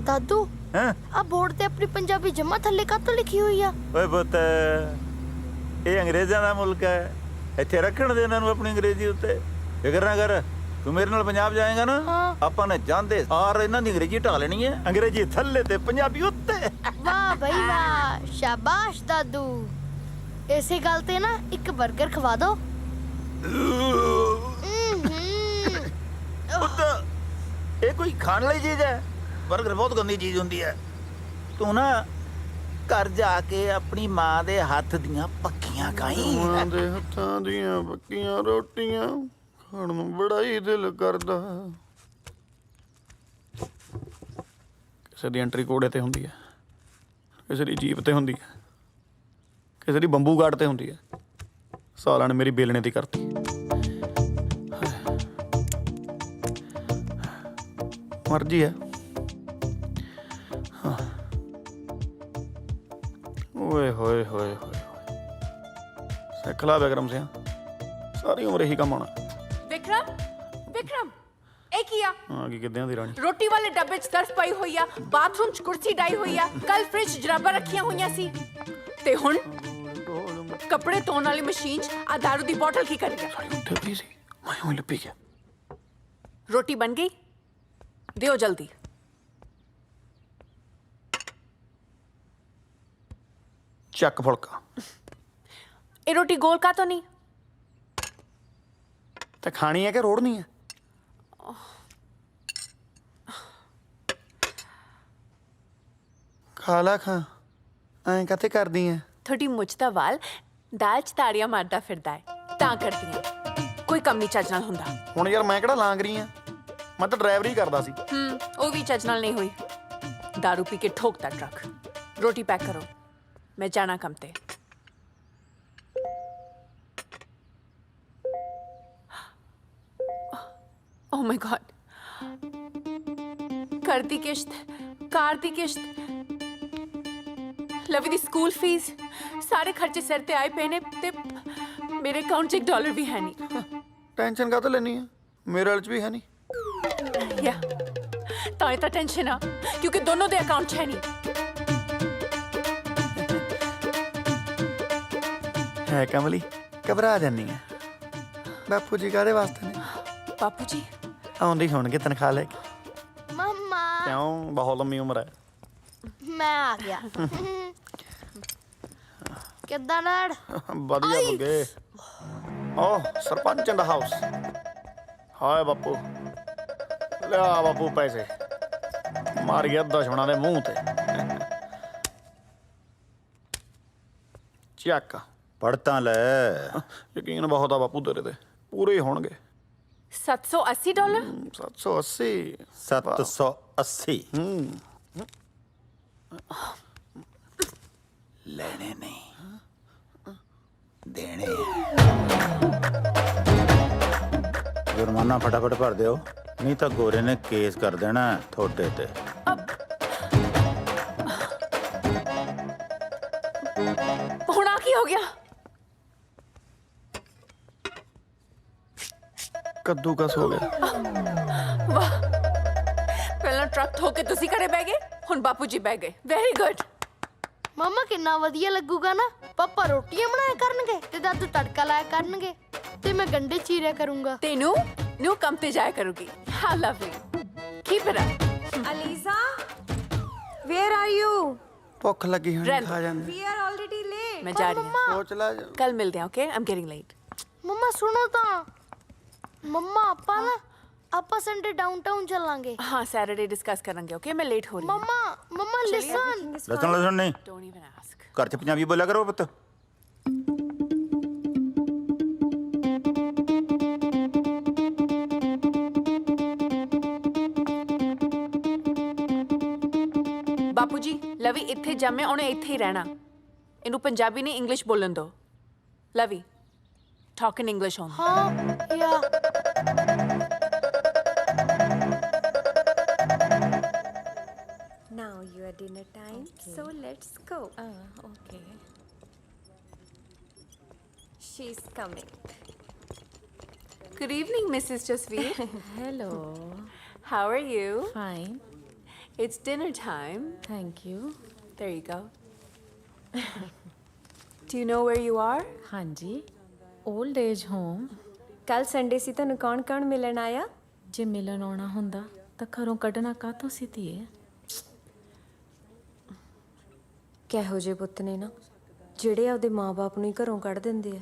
दादू हैं आ बोर्ड ते अपनी पंजाबी जमा थल्ले कातों लिखी हुई आ? ਓਏ ਪੁੱਤ ਇਹ ਅੰਗਰੇਜ਼ਾਂ ਦਾ ਮੁਲਕ ਹੈ ਇੱਥੇ ਰੱਖਣ ਦੇ ਇਹਨਾਂ ਨੂੰ ਆਪਣੀ ਅੰਗਰੇਜ਼ੀ ਉੱਤੇ ਫਿਕਰ ਨਾ ਕਰ ਤੂੰ ਮੇਰੇ ਨਾਲ ਪੰਜਾਬ ਜਾਏਗਾ ਨਾ ਹਾਂ। ਆਪਾਂ ਨੇ ਜਾਂਦੇ ਸਾਰ ਇਹਨਾਂ ਦੀ ਅੰਗਰੇਜ਼ੀ ਢਾ ਲੈਣੀ ਹੈ ਅੰਗਰੇਜ਼ੀ ਥੱਲੇ ਤੇ ਪੰਜਾਬੀ ਉੱਤੇ वाह भाई वाह, शाबाश दादू। ऐसे गल ते ना एक बर्गर खवा दो। ਪੁੱਤ ਇਹ ਕੋਈ ਖਾਣ ਲਈ ਚੀਜ਼ ਹੈ 버ਗਰ ਬਹੁਤ ਗੰਦੀ ਚੀਜ਼ ਹੁੰਦੀ ਹੈ ਤੂੰ ਨਾ ਘਰ ਜਾ ਕੇ ਆਪਣੀ ਮਾਂ ਦੇ ਹੱਥ ਦੀਆਂ ਪੱਕੀਆਂ ਖਾਈ ਮਾਂ ਦੇ ਹੱਥਾਂ ਦੀਆਂ ਪੱਕੀਆਂ ਰੋਟੀਆਂ ਖਾਣ ਨੂੰ ਬੜਾ ਹੀ ਦਿਲ ਕਰਦਾ। ਕਿਸੇ ਦੀ ਐਂਟਰੀ ਕੋਡੇ ਤੇ ਹੁੰਦੀ ਹੈ, ਕਿਸੇ ਦੀ ਜੀਪ ਤੇ ਹੁੰਦੀ ਹੈ, ਕਿਸੇ ਦੀ ਬੰਬੂ ਗਾਰਡ ਤੇ ਹੁੰਦੀ ਹੈ। ਸਾਲਾਂ ਨੇ ਮੇਰੀ ਬੇਲਣੇ ਦੀ ਕਰਤੀ। ਮਰਜ਼ੀ ਹੈ। ਹਾਂ। ਓਏ ਹੋਏ ਹੋਏ ਹੋਏ ਸਿੱਖ ਲਾ ਵਿਕਰਮ ਸਿੰਘ, ਸਾਰੀ ਉਮਰ ਇਹੀ ਕੰਮ ਆਉਣਾ। ਵਿਕਰਮ ਵਿਕਰਮ ਇਹ ਕੀ ਆ? ਆ ਕੀ ਕਿੱਦਿਆਂ ਦੀ ਰਾਣੀ। ਰੋਟੀ ਵਾਲੇ ਡੱਬੇ 'ਚ ਸਰਫ ਪਈ ਹੋਈ ਆ, ਬਾਥਰੂਮ 'ਚ ਕੁਰਸੀ ਡਾਈ ਹੋਈ ਆ, ਕੱਲ ਫ੍ਰਿਜ 'ਚ ਜਰਾਬਾਂ ਰੱਖੀਆਂ ਹੋਈਆਂ ਸੀ ਤੇ ਹੁਣ ਕੱਪੜੇ ਧੋਣ ਵਾਲੀ ਮਸ਼ੀਨ 'ਚ ਆ ਦਾਰੂ ਦੀ ਬੋਤਲ ਕੀ ਕਰੇਗਾ? ਸਾਰੀ ਉੱਠ ਪਈ ਸੀ, ਮੈਂ ਉਹ ਲੱਭੀ ਗਿਆ। ਰੋਟੀ ਬਣ ਗਈ, ਦਿਓ ਜਲਦੀ। ਚੱਕ ਫੁਲਕਾ। ਇਹ ਰੋਟੀ ਗੋਲ ਕਾ ਤੋਂ ਨਹੀਂ? ਤੇ ਖਾਣੀ ਹੈ ਕਿ ਰੋੜਨੀ ਹੈ? ਖਾ ਲਾ ਖਾ, ਐਂ ਕਾਤੇ ਕਰਦੀ ਐ? ਤੁਹਾਡੀ ਮੁੱਛ ਦਾ ਵਾਲ ਦਾਲ 'ਚ ਤਾੜੀਆਂ ਮਾਰਦਾ ਫਿਰਦਾ ਹੈ ਤਾਂ ਕਰਦੀ ਆ। ਕੋਈ ਕੰਮ ਨਹੀਂ ਚੱਜ ਨਾਲ ਹੁੰਦਾ। ਹੁਣ ਯਾਰ ਮੈਂ ਕਿਹੜਾ ਲਾਂਗ ਰਹੀ ਆ, ਮੈਂ ਤਾਂ ਡਰਾਈਵਰੀ ਕਰਦਾ ਸੀ। ਉਹ ਵੀ ਚੱਜ ਨਾਲ ਨਹੀਂ ਹੋਈ। ਦਾਰੂ ਪੀ ਕੇ ਠੋਕਦਾ ਟਰੱਕ। ਰੋਟੀ ਪੈਕ ਕਰੋ, ਮੈਂ ਜਾਣਾ ਕੰਮ ਤੇ। ਓ ਮਾਈ ਗॉड, ਘਰ ਦੀ ਕਿਸ਼ਤ, ਕਾਰ ਦੀ ਕਿਸ਼ਤ, ਲਵੀ ਦੀ ਸਕੂਲ ਫੀਸ, ਸਾਰੇ ਖਰਚੇ ਸਿਰ ਤੇ ਆਏ ਪਏ ਨੇ ਤੇ ਮੇਰੇ ਅਕਾਊਂਟ 'ਚ $1 ਵੀ ਹੈ ਨਹੀਂ। ਟੈਨਸ਼ਨ ਕਾਹਤੋਂ ਲੈਣੀ ਆ, ਮੇਰੇ ਵਾਲ 'ਚ ਵੀ ਹੈ ਨਹੀਂ। ਯਾ ਤਾਂ ਇਹ ਤਾਂ ਟੈਨਸ਼ਨ ਆ ਕਿਉਂਕਿ ਦੋਨੋਂ ਦੇ ਅਕਾਊਂਟ 'ਚ ਹੈ ਨਹੀਂ। ਹੈ ਕਮਲੀ, ਘਬਰਾ ਜਾਨੀ ਆ। ਬਾਪੂ ਜੀ ਕਾਹਦੇ ਵਾਸਤੇ ਨੇ? ਬਾਪੂ ਜੀ ਆਉਂਦੇ ਹੀ ਹੋਣਗੇ ਤਨਖਾਹ ਲੈ ਕੇ। मम्मा ਕਿਉਂ, ਬਹੁਤ ਲੰਮੀ ਉਮਰ ਹੈ। मैं आ गया। किद्दां डैड? ਵਧੀਆ ਹੋ ਗਏ। ਓ ਸਰਪੰਚ ਇਨ ਦਾ ਹਾਊਸ। ਹਾਏ ਬਾਪੂ, ਲਿਆ ਬਾਪੂ ਪੈਸੇ, ਮਾਰ ਗਿਆ ਦੁਸ਼ਮਣਾਂ ਦੇ ਮੂੰਹ ਤੇ। ਚੱਕ। ਪੜਤਾਂ ਲੈ ਯਕੀਨ ਬਹੁਤ ਆ ਬਾਪੂ ਤੇਰੇ ਤੇ, ਪੂਰੇ ਹੀ ਹੋਣਗੇ। $780? 780। 780 ਲੈਣੇ ਨਹੀਂ ਦੇਣੇ ਜੁਰਮਾਨਾ ਫਟਾਫਟ ਭਰ ਦਿਓ ਨਹੀਂ ਤਾਂ ਗੋਰੇ ਨੇ ਕੇਸ ਕਰ ਦੇਣਾ ਤੁਹਾਡੇ ਤੇ। ਹੁਣ ਆ ਕੀ ਹੋ ਗਿਆ? ਕੱਦੂਕਸ ਹੋ ਗਿਆ। ਵਾਹ, ਪਹਿਲਾਂ ਟਰੱਕ ਠੋਕ ਕੇ ਤੁਸੀਂ ਘਰੇ ਬਹਿ ਗਏ, ਹੁਣ ਬਾਪੂ ਜੀ ਬਹਿ ਗਏ। Very good. मम्मा कितना वधिया लगूगा ना। पापा रोटियां बनाया करनगे ते दादू तड़का लाया करनगे ते मैं गंडे चीरिया करूंगा। तेनू न्यू कम पे जाया करूंगी। How lovely. Keep it up. Aliza, where are you? ਭੁੱਖ ਲੱਗੀ ਹੋਣੀ, ਰਹਿਣ ਖਾ ਜਾਂਦੇ। We are already late. मैं जा रही हूँ। ਸੋਚ ਲੈ। कल मिलते हैं, okay? I'm getting late. मम्मा सुनो ता, मम्मा आपा ना आपा संडे डाउनटाउन चलांगे। हाँ, Saturday discuss करेंगे, okay? मैं late हो रही हूँ। मम्मा मम्मा लिसन। ਲਸਣ ਨਹੀਂ Don't even ask. ਘਰ 'ਚ ਪੰਜਾਬੀ ਬੋਲਿਆ ਕਰੋ ਪੁੱਤ। ਬਾਪੂ ਜੀ, ਲਵੀ ਇੱਥੇ ਜੰਮੇ, ਉਹਨੇ ਇੱਥੇ ਹੀ ਰਹਿਣਾ। ਇਹਨੂੰ ਪੰਜਾਬੀ ਨਹੀਂ ਇੰਗਲਿਸ਼ ਬੋਲਣ ਦਿਓ। ਲਵੀ, talk in English only. हाँ या Now your dinner time, so let's go. Okay. She's coming. Good evening, Mrs. Jasveer. Hello. How are you? Fine. It's dinner time. Thank you. There you go. Do you know where you are? ਹਾਂਜੀ, old age home. ਕੱਲ Sunday ਸੀ, ਤੁਹਾਨੂੰ ਕੌਣ ਕੌਣ ਮਿਲਣ ਆਇਆ? ਜੇ ਮਿਲਣ ਆਉਣਾ ਹੁੰਦਾ ਤਾਂ ਘਰੋਂ ਕੱਢਣਾ ਕਾਹਤੋਂ ਸੀ ਧੀਏ? ਕਿਹੋ ਜਿਹੇ ਪੁੱਤ ਨੇ ਨਾ ਜਿਹੜੇ ਆਪਦੇ ਮਾਪੇ ਨੂੰ ਹੀ ਘਰੋਂ ਕੱਢ ਦਿੰਦੇ ਆ।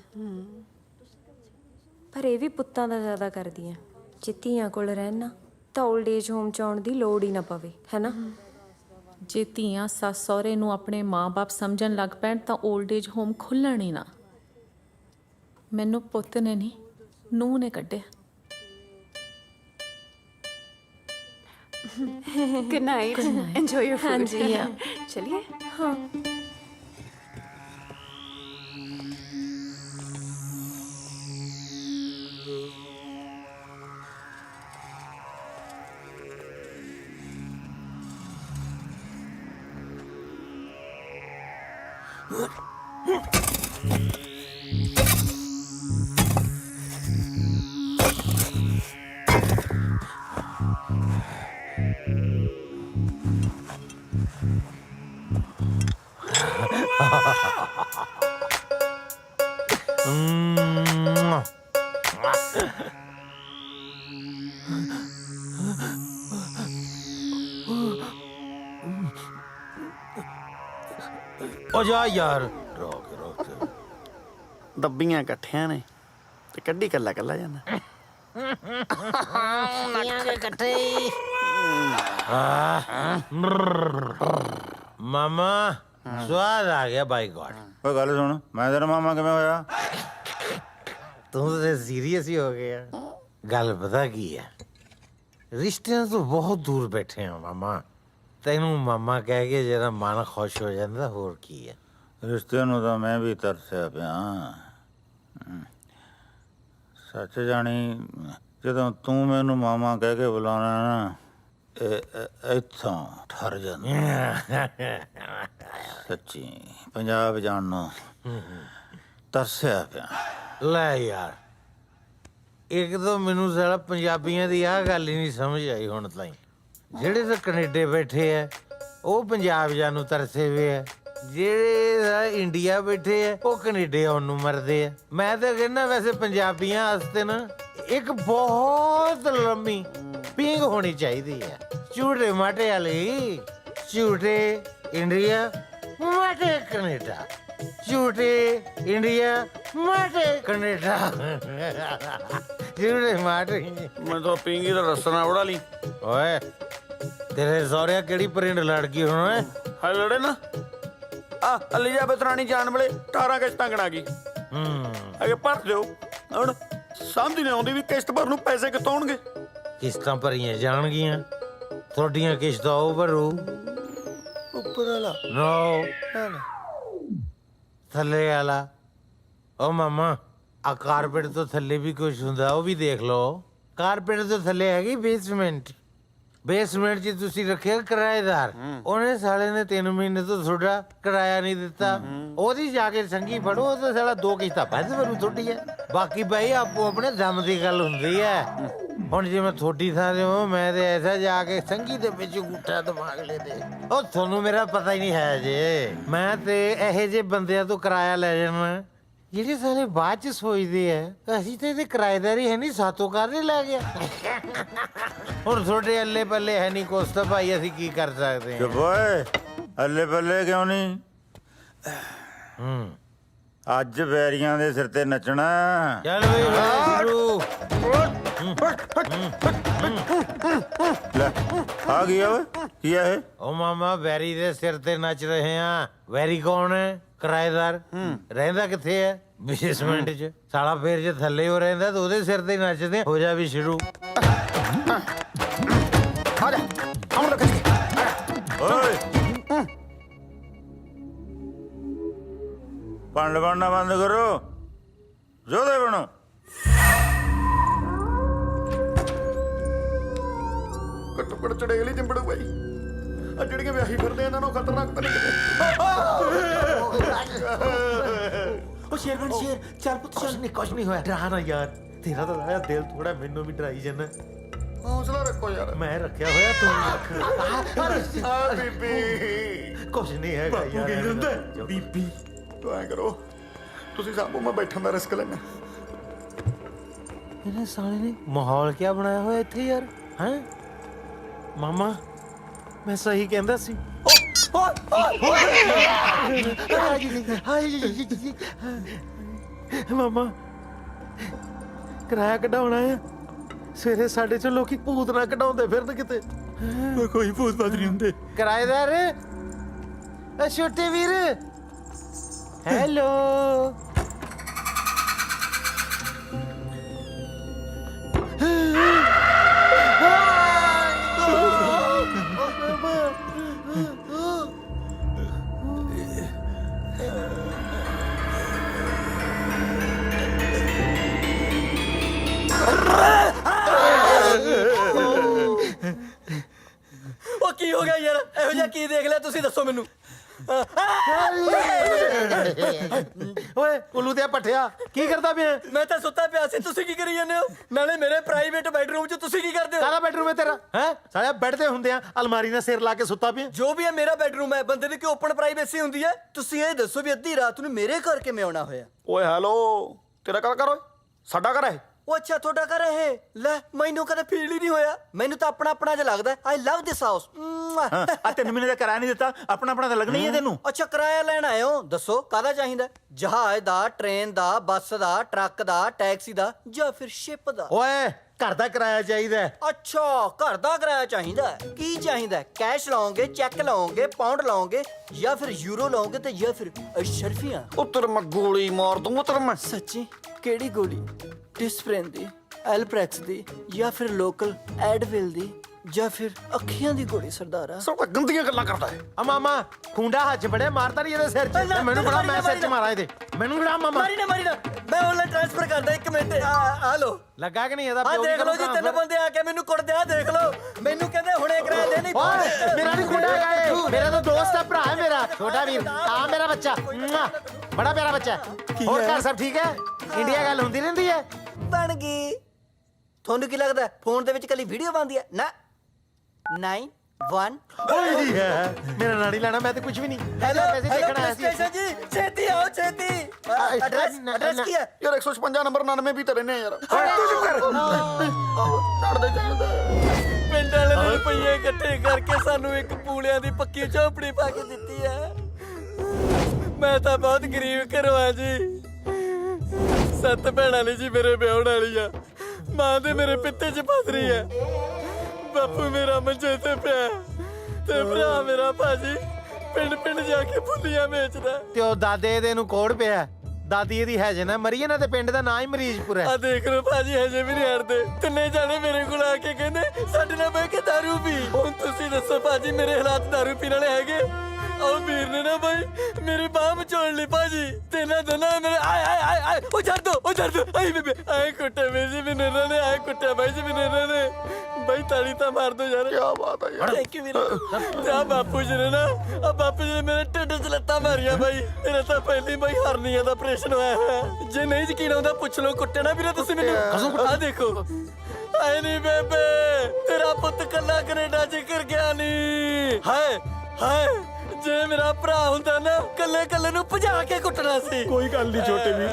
ਪਰ ਇਹ ਵੀ ਪੁੱਤਾਂ ਦਾ ਜ਼ਿਆਦਾ ਕਰਦੀਆਂ। ਜੇ ਧੀਆਂ ਕੋਲ ਰਹਿਣ ਨਾ ਤਾਂ 올ਡ ਏਜ ਹੋਮ ਚ ਆਉਣ ਦੀ ਲੋੜ ਹੀ ਨਾ ਪਵੇ, ਹੈ ਨਾ? ਜੇ ਧੀਆਂ ਸੱਸ ਸਹੁਰੇ ਨੂੰ ਆਪਣੇ ਮਾਂ-ਬਾਪ ਸਮਝਣ ਲੱਗ ਪੈਣ ਤਾਂ 올ਡ ਏਜ ਹੋਮ ਖੁੱਲ੍ਹਣ ਹੀ ਨਾ। ਮੈਨੂੰ ਪੁੱਤ ਨੇ ਨਹੀਂ, ਨੂੰਹ ਨੇ ਕੱਢਿਆ। Good night. Enjoy your food. ਹਾਂਜੀ, yeah. चलिए. हाँ। ओ जा यार, रोक रोक। ਡੱਬੀਆਂ ਇਕੱਠਿਆਂ ਨੇ ਤੇ ਕੱਢੀ ਕੱਲਾ ਕੱਲਾ ਜਾਂਦਾ। मामा स्वाद आ गया बाई गॉड। ਓਏ ਗੱਲ ਸੁਣ, ਮੈਂ ਤੇਰਾ ਮਾਮਾ ਕਿਵੇਂ ਹੋਇਆ? तू तो सीरियस ही हो गया। गल पता की है, रिश्ते तो बहुत दूर बैठे हैं मामा। तेनू मामा कह के जरा मन खुश हो जाता, होर की है। ਰਿਸ਼ਤੇ ਨੂੰ ਤਾਂ ਮੈਂ ਵੀ ਤਰਸਿਆ ਪਿਆ। ਸੱਚ ਜਾਣੀ, ਜਦੋਂ ਤੂੰ ਮੈਨੂੰ ਮਾਮਾ ਕਹਿ ਕੇ ਬੁਲਾਉਣਾ ਨਾ, ਇੱਥੋਂ ਠਰ ਜਾਂਦਾ। ਸੱਚੀ ਪੰਜਾਬ ਜਾਣ ਨੂੰ ਤਰਸਿਆ ਪਿਆ। ਲੈ ਯਾਰ, ਇੱਕ ਤਾਂ ਮੈਨੂੰ ਸਾਲਾ ਪੰਜਾਬੀਆਂ ਦੀ ਆਹ ਗੱਲ ਹੀ ਨਹੀਂ ਸਮਝ ਆਈ ਹੁਣ ਤਾਈਂ। ਜਿਹੜੇ ਤਾਂ ਕੈਨੇਡਾ ਬੈਠੇ ਆ ਉਹ ਪੰਜਾਬ ਜਾਣ ਨੂੰ ਤਰਸੇ ਵੇ ਆ, ਜਿਹੜੇ ਇੰਡੀਆ ਬੈਠੇ ਆ ਉਹ ਕੈਨੇਡਾ ਆਉਣ ਨੂੰ ਮਰਦੇ ਆ। ਮੈਂ ਤਾਂ ਕਹਿੰਦਾ ਵੈਸੇ ਪੰਜਾਬੀਆਂ ਵਾਸਤੇ ਨਾ ਇੱਕ ਬਹੁਤ ਲੰਮੀ ਪੀਂਘ ਹੋਣੀ ਚਾਹੀਦੀ ਹੈ। ਝੂਠੇ ਮਾਟੇ ਵਾਲੀ, ਝੂਠੇ ਇੰਡੀਆ ਮਾਟੇ ਕੈਨੇਡਾ, ਝੂਠੇ ਇੰਡੀਆ ਮਾਟੇ ਕੈਨੇਡਾ, ਝੂਠੇ ਮਾਟੇ। ਮੈਂ ਤਾਂ ਪੀਂਗੀ ਦਾ ਰਸਨਾ ਉਡਾ ਲਈ। ਓਏ ਤੇਰੇ ਸਹੁਰਿਆਂ ਕਿਹੜੀ ਪ੍ਰਿੰਡ ਲੜ ਗਈ ਹੁਣ? ਓਏ ਹਾਏ ਲੜੇ ਨਾ ਆ ਅਲੀਜਾਬeth ਰਾਣੀ ਜਾਣ ਵੇਲੇ 18 ਕਿਸ਼ਤਾਂ ਗਣਾ ਗਈ। ਅਗੇ ਭਰ ਦਿਓ। ਹੁਣ ਸਮਝ ਨਹੀਂ ਆਉਂਦੀ ਵੀ ਕਿਸ਼ਤ ਭਰਨ ਨੂੰ ਪੈਸੇ ਕਿੱਥੋਂ ਆਉਣਗੇ। ਕਿਸ਼ਤਾਂ ਭਰੀਆਂ ਜਾਣਗੀਆਂ, ਤੁਹਾਡੀਆਂ ਕਿਸ਼ਤਾਂ ਉਹ ਭਰੂ। ਉੱਪਰ ਵਾਲਾ ਨੋ ਥੱਲੇ ਵਾਲਾ। ਓ ਮਾਮਾ, ਆ ਕਾਰਪੇਟ ਤੋਂ ਥੱਲੇ ਵੀ ਕੁਝ ਹੁੰਦਾ, ਉਹ ਵੀ ਦੇਖ ਲਓ। ਕਾਰਪੇਟ ਤੋਂ ਥੱਲੇ ਹੈਗੀ ਬੇਸਮੈਂਟ। ਬੇਸਮੈਂਟ 'ਚ ਤੁਸੀਂ ਰੱਖਿਆ ਕਿਰਾਏਦਾਰ, ਉਹਨੇ ਸਾਲੇ ਨੇ 3 ਮਹੀਨੇ ਤੋਂ ਤੁਹਾਡਾ ਕਿਰਾਇਆ ਨਹੀਂ ਦਿੱਤਾ। ਉਹਦੀ ਜਾ ਕੇ ਸੰਗੀ ਫੜੋ, ਉਹ ਤਾਂ ਸਾਲਾ 2 ਕਿਸ਼ਤਾਂ ਵੱਧ ਭਰੂ ਤੁਹਾਡੀ ਹੈ। ਬਾਕੀ ਭਾਈ ਆਪੋ ਆਪਣੇ ਦਮ ਦੀ ਗੱਲ ਹੁੰਦੀ ਹੈ। ਹੁਣ ਜੇ ਮੈਂ ਥੋੜੀ ਥਾਂ ਤੇ ਹਾਂ, ਮੈਂ ਤੇ ਐਸਾ ਜਾ ਕੇ ਸੰਗੀ ਦੇ ਵਿੱਚ ਗੁੱਠਾ ਦਿਮਾਗ ਲੈ ਦੇ। ਉਹ ਤੁਹਾਨੂੰ ਮੇਰਾ ਪਤਾ ਹੀ ਨਹੀਂ ਹੈ ਜੇ। ਮੈਂ ਤੇ ਇਹੋ ਜਿਹੇ ਬੰਦਿਆਂ ਤੋਂ ਕਿਰਾਇਆ ਲੈ ਜਾਣਾ ਜਿਹੜੇ ਸਾਲੇ ਬਾਅਦ ਚ ਸੋਚਦੇ ਆ ਅਸੀਂ ਤੇ ਇਹਦੇ ਕਿਰਾਏਦਾਰੀ ਹੈ ਨਹੀਂ, ਸਾਤੋਂ ਕਾਹਦੇ ਲੈ ਗਿਆ। ਹੁਣ ਤੁਹਾਡੇ ਅੱਲੇ ਪੱਲੇ ਹੈ ਨਹੀਂ ਕੁਛ ਤਾਂ ਭਾਈ ਅਸੀਂ ਕੀ ਕਰ ਸਕਦੇ ਹਾਂ। ਚੁੱਪ ਓਏ, ਅੱਲੇ ਪੱਲੇ ਕਿਉਂ ਨਹੀਂ? ਅੱਜ ਵੈਰੀਆਂ ਦੇ ਸਿਰ ਤੇ ਨੱਚਣਾ। ਚੱਲ ਬਈ ਸ਼ੁਰੂ। ਲੈ ਆ ਗਿਆ ਓਏ, ਕੀ ਆ ਇਹ? ਉਹ ਮਾਮਾ ਵੈਰੀ ਦੇ ਸਿਰ ਤੇ ਨੱਚ ਰਹੇ ਆ। ਵੈਰੀ ਕੌਣ ਹੈ? ਕਿਰਾਏਦਾਰ। ਰਹਿੰਦਾ ਕਿੱਥੇ ਹੈ? ਬੇਸਮੈਂਟ 'ਚ। ਸਾਲਾ ਫੇਰ ਜੇ ਥੱਲੇ ਹੋ ਰਹਿੰਦਾ ਤਾਂ ਉਹਦੇ ਸਿਰ ਤੇ ਨੱਚਦੇ। ਹੋ ਜਾ ਵੀ ਸ਼ੁਰੂ। ਆ ਜਾ ਆਉਂ ਰੱਖ ਓਏ, ਪੰਡ ਬਣਨਾ ਬੰਦ ਕਰੋ, ਜੋਦੇ ਬਣੋ। ਘੱਟੋ ਘੱਟ ਚੜੇਲ ਹੀ ਚਿੰਬੜੂ ਬਾਈ। ਆ ਜਿਹੜੀਆਂ ਵਿਆਹੀ ਫਿਰਦੇ ਇਹਨਾਂ ਨੂੰ ਖਤਰਨਾਕ ਤਾਂ ਨਹੀਂ ਉਹ ਸ਼ੇਰਵਨ ਸ਼ੇਰ, ਚੱਲ ਪੁੱਤ ਚੱਲ। ਕੁਛ ਨਹੀਂ ਹੋਇਆ, ਡਰਾ ਨਾ ਯਾਰ। ਤੇਰਾ ਤਾਂ ਲਾਇਆ ਦਿਲ ਥੋੜਾ, ਮੈਨੂੰ ਵੀ ਡਰਾਈ ਜਾਣਾ। ਹੌਸਲਾ ਰੱਖੋ ਯਾਰ। ਮੈਂ ਰੱਖਿਆ ਹੋਇਆ ਤੂੰ ਰੱਖ। ਆ ਬੀਬੀ ਕੁਝ ਨਹੀਂ ਹੈਗਾ ਯਾਰ। ਬੀਬੀ ਤੂੰ ਐਂ ਕਰੋ, ਤੁਸੀਂ ਸਾਂਭੋ, ਮੈਂ ਬੈਠਣ ਦਾ ਰਿਸਕ ਲੈਣਾ। ਇਹਨੇ ਸਾਲੇ ਨੇ ਮਾਹੌਲ ਕੀ ਬਣਾਇਆ ਹੋਇਆ ਇੱਥੇ ਯਾਰ। ਹੈ ਮਾਮਾ, ਮੈਂ ਸਹੀ ਕਹਿੰਦਾ ਸੀ। ਮਾਮਾ, ਕਿਰਾਇਆ ਕਢਾਉਣਾ ਆ। ਸਵੇਰੇ ਸਾਡੇ ਚੋਂ ਲੋਕੀ ਭੂਤ ਨਾ ਕਢਾਉਂਦੇ ਫਿਰਨ ਕਿਤੇ। ਕੋਈ ਭੂਤ ਬਾਤ ਨਹੀਂ ਹੁੰਦੇ। ਕਿਰਾਏਦਾਰ, ਛੋਟੇ ਵੀਰ, ਹੈਲੋ। ਉਹ ਕੀ ਹੋ ਗਿਆ ਯਾਰ? ਇਹੋ ਜਿਹਾ ਕੀ ਦੇਖ ਲਿਆ ਤੁਸੀਂ? ਦੱਸੋ ਮੈਨੂੰ। ਓਏ ਕੁੱਲੂ ਤੇ ਪੱਠਿਆ, ਕੀ ਕਰਦਾ ਪਿਆ? ਮੈਂ ਤਾਂ ਸੁੱਤਾ ਪਿਆ ਸੀ, ਤੁਸੀਂ ਕੀ ਕਰੀ ਜਾਂਦੇ ਹੋ? ਨਾਲੇ ਮੇਰੇ ਪ੍ਰਾਈਵੇਟ ਬੈਡਰੂਮ 'ਚ ਤੁਸੀਂ ਕੀ ਕਰਦੇ ਹੋ? ਕਾਹਦਾ ਬੈਡਰੂਮ ਹੈ ਤੇਰਾ? ਹੈ ਸਾਲਿਆ ਬੈੱਡ ਤੇ ਹੁੰਦੇ ਆ, ਅਲਮਾਰੀ ਨਾਲ ਸਿਰ ਲਾ ਕੇ ਸੁੱਤਾ ਪਿਆ। ਜੋ ਵੀ ਹੈ ਮੇਰਾ ਬੈਡਰੂਮ ਹੈ। ਬੰਦੇ ਦੀ ਕੋਈ ਓਪਨ ਪ੍ਰਾਈਵੇਸੀ ਹੁੰਦੀ ਹੈ? ਤੁਸੀਂ ਇਹ ਦੱਸੋ ਵੀ ਅੱਧੀ ਰਾਤ ਨੂੰ ਮੇਰੇ ਘਰ ਕਿਵੇਂ ਆਉਣਾ ਹੋਇਆ? ਓਏ ਹੈਲੋ, ਤੇਰਾ ਘਰ ਓਏ, ਸਾਡਾ ਘਰ ਹੈ। ਉਹ ਅੱਛਾ, ਤੁਹਾਡਾ ਘਰ ਇਹ? ਲੈ, ਮੈਨੂੰ ਕਦੇ ਫੀਲ ਹੀ ਨਹੀਂ ਹੋਇਆ। ਮੈਨੂੰ ਤਾਂ ਆਪਣਾ ਆਪਣਾ ਜਿਹਾ ਲੱਗਦਾ। ਆਈ ਲਵ ਦਿਸ ਹਾਊਸ। ਆ 3 ਮਹੀਨੇ ਦਾ ਕਿਰਾਇਆ ਨਹੀਂ ਦਿੱਤਾ, ਆਪਣਾ ਆਪਣਾ ਤਾਂ ਲੱਗਣਾ ਹੀ ਹੈ ਤੈਨੂੰ। ਅੱਛਾ, ਕਿਰਾਇਆ ਲੈਣ ਆਏ ਹੋ? ਦੱਸੋ ਕਾਹਦਾ ਚਾਹੀਦਾ? ਜਹਾਜ਼ ਦਾ, ਟ੍ਰੇਨ ਦਾ, ਬੱਸ ਦਾ, ਟਰੱਕ ਦਾ, ਟੈਕਸੀ ਦਾ, ਜਾਂ ਫਿਰ ਸ਼ਿਪ ਦਾ? ਓਏ ਘਰ ਦਾ ਕਿਰਾਇਆ ਚਾਹੀਦਾ ਹੈ। ਅੱਛਾ, ਘਰ ਦਾ ਕਿਰਾਇਆ ਚਾਹੀਦਾ ਹੈ। ਕੀ ਚਾਹੀਦਾ? ਕੈਸ਼ ਲਾਓਗੇ, ਚੈੱਕ ਲਾਓਗੇ, ਪਾਉਂਡ ਲਾਓਗੇ, ਜਾਂ ਫਿਰ ਯੂਰੋ ਲਾਓਗੇ, ਤੇ ਜਾਂ ਫਿਰ ਅਸ਼ਰਫੀਆਂ? ਉੱਤਰ ਮੈਂ ਗੋਲੀ ਮਾਰ ਦੂੰ, ਉੱਤਰ ਮੈਂ। ਸੱਚੀ? ਕਿਹੜੀ ਗੋਲੀ? ਡਿਸਪ੍ਰਿਨ ਦੀ, ਐਲਪ੍ਰੈਕਸ ਦੀ, ਜਾਂ ਫਿਰ ਲੋਕਲ ਐਡਵਿਲ ਦੀ, ਜਾਂ ਫਿਰ ਅੱਖੀਆਂ ਦੀ ਗੋਲੀ? ਸਰਦਾਰਾ ਸਭ ਗੰਦੀਆਂ ਗੱਲਾਂ ਕਰਦਾ ਹੈ। ਆ ਮਾਮਾ, ਖੁੰਡਾ ਹੱਥ ਬੜਿਆ ਮਾਰਦਾ ਨਹੀਂ ਇਹਦੇ ਸਿਰ 'ਚ। ਨਾ, ਮੈਨੂੰ ਬੜਾ ਮਾਰੀ ਨਾ, ਮੈਂ ਸਿਰ 'ਚ ਮਾਰੀ ਨਾ। ਮਾਰਾ ਇਹਦੇ। ਮੈਨੂੰ ਕਿਹੜਾ ਮਾਮਾ ਮਾਰੀ ਨਾ, ਮੈਂ ਆਨਲਾਈਨ ਟ੍ਰਾਂਸਫਰ ਕਰਦਾ। 1 ਮਿੰਟ। ਆ ਲੋ। ਲੱਗਾ ਕਿ ਨਹੀਂ ਇਹਦਾ? ਆ ਪਿਓ ਵੀ ਦੇਖ ਲਓ ਜੀ, ਕਰੂਗਾ 3 ਫਿਰ। ਬੰਦੇ ਆ ਕੇ ਮੈਨੂੰ ਕੁੱਟਦੇ ਆ। ਦੇਖ ਲਓ, ਮੈਨੂੰ ਕਹਿੰਦੇ ਹੁਣੇ ਕਿਰਾਇਆ ਦੇ ਨਹੀਂ। ਓਏ ਮੇਰਾ ਨਹੀਂ ਖੁੰਡਾ ਹੈਗਾ ਇਹ, ਮੇਰਾ ਤਾਂ ਦੋਸਤ ਹੈ, ਭਰਾ ਹੈ ਮੇਰਾ, ਛੋਟਾ ਵੀਰ। ਆ ਮੇਰਾ ਬੱਚਾ, ਬੜਾ ਪਿਆਰਾ ਬੱਚਾ ਹੈ। ਹੋਰ ਘਰ ਸਭ ਠੀਕ ਹੈ? ਇੰਡੀਆ ਗੱਲ ਹੁੰਦੀ ਰਹਿੰਦੀ ਹੈ? ਬਣ ਗਈ। ਤੁਹਾਨੂੰ ਕੀ ਲੱਗਦਾ ਫੋਨ ਦੇ ਵਿੱਚ ਕੱਲੀ ਵੀਡੀਓ ਬਣਦੀ ਹੈ? ਨਾ, 9-1। ਓਏ ਜੀ ਹੈ, ਮੇਰਾ ਨਾੜੀ ਲੈਣਾ, ਮੈਂ ਤੇ ਕੁਝ ਵੀ ਨਹੀਂ। ਹੈਲੋ ਪੈਸੇ ਦੇਖਣ ਆਇਆ ਸੀ। ਸਟੇਸ਼ਨ ਜੀ, ਛੇਤੀ ਆਓ, ਛੇਤੀ। ਐਡਰੈਸ ਕੀ ਹੈ? ਯਾਰ 156 ਨੰਬਰ 99 ਵੀ ਤਾਂ ਰਹਿੰਦੇ ਆ ਯਾਰ। ਤੂੰ ਚੁੱਪ ਕਰ। ਪਿੰਡ ਵਾਲੇ ਨੇ ਰੁਪਈਏ ਇਕੱਠੇ ਕਰਕੇ ਸਾਨੂੰ ਇੱਕ ਪੂਲਿਆਂ ਦੀ ਪੱਕੀ ਝੋਪੜੀ ਪਾ ਕੇ ਦਿੱਤੀ ਹੈ। ਮੈਂ ਤਾਂ ਬਹੁਤ ਗਰੀਬ ਘਰੋਂ ਆ ਜੀ। 7 ਭੈਣਾਂ ਨੇ ਜੀ ਮੇਰੇ ਵਿਆਹਣ ਵਾਲੀ ਆ। ਮਾਂ ਦੇ ਮੇਰੇ ਪਿੱਤੇ 'ਚ ਫਸ ਰਹੀ ਹੈ। ਬਾਪੂ ਮੇਰਾ ਮੰਜੇ ਤੇ ਪਿਆ, ਤੇ ਭਰਾ ਮੇਰਾ ਭਾਜੀ ਪਿੰਡ ਪਿੰਡ ਜਾ ਕੇ ਫੁੱਲੀਆਂ ਵੇਚਦਾ। ਤੇ ਉਹ ਦਾਦੇ ਦੇ ਨੂੰ ਕੋੜ ਪਿਆ। ਦਾਦੀ ਇਹਦੀ ਹੈ ਜੇ ਨਾ ਮਰੀ ਇਹਨਾਂ ਦੇ ਪਿੰਡ ਦਾ ਨਾਂ ਹੀ ਮਰੀਜ਼ਪੁਰ ਹੈ। ਆ ਦੇਖ ਲਓ ਭਾਜੀ, ਹਜੇ ਵੀ ਨਹੀਂ ਹਟਦੇ। 3 ਜਾਣੇ ਮੇਰੇ ਕੋਲ ਆ ਕੇ ਕਹਿੰਦੇ ਸਾਡੇ ਨਾਲ ਬਹਿ ਕੇ ਦਾਰੂ ਪੀ। ਹੁਣ ਤੁਸੀਂ ਦੱਸੋ ਭਾਜੀ, ਮੇਰੇ ਹਾਲਾਤ ਦਾਰੂ ਪੀਣ ਵਾਲੇ ਹੈਗੇ? ਉਹ ਵੀਰ ਨੇ ਨਾ ਬਾਈ ਮੇਰੀ ਬਾਹ ਮਚੋੜ ਲਈ ਭਾਜੀ। ਤੇ ਨਾ ਦੋਨਾਂ ਮੇਰੇ ਆਏ ਆਏ ਆਏ ਆਏ ਉਹ ਛੱਡ ਦੋ ਆਈ ਬੇਬੇ ਆਏ ਕੁੱਟੇ ਮੇਰੇ ਜੀ, ਮੈਨੂੰ ਇਹਨਾਂ ਨੇ ਆਏ ਕੁੱਟਿਆ ਬਾਈ ਜੀ, ਮੈਨੂੰ ਇਹਨਾਂ ਨੇ। ਬਾਈ ਤਾਲੀ ਤਾਂ ਮਾਰ ਦੋ ਯਾਰ। ਕੀ ਬਾਤ ਹੈ ਯਾਰ। ਥੈਂਕ ਯੂ ਵੀਰੇ। ਤੇ ਆ ਬਾਪੂ ਜੀ ਨੇ ਨਾ, ਆ ਬਾਪੂ ਜੀ ਨੇ ਮੇਰੇ ਢਿੱਡ 'ਚ ਲੱਤਾਂ ਮਾਰੀਆਂ ਬਾਈ। ਮੇਰਾ ਤਾਂ ਪਹਿਲੀ ਬਾਈ ਹਰਨੀਆਂ ਦਾ ਆਪਰੇਸ਼ਨ ਹੋਇਆ ਹੈ। ਜੇ ਨਹੀਂ ਯਕੀਨ ਆਉਂਦਾ ਪੁੱਛ ਲਓ। ਕੁੱਟਣਾ ਵੀਰੇ ਤੁਸੀਂ ਮੈਨੂੰ। ਆ ਦੇਖੋ। ਆਏ ਨਹੀਂ ਬੇਬੇ, ਤੇਰਾ ਪੁੱਤ ਕੱਲਾ ਕੈਨੇਡਾ 'ਚ ਕਰ ਗਿਆ ਨਹੀਂ। ਹਾਏ ਹਾਏ, ਜੇ ਮੇਰਾ ਭਰਾ ਹੁੰਦਾ ਨਾ, ਕੱਲੇ ਕੱਲੇ ਨੂੰ ਭਜਾ ਕੇ ਕੁੱਟਣਾ ਸੀ। ਕੋਈ ਗੱਲ ਨਹੀਂ ਛੋਟੇ ਵੀਰ,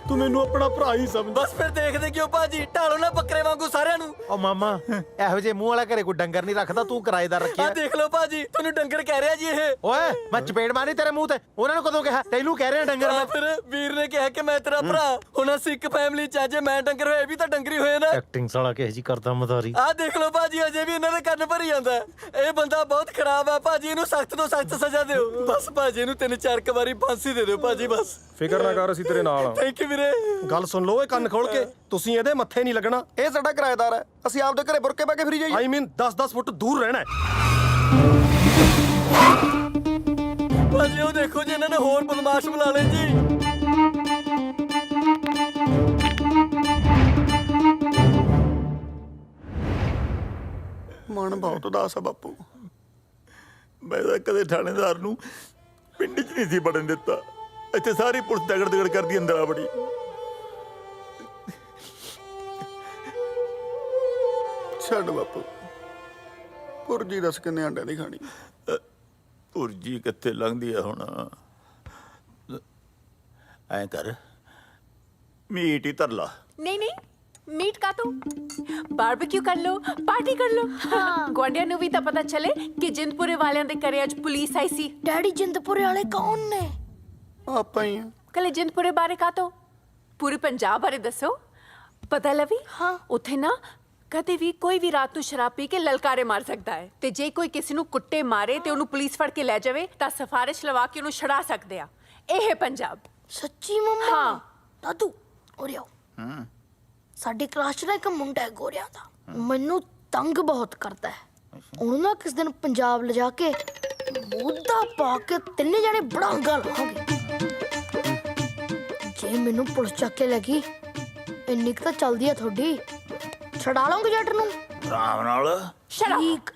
ਤੂੰ ਮੈਨੂੰ ਆਪਣਾ ਭਰਾ ਹੀ ਸਮਝ। ਬਸ ਫਿਰ ਦੇਖਦੇ ਕਿਉਂ ਭਾਜੀ? ਢਾਲੋ ਨਾ ਬੱਕਰੇ ਵਾਂਗੂ ਸਾਰਿਆਂ ਨੂੰ। ਉਹ ਮਾਮਾ, ਇਹੋ ਜਿਹੇ ਮੂੰਹ ਵਾਲਾ ਘਰੇ ਕੋਈ ਡੰਗਰ ਨਹੀਂ ਰੱਖਦਾ, ਤੂੰ ਕਿਰਾਏਦਾਰ ਆ ਰੱਖਿਆ। ਦੇਖ ਲਓ ਭਾਜੀ, ਤੁਹਾਨੂੰ ਡੰਗਰ ਕਹਿ ਰਿਹਾ ਜੀ ਇਹ। ਓਏ ਮੈਂ ਚਪੇੜ ਮਾਰੀ ਤੇਰੇ ਮੂੰਹ ਤੇ। ਉਹਨਾਂ ਨੂੰ ਕਦੋਂ ਕਿਹਾ? ਤੈਨੂੰ ਕਹਿ ਰਿਹਾ ਡੰਗਰ ਆ ਮੈਂ। ਫਿਰ ਵੀਰ ਨੇ ਕਿਹਾ ਕਿ ਮੈਂ ਤੇਰਾ ਭਰਾ। ਹੁਣ ਅਸੀਂ ਇੱਕ ਫੈਮਿਲੀ 'ਚ ਆ, ਜੇ ਮੈਂ ਡੰਗਰ ਹੋਏ ਵੀ ਤਾਂ ਡੰਗਰੀ ਹੋਏ ਨਾ। ਐਕਟਿੰਗ ਸਾਲਾ ਕਿਹੋ ਜੀ ਕਰਦਾ ਮਦਾਰੀ। ਆ ਦੇਖ ਲਓ ਭਾਜੀ, ਅਜੇ ਵੀ ਇਹਨਾਂ ਦੇ ਕੰਨ ਭਰੀ ਜਾਂਦਾ। ਇਹ ਬੰਦਾ ਬਹੁਤ ਖਰਾਬ ਆ ਭਾਜੀ, ਇਹਨੂੰ ਸਖਤ ਤੋਂ ਸਖਤ ਸਜ਼ਾ ਦਿਓ। ਬਸ ਭਾਜੀ, ਇਹਨੂੰ 3-4 ਵਾਰੀ ਫਾਂਸੀ ਦੇ ਦਿਓ ਭਾਜੀ, ਬਸ। ਫਿਕਰ ਨਾ ਕਰ, ਅਸੀਂ ਤੇਰੇ ਨਾਲ ਆ। ਥੈਂਕ ਯੂ ਵੀਰੇ। ਗੱਲ ਸੁਣ ਲਓ, ਇਹ ਕੰਨ ਖੋਲ ਕੇ। ਤੁਸੀਂ ਇਹਦੇ ਮੱਥੇ ਨਹੀਂ ਲੱਗਣਾ। ਇਹ ਸਾਡਾ ਕਿਰਾਏਦਾਰ ਹੈ, ਅਸੀਂ ਆਪਦੇ ਘਰੇ ਬੁਰਕੇ ਪਾ ਕੇ ਫਿਰੀ ਜਾਈਏ। ਆਈ ਮੀਨ 10-10 ਫੁੱਟ ਦੂਰ ਰਹਿਣਾ ਹੈ। ਭਾਜੀ ਉਹ ਦੇਖੋ ਜੀ, ਇਹਨਾਂ ਨੇ ਹੋਰ ਬਦਮਾਸ਼ ਬੁਲਾ ਲਏ ਜੀ। ਮਨ ਬਹੁਤ ਉਦਾਸ ਆ ਬਾਪੂ। ਮੈਂ ਤਾਂ ਕਦੇ ਥਾਣੇਦਾਰ ਨੂੰ ਪਿੰਡ 'ਚ ਨਹੀਂ ਸੀ ਵੜਨ ਦਿੱਤਾ। ਇੱਥੇ ਸਾਰੀ ਪੁਲਿਸ ਦਗੜ ਕਰਦੀ ਅੰਦਰ ਆ ਬੜੀ। ਛੱਡ ਬਾਪੂ ਪੁਰਜੀ ਦੱਸ ਕਿੰਨੇ ਅੰਡਿਆਂ ਦੀ ਖਾਣੀ? ਪੁਰਜੀ ਕਿੱਥੇ ਲੰਘਦੀ ਆ ਹੁਣ? ਐਂ ਕਰ, ਮੀਟ ਹੀ ਧਰ ਲਾ। ਨਹੀਂ ਨਹੀਂ, ਮੀਟ ਕਾ ਤੂੰ ਬਾਰਬੀਕਿਊ ਕਰ ਲੋ, ਪਾਰਟੀ ਕਰ ਲੋ। ਗੁਆਂਢੀਆਂ ਨੂੰ ਵੀ ਤਾਂ ਪਤਾ ਚਲੇ ਕਿ ਜਿੰਦਪੁਰੇ ਵਾਲਿਆਂ ਦੇ ਘਰੇ ਅੱਜ ਪੁਲਿਸ ਆਈ ਸੀ। ਡੈਡੀ ਜਿੰਦਪੁਰੇ ਵਾਲੇ ਕੌਣ ਨੇ? ਆਪਾਂ ਹੀ ਆ। ਕੱਲੇ ਜਿੰਦਪੁਰੇ ਬਾਰੇ ਕਾ ਤੋ ਪੂਰੇ ਪੰਜਾਬ ਬਾਰੇ ਦੱਸੋ, ਪਤਾ ਲਵੀ। ਹਾਂ। ਉੱਥੇ ਨਾ ਕਦੇ ਵੀ ਕੋਈ ਵੀ ਰਾਤ ਨੂੰ ਸ਼ਰਾਬ ਪੀ ਕੇ ਲਲਕਾਰੇ ਮਾਰ ਸਕਦਾ ਹੈ, ਤੇ ਜੇ ਕੋਈ ਕਿਸੇ ਨੂੰ ਕੁੱਟੇ ਮਾਰੇ ਤੇ ਉਹਨੂੰ ਪੁਲਿਸ ਫੜ ਕੇ ਲੈ ਜਾਵੇ ਤਾਂ ਸਿਫਾਰਿਸ਼ ਲਵਾ ਕੇ ਉਹਨੂੰ ਛੁਡਾ ਸਕਦੇ ਆ। ਇਹ ਹੈ ਪੰਜਾਬ। ਸੱਚੀ ਮੰਮਾ? ਹਾਂ। ਦਾਦੂ ਉਰੇ ਆਓ। ਸਾਡੇ ਕਲਾਸ 'ਚ ਨਾ ਇੱਕ ਮੁੰਡਾ ਹੈ ਗੋਰਿਆਂ ਦਾ, ਮੈਨੂੰ ਤੰਗ ਬਹੁਤ ਕਰਦਾ ਹੈ। ਉਹਨੂੰ ਨਾ ਕਿਸ ਦਿਨ ਪੰਜਾਬ ਲਿਜਾ ਕੇ ਮੋਢਾ ਪਾ ਕੇ ਤਿੰਨੇ ਜਾਣੇ ਬੜਾਂਗਾ ਲਾਵਾਂਗੇ। ਜੇ ਮੈਨੂੰ ਪੁਲਿਸ ਚੱਕ ਕੇ ਲੱਗੀ, ਇੰਨੀ ਕੁ ਤਾਂ ਚੱਲਦੀ ਆ ਤੁਹਾਡੀ, ਛਡਾ ਲਓਗੇ ਜੱਟ ਨੂੰ ਆਰਾਮ ਨਾਲ। ਸ਼ਰਾਬ। ਠੀਕ।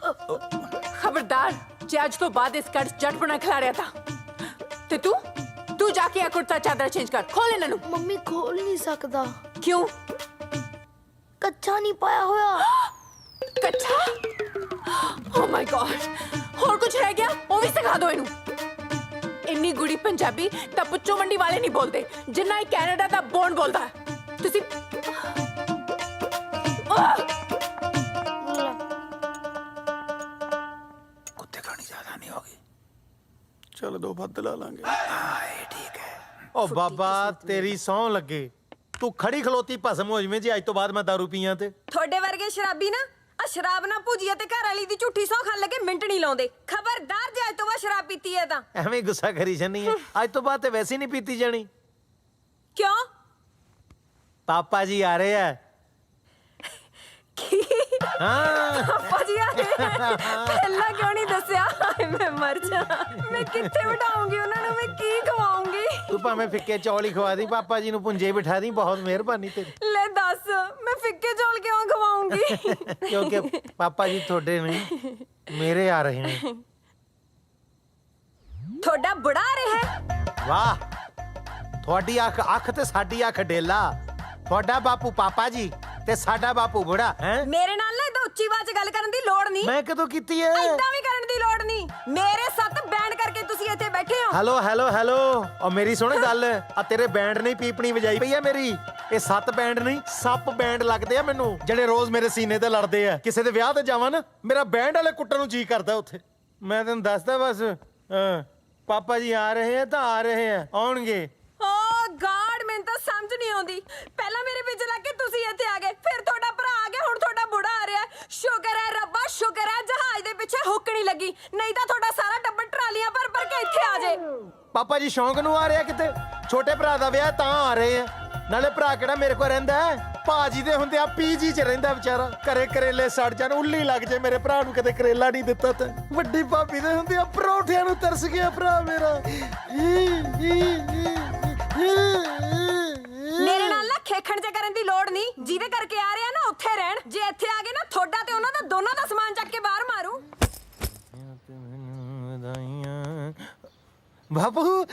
ਖਬਰਦਾਰ, ਜੇ ਅੱਜ ਤੋਂ ਬਾਅਦ ਇਸ ਘਰ 'ਚ ਜੱਟ ਬਣਾ ਖਿਲਾਰਿਆ ਤਾਂ ਤੇ ਤੂੰ ਜਾ ਕੇ ਆ ਕੁੜਤਾ ਚਾਦਰ ਚੇਂਜ ਕਰ, ਖੋਲ ਇਹਨਾਂ ਨੂੰ। ਮੰਮੀ ਖੋਲ ਨਹੀਂ ਸਕਦਾ, ਕਿਉਂ? ਕੱਚਾ ਨਹੀਂ ਪਾਇਆ ਹੋਇਆ। ਕੱਚਾ? ਓ ਮਾਈ ਗॉड, ਹੋਰ ਕੁਝ ਰਹਿ ਗਿਆ ਉਹ ਵੀ ਸਿਖਾ ਦਿਓ ਇਹਨੂੰ। ਇੰਨੀ ਗੁੜੀ ਪੰਜਾਬੀ ਤਾਂ ਪੁੱਛੋ ਮੰਡੀ ਵਾਲੇ ਨਹੀਂ ਬੋਲਦੇ ਜਿੰਨਾ ਇਹ ਕੈਨੇਡਾ ਦਾ ਬੌਂਡ ਬੋਲਦਾ ਹੈ। ਤੁਸੀਂ ਕੁੱਤੇ ਖਾਣੀ ਜ਼ਿਆਦਾ ਨਹੀਂ ਹੋਗੀ। ਚੱਲ 2 ਵੱਧ ਲਾ ਲਾਂਗੇ। ਠੀਕ ਹੈ। ਓ ਬਾਬਾ ਤੇਰੀ ਸਹੁੰ ਲੱਗੇ, ਤੂੰ ਖੜੀ ਖਲੋਤੀ ਭਸਮ ਹੋ ਜਵੇਂ ਜੇ ਅੱਜ ਤੋਂ ਬਾਅਦ ਮੈਂ ਦਾਰੂ ਪੀਆਂ ਤੇ। ਤੁਹਾਡੇ ਵਰਗੇ ਸ਼ਰਾਬੀ ਨਾ ਆ ਸ਼ਰਾਬ ਨਾ ਭੁਜੀਆ ਤੇ ਘਰ ਵਾਲੀ ਦੀ ਝੂਠੀ ਸੌਂ ਖਾਣ ਲੱਗੇ ਮਿੰਟ ਨਹੀਂ ਲਾਉਂਦੇ। ਖਬਰਦਾਰ ਜੇ ਅੱਜ ਤੋਂ ਬਾਅਦ ਸ਼ਰਾਬ ਪੀਤੀ ਹੈ ਤਾਂ। ਐਵੇਂ ਗੁੱਸਾ ਕਰੀ ਜਾਨੀ ਹੈ, ਅੱਜ ਤੋਂ ਬਾਅਦ ਤੇ ਵੈਸੇ ਹੀ ਨਹੀਂ ਪੀਤੀ ਜਾਣੀ। ਕਿਉਂ? ਪਾਪਾ ਜੀ ਆ ਰਹੇ ਆ। ਕੀ? ਹਾਂ ਪਾਪਾ ਜੀ ਆ ਰਹੇ ਹੈ? ਪਹਿਲਾਂ ਕਿਉਂ ਨਹੀਂ ਦੱਸਿਆ? ਹਾਏ ਮੈਂ ਮਰ ਜਾ। ਮੈਂ ਕਿੱਥੇ ਬਿਠਾਉਂਗੀ ਉਹਨਾਂ ਨੂੰ, ਮੈਂ ਕੀ ਖਵਾਉਂਗੀ? ਤੂੰ ਭਾਵੇਂ ਫਿੱਕੇ ਚੌਲ ਹੀ ਖਵਾ ਦੀ, ਪਾਪਾ ਜੀ ਨੂੰ ਪੁੰਜੇ ਬਿਠਾ ਦੀ, ਬਹੁਤ ਮਿਹਰਬਾਨੀ ਤੇਰੀ। ਲੈ ਦੱਸ, ਮੈਂ ਫਿੱਕੇ ਚੌਲ ਕਿਉਂ ਖਵਾਉਂਗੀ? ਕਿਉਂਕਿ ਪਾਪਾ ਜੀ ਤੁਹਾਡੇ ਨਹੀਂ, ਮੇਰੇ ਆ ਰਹੇ ਨੇ। ਤੁਹਾਡਾ ਬੁੜਾ ਆ ਰਿਹਾ ਹੈ? ਵਾਹ, ਤੁਹਾਡੀ ਅੱਖ ਤੇ ਸਾਡੀ ਅੱਖ ਡੇਲਾ। ਤੁਹਾਡਾ ਬਾਪੂ ਪਾਪਾ ਜੀ ਤੇ ਸਾਡਾ ਬਾਪੂ ਬੁੜਾ ਹੈ। ਮੇਰੇ ਨਾਲ ਨਾ ਇਦਾਂ ਉੱਚੀ ਆਵਾਜ਼ 'ਚ ਗੱਲ ਕਰਨ ਦੀ ਲੋੜ ਨਹੀਂ। ਮੈਂ ਕਦੋਂ ਕੀਤੀ ਹੈ? ਇਦਾਂ ਵੀ ਕਰਨ ਦੀ ਲੋੜ ਨਹੀਂ। ਮੇਰੇ 7 ਬੈਂਡ ਕਰਕੇ ਤੁਸੀਂ ਇੱਥੇ ਬੈਠੇ ਹੋ। ਹੈਲੋ ਹੈਲੋ ਹੈਲੋ, ਔਰ ਮੇਰੀ ਸੁਣ ਗੱਲ, ਆ ਤੇਰੇ ਬੈਂਡ ਨੇ ਪੀਪਣੀ ਵਜਾਈ ਪਈ ਆ ਮੇਰੀ। ਇਹ 7 ਬੈਂਡ ਨਹੀਂ, ਸੱਪ ਬੈਂਡ ਲੱਗਦੇ ਆ ਮੈਨੂੰ, ਜਿਹੜੇ ਰੋਜ਼ ਮੇਰੇ ਸੀਨੇ ਤੇ ਲੜਦੇ ਆ। ਕਿਸੇ ਦੇ ਵਿਆਹ ਤੇ ਜਾਵਾਂ ਨਾ, ਮੇਰਾ ਬੈਂਡ ਵਾਲੇ ਕੁੱਟਣ ਨੂੰ ਜੀ ਕਰਦਾ ਉੱਥੇ। ਮੈਂ ਤੈਨੂੰ ਦੱਸਦਾ ਬਸ, ਪਾਪਾ ਜੀ ਆ ਰਹੇ ਆ ਤਾਂ ਆ ਰਹੇ ਆ, ਆਉਣਗੇ। ਓ ਗॉड, ਮੈਨੂੰ ਤਾਂ ਸਮਝ ਨਹੀਂ ਆਉਂਦੀ। ਪਹਿਲਾਂ ਮੇਰੇ ਵਿੱਚ ਲੱਗ ਕੇ ਤੁਸੀਂ ਇੱਥੇ ਆ ਗਏ, ਫਿਰ ਤੁਹਾਡਾ ਭਰਾ ਆ ਗਿਆ, ਹੁਣ ਤੁਹਾਡਾ ਬੁੜਾ ਆ ਰਿਹਾ। ਸ਼ੁਕਰ ਹੈ ਰੱਬਾ, ਸ਼ੁਕਰ ਹੈ ਜਹਾਜ਼ ਦੇ ਪਿੱਛੇ ਹੁੱਕ ਨਹੀਂ ਲੱਗੀ, ਨਹੀਂ ਤਾਂ ਤੁਹਾਡਾ ਸਾਰਾ ਟੱਬਰ ਟਰਾਲੀਆਂ ਭਰ ਕੇ ਇੱਥੇ ਆ ਜੇ। ਪਾਪਾ ਜੀ ਸ਼ੌਂਕ ਨੂੰ ਆ ਰਿਹਾ ਕਿਤੇ, ਛੋਟੇ ਭਰਾ ਦਾ ਵਿਆਹ ਤਾਂ ਆ ਰਹੇ ਆ। ਨਾਲੇ ਭਰਾ ਕਿਹੜਾ ਮੇਰੇ ਕੋਲ ਰਹਿੰਦਾ ਹੈ, ਭਾਜੀ ਦੇ ਹੁੰਦੇ ਆ ਪੀਜੀ 'ਚ ਰਹਿੰਦਾ ਵਿਚਾਰਾ। ਘਰੇ ਕਰੇਲੇ ਸੜ ਜਾਣ, ਉੱਲੀ ਲੱਗ ਜੇ, ਮੇਰੇ ਭਰਾ ਨੂੰ ਕਦੇ ਕਰੇਲਾ ਨਹੀਂ ਦਿੱਤਾ ਤੇ। ਵੱਡੀ ਭਾਬੀ ਦੇ ਹੁੰਦੇ ਆ ਪਰੌਠਿਆਂ ਨੂੰ ਤਰਸ ਗਿਆ ਭਰਾ ਮੇਰਾ। ਮੇਰੇ ਨਾਲ ਨਾ ਖੇਖਣ ਜੇ ਕਰਨ ਦੀ ਲੋੜ ਨਹੀਂ। ਜਿਹਦੇ ਕਰਕੇ ਆ ਰਿਹਾ ਨਾ ਉੱਥੇ ਰਹਿਣ। ਜੇ ਇੱਥੇ ਆ ਗਏ ਨਾ, ਤੁਹਾਡਾ ਤੇ ਉਹਨਾਂ ਦਾ ਦੋਨਾਂ ਦਾ ਸਮਾਨ ਚੱਕ ਕੇ ਬਾਹਰ ਮਾਰੂ। ਬਾਪੂ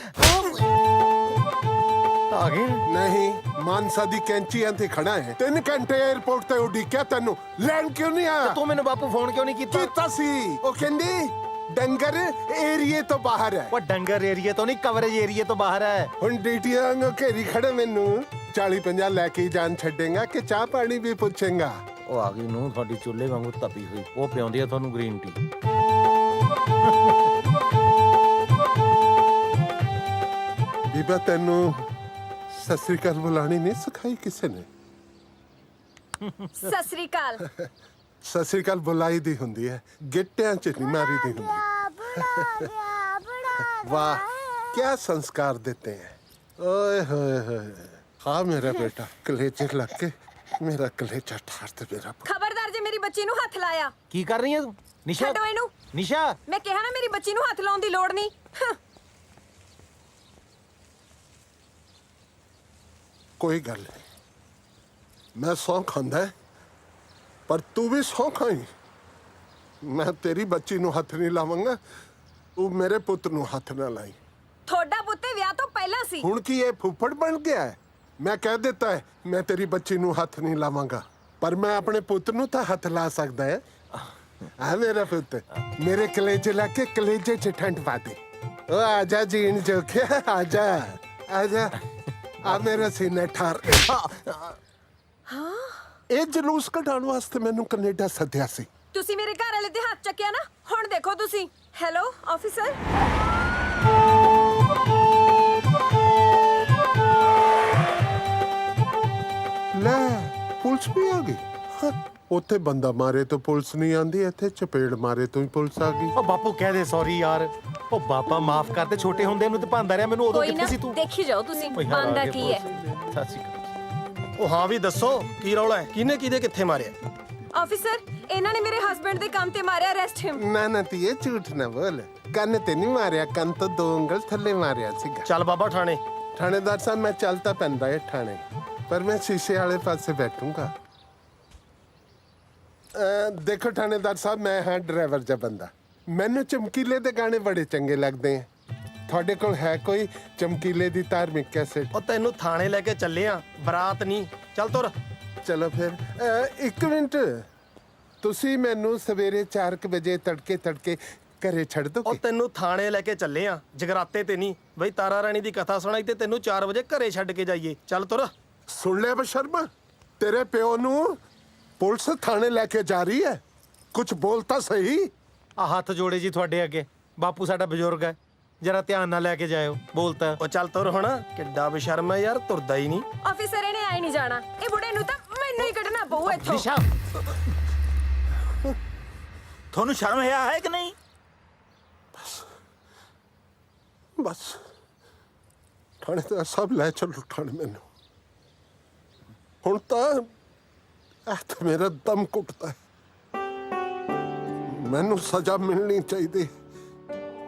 ਆ ਗਏ। ਨਹੀਂ, ਮਾਨਸਾ ਦੀ ਕੈਂਚੀਆਂ ਤੇ ਖੜਾ ਹੈ। 3 ਘੰਟੇ 에어ਪੋਰਟ ਤੇ ਉਡੀਕਿਆ ਤੈਨੂੰ, ਲੈਣ ਕਿਉਂ ਨਹੀਂ ਆਇਆ? ਤੂੰ ਮੈਨੂੰ ਬਾਪੂ ਫੋਨ ਕਿਉਂ ਨਹੀਂ ਕੀਤਾ? ਕੀਤਾ ਸੀ, ਉਹ ਕਹਿੰਦੀ ਡੰਗਰ ਏਰੀਏ ਤੋਂ ਬਾਹਰ ਹੈ। ਉਹ ਡੰਗਰ ਏਰੀਏ ਤੋਂ ਨਹੀਂ, ਕਵਰੇਜ ਏਰੀਏ ਤੋਂ ਬਾਹਰ ਹੈ। ਹੁਣ ਡੀਟੀਆਂ ਵਾਂਗੂ ਘੇਰੀ ਖੜਾ ਮੈਨੂੰ 40-50 ਲੈ ਕੇ ਜਾਨ ਛੱਡੇਗਾ ਕਿ ਚਾਹ ਪਾਣੀ ਵੀ ਪੁੱਛੇਗਾ? ਉਹ ਆ ਗਈ ਨੂੰ ਤੁਹਾਡੀ ਚੁੱਲ੍ਹੇ ਵਾਂਗੂ ਤਪੀ ਹੋਈ, ਉਹ ਪਿਆਉਂਦੀ ਆ ਤੁਹਾਨੂੰ ਗ੍ਰੀਨ ਟੀ। ਬੀਬਾ ਤੈਨੂੰ ਸਤਿ ਸ੍ਰੀ ਅਕਾਲ ਬੁਲਾਣੀ ਨਹੀਂ ਸਿਖਾਈ ਕਿਸੇ ਨੇ? ਸਤਿ ਸ੍ਰੀ ਅਕਾਲ। ਸਤਿ ਸ੍ਰੀ ਅਕਾਲ ਬੁਲਾਈ ਦੀ ਹੁੰਦੀ ਹੈ, ਗਿੱਟਿਆਂ 'ਚ ਨਹੀਂ ਮਾਰੀ ਦੀ ਹੁੰਦੀ। ਵਾਹ, क्या संस्कार देते हैं। ओए होए होए, हाँ मेरा बेटा कलेजे लग के मेरा कलेजा ठार ते मेरा। ਖਬਰਦਾਰ ਜੇ ਮੇਰੀ ਬੱਚੀ ਨੂੰ ਹੱਥ ਲਾਇਆ। ਕੀ ਕਰ ਰਹੀ ਹੈ ਤੂੰ ਨਿਸ਼ਾ? ਛੱਡੋ ਇਹਨੂੰ। ਨਿਸ਼ਾ, ਮੈਂ ਕਿਹਾ ਨਾ ਮੇਰੀ ਬੱਚੀ ਨੂੰ ਹੱਥ ਲਾਉਣ ਦੀ ਲੋੜ ਨਹੀਂ। कोई गल नहीं, मैं सौ खांदा है पर तू भी सौ खाई। मैं तेरी बच्ची ਨੂੰ ਹੱਥ ਨਹੀਂ ਲਾਵਾਂਗਾ, ਤੂੰ ਮੇਰੇ ਪੁੱਤ ਨੂੰ ਹੱਥ ਨਾ ਲਾਈ। ਤੁਹਾਡਾ ਪੁੱਤੇ ਵਿਆਹ ਤੋਂ ਪਹਿਲਾਂ ਸੀ। ਹੁਣ ਕੀ ਇਹ ਫੁੱਫੜ ਬਣ ਗਿਆ ਹੈ? ਮੈਂ ਕਹਿ ਦਿੱਤਾ ਹੈ ਮੈਂ ਤੇਰੀ ਬੱਚੀ ਨੂੰ ਹੱਥ ਨਹੀਂ ਲਾਵਾਂਗਾ, ਪਰ ਮੈਂ ਆਪਣੇ ਪੁੱਤ ਨੂੰ ਤਾਂ ਹੱਥ ਲਾ ਸਕਦਾ ਹੈ। ਆ ਮੇਰਾ ਪੁੱਤ, ਮੇਰੇ ਕਲੇਜੇ ਲਾ ਕੇ ਕਲੇਜੇ 'ਚ ਠੰਡ ਪਾ ਦੇ। ਉਹ ਆ ਜਾ ਜੀਣ ਜੋਖਿਆ, ਆ ਜਾ ਆ ਜਾ। ਆ ਮੇਰਾ ਸੀਨਾ ਠਾਰ। ਇਹ ਜਲੂਸ ਕਢਾਉਣ ਵਾਸਤੇ ਮੈਨੂੰ ਕੈਨੇਡਾ ਸੱਦਿਆ ਸੀ। ਤੁਸੀਂ ਮੇਰੇ ਘਰ ਵਾਲੇ ਤੇ ਹੱਥ ਚੱਕਿਆ ਨਾ, ਹੁਣ ਦੇਖੋ ਤੁਸੀਂ। Hello officer. ਲੈ ਪੁਲਿਸ ਵੀ ਆ ਗਈ। ਹਾਂ, ਉੱਥੇ ਬੰਦਾ ਮਾਰੇ ਤੋਂ ਪੁਲਿਸ ਨਹੀਂ ਆਂਦੀ, ਇੱਥੇ ਚਪੇੜ ਮਾਰੇ ਤੋਂ ਹੀ ਪੁਲਿਸ ਆ ਗਈ। ਉਹ ਬਾਪੂ ਕਹਿ ਦੇ ਸੌਰੀ ਯਾਰ। ਉਹ ਬਾਬਾ ਮਾਫ ਕਰ ਦੇ, ਛੋਟੇ ਹੁੰਦੇ ਨੂੰ ਤੇ ਭਾਂਦਾ ਰਿਹਾ ਮੈਨੂੰ। ਉਦੋਂ ਕੋਈ ਨਾ ਕਿੱਥੇ ਸੀ ਤੂੰ? ਦੇਖੀ ਜਾਓ ਤੁਸੀਂ ਓਏ ਯਾਰ, ਬੰਦਾ ਆ ਗਏ ਕੀ ਹੈ। ਪੁਲਿਸ। ਸਤਿ ਸ਼੍ਰੀ ਅਕਾਲ। ਉਹ ਹਾਂ ਵੀ ਦੱਸੋ ਕੀ ਰੌਲਾ ਹੈ? ਕਿਹਨੇ ਕਿਹਦੇ ਕਿੱਥੇ ਮਾਰਿਆ? ਆਫੀਸਰ, ਇਹਨਾਂ ਨੇ ਮੇਰੇ ਹਸਬੰਡ ਦੇ ਕੰਮ ਤੇ ਮਾਰਿਆ। ਅਰੈਸਟ ਹਿਮ। ਨਾ ਨਾ ਧੀਏ, ਝੂਠ ਨਾ ਬੋਲ। ਕੰਨ ਤੇ ਨਹੀਂ ਮਾਰਿਆ, ਕੰਨ ਤੋਂ 2 ਉਂਗਲ ਥੱਲੇ ਮਾਰਿਆ ਸੀਗਾ। ਚੱਲ ਬਾਬਾ ਥਾਣੇ। ਥਾਣੇਦਾਰ ਸਾਹਿਬ, ਮੈਂ ਚੱਲ ਤਾਂ ਪੈਂਦਾ ਹੈ ਥਾਣੇ, ਪਰ ਮੈਂ ਸ਼ੀਸ਼ੇ ਵਾਲੇ ਪਾਸੇ ਬੈਠੂੰਗਾ। ਦੇਖੋ ਥਾਣੇਦਾਰ ਸਾਹਿਬ, ਮੈਂ ਹਾਂ ਡਰਾਈਵਰ ਜਿਹਾ ਬੰਦਾ। ਮੈਨੂੰ ਚਮਕੀਲੇ ਦੇ ਗਾਣੇ ਬੜੇ ਚੰਗੇ ਲੱਗਦੇ ਆ। ਤੁਹਾਡੇ ਕੋਲ ਹੈ ਕੋਈ ਚਮਕੀਲੇ ਦੀ ਧਾਰਮਿਕ ਕੈਸੇਟ? ਉਹ ਤੈਨੂੰ ਥਾਣੇ ਲੈ ਕੇ ਚੱਲੇ ਆ, ਬਰਾਤ ਨਹੀਂ। ਚੱਲ ਤੁਰ। ਚਲੋ ਫਿਰ। 1 ਮਿੰਟ, ਤੁਸੀਂ ਮੈਨੂੰ ਸਵੇਰੇ 4 ਵਜੇ ਤੜਕੇ ਘਰੇ ਛੱਡ ਉਹ ਦੋਗੇ? ਤੈਨੂੰ ਥਾਣੇ ਲੈ ਕੇ ਚੱਲੇ ਆ, ਜਗਰਾਤੇ ਤੇ ਨਹੀਂ ਬਈ। ਤਾਰਾ ਰਾਣੀ ਦੀ ਕਥਾ ਸੁਣਾਈ ਤੇ ਤੈਨੂੰ 4 ਵਜੇ ਘਰੇ ਛੱਡ ਕੇ ਜਾਈਏ। ਚੱਲ ਤੁਰ। ਸੁਣ ਲਿਆ ਬਸ਼ਰਮਾ, ਤੇਰੇ ਪਿਓ ਨੂੰ ਪੁਲਿਸ ਥਾਣੇ ਲੈ ਕੇ ਜਾ ਰਹੀ ਹੈ। ਕੁਝ ਬੋਲ ਤਾਂ ਸਹੀ। ਆ ਹੱਥ ਜੋੜੇ ਜੀ ਤੁਹਾਡੇ ਅੱਗੇ। ਬਾਪੂ ਸਾਡਾ ਬਜ਼ੁਰਗ ਹੈ, ਜਰਾ ਧਿਆਨ ਨਾਲ ਲੈ ਕੇ ਜਾਇਓ। ਬੋਲਤਾ। ਉਹ ਚੱਲ ਤੁਰ ਹੁਣ। ਕਿੱਡਾ ਬੇਸ਼ਰਮ ਹੈ ਯਾਰ, ਤੁਰਦਾ ਹੀ ਨਹੀਂ। ਆਫੀਸਰ, ਇਹਨੇ ਆਈ ਨਹੀਂ ਜਾਣਾ। ਇਹ ਬੁੜੇ ਨੂੰ ਤਾਂ ਮੈਨੂੰ ਹੀ ਕੱਢਣਾ ਪਊ ਇੱਥੋਂ। ਨਿਸ਼ਾ, ਤੁਹਾਨੂੰ ਸ਼ਰਮ ਹੈ ਕਿ ਨਹੀਂ? ਬਸ ਥਾਣੇ ਦਾ ਸਭ ਲੈ ਚੱਲੋ ਥਾਣੇ ਮੈਨੂੰ। ਹੁਣ ਤਾਂ ਤੇ ਮੇਰਾ ਦਮ ਘੁੱਟਦਾ ਹੈ। ਮੈਨੂੰ ਸਜ਼ਾ ਮਿਲਣੀ ਚਾਹੀਦੀ,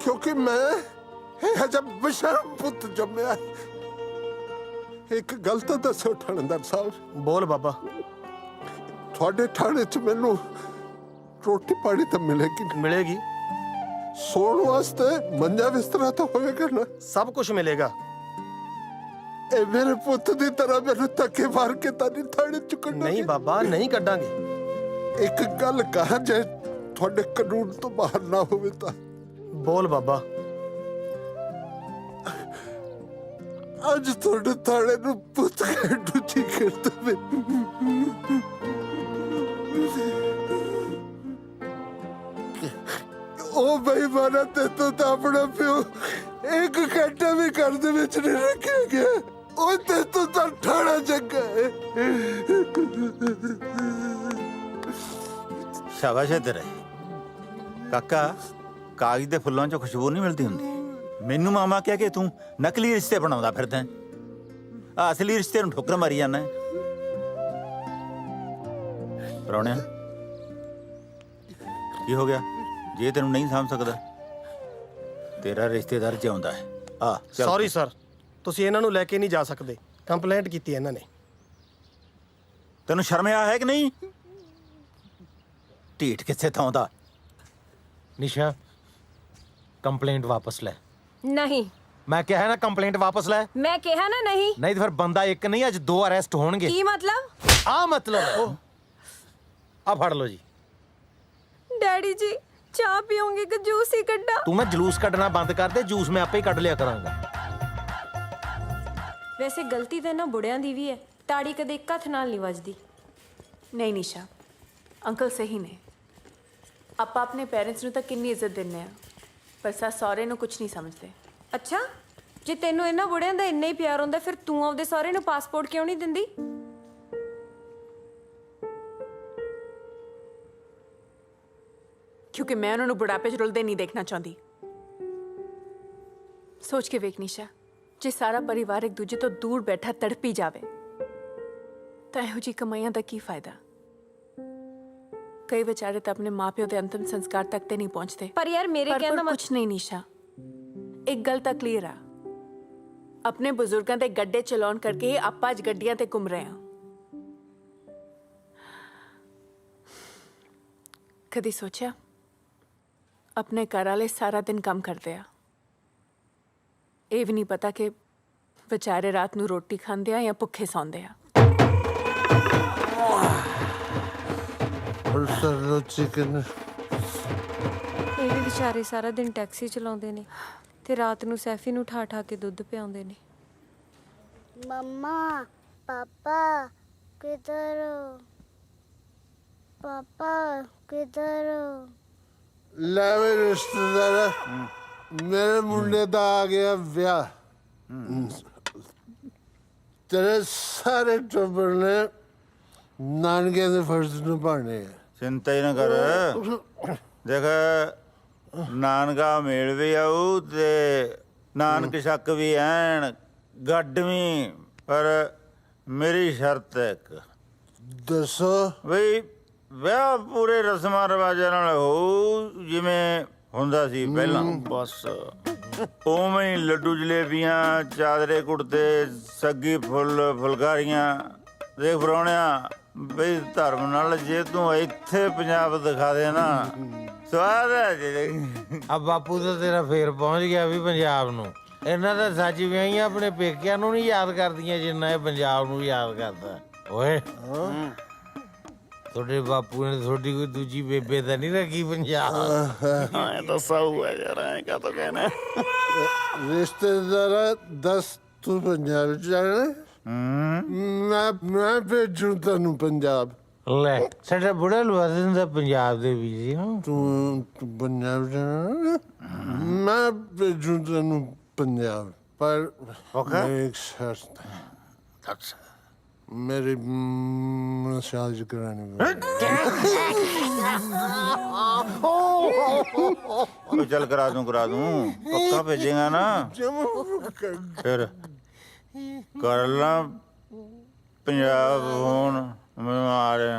ਕਿਉਂਕਿ ਮੈਂ ਇਹ ਜਬ ਬਸ਼ਰਮ ਪੁੱਤ ਜੰਮਿਆ। ਇੱਕ ਗੱਲ ਤਾਂ ਦੱਸੋ ਥਾਣੇਦਾਰ ਸਾਹਿਬ। ਬੋਲ ਬਾਬਾ। ਤੁਹਾਡੇ ਥਾਣੇ 'ਚ ਮੈਨੂੰ ਰੋਟੀ ਪਾਣੀ ਤਾਂ ਮਿਲੇਗੀ ਨਾ? ਮਿਲੇਗੀ। ਸੌਣ ਵਾਸਤੇ ਮੰਜਾ ਬਿਸਤਰਾ ਤਾਂ ਹੋਏਗਾ ਨਾ? ਸਭ ਕੁਝ ਮਿਲੇਗਾ। ਇਹ ਮੇਰੇ ਪੁੱਤ ਦੀ ਤਰ੍ਹਾਂ ਮੈਨੂੰ ਧੱਕੇ ਮਾਰ ਕੇ ਤਾਂ ਨਹੀਂ ਥਾਣੇ 'ਚ ਕੱਢੋਗੇ? ਨਹੀਂ ਬਾਬਾ, ਨਹੀਂ ਕੱਢਾਂਗੇ। ਇੱਕ ਗੱਲ ਕਹਾਂ, ਜੇ ਤੁਹਾਡੇ ਕਾਨੂੰਨ ਤੋਂ ਬਾਹਰ ਨਾ ਹੋਵੇ ਤਾਂ? ਬੋਲ ਬਾਬਾ। ਅੱਜ ਤੁਹਾਡੇ ਥਾਣੇ ਨੂੰ ਪੁੱਤ ਕੱਢੂ ਜੀ ਕਰਦਾ ਮੈਂ। ਉਹ ਬੇਈਮਾਨਾ ਤੇ ਤਾਂ ਆਪਣਾ ਪਿਓ 1 ਘੰਟਾ ਵੀ ਘਰ ਦੇ ਵਿੱਚ ਨਹੀਂ ਰੱਖਿਆ ਗਿਆ। ਉਹ ਤੇ ਤਾਂ ਠਾਣਾ ਜੱਗਾ ਹੈ। ਸ਼ਾਬਾਸ਼ ਹੈ ਤੇਰੇ ਕਾਕਾ। ਕਾਗਜ਼ ਦੇ ਫੁੱਲਾਂ 'ਚੋਂ ਖੁਸ਼ਬੂ ਨਹੀਂ ਮਿਲਦੀ ਹੁੰਦੀ। ਮੈਨੂੰ ਮਾਮਾ ਕਹਿ ਕੇ ਤੂੰ ਨਕਲੀ ਰਿਸ਼ਤੇ ਬਣਾਉਂਦਾ ਫਿਰਦਾ। ਆ ਅਸਲੀ ਰਿਸ਼ਤੇ ਨੂੰ ਠੋਕਰ ਮਾਰੀ ਜਾਂਦਾ। ਪ੍ਰਾਹੁਣਿਆ, ਕੀ ਹੋ ਗਿਆ? ਜੇ ਤੈਨੂੰ ਨਹੀਂ ਸਮਝ ਸਕਦਾ, ਤੇਰਾ ਰਿਸ਼ਤੇਦਾਰ ਜਿਉਂਦਾ ਹੈ। ਆ ਸੌਰੀ ਸਰ, ਤੁਸੀਂ ਇਹਨਾਂ ਨੂੰ ਲੈ ਕੇ ਨਹੀਂ ਜਾ ਸਕਦੇ। ਕੰਪਲੇਂਟ ਕੀਤੀ ਇਹਨਾਂ ਨੇ। ਤੈਨੂੰ ਸ਼ਰਮ ਹੈ ਕਿ ਨਹੀਂ? ਢੀਠ ਕਿਸੇ ਥਾਂ ਦਾ। ਨਿਸ਼ਾ, ਕੰਪਲੇਂਟ ਵਾਪਸ ਲੈ। ਨਹੀਂ, ਮੈਂ ਕਿਹਾ ਹੈ ਨਾ ਕੰਪਲੇਂਟ ਵਾਪਸ ਲੈ। ਮੈਂ ਕਿਹਾ ਨਾ ਨਹੀਂ। ਨਹੀਂ ਤਾਂ ਫਿਰ ਬੰਦਾ ਇੱਕ ਨਹੀਂ, ਅੱਜ 2 ਅਰੈਸਟ ਹੋਣਗੇ। ਕੀ ਮਤਲਬ? ਆ ਮਤਲਬ ਆ ਫੜ ਲਓ ਜੀ। ਡੈਡੀ ਜੀ, ਚਾਹ ਪੀਓਗੇ ਕਿ ਜੂਸ ਹੀ ਕੱਢਾਂ? ਤੂੰ ਨਾ ਜਲੂਸ ਕੱਢਣਾ ਬੰਦ ਕਰ ਦੇ, ਜੂਸ ਮੈਂ ਆਪੇ ਹੀ ਕੱਢ ਲਿਆ ਕਰਾਂਗਾ। ਵੈਸੇ ਗਲਤੀ ਤਾਂ ਨਾ ਬੁੜਿਆਂ ਦੀ ਵੀ ਹੈ। ਤਾੜੀ ਕਦੇ ਇੱਕ ਹੱਥ ਨਾਲ ਨਹੀਂ ਵੱਜਦੀ। ਨਹੀਂ ਨਿਸ਼ਾ, ਅੰਕਲ ਸਹੀ ਨੇ। ਆਪਾਂ ਆਪਣੇ ਪੇਰੈਂਟਸ ਨੂੰ ਤਾਂ ਕਿੰਨੀ ਇੱਜ਼ਤ ਦਿੰਦੇ ਆ, ਪਰ ਸੱਸ ਸਹੁਰੇ ਨੂੰ ਕੁਝ ਨਹੀਂ ਸਮਝਦੇ। ਅੱਛਾ, ਜੇ ਤੈਨੂੰ ਇਹਨਾਂ ਬੁੜਿਆਂ ਦਾ ਇੰਨਾ ਹੀ ਪਿਆਰ ਹੁੰਦਾ, ਫਿਰ ਤੂੰ ਆਪਦੇ ਸਹੁਰੇ ਨੂੰ ਪਾਸਪੋਰਟ ਕਿਉਂ ਨਹੀਂ ਦਿੰਦੀ? ਕਿਉਂਕਿ ਮੈਂ ਉਹਨਾਂ ਨੂੰ ਬੁਢਾਪੇ 'ਚ ਰੁਲਦੇ ਨਹੀਂ ਦੇਖਣਾ ਚਾਹੁੰਦੀ। ਸੋਚ ਕੇ ਵੇਖ ਨਿਸ਼ਾ, ਜੇ ਸਾਰਾ ਪਰਿਵਾਰ ਇੱਕ ਦੂਜੇ ਤੋਂ ਦੂਰ ਬੈਠਾ ਤੜਪੀ ਜਾਵੇ ਤਾਂ ਇਹੋ ਜਿਹੀ ਕਮਾਈਆਂ ਦਾ ਕੀ ਫਾਇਦਾ? ਕਈ ਵਿਚਾਰੇ ਤਾਂ ਆਪਣੇ ਮਾਪਿਓ ਦੇ ਅੰਤਿਮ ਸੰਸਕਾਰ ਤੱਕ ਤੇ ਨਹੀਂ ਪਹੁੰਚਦੇ। ਪਰ ਯਾਰ ਮੇਰੇ ਪਰ ਕਹਿਣ ਦਾ ਕੁਝ ਨਹੀਂ ਨਿਸ਼ਾ, ਇੱਕ ਗੱਲ ਤਾਂ ਕਲੀਅਰ ਆ, ਆਪਣੇ ਬਜ਼ੁਰਗਾਂ ਦੇ ਗੱਡੇ ਚਲਾਉਣ ਕਰਕੇ ਹੀ ਆਪਾਂ ਅੱਜ ਗੱਡੀਆਂ ਤੇ ਘੁੰਮ ਰਹੇ ਹਾਂ। ਕਦੀ ਸੋਚਿਆ ਆਪਣੇ ਘਰ ਵਾਲੇ ਸਾਰਾ ਦਿਨ ਕੰਮ ਕਰਦੇ ਆ, ਇਹ ਵੀ ਨਹੀਂ ਪਤਾ ਕਿ ਵਿਚਾਰੇ ਰਾਤ ਨੂੰ ਰੋਟੀ ਖਾਂਦੇ ਆ ਜਾਂ ਭੁੱਖੇ ਸੌਂਦੇ ਆ। कर लो चिकन। ਇਹ ਵੀ ਵਿਚਾਰੇ ਸਾਰਾ ਦਿਨ ਟੈਕਸੀ ਚਲਾਉਂਦੇ ਨੇ ਤੇ ਰਾਤ ਨੂੰ ਸੈਫੀ ਨੂੰ ਠਾ ਠਾ ਕੇ ਦੁੱਧ ਪਿਆਉਂਦੇ ਨੇ। मम्मा पापा किधर हो? पापा किधर हो? ले वे रिश्तेदारा, मेरे मुंडे दा आ गया ब्याह। तेरे सारे टब्बर ने नानके दे फर्ज निभाने हैं। ਚਿੰਤਾ ਹੀ ਨਾ ਕਰ ਦੇਖ ਨਾਨਕਾ ਮੇਲ ਵੀ ਆਊ ਤੇ ਨਾਨਕ ਸ਼ੱਕ ਵੀ ਐਨ ਗੱਡਵੀਂ ਪਰ ਮੇਰੀ ਸ਼ਰਤ ਹੈ ਇੱਕ दसो। ਬਈ ਵਿਆਹ ਪੂਰੇ ਰਸਮਾਂ ਰਿਵਾਜਾਂ ਨਾਲ ਹੋਊ ਜਿਵੇਂ ਹੁੰਦਾ ਸੀ ਪਹਿਲਾਂ ਬਸ ਉਵੇਂ ਹੀ ਲੱਡੂ ਜਲੇਬੀਆਂ ਚਾਦਰੇ ਕੁੜਤੇ ਸੱਗੀ ਫੁੱਲ ਫੁਲਕਾਰੀਆਂ ਦੇਖ ਪ੍ਰਾਹੁਣਿਆ ਬਈ ਧਰਮ ਨਾਲ ਜੇ ਤੂੰ ਇੱਥੇ ਪੰਜਾਬ ਦਿਖਾ ਦੇ ਨਾ ਸਵਾਦ ਹੈ ਜੀ। ਆ ਬਾਪੂ ਤਾਂ ਤੇਰਾ ਫੇਰ ਪਹੁੰਚ ਗਿਆ ਵੀ ਪੰਜਾਬ ਨੂੰ। ਇਹਨਾਂ ਦਾ ਸੱਚ ਵਿਆਹੀਆਂ ਆਪਣੇ ਪੇਕਿਆਂ ਨੂੰ ਨਹੀਂ ਯਾਦ ਕਰਦੀਆਂ ਜਿੰਨਾ ਇਹ ਪੰਜਾਬ ਨੂੰ ਯਾਦ ਕਰਦਾ। ਓਏ ਤੁਹਾਡੇ ਬਾਪੂ ਨੇ ਤੁਹਾਡੀ ਕੋਈ ਦੂਜੀ ਬੇਬੇ ਤਾਂ ਨਹੀਂ ਰੱਖੀ ਪੰਜਾਬ? ਐ ਤਾਂ ਸਾਊ ਹੈ ਯਾਰ, ਐ ਕਾ ਤਾਂ ਕਹਿਣਾ। रिश्तेदारा दस तू पंजाब जाना? मैं भेजू तेन पंजाब। ਲੈ ਸਾਡਾ ਬੁੜਾ ਲਵਾ ਦਿੰਦਾ ਪੰਜਾਬ ਦੇ ਵੀ ਜੀ। तू पंजाब जाना? मैं भेजू तेन पंजाब, पर एक शर्त है। ਅੱਛਾ मेरी मसाज करानी पड़ेगी। ਉਹ ਚੱਲ ਕਰਾ ਦੂੰ ਪੱਕਾ ਭੇਜੇਗਾ ਨਾ ਫਿਰ ਕਰ ਲਾ ਪੰਜਾਬ ਹੁਣ ਮੈਂ ਆ ਰਿਹਾ।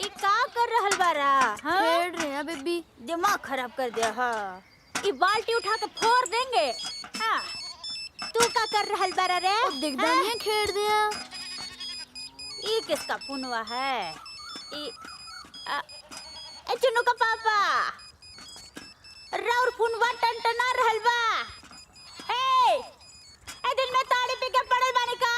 ये का कर रहल बारा? हाँ? खेल रहे हैं बेबी। दिमाग खराब कर दिया। हाँ, ये बाल्टी उठा के फोड़ देंगे। हाँ, तू का कर रहल बारा रे? दिखदा नहीं है खेल रहे हैं। ये किसका पुनवा है? ए चुन्नू का पापा राउर पुनवा टनटना रहल बा। ए दिल में ताड़ी पी के पड़ल बानी का?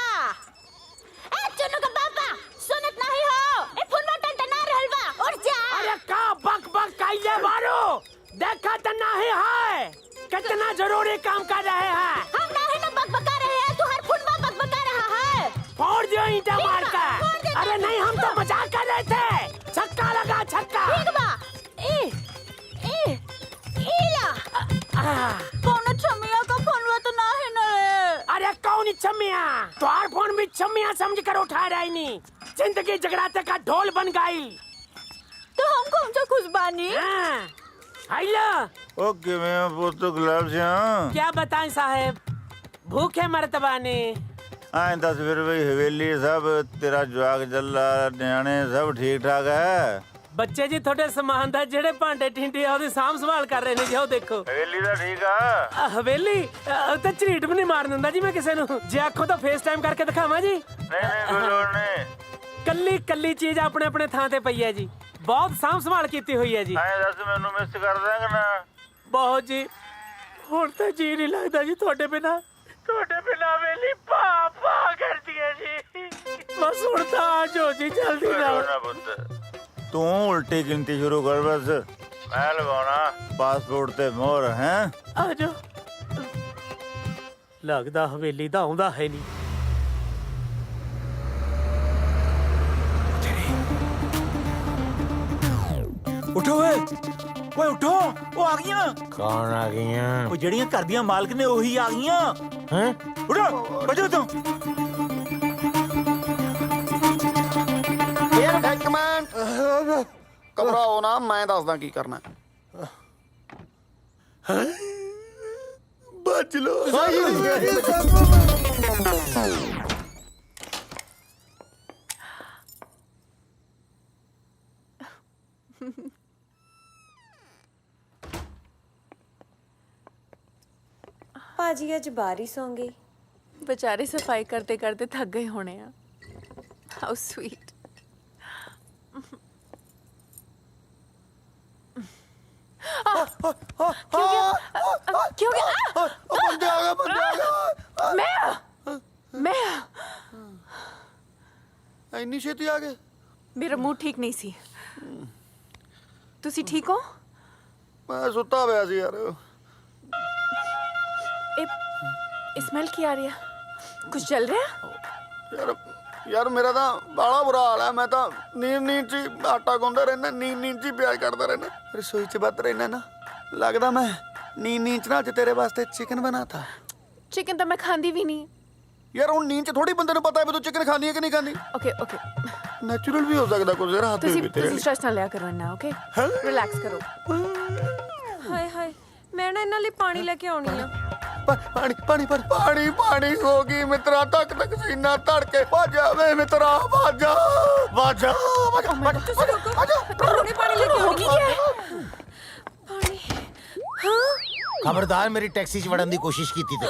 ए चुन्नू का पापा सुनत नहीं हो? ए पुनवा टनटना रहल बा। उठ जा। अरे का बक बक काइले मारो, देखा तो नहीं है कितना जरूरी काम कर रहे हैं। हम नहीं ना बकबका रहे हैं, तू हर पुनवा बकबका रहा है। फोड़ दियो ईंटा मार फोड़ कर। दे। अरे नहीं हम तो मजाक कर रहे थे। छक्का लगा छक्का। ठीक बा। ला कौन छमिया का फोनवा तो ना है ना रे। अरे कौन छमिया? तुम्हार फोन भी छमिया समझ कर उठा रही नहीं। जिंदगी जगराते का ढोल बन गई। तो हम कौन सा खुश बानी? हेलो ਉਹ ਕਿਵੇਂ ਆ ਪੁੱਤ ਗੁਲਾਬ ਸਿਆਂ? क्या बताएं साहब, भूखे मरतबा ने। ਐਂ ਦੱਸ ਫਿਰ ਬਈ ਹਵੇਲੀ ਸਭ ਤੇਰਾ ਜਵਾਕ ਜੱਲਾ ਨਿਆਣੇ ਸਭ ਠੀਕ ਠਾਕ ਹੈ? ਬੱਚੇ ਜੀ ਤੁਹਾਡੇ ਸਮਾਨ ਦਾ ਜਿਹੜੇ ਭਾਂਡੇ ਟਿੰਡੇ ਆ ਉਹਦੀ ਸਾਂਭ ਸੰਭਾਲ ਕਰ ਰਹੇ ਨੇ ਜੀ। ਉਹ ਦੇਖੋ ਹਵੇਲੀ ਦਾ ਠੀਕ ਆ? ਹਵੇਲੀ ਤੇ ਝਰੀਟ ਵੀ ਨਹੀਂ ਮਾਰਨ ਦਿੰਦਾ ਜੀ ਮੈਂ ਕਿਸੇ ਨੂੰ। ਜੇ ਆਖੋ ਤਾਂ ਫੇਸ ਟਾਈਮ ਕਰਕੇ ਦਿਖਾਵਾਂ ਜੀ। ਨਹੀਂ ਕੋਈ ਲੋੜ ਨਹੀਂ। ਕੱਲੀ ਕੱਲੀ ਚੀਜ਼ ਆਪਣੇ ਆਪਣੇ ਥਾਂ ਤੇ ਪਈ ਹੈ ਜੀ। ਬਹੁਤ ਸਾਂਭ ਸੰਭਾਲ ਕੀਤੀ ਹੋਈ ਹੈ ਜੀ। ਐਂ ਦੱਸ ਮੈਨੂੰ ਮਿਸ ਕਰ ਦਾਂਗਾ ਨਾ? ਬਹੁਤ ਜੀ। ਹੁਣ ਤਾਂ ਜੀ ਨਹੀਂ ਲੱਗਦਾ ਜੀ ਤੁਹਾਡੇ ਬਿਨਾ। ਤੁਹਾਡੇ ਬਿਨਾ ਹਵੇਲੀ ਪਾ ਕਰਦੀ ਹੈ ਜੀ। ਬਸ ਹੁਣ ਤਾਂ ਆ ਜਾਓ ਜੀ ਜਲਦੀ ਨਾਲ। ਨਾ ਪੁੱਤ ਤੂੰ ਉਲਟੀ ਗਿਣਤੀ ਸ਼ੁਰੂ ਕਰ ਬਸ। ਮੈਂ ਲਗਾਉਣਾ ਪਾਸਪੋਰਟ ਤੇ ਮੋਹਰ ਹੈ। ਆ ਜਾਓ। ਲੱਗਦਾ ਹਵੇਲੀ ਦਾ ਆਉਂਦਾ ਹੈ ਨਹੀਂ। ਉਠੋ ਓਏ ਉਠੋ, ਉਹ ਆ ਗਈਆਂ। ਕੌਣ ਆ ਗਈਆਂ? ਉਹ ਜਿਹੜੀਆਂ ਘਰ ਦੀਆਂ ਮਾਲਕ ਨੇ ਉਹੀ ਆ ਗਈਆਂ। ਹੈਂ? ਉਠੋ ਬਜੋ ਤੂੰ। ਇੱਕ ਮਿੰਟ ਘਬਰਾਓ ਨਾ, ਮੈਂ ਦੱਸਦਾ ਕੀ ਕਰਨਾ। ਬਚ ਲੋ। ਭਾਜੀ ਅੱਜ ਬਾਰਿਸ਼ ਹੋ ਗਈ। बेचारे सफाई करते करते थक गए होने हैं। How sweet. क्यों गया? ਬੰਦੇ ਆ ਗਏ। मैं ਇੰਨੀ ਛੇਤੀ ਆ ਗਏ? ਮੇਰਾ ਮੂਡ ਠੀਕ ਨਹੀਂ ਸੀ। ਤੁਸੀਂ ਠੀਕ ਹੋ? ਮੈਂ ਸੁੱਤਾ ਪਿਆ ਸੀ ਯਾਰ। ਇਹ ਸਮੈਲ ਕੀ ਆ ਰਹੀ ਹੈ? ਕੁਝ ਚੱਲ ਰਿਹਾ? ਯਾਰ ਮੇਰਾ ਤਾਂ ਬਾਲਾ ਬੁਰਾ ਹਾਲ ਹੈ। ਮੈਂ ਤਾਂ ਨੀਂਦ 'ਚ ਹੀ ਆਟਾ ਗੁੰਨਦਾ ਰਹਿਣਾ, ਨੀਂਦ 'ਚ ਹੀ ਪਿਆਜ਼ ਕੱਟਦਾ ਰਹਿਣਾ, ਰਸੋਈ 'ਚ ਵੱਧ ਰਹਿਣਾ ਨਾ। ਲੱਗਦਾ ਮੈਂ ਨੀਂਦ 'ਚ ਨਾ ਅੱਜ ਤੇਰੇ ਵਾਸਤੇ ਚਿਕਨ ਬਣਾਤਾ। ਚਿਕਨ ਤਾਂ ਮੈਂ ਖਾਂਦੀ ਵੀ ਨਹੀਂ। ਯਾਰ ਹੁਣ ਨੀਂਦ 'ਚ ਥੋੜੀ ਬੰਦੇ ਨੂੰ ਪਤਾ ਹੈ ਵੀ ਤੂੰ ਚਿਕਨ ਖਾਂਦੀ ਹੈ ਕਿ ਨਹੀਂ ਖਾਂਦੀ। ਓਕੇ ਓਕੇ, ਨੈਚੁਰਲ ਵੀ ਹੋ ਸਕਦਾ ਕੁਝ ਯਾਰ, ਹੱਥ ਵੀ ਤੁਸੀਂ ਸਟ੍ਰੈਸ ਨਾ ਲਿਆ ਕਰੋ ਇੰਨਾ। ਓਕੇ, ਰਿਲੈਕਸ ਕਰੋ। ਹਾਏ ਹਾਏ, ਮੈਂ ਨਾ ਇਹਨਾਂ ਲਈ ਪਾਣੀ ਲੈ ਕੇ ਆਉਣੀ ਆ। ਪਾਣੀ ਪਾਣੀ ਪਾਣੀ ਪਾਣੀ ਹੋ ਗਈ ਮਿੱਤਰਾ, ਤੱਕ ਤੱਕ ਸੀਨਾ ਧੜਕੇ। ਭਾਜਾ ਵੇ ਮਿੱਤਰਾ, ਭਾਜਾ ਭਾਜਾ ਤੁਸੀਂ ਰੁਕੋ, ਮੈਂ ਹੁਣੇ ਪਾਣੀ ਲੈ ਕੇ ਆਉਣੀ ਆ। ਪਾਣੀ। ਹਾਂ, ਖਬਰਦਾਰ ਮੇਰੀ ਟੈਕਸੀ 'ਚ ਵੜਨ ਦੀ ਕੋਸ਼ਿਸ਼ ਕੀਤੀ ਤੇ।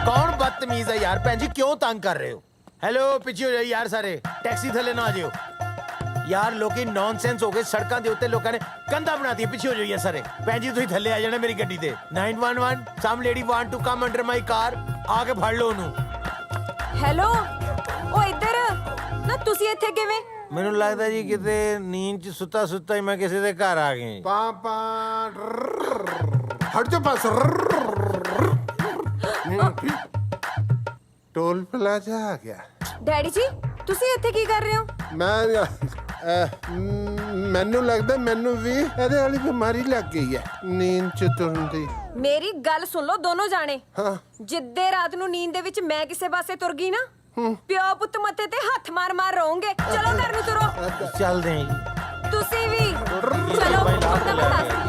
ਕੌਣ ਬਦਤਮੀਜ਼ ਹੈ ਯਾਰ? ਭੈਣ ਜੀ ਕਿਉਂ ਤੰਗ ਕਰ ਰਹੇ ਹੋ? ਹੈਲੋ, ਪਿੱਛੇ ਹੋ ਜਾਓ ਯਾਰ ਸਾਰੇ, ਟੈਕਸੀ ਥੱਲੇ ਨਾ ਆ ਜਿਓ ਯਾਰ। ਲੋਕੀ ਨੌਨਸੈਂਸ ਹੋ ਗਏ, ਸੜਕਾਂ ਦੇ ਉੱਤੇ ਲੋਕਾਂ ਨੇ ਕੰਧਾਂ ਬਣਾਤੀਆਂ। ਪਿੱਛੇ ਹੋ ਜਾਓ ਯਾਰ ਸਾਰੇ। ਭੈਣ ਜੀ ਤੁਸੀਂ ਥੱਲੇ ਆ ਜਾਣਾ ਮੇਰੀ ਗੱਡੀ ਤੇ। 911 some lady want to come under my car. ਆ ਕੇ ਫੜ ਲਓ ਉਹਨੂੰ। ਹੈਲੋ, ਉਹ ਇੱਧਰ ਨਾ। ਤੁਸੀਂ ਇੱਥੇ ਕਿਵੇਂ? ਮੈਨੂੰ ਲੱਗਦਾ ਜੀ ਕਿਤੇ ਨੀਂਦ 'ਚ ਸੁੱਤਾ ਸੁੱਤਾ ਹੀ ਮੈਂ ਕਿਸੇ ਦੇ ਘਰ ਆ ਗਿਆ। पापा हट जाओ पास। टोल प्लाजा आ गया। ਡੈਡੀ ਜੀ, ਤੁਸੀਂ ਇੱਥੇ ਕੀ ਕਰ ਰਹੇ ਹੋ? ਮੈਨੂੰ ਲੱਗਦਾ ਮੈਨੂੰ ਵੀ ਇਹਦੇ ਵਾਲੀ ਬਿਮਾਰੀ ਲੱਗ ਗਈ ਹੈ, ਨੀਂਦ ਚ ਤੁਰਨ ਦੀ। ਮੇਰੀ ਗੱਲ ਸੁਣ ਲਓ ਦੋਨੋਂ ਜਾਣੇ। ਹਾਂ। ਜਿੱਦੇ ਰਾਤ ਨੂੰ ਨੀਂਦ ਦੇ ਵਿੱਚ ਮੈਂ ਕਿਸੇ ਪਾਸੇ ਤੁਰ ਗਈ ਨਾ, ਪਿਓ ਪੁੱਤ ਮੱਥੇ ਤੇ ਹੱਥ ਮਾਰ ਮਾਰ ਰਹੋਗੇ। ਚਲੋ ਘਰ ਨੂੰ ਤੁਰੋ। ਚੱਲਦੇ ਹਾਂ ਜੀ। ਤੁਸੀਂ ਵੀ ਚਲੋ। ਆਪਣਾ ਬਤਾ।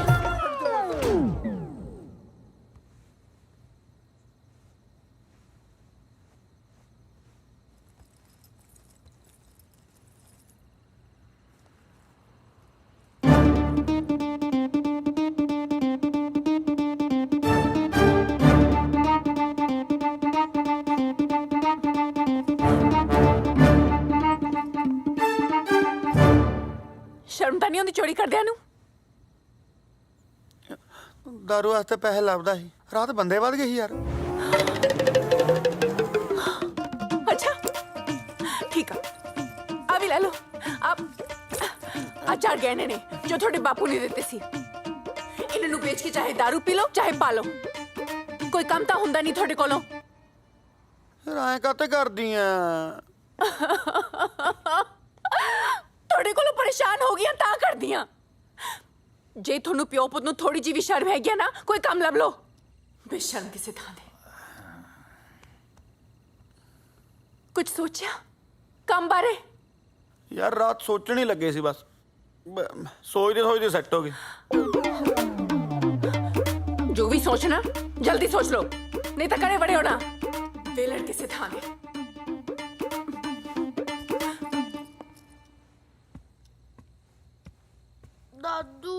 ਸ਼ਰਮ ਤਾਂ ਨਹੀਂ ਆਉਂਦੀ ਚੋਰੀ ਕਰਦਿਆਂ ਨੂੰ? ਦਾਰੂ ਵਾਸਤੇ ਪੈਸੇ ਲੱਭਦਾ ਸੀ, ਰਾਤ ਬੰਦੇ ਵੱਧ ਗਏ ਸੀ ਯਾਰ। ਅੱਛਾ ਠੀਕ ਆ, ਆ ਵੀ ਲੈ ਲਓ। ਆਪ ਆ 4 ਗਹਿਣੇ ਨੇ ਜੋ ਤੁਹਾਡੇ ਬਾਪੂ ਨੇ ਦਿੱਤੇ ਸੀ। ਇਹਨਾਂ ਨੂੰ ਵੇਚ ਕੇ ਚਾਹੇ ਦਾਰੂ ਪੀ ਲਓ ਚਾਹੇ ਪਾ ਲਓ, ਕੋਈ ਕੰਮ ਤਾਂ ਹੁੰਦਾ ਨਹੀਂ ਤੁਹਾਡੇ ਕੋਲੋਂ। ਫਿਰ ਐਂ ਕਾਤੇ ਕਰਦੀ ਆ? ਤੁਹਾਡੇ ਕੋਲੋਂ ਪਰੇਸ਼ਾਨ ਹੋ ਗਈਆਂ ਤਾਂ ਕਰਦੀਆਂ। ਜੇ ਤੁਹਾਨੂੰ ਪਿਓ ਪੁੱਤ ਨੂੰ ਥੋੜੀ ਜਿਹੀ ਵੀ ਸ਼ਰਮ ਹੈਗੀ ਆ ਨਾ, ਕੋਈ ਕੰਮ ਲੱਭ ਲਓ। ਬੇਸ਼ਰਮ ਕਿਸੇ ਥਾਂ ਦੇ। ਕੁਝ ਸੋਚਿਆ ਕੰਮ ਬਾਰੇ? ਯਾਰ ਰਾਤ ਸੋਚਣ ਹੀ ਲੱਗੇ ਸੀ ਬਸ, ਸੋਚਦੇ ਸੋਚਦੇ ਸੈੱਟ ਹੋ ਗਏ। ਜੋ ਵੀ ਸੋਚਣਾ ਜਲਦੀ ਸੋਚ ਲਓ, ਨਹੀਂ ਤਾਂ ਕਰੇ ਬੜੇ ਹੋਣਾ। ਵੇਲੜ ਕਿਸੇ ਥਾਂ ਦੇ। ਦਾਦੂ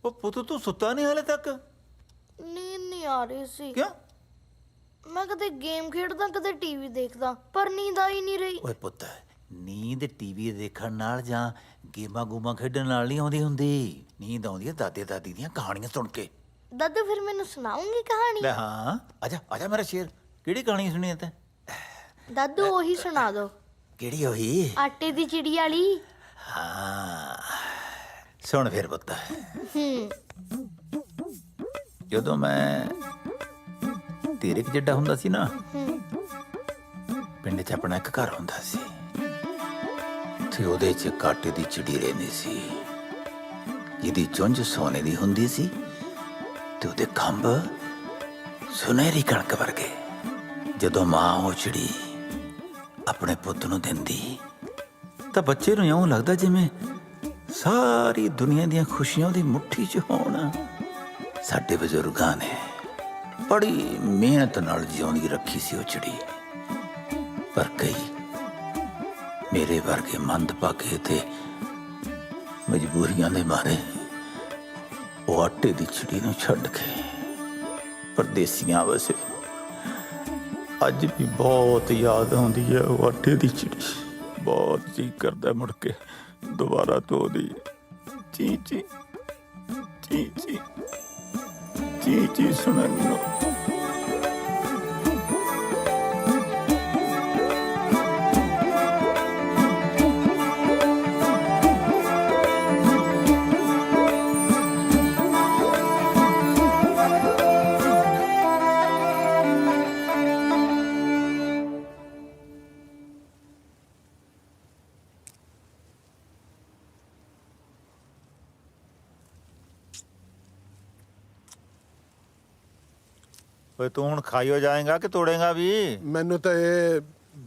ਉਹ ਪੁੱਤ ਤੂੰ ਸੁੱਤਾ ਨਹੀਂ ਹਾਲੇ ਤੱਕ? ਨੀਂਦ ਨਹੀਂ ਆ ਰਹੀ ਸੀ। ਕਿਉਂ? ਮੈਂ ਕਦੇ ਗੇਮ ਖੇਡਦਾ ਕਦੇ ਟੀਵੀ ਦੇਖਦਾ, ਪਰ ਨੀਂਦ ਆ ਹੀ ਨਹੀਂ ਰਹੀ। ਓਏ ਪੁੱਤ, ਨੀਂਦ ਟੀਵੀ ਦੇਖਣ ਨਾਲ ਜਾਂ ਗੇਮਾਂ ਗੂਮਾਂ ਖੇਡਣ ਨਾਲ ਨਹੀਂ ਆਉਂਦੀ ਹੁੰਦੀ। ਨੀਂਦ ਆਉਂਦੀ ਹੈ ਦਾਦੇ ਦਾਦੀ ਦੀਆਂ ਕਹਾਣੀਆਂ ਸੁਣ ਕੇ। ਦਾਦੂ ਫਿਰ ਮੈਨੂੰ ਸੁਣਾਉਂਗੀ ਕਹਾਣੀ? ਲੈ ਹਾਂ, ਆਜਾ ਆਜਾ ਮੇਰਾ ਸ਼ੇਰ। ਕਿਹੜੀ ਕਹਾਣੀ ਸੁਣੀ ਤੈਂ? ਦਾਦੂ ਉਹੀ ਸੁਣਾ ਦੋ, ਕਿਹੜੀ ਹੋਈ? ਆਟੇ ਦੀ ਚਿੜੀ ਵਾਲੀ। ਹਾਂ ਸੁਣ ਫਿਰ ਪੁੱਤ। ਜਦੋਂ ਮੈਂ ਤੇਰੇ ਕੁ ਜਿੱਡਾ ਹੁੰਦਾ ਸੀ ਨਾ, ਪਿੰਡ 'ਚ ਆਪਣਾ ਇੱਕ ਘਰ ਹੁੰਦਾ ਸੀ ਤੇ ਉਹਦੇ 'ਚ ਕਾਟੇ ਦੀ ਚਿੜੀ ਰਹਿੰਦੀ ਸੀ, ਜਿਹਦੀ ਚੁੰਝ ਸੋਨੇ ਦੀ ਹੁੰਦੀ ਸੀ ਤੇ ਉਹਦੇ ਖੰਭ ਸੁਨਹਿਰੀ ਕਣਕ ਵਰਗੇ। ਜਦੋਂ ਮਾਂ ਉਹ ਚਿੜੀ ਆਪਣੇ ਪੁੱਤ ਨੂੰ ਦਿੰਦੀ ਤਾਂ ਬੱਚੇ ਨੂੰ ਇਉਂ ਲੱਗਦਾ ਜਿਵੇਂ ਸਾਰੀ ਦੁਨੀਆ ਦੀਆਂ ਖੁਸ਼ੀਆਂ ਉਹਦੀ ਮੁੱਠੀ 'ਚ ਹੋਣ। ਸਾਡੇ ਬਜ਼ੁਰਗਾਂ ਨੇ ਬੜੀ ਮਿਹਨਤ ਨਾਲ ਜਿਉਂਦੀ ਰੱਖੀ ਸੀ ਉਹ ਚਿੜੀ, ਪਰ ਕਈ ਮੇਰੇ ਵਰਗੇ ਮੰਦਭਾਗੇ ਤੇ ਮਜਬੂਰੀਆਂ ਦੇ ਮਾਰੇ ਉਹ ਆਟੇ ਦੀ ਚਿੜੀ ਨੂੰ ਛੱਡ ਕੇ ਪਰਦੇਸੀਆਂ ਵਸੇ। ਅੱਜ ਵੀ ਬਹੁਤ ਯਾਦ ਆਉਂਦੀ ਹੈ ਉਹ ਆਟੇ ਦੀ ਚਿੜੀ। ਬਹੁਤ ਜੀ ਕਰਦਾ ਮੁੜ ਕੇ ਦੁਬਾਰਾ ਤੋਂ ਉਹਦੀ ਚੀ ਚੀ ਚੀ ਚੀ ਚੀ ਚੀ ਸੁਣਨ ਨੂੰ। ਓਏ ਤੂੰ ਹੁਣ ਖਾਈਓ ਜਾਏਗਾ ਕਿ ਤੋੜੇਗਾ ਵੀ? ਮੈਨੂੰ ਤਾਂ ਇਹ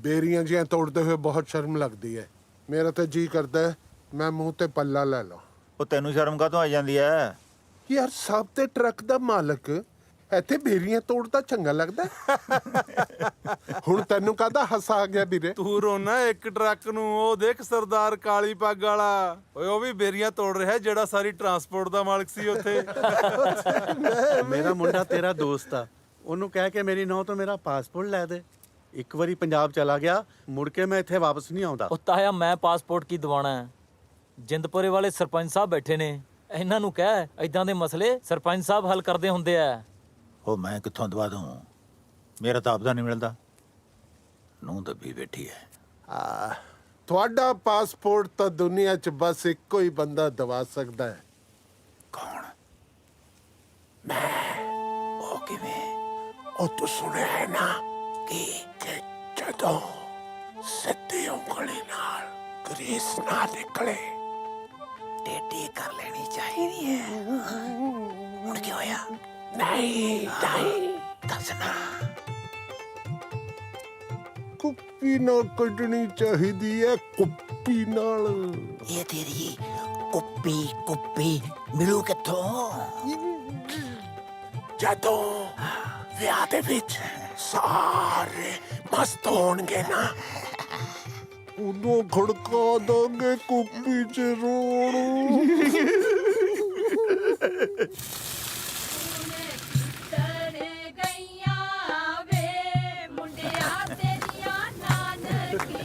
ਬੇਰੀਆਂ ਜਿਹੀਆਂ ਤੋੜਦੇ ਹੋਏ ਬਹੁਤ ਸ਼ਰਮ ਲੱਗਦੀ ਹੈ। ਮੇਰਾ ਤਾਂ ਜੀ ਕਰਦਾ ਹੈ ਮੈਂ ਮੂੰਹ ਤੇ ਪੱਲਾ ਲੈ ਲਾਂ। ਉਹ ਤੈਨੂੰ ਸ਼ਰਮ ਕਾਹਤੋਂ ਆ ਜਾਂਦੀ ਐ? ਯਾਰ ਸਭ ਤੇ ਟਰੱਕ ਦਾ ਮਾਲਕ ਇੱਥੇ ਬੇਰੀਆਂ ਤੋੜਦਾ ਚੰਗਾ ਲੱਗਦਾ ਹੁਣ ਤੈਨੂੰ ਕਾਹਦਾ ਹਾਸਾ ਆ ਗਿਆ ਵੀਰੇ? ਤੂੰ ਰੋਣਾ ਇੱਕ ਟਰੱਕ ਨੂੰ, ਉਹ ਦੇਖ ਸਰਦਾਰ ਕਾਲੀ ਪੱਗ ਵਾਲਾ, ਓਏ ਉਹ ਵੀ ਬੇਰੀਆਂ ਤੋੜ ਰਿਹਾ ਜਿਹੜਾ ਸਾਰੀ ਟਰਾਂਸਪੋਰਟ ਦਾ ਮਾਲਕ ਸੀ ਉੱਥੇ। ਮੇਰਾ ਮੁੰਡਾ ਤੇਰਾ ਦੋਸਤ ਆ, ਉਹਨੂੰ ਕਹਿ ਕੇ ਮੇਰੀ ਨੌਂ ਤੋਂ ਮੇਰਾ ਪਾਸਪੋਰਟ ਲੈ ਦੇ। ਇੱਕ ਵਾਰੀ ਪੰਜਾਬ ਚਲਾ ਗਿਆ, ਮੁੜ ਕੇ ਮੈਂ ਇੱਥੇ ਵਾਪਸ ਨਹੀਂ ਆਉਂਦਾ। ਉਹ ਤਾਇਆ ਮੈਂ ਪਾਸਪੋਰਟ ਕੀ ਦਿਵਾਣਾ ਹੈ? ਜਿੰਦਪੁਰੇ ਵਾਲੇ ਸਰਪੰਚ ਸਾਹਿਬ ਬੈਠੇ ਨੇ, ਇਹਨਾਂ ਨੂੰ ਕਹਿ ਇਦਾਂ ਦੇ ਮਸਲੇ ਸਰਪੰਚ ਸਾਹਿਬ ਹੱਲ ਕਰਦੇ ਹੁੰਦੇ ਆ। ਉਹ ਮੈਂ ਕਿੱਥੋਂ ਦਵਾ ਦੂੰ? ਮੇਰਾ ਤਾਂ ਆਪਦਾ ਨਹੀਂ ਮਿਲਦਾ। ਨੂੰ ਤਾਂ ਵੀ ਬੈਠੀ ਹੈ। ਤੁਹਾਡਾ ਪਾਸਪੋਰਟ ਤਾਂ ਦੁਨੀਆ 'ਚ ਬਸ ਇੱਕੋ ਹੀ ਬੰਦਾ ਦਵਾ ਸਕਦਾ ਹੈ। ਕੌਣ? ਉਹ ਕਿਵੇਂ? ਉਹ ਤੂੰ ਸੁਣਿਆ ਹੈ ਨਾ ਕਿ ਜਦੋਂ ਸਿੱਧੀ ਉਂਗਲੀ ਨਾਲ ਗਰੀਸ ਨਾ ਨਿਕਲੇ ਟੇਢੀ ਕਰ ਲੈਣੀ ਚਾਹੀਦੀ ਹੈ। ਹੁਣ ਕੀ ਹੋਇਆ? ਨਹੀਂ ਦੱਸਣਾ। ਕੁੱਪੀ ਨਾਲ ਕੱਢਣੀ ਚਾਹੀਦੀ ਹੈ, ਕੁੱਪੀ ਨਾਲ। ਇਹ ਤੇਰੀ ਕੁੱਪੀ ਮਿਲੂ ਕਿੱਥੋਂ? ਜਦੋਂ ਵਿਆਹ ਦੇ ਵਿੱਚ ਸਾਰੇ ਮਸਤ ਹੋਣਗੇ ਨਾ, ਉਦੋਂ ਖੜਕਾ ਦਾਂਗੇ ਕੁੱਪੀ 'ਚ ਰੋਣ।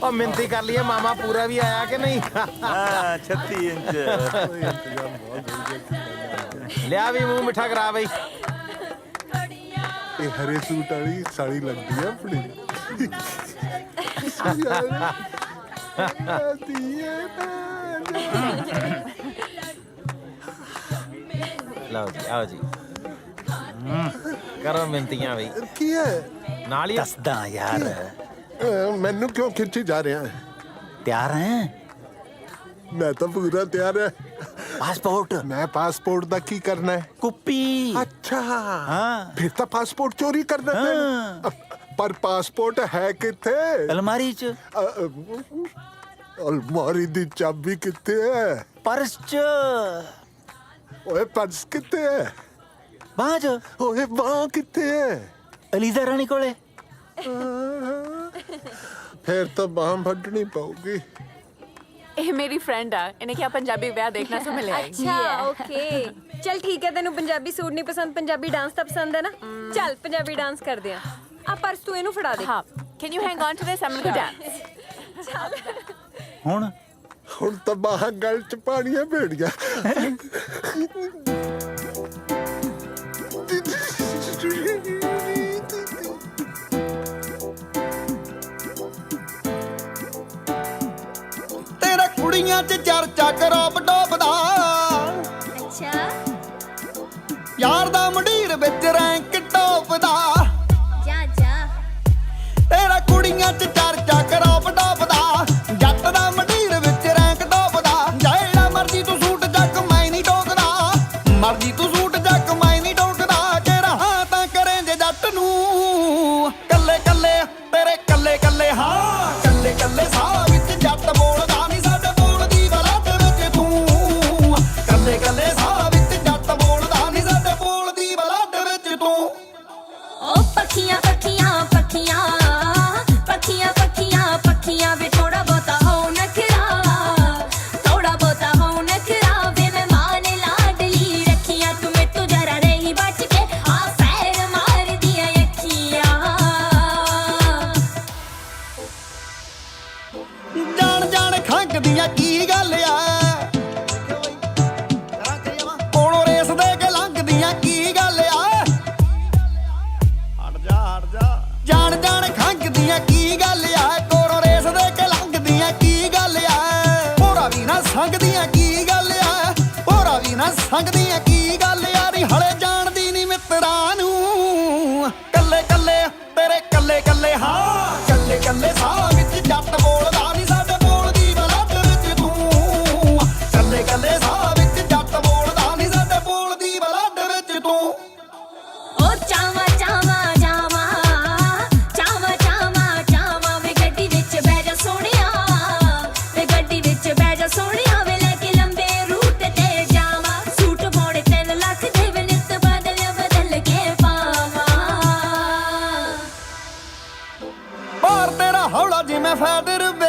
ਉਹ ਮਿੰਤੀ ਕਰ ਲਈਏ ਮਾਮਾ ਪੂਰਾ ਵੀ ਆਇਆ ਕਿ ਨਹੀਂ? ਹਾਂ 36 ਇੰਚ। ਲਿਆ ਵੀ ਮੂੰਹ ਮਿੱਠਾ ਕਰਾ ਬਈ। ਇਹ ਹਰੇ ਸੂਟ ਵਾਲੀ ਸਾੜੀ ਲੱਗਦੀ ਆ ਆਪਣੀ। ਲਓ ਜੀ ਆਓ ਜੀ ਕਰੋ ਮਿੰਤੀਆਂ ਬਈ। ਕੀ ਹੈ? ਨਾਲ ਹੀ ਦੱਸਦਾ ਯਾਰ। ਮੈਨੂੰ ਕਿਉਂ ਖਿੱਚੀ ਜਾ ਰਿਹਾ ਹੈ? ਤਿਆਰ ਹੈ? ਮੈਂ ਤਾਂ ਪੂਰਾ ਤਿਆਰ ਹੈ। ਪਾਸਪੋਰਟ? ਮੈਂ ਪਾਸਪੋਰਟ ਦਾ ਕੀ ਕਰਨਾ ਹੈ? ਕੁੱਪੀ। ਅੱਛਾ ਹਾਂ ਫਿਰ ਤਾਂ ਪਾਸਪੋਰਟ ਚੋਰੀ ਕਰਨਾ ਪੈਣਾ। ਪਰ ਪਾਸਪੋਰਟ ਹੈ ਕਿੱਥੇ? ਅਲਮਾਰੀ 'ਚ। ਅਲਮਾਰੀ ਦੀ ਚਾਬੀ ਕਿੱਥੇ ਹੈ? ਪਰਸ 'ਚ। ਓਏ ਪਰਸ ਕਿੱਥੇ ਹੈ? ਬਾਂਹ 'ਚ। ਓਏ ਬਾਂਹ ਕਿੱਥੇ ਹੈ? ਅਲੀਜ਼ਾ ਰਾਣੀ ਕੋਲੇ। फिर तो बाम फटनी पड़ेगी। ਇਹ ਮੇਰੀ ਫਰੈਂਡ ਆ, ਇਹਨੇ ਕਿਹਾ ਪੰਜਾਬੀ ਵਿਆਹ ਦੇਖਣਾ ਸੋ ਮਿਲੇ ਆਏਗੀ। ਅੱਛਾ ਓਕੇ ਚਲ ਠੀਕ ਹੈ। ਤੈਨੂੰ ਪੰਜਾਬੀ ਸੂਟ ਨਹੀਂ ਪਸੰਦ, ਪੰਜਾਬੀ ਡਾਂਸ ਤਾਂ ਪਸੰਦ ਹੈ ਨਾ? ਚੱਲ ਪੰਜਾਬੀ ਡਾਂਸ ਕਰਦੇ ਆ। ਆ ਪਰਸ ਤੂੰ ਇਹਨੂੰ ਫੜਾ ਦੇ। ਹਾਂ can you hang on to this? I'm going to dance. ਹੁਣ ਤਾਂ ਬਾਹਾਂ ਗਲ ਚ ਪਾਣੀਆਂ ਭੇੜੀਆਂ। ਤੇਰਾ ਕੁੜੀਆਂ 'ਚ ਚਰਚਾ ਕਰੋਪ ਟੋਪਦਾ। अच्छा ਯਾਰ ਦਾ ਮੰਡੀਰ ਵਿੱਚ ਰੈਂਕ ਟੋਪਦਾ। जा जा ਤੇਰਾ ਕੁੜੀਆਂ 'ਚ ਚਰਚਾ ਕਰੋਪ ਟੋਪਦਾ। ਜੱਟ ਦਾ ਮੰਡੀਰ ਵਿੱਚ ਰੈਂਕ ਟੋਪਦਾ। ਜਿਹੜਾ ਮਰਜੀ ਤੂੰ ਸੂਟ ਜੱਕ ਮੈਂ ਨਹੀਂ ਟੋਕਦਾ। ਮਰਜੀ ਤੂੰ ਸੂਟ ਜੱਕ ਮੈਂ ਨਹੀਂ ਟੋਕਦਾ। ਕਿਹੜਾ ਹਾਂ ਤਾਂ ਕਰੇ ਜੇ ਜੱਟ ਨੂੰ ਕੱਲੇ ਕੱਲੇ ਤੇਰੇ ਕੱਲੇ ਕੱਲੇ ਹਾਂ ਕੱਲੇ ਕੱਲੇ ਸਾਹ ਵਿੱਚ ਜੱਟ ਬੋਲਦਾ ਨਹੀਂ ਸਾਡੇ ਬੋਲਦੀ ਬਲਾਟ ਵਿੱਚ ਤੂੰ ਕੱਲੇ ਕੱਲੇ ਸਾਹ ਵਿੱਚ ਜੱਟ ਬੋਲਦਾ ਨਹੀਂ ਸਾਡੇ ਬੋਲਦੀ ਬਲਾਟ ਵਿੱਚ ਤੂੰ। ओ पखियां पखियां पखियां पखियां पखियां पखियां वे थोड़ा बहुता हो नखरा, थोड़ा बहुता हो नखरा। वे मैं मान लाडली रखियां तुम्हें तो जरा रही बच के आ पैर मार दिया अखियां। ਜਾਣ ਜਾਣ ਖੰਗਦੀਆਂ ਕੀ ਗੱਲ ਆ? ਕੋਲੋਂ ਰੇਸ ਦੇ ਕੇ ਲੰਘਦੀਆਂ ਕੀ ਗੱਲ ਆ? ਹਟ ਜਾ ਜਾਣ ਜਾਣ ਖੰਗਦੀਆਂ ਕੀ ਗੱਲ ਆ? ਕੋਲੋਂ ਰੇਸ ਦੇ ਕੇ ਲੰਘਦੀਆਂ ਕੀ ਗੱਲ ਆ? ਹੋਰਾ ਵੀ ਨਾ ਸੰਗਦੀਆਂ ਕੀ ਗੱਲ ਆ? ਹੋਰਾ ਵੀ ਨਾ ਸੰਗਦੀਆਂ ਕੀ ਗੱਲ ਆ? ਨੀ ਹਲੇ ਜਾਣਦੀ ਨੀ ਮਿੱਤਰਾਂ ਨੂੰ ਕੱਲੇ ਕੱਲੇ ਤੇਰੇ ਕੱਲੇ ਕੱਲੇ ਹਾਂ ਕੱਲੇ ਕੱਲੇ ਸਾਹ ਵਿੱਚ ਜੱਟ ਬੋਲਦਾ ਨੀ ਸਾਡੇ ਬੋਲਦੀ ਬਲੱਡ ਵਿੱਚ ਤੂੰ ਕੱਲੇ ਕੱਲੇ ਸਾਹ ਵਿੱਚ ਜੱਟ ਬੋਲਦਾ ਨੀ ਸਾਡੇ ਬੋਲਦੀ ਬਲੱਡ ਵਿੱਚ ਤੂੰ। ओ चावा चावा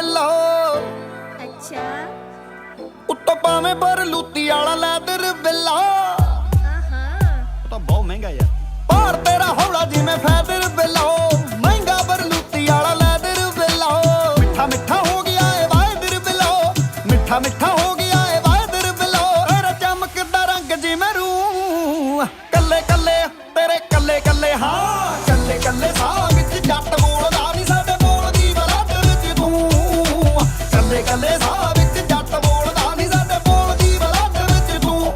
ਬਿੱਲੋ ਅੱਛਾ ਉੱਤੋਂ ਪਾਵੇਂ ਪਰ ਲੂਤੀ ਵਾਲਾ ਲੈਦਰ ਬਿੱਲਾ ਤਾਂ ਬਹੁਤ ਮਹਿੰਗਾ ਯਾਰ ਭਾਰ ਤੇਰਾ ਹੌਲਾ ਜਿਵੇਂ ਫੈਦਰ ਬਿੱਲੋ ਮਹਿੰਗਾ ਪਰ ਲੂਤੀ ਵਾਲਾ ਲੈਦਰ ਬਿੱਲੋ ਮਿੱਠਾ ਮਿੱਠਾ ਹੋ ਗਿਆ ਏ ਵਾਇਦਰ ਬਿੱਲੋ ਮਿੱਠਾ ਮਿੱਠਾ ਹੋ ਗਿਆ ਏ ਵਾਇਦਰ ਬਿੱਲੋ ਤੇਰਾ ਚਮਕਦਾ ਰੰਗ ਜਿਵੇਂ ਰੂ ਕੱਲੇ ਕੱਲੇ ਤੇਰੇ ਕੱਲੇ ਕੱਲੇ ਹਾਂ ਕੱਲੇ ਕੱਲੇ ਸਾਹ ਵਿੱਚ ਜੱਟ ਬੋਲਦਾ ਨਹੀਂ ਸਾਡੇ ਬੋਲਦੀ ਬਲੱਡ ਵਿੱਚ ਤੂੰ ਕੱਲੇ ਕੱਲੇ ਸਾਹ ਵਿੱਚ ਜੱਟ ਬੋਲਦਾ ਨਹੀਂ ਸਾਡੇ ਬੋਲਦੀ ਬਲੱਡ ਵਿੱਚ ਤੂੰ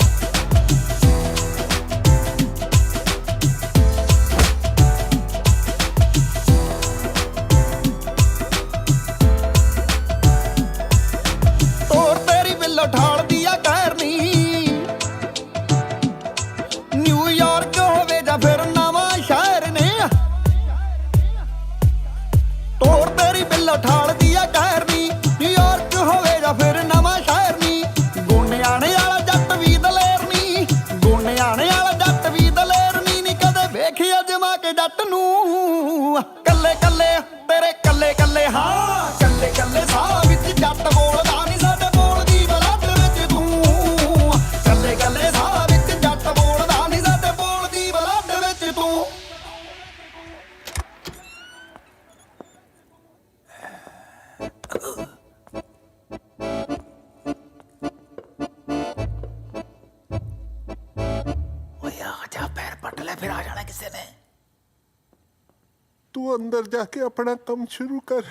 ਤੋਰ ਤੇਰੀ ਬਿੱਲੋ ਠਾਲਦੀ ਆ ਕਹਿਰਨੀ ਨਿਊਯਾਰਕ ਹੋਵੇ ਜਾਂ ਫਿਰ ਨਵਾਂ ਸ਼ਹਿਰ ਨੇ ਤੋਰ ਤੇਰੀ ਬਿੱਲੋ ਠਾਲਦੀ ਆ ਕਹਿਰਨੀ ਨਿਊਯਾਰਕ ਹੋਵੇ ਜਾਂ ਫਿਰ ਨਵਾਂ ਸ਼ਹਿਰ ਨੀ ਗੋਨਿਆਣੇ ਵਾਲਾ ਜੱਟ ਵੀ ਦਲੇਰ ਨੀ ਗੋਨਿਆਣੇ ਵਾਲਾ ਜੱਟ ਵੀ ਦਲੇਰ ਨੀ ਕਦੇ ਵੇਖਿਆ ਜਮਾ ਕੇ ਜੱਟ ਨੂੰ ਕੱਲੇ ਕੱਲੇ ਤੇਰੇ ਕੱਲੇ ਕੱਲੇ ਹਾਂ ਕੱਲੇ ਕੱਲੇ ਸਾਹ ਵਿੱਚ ਜੱਟ ਬੋਲਦਾ ਨਹੀਂ ਸਾਡੇ ਬੋਲਦੀ ਬਲੱਡ ਵਿੱਚ ਤੂੰ ਕੱਲੇ ਕੱਲੇ ਸਾਹ ਵਿੱਚ ਜੱਟ ਬੋਲਦਾ ਨਹੀਂ ਸਾਡੇ ਬੋਲਦੀ ਬਲੱਡ ਵਿੱਚ ਤੂੰ ਓਏ ਆ ਜਾ ਪੈਰ ਪੱਟ ਲੈ ਫਿਰ ਆ ਜਾਣਾ ਕਿਸੇ ਨੇ तू अंदर जाके अपना काम शुरू कर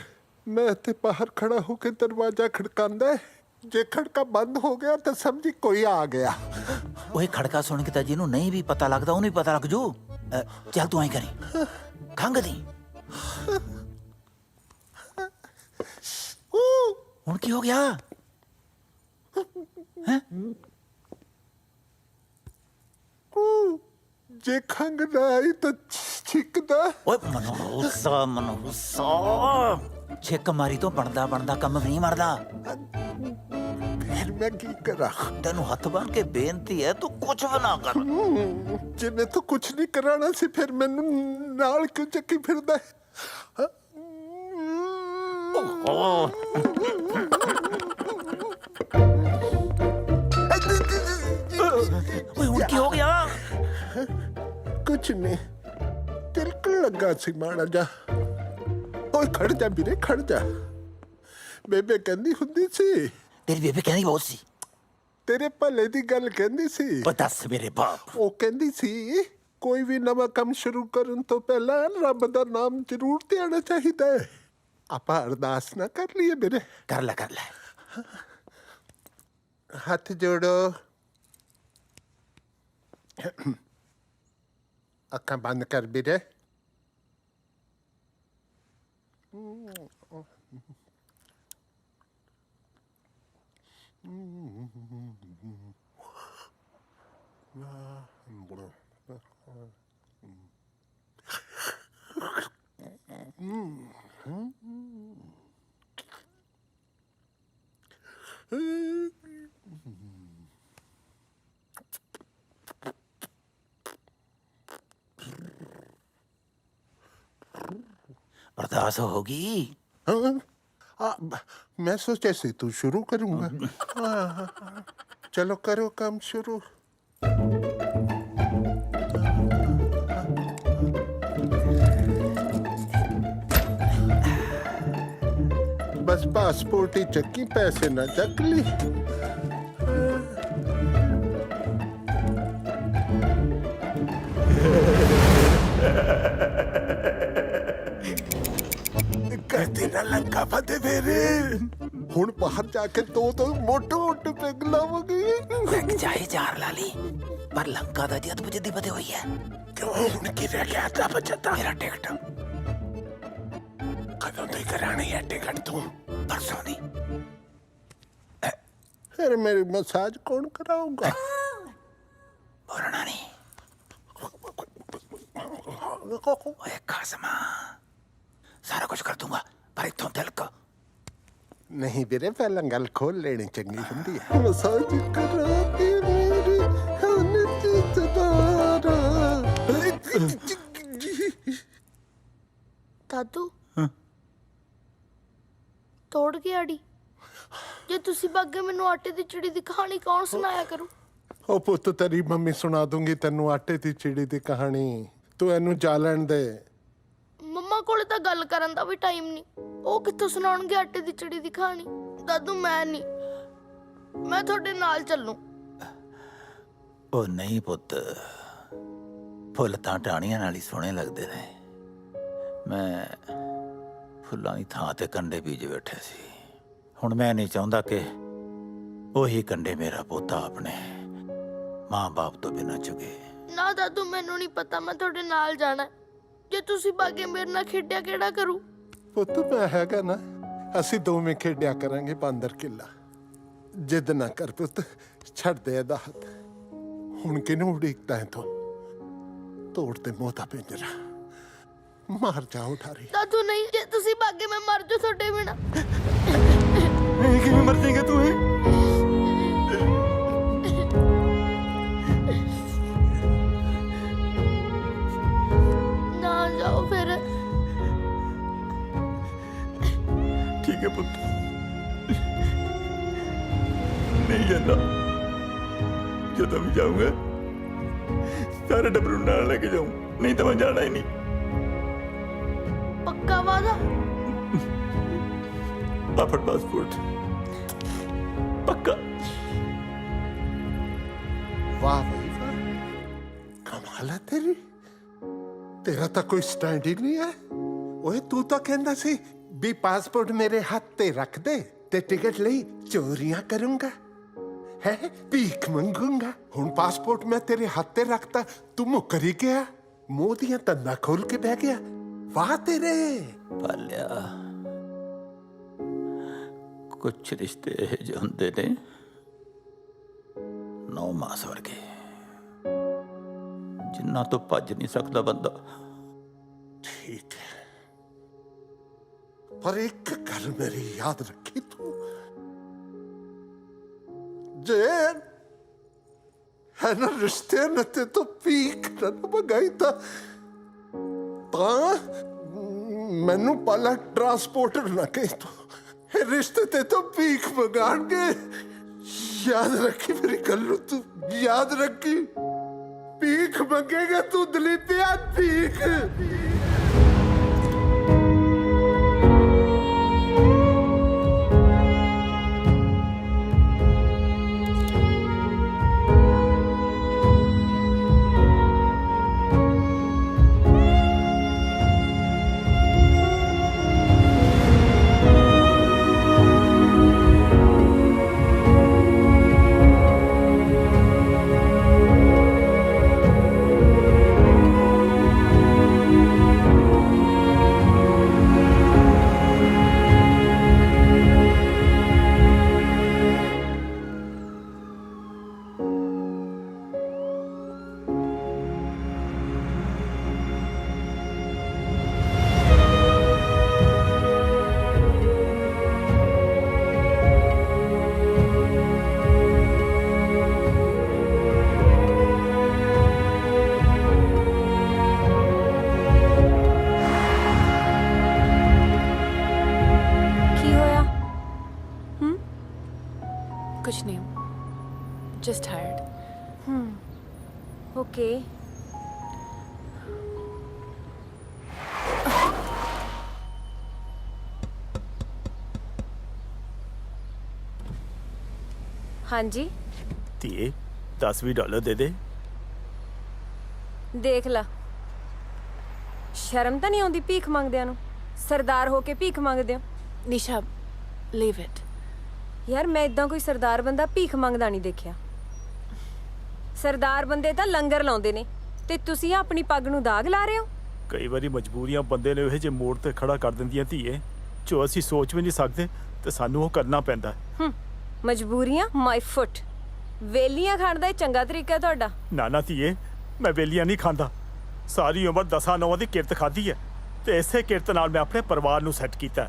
मैं इत्थे बाहर खड़ा होके दरवाजा खड़कांदा है जे खड़का बंद हो गया तो समझी कोई आ गया ਓਏ ਖੜਕਾ ਸੁਣ ਕੇ ਤਾਂ ਜਿਹਨੂੰ ਨਹੀਂ ਵੀ ਪਤਾ ਲੱਗਦਾ ਉਹਨੂੰ ਵੀ ਪਤਾ ਲੱਗ ਜੂ ਚੱਲ ਤੂੰ ਐਂ ਕਰੀ ਖੰਗ ਦੀ ਹੁਣ ਕੀ ਹੋ ਗਿਆ ਹੈ जे खंग ना आई तो छिकदा ਓਏ ਮਨੋਸਾ ਛਿੱਕ ਮਾਰੀ ਤੋਂ ਬਣਦਾ ਬਣਦਾ ਕੰਮ ਨਹੀਂ ਮਰਦਾ फिर मैं की करा ਤੈਨੂੰ ਹੱਥ ਬੰਨ ਕੇ ਬੇਨਤੀ ਹੈ ਤੂੰ ਕੁਝ ਵੀ ਨਾ ਕਰ जिन्हें तो कुछ नहीं कराना सी फिर मैनू नाल क्यों चक्की फिरदा है ਓਏ ਹੁਣ ਕੀ ਹੋ ਗਿਆ कुछ नहीं तिलक लगा सी माड़ा जा ओए खड़ जा ਵੀਰੇ खड़ जा ਬੇਬੇ ਕਹਿੰਦੀ ਹੁੰਦੀ ਸੀ ਤੇਰੀ ਬੇਬੇ ਕਹਿੰਦੀ ਬਹੁਤ ਸੀ ਤੇਰੇ ਭਲੇ ਦੀ ਗੱਲ ਕਹਿੰਦੀ ਸੀ ਉਹ ਦੱਸ ਮੇਰੇ ਬਾਪ ਉਹ ਕਹਿੰਦੀ ਸੀ ਕੋਈ ਵੀ ਨਵਾਂ ਕੰਮ ਸ਼ੁਰੂ ਕਰਨ ਤੋਂ ਪਹਿਲਾਂ ਰੱਬ ਦਾ ਨਾਮ ਜ਼ਰੂਰ ਧਿਆਣਾ ਚਾਹੀਦਾ ਹੈ ਆਪਾਂ ਅਰਦਾਸ ਨਾ ਕਰ ਲਈਏ ਵੀਰੇ ਕਰ ਲੈ ਹੱਥ ਜੋੜੋ ਅੱਖਾਂ ਬੰਦ ਕਰ ਵੀਰੇ अरदास होगी मैं सोचा से तू शुरू करूंगा चलो करो काम शुरू बस पासपोर्ट ही चक्की पैसे ना चक ली कहते ना लंका फते फेरे ਹੁਣ ਬਾਹਰ ਜਾ ਕੇ ਦੋ ਮੋਟੇ ਮੋਟੇ ਪੈਗ ਲਾਵਾਂਗੇ ਲੱਗ ਜਾਏ ਚਾਰ ਲਾਲੀ ਪਰ ਲੰਕਾ ਦਾ ਜਦ ਬੁਝਦੀ ਬਦੇ ਹੋਈ ਹੈ ਕਿਉਂ ਹੁਣ ਕੀ ਰਹਿ ਗਿਆ ਤਾਂ ਬਚਦਾ ਮੇਰਾ ਟਿਕਟ ਕਦੋਂ ਤੋਂ ਕਰਾਣੀ ਹੈ ਟਿਕਟ ਤੂੰ ਪਰਸੋਂ ਦੀ ਫਿਰ ਮੇਰੀ ਮਸਾਜ ਕੌਣ ਕਰਾਊਗਾ ਬੋਲਣਾ ਨਹੀਂ ਓਏ ਖਾਸਮਾ ਸਾਰਾ ਕੁਝ ਕਰ ਦੂੰਗਾ ਪਰ ਇਥੋਂ ਤਿਲਕ ਨਹੀਂ ਵੀਰੇ ਪਹਿਲਾਂ ਗੱਲ ਖੋਲ ਲੈਣੀ ਚੰਗੀ ਹੁੰਦੀ ਹੈ ਮਸਾਜ ਕਰਾ ਕੇ ਮੇਰੀ ਹਨ ਚਿਤਦਾਰਾ दादू ਤੋੜ ਕੇ ਆੜੀ। ਜੇ ਤੁਸੀਂ ਬਾਗੇ ਮੈਨੂੰ ਆਟੇ ਦੀ ਚਿੜੀ ਦੀ ਕਹਾਣੀ ਕੌਣ ਸੁਣਾਇਆ ਕਰੂ? ਉਹ ਪੁੱਤ ਤੇਰੀ ਮੰਮੀ ਸੁਣਾ ਦੂੰਗੀ ਤੈਨੂੰ ਆਟੇ ਦੀ ਚਿੜੀ ਦੀ ਕਹਾਣੀ। ਤੂੰ ਇਹਨੂੰ ਜਾ ਲੈਣ ਦੇ। ਮੰਮਾ ਕੋਲੇ ਤਾਂ ਗੱਲ ਕਰਨ ਦਾ ਵੀ ਟਾਈਮ ਨਹੀਂ। ਉਹ ਕਿੱਥੋਂ ਸੁਣਾਉਣਗੇ ਆਟੇ ਦੀ ਚਿੜੀ ਦੀ ਕਹਾਣੀ? ਦਾਦੂ ਮੈਂ ਨਹੀਂ, ਮੈਂ ਤੁਹਾਡੇ ਨਾਲ ਚੱਲੂ। ਉਹ ਨਹੀਂ ਪੁੱਤ, ਫੁੱਲ ਤਾਂ ਟਾਹਣੀਆਂ ਨਾਲ ਹੀ ਸੋਹਣੇ ਲੱਗਦੇ ਨੇ। ਮੈਂ ਫੁੱਲਾਂ ਦੀ ਥਾਂ ਤੇ ਕੰਡੇ ਬੀਜ ਬੈਠੇ ਸੀ। ਹੁਣ ਮੈਂ ਨਹੀਂ ਚਾਹੁੰਦਾ ਕਿ ਉਹੀ ਕੰਡੇ ਮੇਰਾ ਪੋਤਾ ਆਪਣੇ ਮਾਂ-ਬਾਪ ਤੋਂ ਬਿਨਾਂ ਚੁਗੇ। ਨਾ ਦਾਦੂ, ਮੈਨੂੰ ਨਹੀਂ ਪਤਾ, ਮੈਂ ਤੁਹਾਡੇ ਨਾਲ ਜਾਣਾ। ਜੇ ਤੁਸੀਂ ਬਾਗੇ ਮੇਰੇ ਨਾਲ ਖੇਡਿਆ ਕਿਹੜਾ ਕਰੂ? ਪੁੱਤ ਮੈਂ ਹੈਗਾ ਨਾ, ਅਸੀਂ ਦੋਵੇਂ ਖੇਡਿਆ ਕਰਾਂਗੇ ਬਾਂਦਰ ਕਿੱਲਾ। ਜਿੱਦ ਨਾ ਕਰ ਪੁੱਤ, ਛੱਡ ਦੇ ਇਹਦਾ ਹੱਥ। ਹੁਣ ਕਿਹਨੂੰ ਉਡੀਕਦਾ ਹੈ ਤੂੰ? ਤੋੜ ਤੇ ਮੋਹ ਦਾ ਪਿੰਜਰਾ, ਮਾਰ ਜਾ ਉਠਾਰੀ। ਦਾਦੂ ਨਹੀਂ, ਜੇ ਤੁਸੀਂ ਬਾਗੇ ਮੈਂ ਮਰ ਜਾ ਤੁਹਾਡੇ ਬਿਨਾਂ। ਕਿਵੇਂ ਮਰ ਜਾਏਗਾ ਤੂੰ? ਨਾ ਜਾਓ ਫਿਰ। ठीक है पुत्र, नहीं जाना। जो तुम जाऊंगा सारे डबरू नाल लेके जाऊं, नहीं तो मैं जाना ही नहीं। पक्का वादा? पापड़ पासपोर्ट पक्का। वाह भाई वाह, कमाल है तेरी। तेरा तो कोई स्टैंड ही नहीं है। ओए तू तो कहना सी भी पासपोर्ट मेरे हाथ ते रख दे ते टिकट ਲਈ ਚੋਰੀਆਂ ਕਰੂੰਗਾ, है भीख मंगूंगा। हुण पासपोर्ट मैं तेरे हाथ ते रखता, तू मुकर ही गया, मुंह दियां तंदा खोल के बह गया। वाह तेरे। पालिया, कुछ रिश्ते जो होंदे ने नौ मास वर्गे, जिन्ना तो भज नहीं सकता बंदा। ठीक है, पर एक गल मेरी याद रखी तू, जे है ना रिश्ते न ते तो भीख न मंगाई था मैनू पाला ट्रांसपोर्टर ना कही तू। रिश्ते ते तो भीख मंगाणगे। याद रखी मेरी गल, तू याद रखी। भीख मंगेगा तू दलीपिया, भीख। कुछ नहीं, just tired. ओके। हाँ जी, ਧੀਏ $10-20 ਦੇ ਦੇ। ਦੇਖ ਲਾ, ਸ਼ਰਮ ਤਾਂ ਨਹੀਂ ਆਉਂਦੀ ਭੀਖ ਮੰਗਦਿਆਂ ਨੂੰ? ਸਰਦਾਰ ਹੋ ਕੇ ਭੀਖ ਮੰਗਦੇ ਹੋ? ਨਿਸ਼ਾ, ਲੀਵ ਇਟ। ਯਾਰ ਮੈਂ ਇਦਾਂ ਕੋਈ ਸਰਦਾਰ ਬੰਦਾ ਭੀਖ ਮੰਗਦਾ ਨਹੀਂ ਦੇਖਿਆ। ਸਰਦਾਰ ਬੰਦੇ ਤਾਂ ਲੰਗਰ ਲਾਉਂਦੇ ਨੇ ਤੇ ਤੁਸੀਂ ਆਪਣੀ ਪੱਗ ਨੂੰ ਦਾਗ ਲਾ ਰਹੇ ਹੋ। ਕਈ ਵਾਰੀ ਮਜਬੂਰੀਆਂ ਬੰਦੇ ਨੇ ਇਹ ਜੇ ਮੋੜ ਤੇ ਖੜਾ ਕਰ ਦਿੰਦੀਆਂ ਧੀਏ, ਜੋ ਅਸੀਂ ਸੋਚ ਵੀ ਨਹੀਂ ਸਕਦੇ ਤੇ ਸਾਨੂੰ ਉਹ ਕਰਨਾ ਪੈਂਦਾ। ਮਜਬੂਰੀਆਂ ਮਾਈ ਫੁੱਟ। ਵੇਲੀਆਂ ਖਾਣ ਦਾ ਇਹ ਚੰਗਾ ਤਰੀਕਾ ਤੁਹਾਡਾ? ਨਾ ਧੀਏ, ਮੈਂ ਵੇਲੀਆਂ ਨਹੀਂ ਖਾਂਦਾ। ਸਾਰੀ ਉਮਰ 10-9 ਦੀ ਕਿਰਤ ਖਾਧੀ ਹੈ ਤੇ ਇਸੇ ਕਿਰਤ ਨਾਲ ਮੈਂ ਆਪਣੇ ਪਰਿਵਾਰ ਨੂੰ ਸੈੱਟ ਕੀਤਾ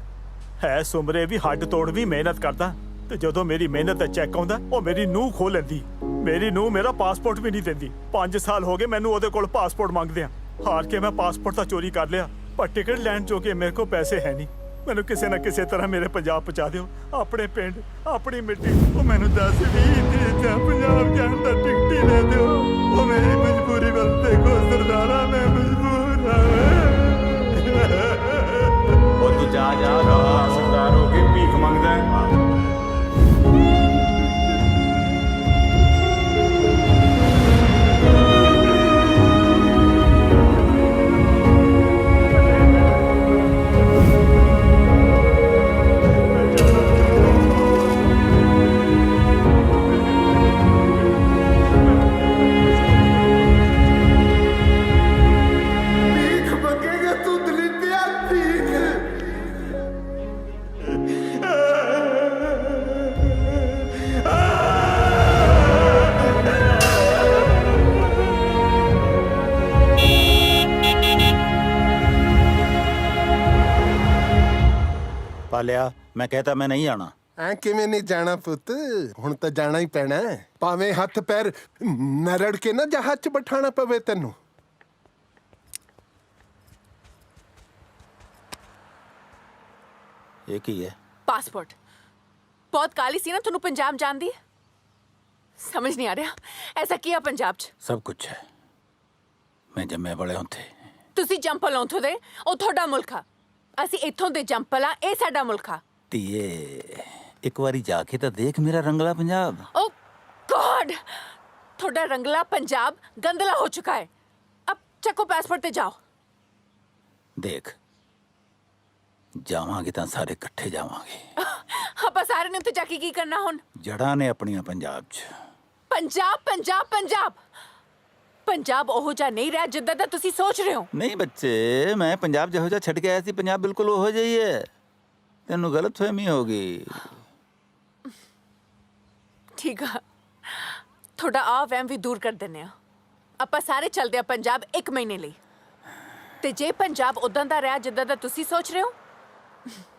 ਹੈ। ਸੁਮਰੇ ਵੀ ਹੱਡ ਤੋੜ ਵੀ ਮਿਹਨਤ ਕਰਦਾ ਤੇ ਜਦੋਂ ਮੇਰੀ ਮਿਹਨਤ ਦਾ ਚੈੱਕ ਆਉਂਦਾ ਉਹ ਮੇਰੀ ਨੂੰਹ ਖੋਹ ਲੈਂਦੀ। ਮੇਰੀ ਨੂੰਹ ਮੇਰਾ ਪਾਸਪੋਰਟ ਵੀ ਨਹੀਂ ਦਿੰਦੀ। 5 ਸਾਲ ਹੋ ਗਏ ਮੈਨੂੰ ਉਹਦੇ ਕੋਲ ਪਾਸਪੋਰਟ ਮੰਗਦੇ ਆ। ਹਾਰ ਕੇ ਮੈਂ ਪਾਸਪੋਰਟ ਤਾਂ ਚੋਰੀ ਕਰ ਲਿਆ, ਪਰ ਟਿਕਟ ਲੈਣ ਚੋਂ ਕਿ ਮੇਰੇ ਕੋਲ ਪੈਸੇ ਹੈ ਨਹੀਂ। ਮੈਨੂੰ ਕਿਸੇ ਨਾ ਕਿਸੇ ਤਰ੍ਹਾਂ ਮੇਰੇ ਪੰਜਾਬ ਪਹੁੰਚਾ ਦਿਓ, ਆਪਣੇ ਪਿੰਡ, ਆਪਣੀ ਮਿੱਟੀ। ਉਹ ਮੈਨੂੰ 10-20 ਦਿਨ ਜਾਂ ਪੰਜਾਬ ਜਾਣ ਦਾ ਟਿਕਟ ਹੀ ਲੈ ਦਿਓ। ਉਹ ਮੇਰੀ ਮਜਬੂਰੀ ਵੱਲ ਦੇਖੋ ਸਰਦਾਰਾ, ਮੈਂ ਮਜਬੂਰ ਹਾਂ। ਉਹ ਤੂੰ ਜਾ ਸਰਦਾਰ ਹੋ ਕੇ ਭੀਖ ਮੰਗਦਾ ਹੈ। ਭੀਖ ਮੰਗੇਗਾ ਤੂੰ ਦਲੀਪਿਆ, ਭੀਖ। ਪਾਲਿਆ, ਮੈਂ ਕਹਤਾ ਮੈਂ ਨਹੀਂ ਆਣਾ। ਐ ਕਿਵੇਂ ਨਹੀਂ ਜਾਣਾ ਪੁੱਤ, ਹੁਣ ਤਾਂ ਜਾਣਾ ਹੀ ਪੈਣਾ ਹੈ। ਭਾਵੇਂ ਹੱਥ ਪੈਰ ਨਰੜ ਕੇ ਨਾ ਜਹਾਜ਼ 'ਚ ਬਿਠਾਣਾ ਪਵੇ ਤੈਨੂੰ। ਇਹ ਕੀ ਹੈ? ਪਾਸਪੋਰਟ। ਬਹੁਤ ਕਾਲੀ ਸੀ ਨਾ ਤੁਹਾਨੂੰ ਪੰਜਾਬ ਜਾਣ ਦੀ। ਸਮਝ ਨਹੀਂ ਆ ਰਿਹਾ ਐਸਾ ਕੀ ਆ ਪੰਜਾਬ 'ਚ। ਸਭ ਕੁਝ ਹੈ, ਮੈਂ ਜੰਮੇ ਬੜੇ ਉੱਥੇ। ਤੁਸੀਂ ਜੰਪਲ ਉੱਥੋਂ ਦੇ, ਉਹ ਤੁਹਾਡਾ ਮੁਲਕ ਆ। ਅਸੀਂ ਇੱਥੋਂ ਦੇ ਜੰਪਲ ਆ, ਇਹ ਸਾਡਾ ਮੁਲਕ ਆ। ਧੀਏ, ਇੱਕ ਵਾਰੀ ਜਾ ਕੇ ਤਾਂ ਦੇਖ ਮੇਰਾ ਰੰਗਲਾ ਪੰਜਾਬ। ਓ ਗॉड, ਤੁਹਾਡਾ ਰੰਗਲਾ ਪੰਜਾਬ ਗੰਦਲਾ ਹੋ ਚੁੱਕਾ ਹੈ। ਅਬ ਚੱਕੋ ਪਾਸਪੋਰਟ ਤੇ ਜਾਓ। ਦੇਖ, ਜਾਵਾਂਗੇ ਤਾਂ ਸਾਰੇ ਇਕੱਠੇ ਜਾਵਾਂਗੇ। ਆਪਾਂ ਸਾਰੇ ਨੇ ਉੱਥੇ ਜਾ ਕੇ ਕੀ ਕਰਨਾ ਹੁਣ? ਜੜਾਂ ਨੇ ਆਪਣੀਆਂ ਪੰਜਾਬ 'ਚ। ਪੰਜਾਬ ਪੰਜਾਬ ਪੰਜਾਬ ਪੰਜਾਬ ਉਹੋ ਜਿਹਾ ਨਹੀਂ ਰਿਹਾ ਜਿੱਦਾਂ ਦਾ ਤੁਸੀਂ ਸੋਚ ਰਹੇ ਹੋ। ਨਹੀਂ ਬੱਚੇ, ਮੈਂ ਪੰਜਾਬ ਜਿਹੋ ਜਿਹਾ ਛੱਡ ਕੇ ਆਇਆ ਸੀ, ਪੰਜਾਬ ਬਿਲਕੁਲ ਉਹੋ ਜਿਹਾ ਹੀ ਹੈ। ਤੈਨੂੰ ਗਲਤਫਹਿਮੀ ਹੋ ਗਈ। ਠੀਕ ਆ, ਤੁਹਾਡਾ ਆ ਵਹਿਮ ਵੀ ਦੂਰ ਕਰ ਦਿੰਦੇ ਆ। ਆਪਾਂ ਸਾਰੇ ਚੱਲਦੇ ਆ ਪੰਜਾਬ 1 ਮਹੀਨੇ ਲਈ। ਤੇ ਜੇ ਪੰਜਾਬ ਉਦਾਂ ਦਾ ਰਿਹਾ ਜਿੱਦਾਂ ਦਾ ਤੁਸੀਂ ਸੋਚ ਰਹੇ ਹੋ,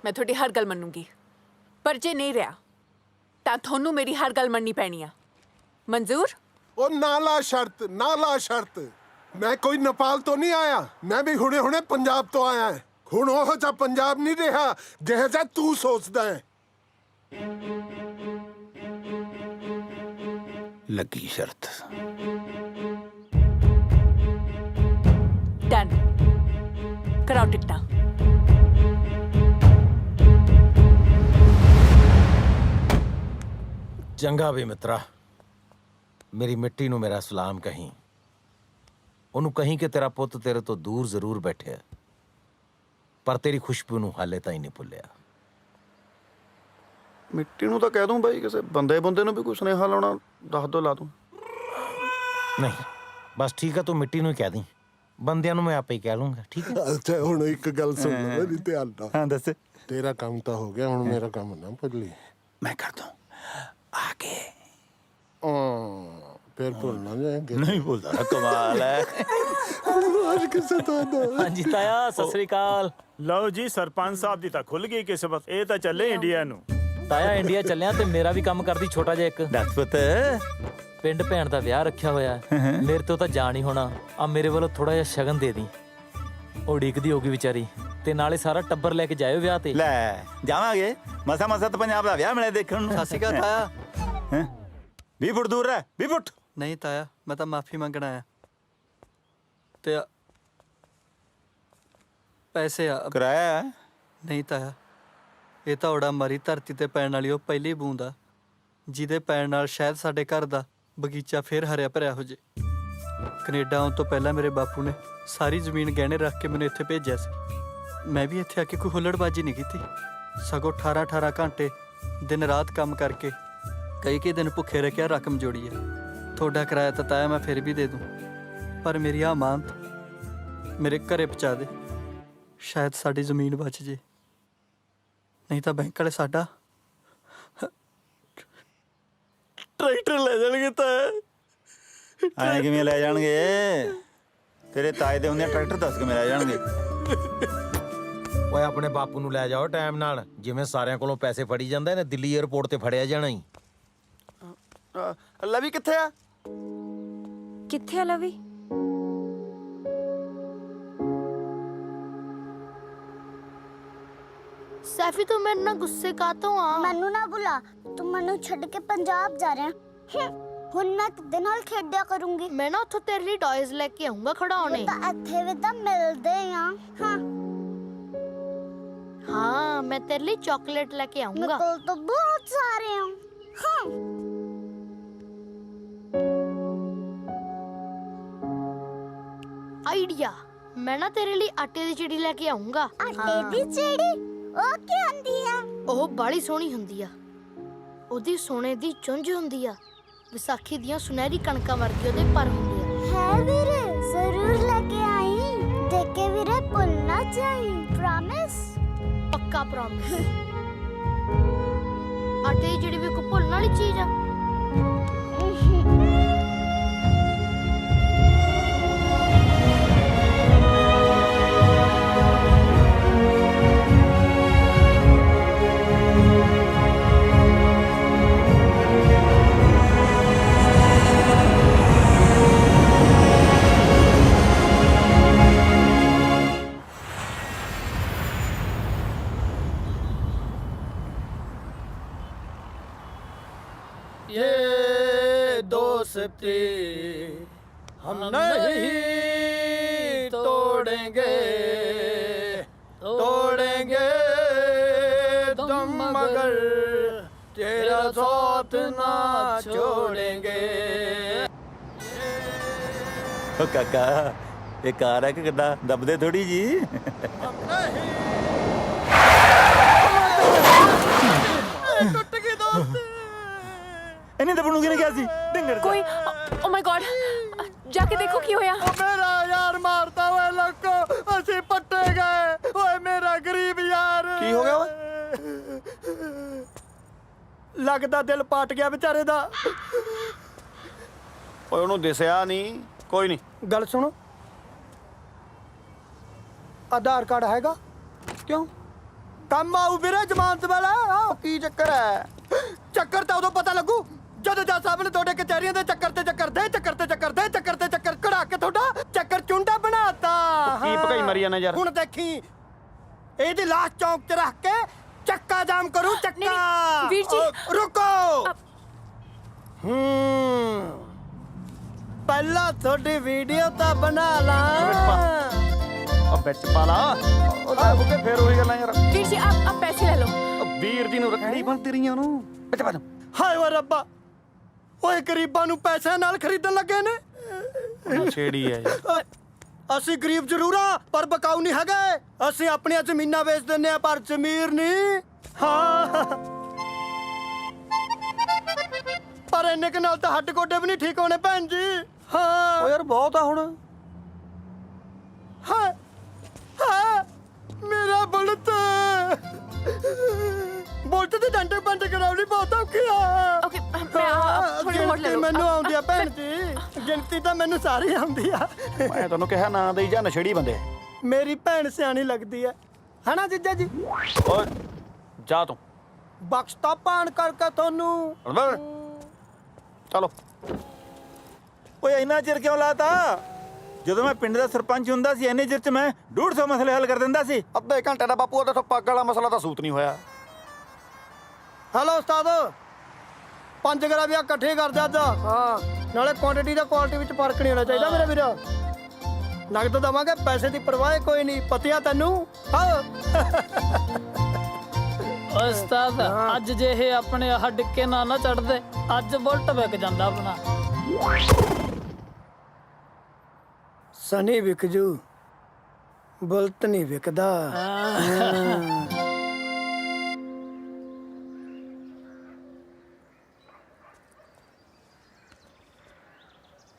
ਮੈਂ ਤੁਹਾਡੀ ਹਰ ਗੱਲ ਮੰਨੂੰਗੀ। ਪਰ ਜੇ ਨਹੀਂ ਰਿਹਾ ਤਾਂ ਤੁਹਾਨੂੰ ਮੇਰੀ ਹਰ ਗੱਲ ਮੰਨਣੀ ਪੈਣੀ ਆ। ਮਨਜ਼ੂਰ? ਉਹ ਨਾ ਲਾ ਸ਼ਰਤ, ਨਾ ਲਾ ਸ਼ਰਤ। ਮੈਂ ਕੋਈ ਨੇਪਾਲ ਤੋਂ ਨਹੀਂ ਆਇਆ, ਮੈਂ ਵੀ ਹੁਣੇ ਪੰਜਾਬ ਤੋਂ ਆਇਆ ਹੈ। ਹੁਣ ਉਹ ਜਿਹਾ ਪੰਜਾਬ ਨਹੀਂ ਰਿਹਾ ਜਿਹੋ ਜਿਹਾ ਤੂੰ ਸੋਚਦਾ ਹੈ। ਲੱਗੀ ਸ਼ਰਤ। ਡਨ, ਕਰਾਓ ਟਿਕਟਾਂ। ਚੰਗਾ ਵੀ ਮਿੱਤਰਾ, ਮੇਰੀ ਮਿੱਟੀ ਨੂੰ ਮੇਰਾ ਸਲਾਮ ਕਹੀਂ। ਉਹਨੂੰ ਕਹੀਂ ਕਿ ਤੇਰਾ ਪੁੱਤ ਤੇਰੇ ਤੋਂ ਦੂਰ ਜ਼ਰੂਰ ਬੈਠਿਆ, ਪਰ ਤੇਰੀ ਖੁਸ਼ਬੂ ਨੂੰ ਹਾਲੇ ਤਾਂ ਹੀ ਨਹੀਂ ਭੁੱਲਿਆ। ਮਿੱਟੀ ਨੂੰ ਤਾਂ ਕਹਿ ਦੂੰ ਬਾਈ, ਕਿਸੇ ਬੰਦੇ ਨੂੰ ਵੀ ਕੋਈ ਸੁਨੇਹਾ ਲਾਉਣਾ ਦੱਸ ਦੋ, ਲਾ ਦੂੰ। ਨਹੀਂ ਬਸ ਠੀਕ ਆ, ਤੂੰ ਮਿੱਟੀ ਨੂੰ ਹੀ ਕਹਿ ਦੀ, ਬੰਦਿਆਂ ਨੂੰ ਮੈਂ ਆਪੇ ਹੀ ਕਹਿ ਲੂੰਗਾ। ਠੀਕ ਹੈ? ਅੱਛਾ ਹੁਣ ਇੱਕ ਗੱਲ ਸੁਣ ਲੈ ਮੇਰੀ ਧਿਆਨ ਨਾਲ। ਹਾਂ ਦੱਸ। ਤੇਰਾ ਕੰਮ ਤਾਂ ਹੋ ਗਿਆ, ਹੁਣ ਮੇਰਾ ਕੰਮ ਨਾ ਭੁੱਲੀ। ਮੈਂ ਕਰ ਦੂੰ ਆਕੇ। ਫਿਰ ਭੁੱਲ ਨਾ ਜਾਏਂਗੇ। ਨਹੀਂ ਭੁੱਲਦਾ, ਕਮਾਲ ਹੈ। ਅੱਜ ਕਿਸੇ ਤੋਂ ਹਾਂਜੀ ਤਾਇਆ, ਸਤਿ ਸ੍ਰੀ ਅਕਾਲ। ਲਓ ਜੀ, ਸਰਪੰਚ ਸਾਹਿਬ ਦੀ ਤਾਂ ਖੁੱਲ ਗਈ ਕਿਸਮਤ। ਇਹ ਤਾਂ ਚੱਲੇ ਇੰਡੀਆ ਨੂੰ। ਤਾਇਆ ਇੰਡੀਆ ਚੱਲਿਆ ਤੇ ਮੇਰਾ ਵੀ ਕੰਮ ਕਰਦੀ ਛੋਟਾ ਜਿਹਾ ਇੱਕ। ਦੱਸ ਪੁੱਤ। ਪਿੰਡ ਭੈਣ ਦਾ ਵਿਆਹ ਰੱਖਿਆ ਹੋਇਆ, ਮੇਰੇ ਤੋਂ ਤਾਂ ਜਾਣ ਹੀ ਹੋਣਾ। ਆ ਮੇਰੇ ਵੱਲੋਂ ਥੋੜਾ ਜਿਹਾ ਸ਼ਗਨ ਦੇ ਦੀ। ਉਹ ਉਡੀਕਦੀ ਹੋਗੀ ਵਿਚਾਰੀ, ਤੇ ਨਾਲੇ ਸਾਰਾ ਟੱਬਰ ਲੈ ਕੇ ਜਾਇਓ ਵਿਆਹ ਤੇ। ਲੈ ਜਾਵਾਂਗੇ, ਮਸਾ ਤਾਂ ਪੰਜਾਬ ਦਾ ਵਿਆਹ ਮਿਲਿਆ ਦੇਖਣ ਨੂੰ। ਸਤਿ ਸ਼੍ਰੀ ਅਕਾਲ ਤਾਇਆ। 20 ਫੁੱਟ ਦੂਰ ਰਹਿ, 20 ਫੁੱਟ। ਨਹੀਂ ਤਾਇਆ, ਮੈਂ ਤਾਂ ਮਾਫੀ ਮੰਗਣ ਆਇਆ। ਤੇ ਪੈਸੇ ਆ ਕਰਾਇਆ ਨਹੀਂ ਤਾਇਆ, ਇਹ ਤਾਂ ਉਡਾ ਮਾਰੀ ਧਰਤੀ ਤੇ ਪੈਣ ਵਾਲੀ ਉਹ ਪਹਿਲੀ ਬੂੰਦ ਆ, ਜਿਹਦੇ ਪੈਣ ਨਾਲ ਸ਼ਾਇਦ ਸਾਡੇ ਘਰ ਦਾ ਬਗੀਚਾ ਫੇਰ ਹਰਿਆ ਭਰਿਆ ਹੋ ਜੇ। ਕੈਨੇਡਾ ਆਉਣ ਤੋਂ ਪਹਿਲਾਂ ਮੇਰੇ ਬਾਪੂ ਨੇ ਸਾਰੀ ਜ਼ਮੀਨ ਗਹਿਣੇ ਰੱਖ ਕੇ ਮੈਨੂੰ ਇੱਥੇ ਭੇਜਿਆ ਸੀ। ਮੈਂ ਵੀ ਇੱਥੇ ਆ ਕੇ ਕੋਈ ਹੁੱਲੜਬਾਜ਼ੀ ਨਹੀਂ ਕੀਤੀ, ਸਗੋਂ 18-18 ਘੰਟੇ ਦਿਨ ਰਾਤ ਕੰਮ ਕਰਕੇ ਕਈ ਦਿਨ ਭੁੱਖੇ ਰਹਿ ਕੇ ਰਕਮ ਜੋੜੀ ਹੈ। ਤੁਹਾਡਾ ਕਿਰਾਇਆ ਤਾਂ ਤਾਇਆ ਮੈਂ ਫਿਰ ਵੀ ਦੇ ਦੂੰ, ਪਰ ਮੇਰੀ ਆ ਅਮਾਨਤ ਮੇਰੇ ਘਰੇ ਪਹੁੰਚਾ ਦੇ। ਸ਼ਾਇਦ ਸਾਡੀ ਜ਼ਮੀਨ ਬਚ ਜੇ, ਨਹੀਂ ਤਾਂ ਬੈਂਕ ਵਾਲੇ ਸਾਡਾ ਟਰੈਕਟਰ ਲੈ ਜਾਣਗੇ। ਤਾਂ ਐਂ ਕਿਵੇਂ ਲੈ ਜਾਣਗੇ? ਤੇਰੇ ਤਾਏ ਦੇ ਹੁੰਦੇ ਟਰੈਕਟਰ ਦੱਸ ਕਿਵੇਂ ਲੈ ਜਾਣਗੇ? ਓਏ ਆਪਣੇ ਬਾਪੂ ਨੂੰ ਲੈ ਜਾਓ ਟਾਈਮ ਨਾਲ, ਜਿਵੇਂ ਸਾਰਿਆਂ ਕੋਲੋਂ ਪੈਸੇ ਫੜੀ ਜਾਂਦਾ ਇਹਨੇ ਦਿੱਲੀ 에ਅਰਪੋਰਟ ਤੇ ਫੜਿਆ ਜਾਣਾ ਹੀ। ਲਵੀ ਕਿੱਥੇ ਆ? ਕਿੱਥੇ ਆ ਲਵੀ? ਸੈਫੀ ਤੂੰ ਮੇਰੇ ਨਾਲ ਗੁੱਸੇ ਕਾਤੋਂ ਆ? ਮੈਨੂੰ ਨਾ ਬੁਲਾ, ਤੂੰ ਮੈਨੂੰ ਛੱਡ ਕੇ ਪੰਜਾਬ ਜਾ ਰਿਹਾ। ਹੁਣ ਮੈਂ ਕਿਹਦੇ ਨਾਲ ਖੇਡਿਆ ਕਰੂੰਗੀ? ਮੈਂ ਨਾ ਉੱਥੋਂ ਤੇਰੇ ਲਈ ਟੌਇਜ਼ ਲੈ ਕੇ ਆਉਂਗਾ ਖਿਡੌਣੇ। ਤਾਂ ਇੱਥੇ ਵੀ ਤਾਂ ਮਿਲਦੇ ਆ। ਹਾਂ ਹਾਂ, ਮੈਂ ਤੇਰੇ ਲਈ ਚਾਕਲੇਟ ਲੈ ਕੇ ਮੇਰੇ ਆਉਂਗਾ। ਕੋਲ ਤਾਂ ਬਹੁਤ ਸਾਰੇ ਆ। ਹਾਂ ਆਈਡੀਆ, ਮੈਂ ਨਾ ਤੇਰੇ ਲਈ ਆਟੇ ਦੀ ਚਿੜੀ ਲੈ ਕੇ ਆਉਂਗਾ। ਆਟੇ ਦੀ ਚਿੜੀ? ਉਹ ਕੀ ਹੁੰਦੀ ਆ? ਉਹ ਬਾਲੀ ਸੋਹਣੀ ਹੁੰਦੀ ਆ। ਉਹਦੀ ਸੋਨੇ ਦੀ ਚੁੰਝ ਹੁੰਦੀ ਆ। ਵਿਸਾਖੀ ਦੀਆਂ ਸੁਨਹਿਰੀ ਕਣਕਾਂ ਵਰਗੇ ਉਹਦੇ ਪਰ ਹੁੰਦੇ ਆ। ਹੈ ਵੀਰੇ, ਜ਼ਰੂਰ ਲੈ ਕੇ ਆਈ। ਦੇਖ ਕੇ ਵੀਰੇ ਭੁੱਲ ਨਾ ਜਾਈ। ਪ੍ਰੋਮਿਸ? ਪੱਕਾ ਪ੍ਰੋਮਿਸ। ਆਟੇ ਦੀ ਚਿੜੀ ਵੀ ਕੋਈ ਭੁੱਲਣ ਵਾਲੀ ਚੀਜ਼ ਆ? ये दोस्ती हम नहीं तोड़ेंगे, तोड़ेंगे तुम मगर तेरा साथ ना छोड़ेंगे। ਓ ਕਾਕਾ, ਇਹ ਕਾਰ ਹੈ ਕਿ ਕਿੱਦਾਂ? ਦੱਬਦੇ ਥੋੜੀ ਜੀ। टूट गई दोस्ती। ਇਹਨੇ ਦੱਬਣ ਨੂੰ ਕਿਹਨੇ ਕਿਹਾ ਸੀ? ਢਿੰਗਰ ਕੋਈ ਓ ਮਾਈ ਗॉड, ਜਾ ਕੇ ਦੇਖੋ ਕੀ ਹੋਇਆ। ओ मेरा यार मारता हुआ लोको, ਅਸੀਂ ਪੱਟੇ ਗਏ। ਓਏ ਮੇਰਾ ਗਰੀਬ ਯਾਰ। ਕੀ ਹੋ ਗਿਆ ਓਏ? ਲੱਗਦਾ ਦਿਲ ਪਾਟ ਗਿਆ ਵਿਚਾਰੇ ਦਾ। ਓਏ ਉਹਨੂੰ ਦਿਸਿਆ ਨਹੀਂ। ਕੋਈ ਨਹੀਂ, ਗੱਲ ਸੁਣੋ, ਆਧਾਰ ਕਾਰਡ ਹੈਗਾ? ਕਿਉਂ? ਕੰਮ ਆਊ ਵੀਰੇ ਜ਼ਮਾਨਤ ਵਾਲਾ। ਕੀ ਚੱਕਰ ਹੈ? ਚੱਕਰ ਤਾਂ ਉਦੋਂ ਪਤਾ ਲੱਗੂ ਜਦੋਂ ਜੱਜ ਸਾਹਿਬ ਨੇ ਤੁਹਾਡੇ ਕਚਹਿਰੀਆਂ ਦੇ ਚੱਕਰ ਤੇ ਚੱਕਰ ਕਢਾ ਕੇ ਤੁਹਾਡਾ ਚੱਕਰ ਚੁੰਡਾ ਬਣਾਤਾ। ਕੀ ਭਕਾਈ ਮਾਰੀ ਜਾਂਦਾ ਯਾਰ? ਹੁਣ ਦੇਖੀ, ਇਹਦੀ ਲਾਸ਼ ਚੌਂਕ 'ਚ ਰੱਖ ਕੇ ਚੱਕਾ ਜਾਮ ਕਰੂ। ਚੱਕਾ ਵੀਰ ਜੀ। ਰੁਕੋ। ਪਹਿਲਾਂ ਤੁਹਾਡੀ ਵੀਡੀਓ ਤਾਂ ਬਣਾ ਲਾਂ। ਆ ਵਿੱਚ ਪਾ ਲਾ। ਉਹ ਲੈ ਬੁੱਕੇ ਫੇਰ ਉਹੀ ਗੱਲਾਂ ਯਾਰ। ਵੀਰ ਜੀ आप पैसे ले लो। ਵੀਰ ਜੀ ਨੂੰ ਰੱਖੜੀ ਬਣ ਤੇਰੀਆਂ ਨੂੰ ਵਿੱਚ ਪਾ। ਹਾਏ ਓ ਰੱਬਾ, ਓਏ ਗਰੀਬਾਂ ਨੂੰ ਪੈਸਿਆਂ ਨਾਲ ਖਰੀਦਣ ਲੱਗੇ ਨੇ। ਛੇੜੀ ਹੈ ਯਾਰ। ਅਸੀਂ ਗਰੀਬ ਜ਼ਰੂਰ ਆ ਪਰ ਬਕਾਊ ਨਹੀਂ ਹੈਗੇ। ਅਸੀਂ ਆਪਣੀਆਂ ਜ਼ਮੀਨਾਂ ਵੇਚ ਦਿੰਨੇ ਆ ਪਰ ਜ਼ਮੀਰ ਨਹੀਂ। ਹਾਂ, ਪਰ ਇੰਨੇ ਕੁ ਨਾਲ ਤਾਂ ਹੱਡ ਗੋਡੇ ਵੀ ਨਹੀਂ ਠੀਕ ਹੋਣੇ ਭੈਣ ਜੀ। ਹਾਂ ਓ ਯਾਰ ਬਹੁਤ ਆ ਹੁਣ। ਹਾਂ ਹਾਂ, ਮੇਰਾ ਬੁਲਤ ਦੇ ਡੰਡੇ ਬੰਦ ਕਰਾਉਣੀ ਬਹੁਤ ਔਖੀ ਆ। ओके, मैं थोड़ी और ले ਗਿਣਤੀ लो। ਮੈਨੂੰ ਆਉਂਦੀ ਆ ਭੈਣ ਜੀ, ਗਿਣਤੀ ਤਾਂ ਮੈਨੂੰ ਸਾਰੀ ਆਉਂਦੀ ਆ। ਮੈਂ ਤੁਹਾਨੂੰ ਕਿਹਾ ਨਾ ਦੇਈ ਜਾ, ਨਸ਼ੇੜੀ ਬੰਦੇ। ਮੇਰੀ ਭੈਣ ਸਿਆਣੀ ਲੱਗਦੀ ਹੈ ਹਨਾ ਜੀਜਾ ਜੀ? ਓਏ ਜਾ ਤੂੰ। ਬਖਸ਼ਤਾ ਪਾਣ ਕਰਕੇ ਤੁਹਾਨੂੰ। ਚਲੋ। ਓਏ ਇੰਨਾ ਚਿਰ ਕਿਉਂ ਲਾਤਾ? ਜਦੋਂ ਮੈਂ ਪਿੰਡ ਦਾ ਸਰਪੰਚ ਹੁੰਦਾ ਸੀ ਇੰਨੇ ਚਿਰ ਚ ਮੈਂ 150 ਮਸਲੇ ਹੱਲ ਕਰ ਦਿੰਦਾ ਸੀ। ਅੱਧੇ ਘੰਟੇ ਦਾ ਬਾਪੂ ਉਹਦੇ ਤੋਂ ਪੱਗ ਵਾਲਾ ਮਸਲਾ ਤਾਂ ਸੂਤ ਨਹੀਂ ਹੋਇਆ। ਹੈਲੋ ਉਸਤਾਦ, 5 ਗ੍ਰਾਮ ਵਿਆਹ ਇਕੱਠੇ ਕਰ ਦੇ ਅੱਜ। ਹਾਂ, ਨਾਲੇ ਕੁਆਂਟੀਟੀ ਦਾ ਕੁਆਲਿਟੀ ਵਿੱਚ ਫਰਕ ਨਹੀਂ ਹੋਣਾ ਚਾਹੀਦਾ ਮੇਰੇ ਵੀਰ। ਨਗਦ ਦਵਾਂਗੇ, ਪੈਸੇ ਦੀ ਪਰਵਾਹ ਕੋਈ ਨਹੀਂ। ਪਤਿਆ ਤੈਨੂੰ? ਹਾਂ ਉਸਤਾਦ, ਅੱਜ ਜੇ ਇਹ ਆਪਣੇ ਆਹ ਡਿੱਕੇ ਨਾ ਚੜਦੇ, ਅੱਜ ਬੁਲਟ ਵਿਕ ਜਾਂਦਾ ਆਪਣਾ। ਸਨੀ ਵਿਕ ਜੂ, ਬੁਲਟ ਨਹੀਂ ਵਿਕਦਾ।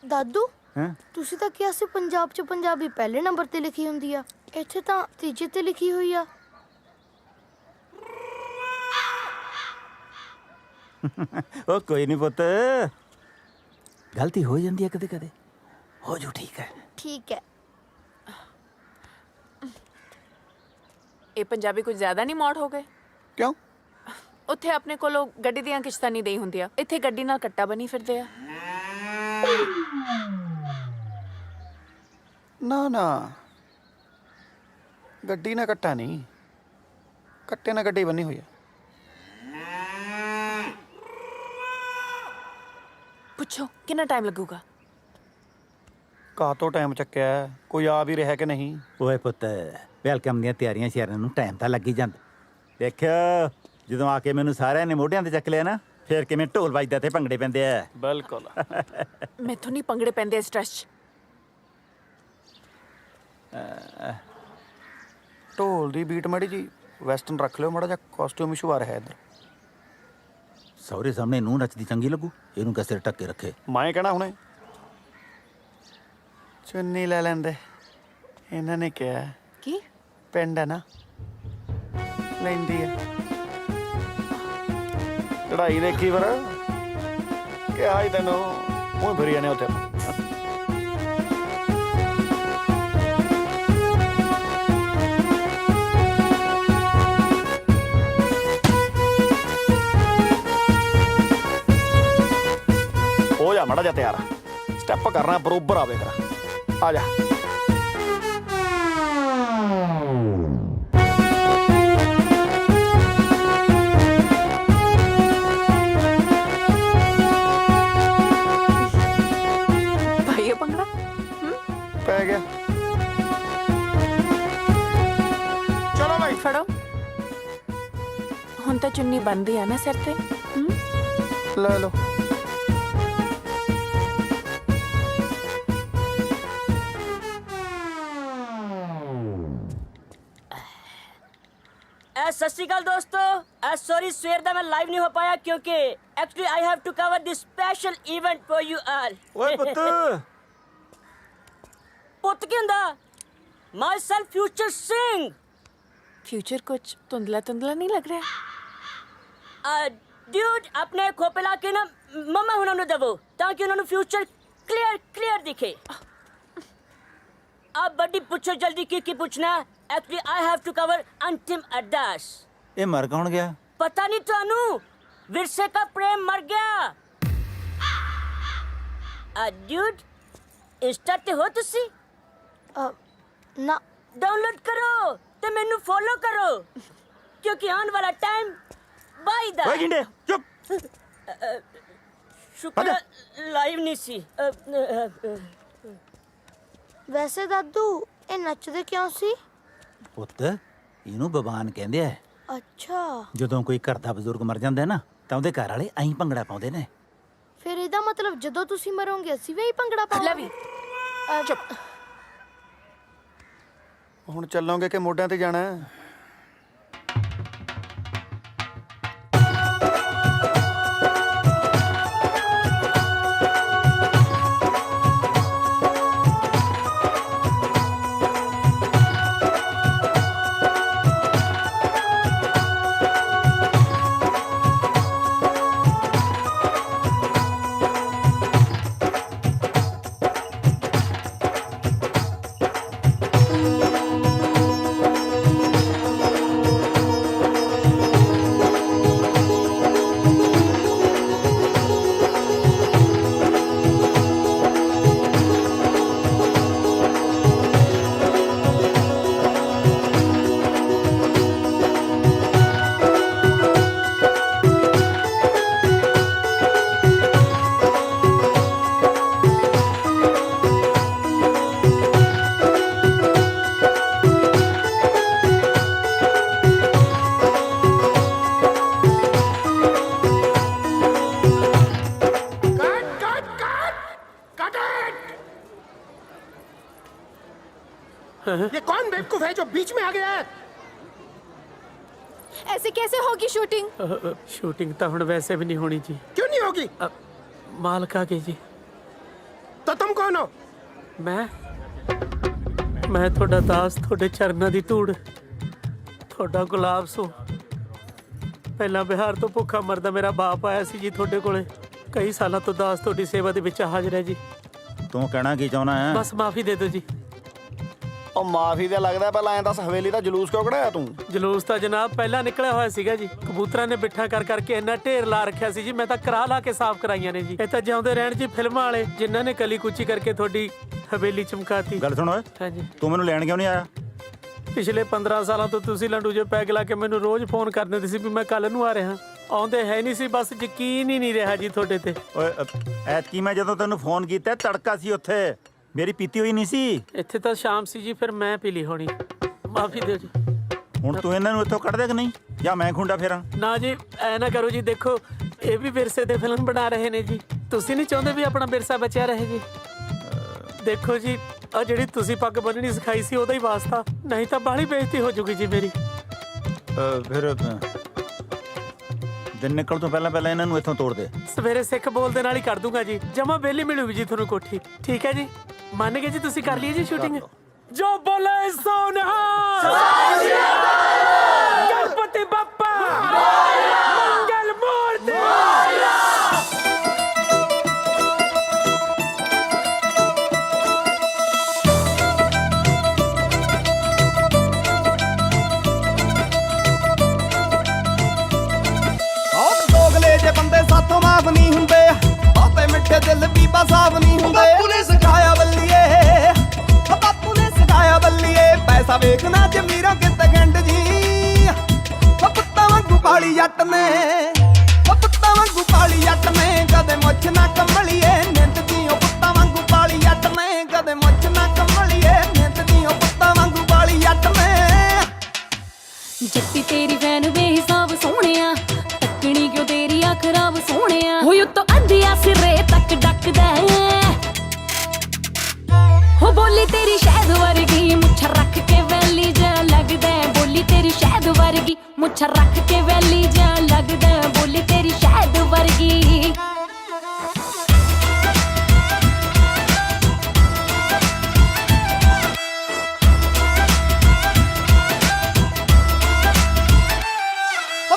ਦਾਦੂ, ਹੈਂ? ਤੁਸੀਂ ਤਾਂ ਕਿਹਾ ਸੀ ਪੰਜਾਬ 'ਚ ਪੰਜਾਬੀ ਪਹਿਲੇ ਨੰਬਰ ਤੇ ਲਿਖੀ ਹੁੰਦੀ ਆ। ਇੱਥੇ ਤਾਂ ਤੀਜੇ ਤੇ ਲਿਖੀ ਹੋਈ ਆ। ਓ ਕੋਈ ਨਹੀਂ ਪੁੱਤ, ਗਲਤੀ ਹੋ ਜਾਂਦੀ ਹੈ ਕਦੇ ਕਦੇ। ਹੋ ਜੂ ਠੀਕ ਹੈ। ਠੀਕ ਹੈ। ਇਹ ਪੰਜਾਬੀ ਕੁਝ ਜ਼ਿਆਦਾ ਨਹੀਂ ਮੌੜ ਹੋ ਗਏ? ਕਿਉਂ? ਉੱਥੇ ਆਪਣੇ ਕੋਲੋਂ ਗੱਡੀ ਦੀਆਂ ਕਿਸ਼ਤਾਂ ਨਹੀਂ ਦੇਈ ਹੁੰਦੀਆਂ, ਇੱਥੇ ਗੱਡੀ ਨਾਲ ਕੱਟਾ ਬਣੀ ਫਿਰਦੇ ਆ। ਨਾ ਨਾ, ਗੱਡੀ ਨਾ ਕੱਟਾ ਨਹੀਂ, ਕੱਟੇ ਨਾਲ ਕੱਟੀ ਬੰਨੀ ਹੋਈ ਆ। ਪੁੱਛੋ ਕਿੰਨਾ ਟਾਈਮ ਲੱਗੂਗਾ? ਕਾਹ ਤੋਂ ਟਾਈਮ ਚੱਕਿਆ, ਕੋਈ ਆ ਵੀ ਰਿਹਾ ਕਿ ਨਹੀਂ? ਓਏ ਪੁੱਤ, ਵੈਲਕਮ ਦੀਆਂ ਤਿਆਰੀਆਂ ਸ਼ਿਆਰਾਂ ਨੂੰ ਟਾਈਮ ਤਾਂ ਲੱਗ ਹੀ ਜਾਂਦਾ। ਦੇਖਿਓ, ਜਦੋਂ ਆ ਕੇ ਮੈਨੂੰ ਸਾਰਿਆਂ ਨੇ ਮੋਢਿਆਂ ਤੇ ਚੱਕ ਲਿਆ ਨਾ, ਫੇਰ ਕਿਵੇਂ ਢੋਲ ਵੱਜਦਾ ਤੇ ਭੰਗੜੇ ਪੈਂਦੇ ਆ। ਬਿਲਕੁਲ। ਮੈਥੋਂ ਨਹੀਂ ਪੰਗੜੇ ਪੈਂਦੇ ਇਸ ਡਰੈਸ 'ਚ। ਢੋਲ ਦੀ ਬੀਟ ਮਾੜੀ ਜੀ ਵੈਸਟਰਨ ਰੱਖ ਲਿਓ, ਮਾੜਾ ਜਿਹਾ ਕਾਸਟਿਊਮ ਇਸ਼ੂ ਆ ਰਿਹਾ ਇੱਧਰ। ਸਹੁਰੇ ਸਾਹਮਣੇ ਨੂੰ ਨੱਚਦੀ ਚੰਗੀ ਲੱਗੂ, ਇਹਨੂੰ ਕਸੇ ਟੱਕੇ ਰੱਖੇ। ਮੈਂ ਕਹਿਣਾ ਹੁਣੇ ਚੁੰਨੀ ਲੈ ਲੈਂਦੇ, ਇਹਨਾਂ ਨੇ ਕਿਹਾ ਕੀ? ਪਿੰਡ ਹੈ ਨਾ, ਲੈਂਦੀ ਹੈ। ਚੜਾਈ ਦੇਖੀ ਫਿਰ, ਕਿਹਾ ਹੀ ਤੈਨੂੰ, ਉਹ ਫਿਰੀ ਜਾਣੇ ਉੱਥੇ। ਹੋ ਜਾ ਮਾੜਾ ਜਿਹਾ ਤਿਆਰ, ਸਟੈਪ ਕਰਨਾ ਬਰੋਬਰ ਆਵੇ ਕਰਾ। ਆ ਜਾ। ਭਾਈ ਪੰਗੜਾ ਪੈ ਗਿਆ। ਚਲੋ ਭਾਈ ਫੜੋ। ਹੁਣ ਤਾਂ ਚੁੰਨੀ ਬੰਦੀ ਆ ਨਾ ਸਿਰ ਤੇ। ਲੈ ਲਓ। सत श्री अकाल दोस्तों, सॉरी सवेर दा मैं लाइव नहीं हो पाया क्योंकि actually I have to cover this special event for you all. ਓਏ ਪੁੱਤ, पुत की हुंदा? Myself future Singh. Future कुछ धुंधला धुंधला नहीं लग रहा है? ड्यूड अपने खोपे ला के ना मम्मा हुना नु दवो ताकि उन्होंने फ्यूचर क्लियर दिखे। अब बड़ी पूछो जल्दी की पूछना। Actually I have to cover अंतिम अरदास। ਇਹ ਮਰ ਕੌਣ ਗਿਆ? पता नहीं थानू, विरसे का प्रेम मर गया। ड्यूड इंस्टा ते हो तुसी? ना। डाउनलोड करो ते मेनू फॉलो करो क्योंकि आने वाला टाइम बाई दा। ਓਏ ਗਿੰਡੇ ਚੁੱਪ। शुक्र लाइव नहीं सी। ਵੈਸੇ ਦਾਦੂ ਇਹ ਨੱਚਦੇ ਕਿਉਂ ਸੀ? ਪੁੱਤ, ਇਹਨੂੰ ਬਬਾਨ ਕਹਿੰਦੇ ਆ। ਅੱਛਾ, ਜਦੋਂ ਕੋਈ ਘਰ ਦਾ ਬਜ਼ੁਰਗ ਮਰ ਜਾਂਦਾ ਨਾ, ਤਾਂ ਉਹਦੇ ਘਰ ਵਾਲੇ ਐਂ ਭੰਗੜਾ ਪਾਉਂਦੇ ਨੇ। ਫਿਰ ਇਹਦਾ ਮਤਲਬ ਜਦੋਂ ਤੁਸੀਂ ਮਰੋਗੇ ਅਸੀਂ ਵੀ ਇਹੀ ਭੰਗੜਾ ਪਾਵਾਂਗੇ। चुप। ਹੁਣ ਚੱਲੋਗੇ ਕਿ ਮੋਢਿਆਂ ਤੇ ਜਾਣਾ? ये कौन बेवकूफ है जो बीच में आ गया है? ऐसे कैसे होगी शूटिंग? ਸ਼ੂਟਿੰਗ ਤਾਂ ਹੁਣ ਵੈਸੇ ਵੀ ਨਹੀਂ ਹੋਣੀ ਜੀ। क्यों नहीं होगी? ਮਾਲਕ ਆ ਗਏ ਜੀ। तो तुम कौन हो? ਮੈਂ ਤੁਹਾਡਾ ਦਾਸ, ਤੁਹਾਡੇ ਚਰਨਾਂ ਦੀ ਧੂੜ, ਤੁਹਾਡਾ ਗੁਲਾਬ ਸੋ। ਪਹਿਲਾਂ ਬਿਹਾਰ ਤੋਂ ਭੁੱਖਾ ਮਰਦਾ ਮੇਰਾ ਬਾਪ ਆਇਆ ਸੀ ਜੀ ਤੁਹਾਡੇ ਕੋਲੇ। ਕਈ ਸਾਲਾਂ ਤੋਂ ਦਾਸ ਤੁਹਾਡੀ ਸੇਵਾ ਦੇ ਵਿੱਚ ਹਾਜ਼ਰ ਹੈ ਜੀ। ਤੂੰ ਕਹਿਣਾ ਕੀ ਚਾਹੁੰਦਾ ਹੈ? ਬਸ ਮਾਫੀ ਦੇ ਦਿਓ ਜੀ। ਉਹ ਮਾਫੀ ਦਾ ਲੱਗਦਾ, ਪਹਿਲਾਂ ਐਂ ਦੱਸ ਹਵੇਲੀ ਦਾ ਜਲੂਸ ਕਿਉਂ ਕਢਾਇਆ ਤੂੰ? ਜਲੂਸ ਤਾਂ ਜਨਾਬ ਪਹਿਲਾਂ ਨਿਕਲਿਆ ਹੋਇਆ ਸੀਗਾ ਜੀ। ਕਬੂਤਰਾਂ ਨੇ ਬਿੱਠਾ ਕਰਕੇ ਇੰਨਾ ਢੇਰ ਲਾ ਰੱਖਿਆ ਸੀ ਜੀ, ਮੈਂ ਤਾਂ ਕਰਾ ਲਾ ਕੇ ਸਾਫ਼ ਕਰਾਈਆਂ ਨੇ ਜੀ। ਇਹ ਤਾਂ ਜਿਉਂਦੇ ਰਹਿਣ ਜੀ ਫਿਲਮਾਂ ਵਾਲੇ, ਜਿਨ੍ਹਾਂ ਨੇ ਕਲੀ ਕੁਚੀ ਕਰਕੇ ਤੁਹਾਡੀ ਹਵੇਲੀ ਚਮਕਾਤੀ। ਗੱਲ ਸੁਣ ਓਏ, ਹਾਂਜੀ। ਤੂੰ ਮੈਨੂੰ ਲੈਣ ਕਿਉਂ ਨਹੀਂ ਆਇਆ? ਪਿਛਲੇ 15 ਸਾਲਾਂ ਤੋਂ ਤੁਸੀਂ ਲੰਡੂ ਜੇ ਪੈਗ ਲਾ ਕੇ ਮੈਨੂੰ ਰੋਜ਼ ਫੋਨ ਕਰ ਦਿੰਦੇ ਸੀ ਵੀ ਮੈਂ ਕੱਲ ਨੂੰ ਆ ਰਿਹਾ। ਆਉਂਦੇ ਹੈ ਨਹੀਂ ਸੀ, ਬਸ ਯਕੀਨ ਹੀ ਨਹੀਂ ਰਿਹਾ ਜੀ ਤੁਹਾਡੇ ਤੇ। ਓਏ ਐਤਕੀ ਮੈਂ ਜਦੋਂ ਤੈਨੂੰ ਫੋਨ ਕੀਤਾ ਤੜਕਾ ਸੀ ਉੱਥੇ, ਮੇਰੀ ਪੀਤੀ ਹੋਈ ਨਹੀਂ ਸੀ। ਇੱਥੇ ਤਾਂ ਸ਼ਾਮ ਸੀ ਜੀ, ਫਿਰ ਮੈਂ ਪੀ ਲਈ ਹੋਣੀ। ਮਾਫੀ ਦਿਓ ਜੀ। ਹੁਣ ਤੂੰ ਇਹਨਾਂ ਨੂੰ ਇੱਥੋਂ ਕੱਢ ਦੇ ਕਿ ਨਹੀਂ, ਜਾਂ ਮੈਂ ਖੁੰਡਾ ਫੇਰਾਂ? ਨਾ ਜੀ ਐ ਨਾ ਕਰੋ ਜੀ, ਦੇਖੋ ਇਹ ਵੀ ਵਿਰਸੇ ਦੇ ਫਿਲਮ ਬਣਾ ਰਹੇ ਨੇ ਜੀ। ਤੁਸੀਂ ਨਹੀਂ ਚਾਹੁੰਦੇ ਵੀ ਆਪਣਾ ਵਿਰਸਾ ਬਚਿਆ ਰਹੇ ਜੀ? ਦੇਖੋ ਜੀ ਆ ਜਿਹੜੀ ਤੁਸੀਂ ਪੱਗ ਬੰਨਣੀ ਸਿਖਾਈ ਸੀ ਉਹਦਾ ਹੀ ਵਾਸਤਾ, ਨਹੀਂ ਤਾਂ ਬਾਹਲੀ ਬੇਇੱਜ਼ਤੀ ਹੋ ਜੂਗੀ ਜੀ ਮੇਰੀ। ਫਿਰ ਦਿਨ ਨਿਕਲ ਤੋਂ ਪਹਿਲਾਂ ਪਹਿਲਾਂ ਇਹਨਾਂ ਨੂੰ ਇੱਥੋਂ ਤੋੜ ਦੇ। ਸਵੇਰੇ ਸਿੱਖ ਬੋਲ ਦੇ ਨਾਲ ਹੀ ਕਰ ਦੂੰਗਾ ਜੀ, ਜਮਾ ਵਿਹਲੀ ਮਿਲੂਗੀ ਜੀ ਤੁਹਾਨੂੰ ਕੋਠੀ। ਠੀਕ ਹੈ ਜੀ, ਮੰਨ ਗਏ ਜੀ? ਤੁਸੀਂ ਕਰ ਲਈ ਜੀ ਸ਼ੂਟਿੰਗ? ਜੋ ਬੋਲੇ ਸੋ ਨਿਹਾਲ, ਗਣਪਤੀ ਬੱਪਾ ਮੰਗਲ ਮੂਰਤੀ। ਦੋਗਲੇ ਜੇ ਬੰਦੇ ਸਾਥੋਂ ਮਾਫ ਨਹੀਂ ਹੁੰਦੇ, ਬਹੁਤੇ ਮਿੱਠੇ ਦਿਲ ਵੀ ਸਾਫ ਨਹੀਂ ਹੁੰਦੇ। ਬਾਪੂ ਨੇ ਸਿਖਾਇਆ ਬੱਲੀਏ, ਬਾਪੂ ਨੇ ਸਿਖਾਇਆ ਬੱਲੀਏ, ਪੈਸਾ ਵੇਖਣਾ ਜ਼ਮੀਰਾਂ ਕਿਤੇ ਗੰਢ ਜੀ। ਪੁੱਤਾਂ ਵਾਂਗੂ ਪਾਲੀ ਜੱਟ ਨੇ, ਪੁੱਤਾਂ ਵਾਂਗੂ ਪਾਲੀ ਜੱਟ ਨੇ, ਕਦੇ ਮੁੱਛ ਨਾ ਕੰਮਲੀਏ ਨਿੰਦ ਦੀ। ਪੁੱਤਾਂ ਵਾਂਗੂ ਪਾਲੀ ਜੱਟ ਨੇ, ਕਦੇ ਮੁੱਛ ਨਾ ਕੰਮਲੀਏ ਨਿੰਦ ਦੀ। ਪੁੱਤਾਂ ਵਾਂਗੂ ਪਾਲੀ ਜੱਟ ਨੇ। ਜੱਟੀ ਤੇਰੀ ਵੈਨ ਬੇਹਿਸਾਬ ਸੋਹਣਿਆ, ਤੱਕਣੀ ਕਿਉਂ ਤੇਰੀ ਆ ਖਰਾਬ ਸੋਹਣਿਆ। ਹੋਈ ਉਤੋਂ ਅੰਧਿਆ ਸਿਰੇ ਤੱਕ ਡੱਕਦਾ, ਹੋ ਬੋਲੀ ਤੇਰੀ ਸ਼ਹਿਦ ਵਰਗੀ ਮੁੱਛ ਰੱਖ ਕੇ ਵੈਲੀ ਜਾ ਲੱਗਦਾ। ਬੋਲੀ ਤੇਰੀ ਸ਼ਹਿਦ ਵਰਗੀ ਮੁੱਛ ਰੱਖ ਕੇ ਵੈਲੀ ਜਾ ਲੱਗਦਾ। ਬੋਲੀ ਤੇਰੀ ਸ਼ਹਿਦ ਵਰਗੀ।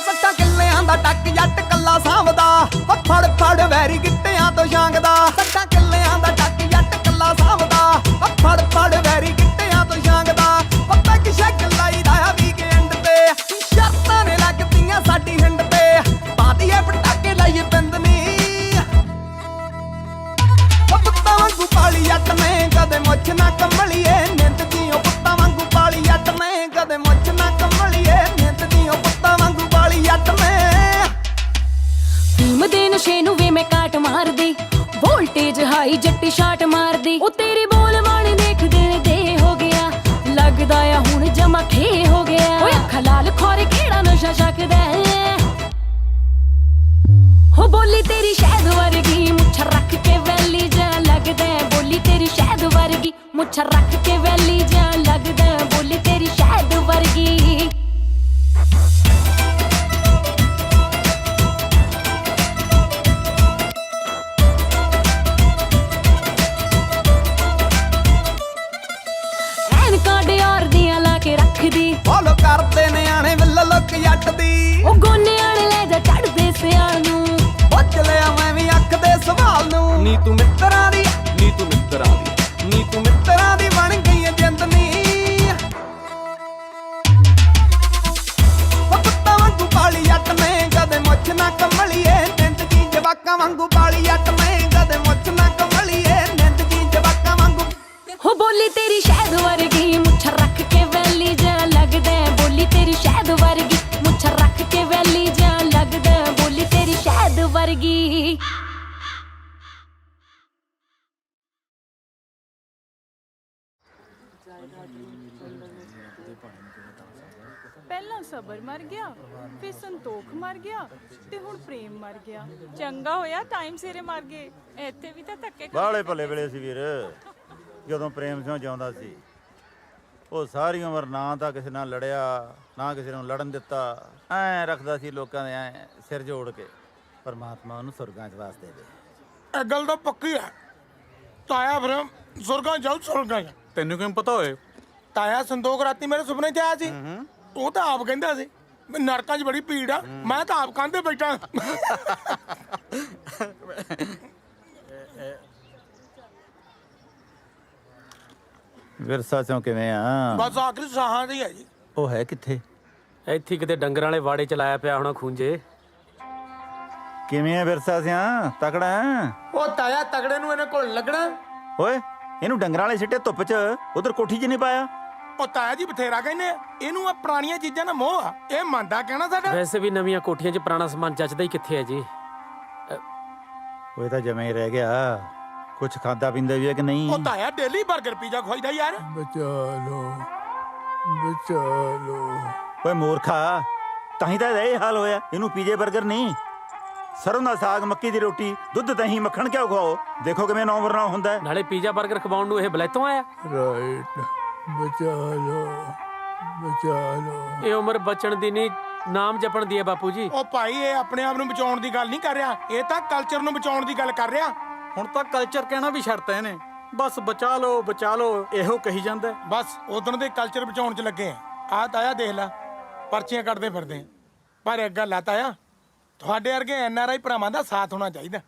ਸੱਟਾਂ ਕਿੱਲਿਆਂ ਦਾ ਟੱਕ ਜੱਟ ਕੱਲਾ ਸਾਂਭਦਾ, ਫੜ ਫੜ ਵੈਰੀ ਗਿੱਟਿਆਂ ਤੋਂ ਛਾਂਗਦਾ। ਸੱਟਾਂ ਕਿੱਲਿਆਂ ਦਾ ਟੱਕ ਜੱਟ ਕੱਲਾ ਸਾਂਭਦਾ, ਫੜ ਫੜ ਵੈਰੀ ਗਿੱਟਿਆਂ ਤੋਂ ਛਾਂਗਦਾ। ਪੱਤਾ ਕਿ ਸ਼ੱਕ ਲਾਈਦਾ ਆ ਵੀਕਐਂਡ ਤੇ, ਸ਼ਰਤਾਂ ਨੇ ਲੱਗਦੀਆਂ ਸਾਡੀ ਹਿੰਡ ਤੇ। ਪਾਦੀਏ ਪਟਾਕੇ ਲਾਈਏ ਪਿੰਦਨੀ, ਪੁੱਤਾਂ ਵਾਂਗੂ ਪਾਲੀ ਜੱਟ ਨੇ, ਕਦੇ ਮੁੱਛ ਨਾ ਕੰਮਲੀਏ ਨਿੰਦ ਦੀ। ਪੁੱਤਾਂ ਵਾਂਗੂ ਪਾਲੀ ਜੱਟ ਨੇ, ਕਦੇ ਮੁੱਛ ਨਾ ਕੰਮਲੀਏ ਨਿੰਦ ਦੀ। ਪੁੱਤਾਂ ਵਾਂਗੂ ਪਾਲੀ ਜੱਟ ਨੇ। ਫੀਮ ਦੇ ਨਸ਼ੇ ਨੂੰ ਵੇ ਮੈਂ ਕਾਟ ਮਾਰਦੀ, ਵੋਲਟੇਜ ਹਾਈ ਜੱਟੀ ਸ਼ਾਟ ਮਾਰਦੀ। ਉਹ ਤੇਰੀ ਬੋਲ ਬਾਣੀ ਦੇਖਦੇ ਦੇ ਹੋ ਗਿਆ, ਲੱਗਦਾ ਆ ਹੁਣ ਜਮਾ ਖੇ ਹੋ ਗਿਆ। ਓਏ ਅੱਖਾਂ ਲਾਲ ਖੋਰੇ ਕਿਹੜਾ ਨਸ਼ਾ ਛਕਦਾ। ਹੋ ਬੋਲੀ ਤੇਰੀ ਸ਼ਹਿਦ ਵਰਗੀ ਮੁੱਛ ਰੱਖ ਕੇ ਵੈਲੀ ਜਾ ਲੱਗਦਾ। ਬੋਲੀ ਤੇਰੀ ਸ਼ਹਿਦ ਵਰਗੀ ਮੁੱਛ ਰੱਖ ਕੇ ਵੈਲੀ ਜਾ ਲੱਗਦਾ। ਬੋਲੀ ਤੇਰੀ ਸ਼ਹਿਦ ਵਰਗੀ। ਕਾਂਡਿਆਰ ਦੀਆਂ ਲਾ ਕੇ ਰੱਖਦੀ, ਫੋਲੋ ਕਰਦੇ ਨਿਆਣੇ ਵਿੱਲ ਲੁੱਕ ਜੱਟ ਦੀ। ਉਹ ਗੋਨੇ ਵਾਲੇ ਲੈ ਜਾ ਚੜਦੇ ਸਿਆਲ ਨੂੰ, ਪੁੱਛ ਲਿਆ ਮੈਂ ਵੀ ਅੱਖ ਦੇ ਸਵਾਲ ਨੂੰ। ਨੀ ਤੂੰ ਮਿੱਤਰਾਂ ਦੀ, ਨੀ ਤੂੰ ਮਿੱਤਰਾਂ ਦੀ, ਨੀ ਤੂੰ ਮਿੱਤਰਾਂ ਦੀ ਬਣ ਗਈ ਏ ਜਿੰਦ ਨੀ। ਪੁੱਤਾਂ ਵਾਂਗੂ ਪਾਲੀ ਜੱਟ ਨੇ, ਕਦੇ ਮੁੱਛ ਨਾ ਕੰਮਲੀਏ ਨਿੰਦ ਦੀ। ਜਵਾਕਾਂ ਵਾਂਗੂ ਪਾਲੀ ਜੱਟ ਨੇ, ਕਦੇ ਮੁੱਛ ਨਾ ਕੰਮਲੀਏ ਨਿੰਦ ਦੀ। ਜਵਾਕਾਂ ਵਾਂਗੂ। ਹੋ ਬੋਲੀ ਤੇਰੀ ਸ਼ਹਿਦ ਵਰਗੀ ਮੁੱਛ ਰੱਖ ਕੇ ਵੈਲੀ ਜਾ ਲੱਗਦਾ। ਬੋਲੀ ਤੇਰੀ ਸ਼ਹਿਦ ਵਰਗੀ ਮੁੱਛ ਰੱਖ ਕੇ ਵੈਲੀ ਜਾ ਲੱਗਦਾ। ਬੋਲੀ ਤੇਰੀ ਸ਼ਹਿਦ ਵਰਗੀ। ਪਹਿਲਾਂ ਸਬਰ ਮਰ ਗਿਆ, ਫਿਰ ਸੰਤੋਖ ਮਰ ਗਿਆ, ਤੇ ਹੁਣ ਪ੍ਰੇਮ ਮਰ ਗਿਆ। ਚੰਗਾ ਹੋਇਆ ਟਾਈਮ ਸਿਰੇ ਮਰ ਗਏ, ਇੱਥੇ ਵੀ ਤਾਂ ਧੱਕੇ ਬਾਹਲੇ ਭਲੇ ਵੇਲੇ ਸੀ ਵੀਰ, ਜਦੋਂ ਪ੍ਰੇਮ ਸਿੰਘ ਜਿਉਂਦਾ ਸੀ। ਉਹ ਸਾਰੀ ਉਮਰ ਨਾ ਤਾਂ ਕਿਸੇ ਨਾਲ ਲੜਿਆ, ਨਾ ਕਿਸੇ ਨੂੰ ਲੜਨ ਦਿੱਤਾ। ਐਂ ਰੱਖਦਾ ਸੀ ਲੋਕਾਂ ਦੇ ਐਂ ਸਿਰ ਜੋੜ ਕੇ। ਪਰਮਾਤਮਾ ਉਹਨੂੰ ਸੁਰਗਾਂ 'ਚ ਵਾਸ ਦੇ ਦੇ। ਇਹ ਗੱਲ ਤਾਂ ਪੱਕੀ ਹੈ, ਤਾਇਆ ਫਿਰ ਸੁਰਗਾਂ ਜਾਊ ਸੁਰਗਾਂ 'ਚ। ਤੈਨੂੰ ਕਿਵੇਂ ਪਤਾ ਹੋਏ? ਤਾਇਆ ਸੰਤੋਖ ਰਾਤੀ ਮੇਰੇ ਸੁਪਨੇ 'ਚ ਆਇਆ ਸੀ। ਉਹ ਤਾਂ ਆਪ ਕਹਿੰਦਾ ਸੀ ਵੀ ਨਰਕਾਂ 'ਚ ਬੜੀ ਭੀੜ ਆ। ਮੈਂ ਤਾਂ ਆਪ ਕੰਧੇ ਬੈਠਾ। ਵਿਰਸਾ ਸਿਉਂ ਕਿਵੇਂ ਆ? ਬਸ ਆਖਰੀ ਸਾਹਾਂ ਦੀ ਹੈ ਜੀ। ਉਹ ਹੈ ਕਿੱਥੇ? ਇੱਥੇ ਕਿਤੇ ਡੰਗਰਾਂ ਵਾਲੇ ਵਾੜੇ ਚ ਲਾਇਆ ਪਿਆ ਹੋਣਾ ਖੂੰਜੇ। ਕਿਵੇਂ ਆ ਵਿਰਸਾ ਸਿਆਂ? ਤਕੜਾ ਹੈ? ਉਹ ਤਾਇਆ ਤਗੜੇ ਨੂੰ ਇਹਨੇ ਕੋਲ ਲੱਗਣਾ। ਓਏ ਇਹਨੂੰ ਡੰਗਰਾਂ ਵਾਲੇ ਸਿੱਟੇ ਧੁੱਪ 'ਚ, ਉਧਰ ਕੋਠੀ 'ਚ ਨਹੀਂ ਪਾਇਆ। ਉਹ ਤਾਇਆ ਜੀ ਬਥੇਰਾ ਕਹਿੰਦੇ ਆ ਇਹਨੂੰ ਆ ਪੁਰਾਣੀਆਂ ਚੀਜ਼ਾਂ ਦਾ ਮੋਹ ਆ ਇਹ ਮੰਨਦਾ ਕਹਿਣਾ ਸਾਡਾ ਵੈਸੇ ਵੀ ਨਵੀਆਂ ਕੋਠੀਆਂ 'ਚ ਪੁਰਾਣਾ ਸਮਾਨ ਜੱਚਦਾ ਹੀ ਕਿੱਥੇ ਹੈ ਜੀ। ਉਹ ਤਾਂ ਜਮੇ ਹੀ ਰਹਿ ਗਿਆ। ਕੁਝ ਖਾਦਾ ਪੀਂਦਾ ਵੀ ਹੈ ਕਿ ਨਹੀਂ? ਉਹ ਤਾਇਆ ਡੇਲੀ 버ਗਰ ਪੀਜ਼ਾ ਖਵਾਈਦਾ ਯਾਰ। ਬਚਾ ਲੋ ਓਏ ਮੂਰਖਾ, ਤਾਂ ਹੀ ਤਾਂ ਇਹ ਹਾਲ ਹੋਇਆ। ਇਹਨੂੰ ਪੀਜੇ 버ਗਰ ਨਹੀਂ, ਸਰੋਂ ਦਾ ਸਾਗ, ਮੱਕੀ ਦੀ ਰੋਟੀ, ਦੁੱਧ, ਦਹੀਂ, ਮੱਖਣ ਕਿਉਂ ਖਵਾਓ? ਦੇਖੋ ਕਿਵੇਂ ਨੌਂ ਹੁੰਦਾ ਹੈ। ਨਾਲੇ ਪੀਜ਼ਾ 버ਗਰ ਖਵਾਉਣ ਨੂੰ ਇਹ ਬਲੈਤੋਂ ਆਇਆ। ਰਾਈਟ ਬਚਾ ਲੋ ਇਹ ਉਮਰ ਬਚਣ ਦੀ ਨਹੀਂ, ਨਾਮ ਜਪਣ ਦੀ ਹੈ ਬਾਪੂ ਜੀ। ਉਹ ਭਾਈ ਇਹ ਆਪਣੇ ਆਪ ਨੂੰ ਬਚਾਉਣ ਦੀ ਗੱਲ ਨਹੀਂ ਕਰ ਰਿਹਾ, ਇਹ ਤਾਂ ਕਲਚਰ ਨੂੰ ਬਚਾਉਣ ਦੀ ਗੱਲ ਕਰ ਰਿਹਾ। ਹੁਣ ਤਾਂ ਕਲਚਰ ਕਹਿਣਾ ਵੀ ਛੱਡਤਾ ਇਹਨੇ। ਬਸ ਬਚਾ ਲਓ ਇਹੋ ਕਹੀ ਜਾਂਦਾ। ਬਸ ਉਦੋਂ ਦੇ ਕਲਚਰ ਬਚਾਉਣ 'ਚ ਲੱਗੇ ਆ। ਆਹ ਤਾਇਆ ਦੇਖ ਲੈ, ਪਰਚੀਆਂ ਕੱਢਦੇ ਫਿਰਦੇ ਆ। ਪਰ ਇੱਕ ਗੱਲ ਆ ਤਾਇਆ, ਤੁਹਾਡੇ ਵਰਗੇ NRI ਭਰਾਵਾਂ ਦਾ ਸਾਥ ਹੋਣਾ ਚਾਹੀਦਾ,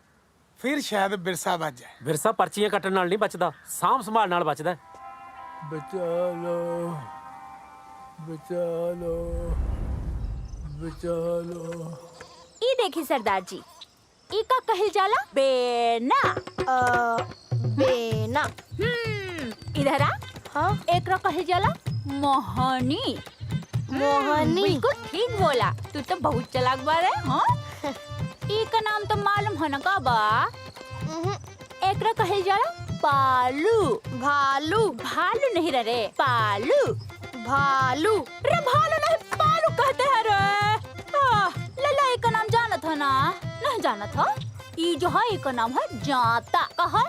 ਫਿਰ ਸ਼ਾਇਦ ਵਿਰਸਾ ਬਚ ਜਾਏ। ਵਿਰਸਾ ਪਰਚੀਆਂ ਕੱਟਣ ਨਾਲ ਨਹੀਂ ਬਚਦਾ, ਸਾਂਭ ਸੰਭਾਲ ਨਾਲ ਬਚਦਾ। ਬਚਾ ਲੋ ई देखिए सरदार जी, इका कहल जाला बेना। बेना। इधर आ। हाँ एकरा कहल जाला मोहनी। मोहनी। बिल्कुल ठीक बोला, तू तो बहुत चालाक बारे। हाँ इका नाम तो मालूम है ना का बा? एकरा कहल जाला पालू। भालू। भालू नहीं रे, पालू। भालू। रे भालू नहीं, पालू कहते हैं रे। लला एक नाम जाना था ना? नहीं जाना था? ये जो है एक नाम है जाता। कहा?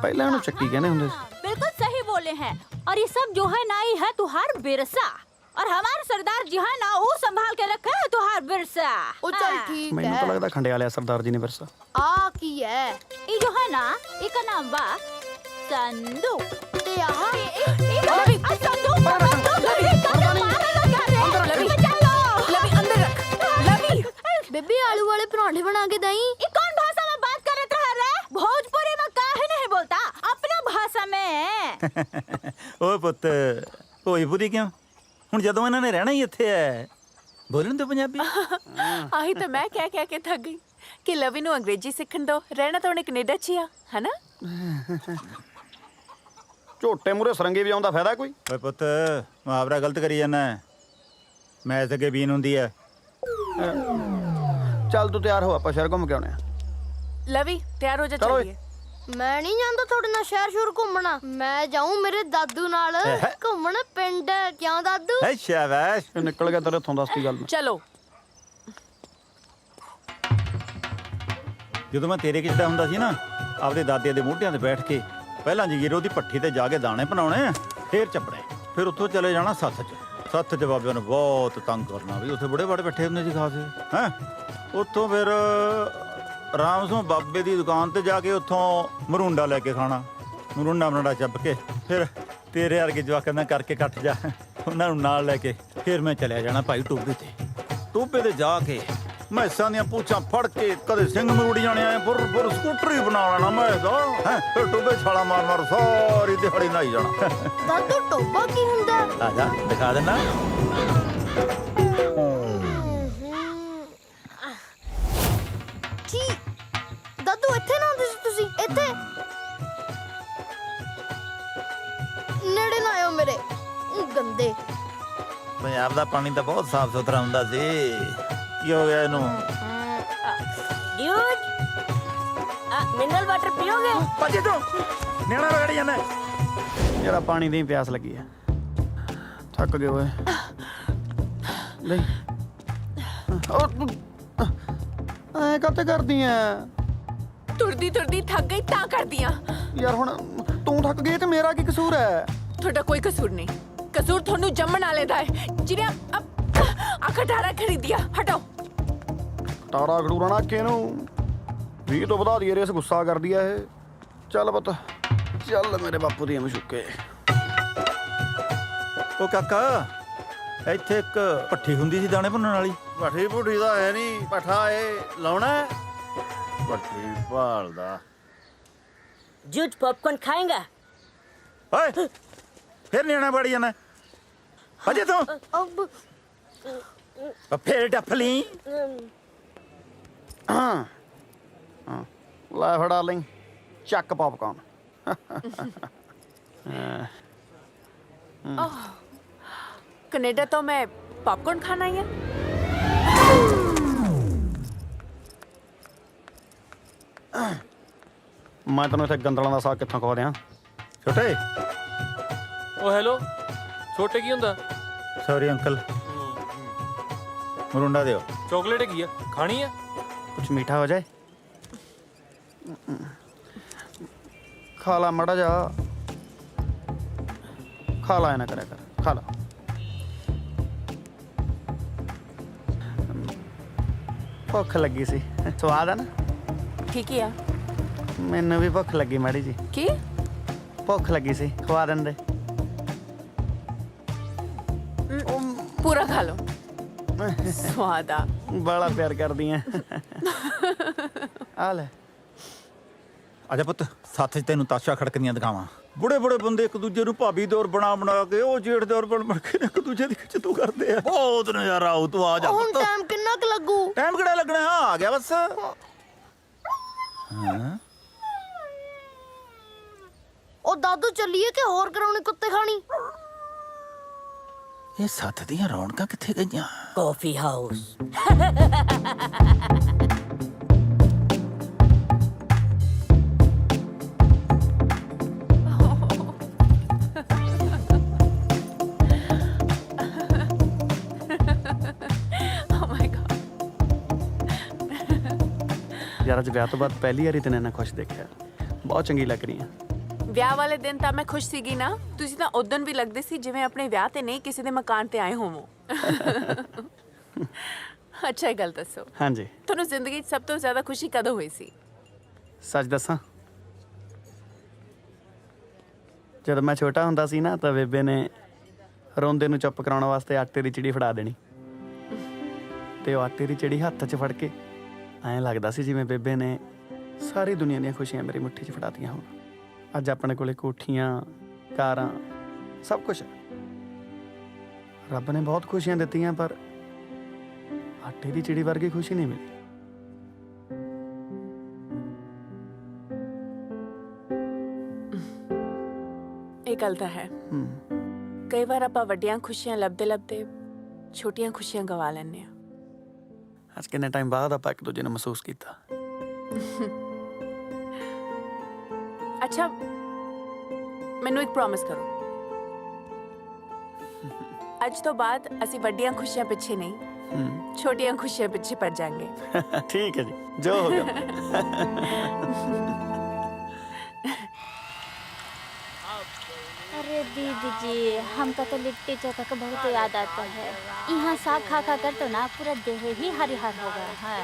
ਪਹਿਲਾਂ ਇਹਨੂੰ ਚੱਕੀ ਕਹਿੰਦੇ ਹੁੰਦੇ बिल्कुल सही बोले हैं। और ये सब जो है ना, ये है तुहार बिरसा। और हमारे सरदार जी है ना, वो संभाल के रखे है तुहार बिरसा। ओ चल ठीक ਮੈਨੂੰ है। ਤਾਂ ਲੱਗਦਾ ਖੰਡੇ ਵਾਲਿਆ ਸਰਦਾਰ ਜੀ ਨੇ ਵਿਰਸਾ। आ की है? ये जो है ना, इसका नाम बा संदू। ते आहा लवी संदू बेबी आलू वाले पराठे बना के दई। ये कौन भाषा में बात करत रहा रे? भोजपुरी में काहे नहीं बोलता अपना भाषा में? ਓਏ ਪੁੱਤ, ਭੋਜਪੁਰੀ ਕਿਉਂ? ਹੁਣ ਜਦੋਂ ਇਹਨਾਂ ਨੇ ਰਹਿਣਾ ਹੀ ਇੱਥੇ ਹੈ, ਬੋਲਣ ਤੋਂ ਪੰਜਾਬੀ। ਆਹੀ ਤਾਂ ਮੈਂ ਕਹਿ ਕੇ ਥੱਕ ਗਈ ਕਿ ਲਵੀ ਨੂੰ ਅੰਗਰੇਜ਼ੀ ਸਿੱਖਣ ਦੋ, ਰਹਿਣਾ ਤਾਂ ਉਹਨੇ ਕੈਨੇਡਾ 'ਚ ਹੀ ਆ, ਹਨਾ? ਝੋਟੇ ਮੂਰੇ ਸਰੰਗੇ ਵਜਾਉਣ ਦਾ ਫਾਇਦਾ ਕੋਈ? ਓਏ ਪੁੱਤ, ਮੁਹਾਵਰਾ ਗਲਤ ਕਰੀ ਜਾਂਦਾ। ਮੈਥ ਅੱਗੇ ਬੀਨ ਹੁੰਦੀ ਹੈ। ਚੱਲ ਤੂੰ ਤਿਆਰ ਹੋ, ਆਪਾਂ ਸ਼ਹਿਰ ਘੁੰਮ ਕੇ ਆਉਣੇ ਆ। ਲਵੀ ਤਿਆਰ ਹੋ ਜਾ, ਚਲੋ ਚੱਲੀਏ। मैं नहीं जानता थोड़े ना शहर शूर घूमना। मैं जाऊं मेरे दादू नाल घूमन पिंड। क्यों दादू? ਐ ਸ਼ਾਬਾਸ਼। ਨਿਕਲ ਗਿਆ ਤੇਰੇ ਇੱਥੋਂ, ਦੱਸਦੀ ਗੱਲ ਮੈਂ। ਚਲੋ। ਜਦੋਂ ਮੈਂ ਤੇਰੇ ਕਿਸਦਾ ਹੁੰਦਾ ਸੀ ਨਾ, ਆਪਦੇ ਦਾਦੇ ਦੇ ਮੋਢਿਆਂ ਤੇ ਬੈਠ ਕੇ ਪਹਿਲਾਂ ਜਗੀਰੋ ਦੀ ਪੱਠੀ ਤੇ ਜਾ ਕੇ ਦਾਣੇ ਬਣਾਉਣੇ, ਫੇਰ ਚੱਪਣੇ, ਫਿਰ ਉੱਥੋਂ ਚਲੇ ਜਾਣਾ ਸੱਥ 'ਚ। ਸੱਥ 'ਚ ਬਾਬਿਆਂ ਨੂੰ ਬਹੁਤ ਤੰਗ ਕਰਨਾ ਵੀ ਉੱਥੇ ਬੜੇ ਬੜੇ ਬੈਠੇ ਹੁੰਦੇ ਸੀ ਖਾਸੇ। ਹੈਂ, ਉੱਥੋਂ ਫਿਰ ਰਾਮ ਸਿੰਘ ਬਾਬੇ ਦੀ ਦੁਕਾਨ ਤੇ ਜਾ ਕੇ ਉੱਥੋਂ ਮਰੂੰਡਾ ਲੈ ਕੇ ਖਾਣਾ। ਮਰੂੰਡਾ ਮਰੂੰਡਾ ਚੱਬ ਕੇ ਫਿਰ ਤੇਰੇ ਵਰਗੇ ਜਵਾਕਾਂ ਦਾ ਕਰਕੇ ਕੱਟ ਜਾ, ਉਹਨਾਂ ਨੂੰ ਨਾਲ ਲੈ ਕੇ ਫਿਰ ਮੈਂ ਚਲਿਆ ਜਾਣਾ ਭਾਈ ਟੋਬੇ ਤੇ। ਟੋਬੇ ਤੇ ਜਾ ਕੇ ਮੈਸਾਂ ਦੀਆਂ ਪੂਛਾਂ ਫੜ ਕੇ ਕਦੇ ਸਿੰਘ ਮਰੂੜ ਜਾਣੇ ਆਏ, ਫੁਰ ਫੁਰ ਸਕੂਟਰ ਹੀ ਬਣਾ ਲੈਣਾ ਮੈਂ ਦਾ। ਹੈਂ, ਫਿਰ ਟੋਬੇ ਛਾਲਾ ਮਾਰ ਮਾਰ ਸਾਰੀ ਦਿਹਾੜੀ ਨਹਾਈ ਜਾਣਾ। दादू टोबा की हुंदा? ਆ ਜਾ ਦਿਖਾ ਦੇਣਾ। की दादू ਇੱਥੇ ਨਾ ਹੁੰਦੇ ਸੀ ਤੁਸੀਂ? ਇੱਥੇ ਨੇੜੇ ਨਾ ਆਇਓ ਮੇਰੇ ਗੰਦੇ। ਪੰਜਾਬ ਦਾ ਪਾਣੀ ਤਾਂ ਬਹੁਤ ਸਾਫ਼ ਸੁਥਰਾ ਹੁੰਦਾ ਸੀ। ਕੀ ਹੋ ਗਿਆ ਇਹਨੂੰ? ड्यूड मिनरल वाटर पियोगे? ਭੱਜ ਤੂੰ, ਨਿਆਣਾ ਰਗੜੀ ਜਾਂਦਾ। ਜਿਹੜਾ ਪਾਣੀ ਦੀ ਪਿਆਸ ਲੱਗੀ ਆ, ਥੱਕ ਗਏ ਓਏ। ਲੈ ਐ ਕਾਤੇ ਕਰਦੀ ਐ ਤੁਰਦੀ ਤੁਰਦੀ ਥੱਕ ਗਈ ਤਾਂ ਕਰਦੀਆਂ। ਯਾਰ? ਹੁਣ ਤੂੰ ਥੱਕ ਗਈ ਤੇ ਮੇਰਾ ਕੀ ਕਸੂਰ ਹੈ? ਤੁਹਾਡਾ ਕੋਈ ਕਸੂਰ ਨਹੀਂ। ਕਸੂਰ ਤੁਹਾਨੂੰ ਜੰਮਣ ਵਾਲੇ ਦਾ ਹੈ, ਜਿਹਨੇ ਅਖਟਾਰਾ ਖਰੀਦਿਆ। ਹਟੋ। ਤਾਰਾ ਖੜੂਰਾ ਨਾ ਕੇ ਨੂੰ 20 ਤੋਂ ਵਧਾ ਦਈਏ, ਰੇਸ ਗੁੱਸਾ ਕਰਦੀ ਐ ਇਹ। ਚੱਲ ਪੁੱਤ ਚੱਲ, ਮੇਰੇ ਬਾਪੂ ਦੀ ਮਸ਼ੂਕੇ। ਉਹ ਕਾਕਾ, ਇੱਥੇ ਇੱਕ ਭੱਠੀ ਹੁੰਦੀ ਸੀ ਦਾਣੇ ਭੁੰਨਣ ਵਾਲੀ। ਭੱਠੀ ਭੁੱਠੀ ਦਾ ਹੈ ਨਹੀਂ, ਪੱਠਾ ਇਹ ਲਾਉਣਾ ਭੱਠੀ ਭਾਲਦਾ। जूट पॉपकॉर्न खाएंगा? ਓਏ ਫਿਰ ਨਿਆਣਾ ਬੜੀ ਜਾਂਦਾ। ਅਜੇ ਤੂੰ अब ਫੇਰ ਡੱਫਲੀ। ਹਾਂ ਲੈ ਫੜਾ ਲਈ, ਚੱਕ ਪੌਪਕਾਰਨ। कनाडा तो मैं पॉपकॉर्न खाना ही है। ਮੈਂ ਤੈਨੂੰ ਇੱਥੇ ਗੰਦਲਾਂ ਦਾ ਸਾਗ ਕਿੱਥੋਂ ਖਵਾ ਦਿਆਂ ਛੋਟੇ। ਓ ਹੈਲੋ, ਛੋਟੇ ਕੀ ਹੁੰਦਾ? ਸੌਰੀ ਅੰਕਲ, ਮਰੁੰਡਾ ਦਿਓ। ਚਾਕਲੇਟ ਹੈਗੀ ਆ, ਖਾਣੀ ਆ? ਕੁਛ ਮੀਠਾ ਹੋ ਜਾਏ। ਖਾ ਲਾ ਮੜਾ ਜਾ, ਖਾ ਲਾ, ਨਾ ਕਰਿਆ ਕਰ, ਖਾ ਲਾ। ਭੁੱਖ ਲੱਗੀ ਸੀ, ਸਵਾਦ ਆ ਨਾ? ठीक ही है। ਮੈਨੂੰ ਵੀ ਭੁੱਖ ਲੱਗੀ ਮਾੜੀ ਜੀ। की ਭੁੱਖ ਲੱਗੀ ਸੀ, ਖਵਾ ਦਿੰਦੇ। पूरा खा लो। स्वाद आ। ਬੜਾ ਪਿਆਰ ਕਰਦੀ ਐ। ਆ ਲੈ। ਆਜਾ ਪੁੱਤ, ਸੱਥ 'ਚ ਤੈਨੂੰ ਤਾਸ਼ਾ ਖੜਕਦੀਆਂ ਦਿਖਾਵਾਂ। ਬੁੜੇ ਬੁੜੇ ਬੰਦੇ ਇੱਕ ਦੂਜੇ ਨੂੰ ਭਾਬੀ ਦੌਰ ਬਣਾ ਕੇ ਉਹ ਜੇਠ ਦੌਰ ਬਣ ਕੇ ਇੱਕ ਦੂਜੇ ਦੀ ਖਿੱਚਤੂ ਕਰਦੇ ਆ। ਬਹੁਤ ਨਜ਼ਾਰਾ ਆਉ, ਤੂੰ ਆ ਜਾ ਹੁਣ ਪੁੱਤ। ਟਾਈਮ ਕਿੰਨਾ ਕੁ ਲੱਗੂ? ਟਾਈਮ ਕਿਹੜਾ ਲੱਗਣਾ, ਆ ਗਿਆ ਬਸ। ਹਾਂ, ਉਹ ਦਾਦੂ ਚੱਲੀਏ ਕਿ ਹੋਰ ਕਰਾਉਣੀ ਕੁੱਤੇ ਖਾਣੀ? ਇਹ ਸੱਥ ਦੀਆਂ ਰੌਣਕਾਂ ਕਿੱਥੇ ਗਈਆਂ? Coffee house. Oh my God। ਯਾਰ ਅੱਜ ਵਿਆਹ ਤੋਂ ਬਾਅਦ ਪਹਿਲੀ ਵਾਰੀ ਤੈਨੂੰ ਇੰਨਾ ਖੁਸ਼ ਦੇਖਿਆ, ਬਹੁਤ ਚੰਗੀ ਲੱਗ ਰਹੀ ਆ। ਵਿਆਹ ਵਾਲੇ ਦਿਨ ਤਾਂ ਮੈਂ ਖੁਸ਼ ਸੀਗੀ ਨਾ, ਤੁਸੀਂ ਤਾਂ ਉਦੋਂ ਵੀ ਲੱਗਦੇ ਸੀ ਜਿਵੇਂ ਆਪਣੇ ਵਿਆਹ ਤੇ ਨਹੀਂ ਕਿਸੇ ਦੇ ਮਕਾਨ ਤੇ ਆਏ ਹੋਵੋ। ਅੱਛਾ ਇਹ ਗੱਲ ਦੱਸੋ, ਹਾਂਜੀ, ਤੁਹਾਨੂੰ ਜ਼ਿੰਦਗੀ 'ਚ ਸਭ ਤੋਂ ਜ਼ਿਆਦਾ ਖੁਸ਼ੀ ਕਦੋਂ ਹੋਈ ਸੀ? ਸੱਚ ਦੱਸਾਂ, ਜਦੋਂ ਮੈਂ ਛੋਟਾ ਹੁੰਦਾ ਸੀ ਨਾ ਤਾਂ ਬੇਬੇ ਨੇ ਰੋਂਦੇ ਨੂੰ ਚੁੱਪ ਕਰਾਉਣ ਵਾਸਤੇ ਆਟੇ ਦੀ ਚਿੜੀ ਫੜਾ ਦੇਣੀ, ਤੇ ਉਹ ਆਟੇ ਦੀ ਚਿੜੀ ਹੱਥ 'ਚ ਫੜ ਕੇ ਐਂ ਲੱਗਦਾ ਸੀ ਜਿਵੇਂ ਬੇਬੇ ਨੇ ਸਾਰੀ ਦੁਨੀਆ ਦੀਆਂ ਖੁਸ਼ੀਆਂ ਮੇਰੀ ਮੁੱਠੀ 'ਚ ਫੜਾਤੀਆਂ ਹੋਣ। ਅੱਜ ਆਪਣੇ ਕੋਲੇ ਕੋਠੀਆਂ, ਕਾਰਾਂ, ਸਭ ਕੁਝ। ਰੱਬ ਨੇ ਬਹੁਤ ਖੁਸ਼ੀਆਂ ਦਿੱਤੀਆਂ, ਪਰ ਆਟੇ ਦੀ ਚਿੜੀ ਵਰਗੀ ਖੁਸ਼ੀ ਨਹੀਂ ਮਿਲੀ। ਇਹ ਗੱਲ ਤਾਂ ਹੈ। ਕਈ ਵਾਰ ਆਪਾਂ ਵੱਡੀਆਂ ਖੁਸ਼ੀਆਂ ਲੱਭਦੇ ਛੋਟੀਆਂ ਖੁਸ਼ੀਆਂ ਗਵਾ ਲੈਂਦੇ ਆ। ਅੱਜ ਕਿੰਨੇ ਟਾਈਮ ਬਾਅਦ ਆਪਾਂ ਇੱਕ ਦੂਜੇ ਨੂੰ ਮਹਿਸੂਸ ਕੀਤਾ। ਅੱਛਾ ਮੈਨੂੰ ਇੱਕ ਪ੍ਰੋਮਿਸ ਕਰੋ, ਅੱਜ ਤੋਂ ਬਾਅਦ ਅਸੀਂ ਵੱਡੀਆਂ ਖੁਸ਼ੀਆਂ ਪਿੱਛੇ ਨਹੀਂ, ਛੋਟੀਆਂ ਖੁਸ਼ੀਆਂ ਪਿੱਛੇ ਭੱਜ ਜਾਾਂਗੇ। ਠੀਕ ਹੈ ਜੀ, ਜੋ ਹੋ ਗਿਆ। अरे दीदी जी, हमका तो लिट्टी चोखा का बहुत याद आता है। यहाँ साग खा खा कर तो ना पूरा देह ही हरिहर हो गया है।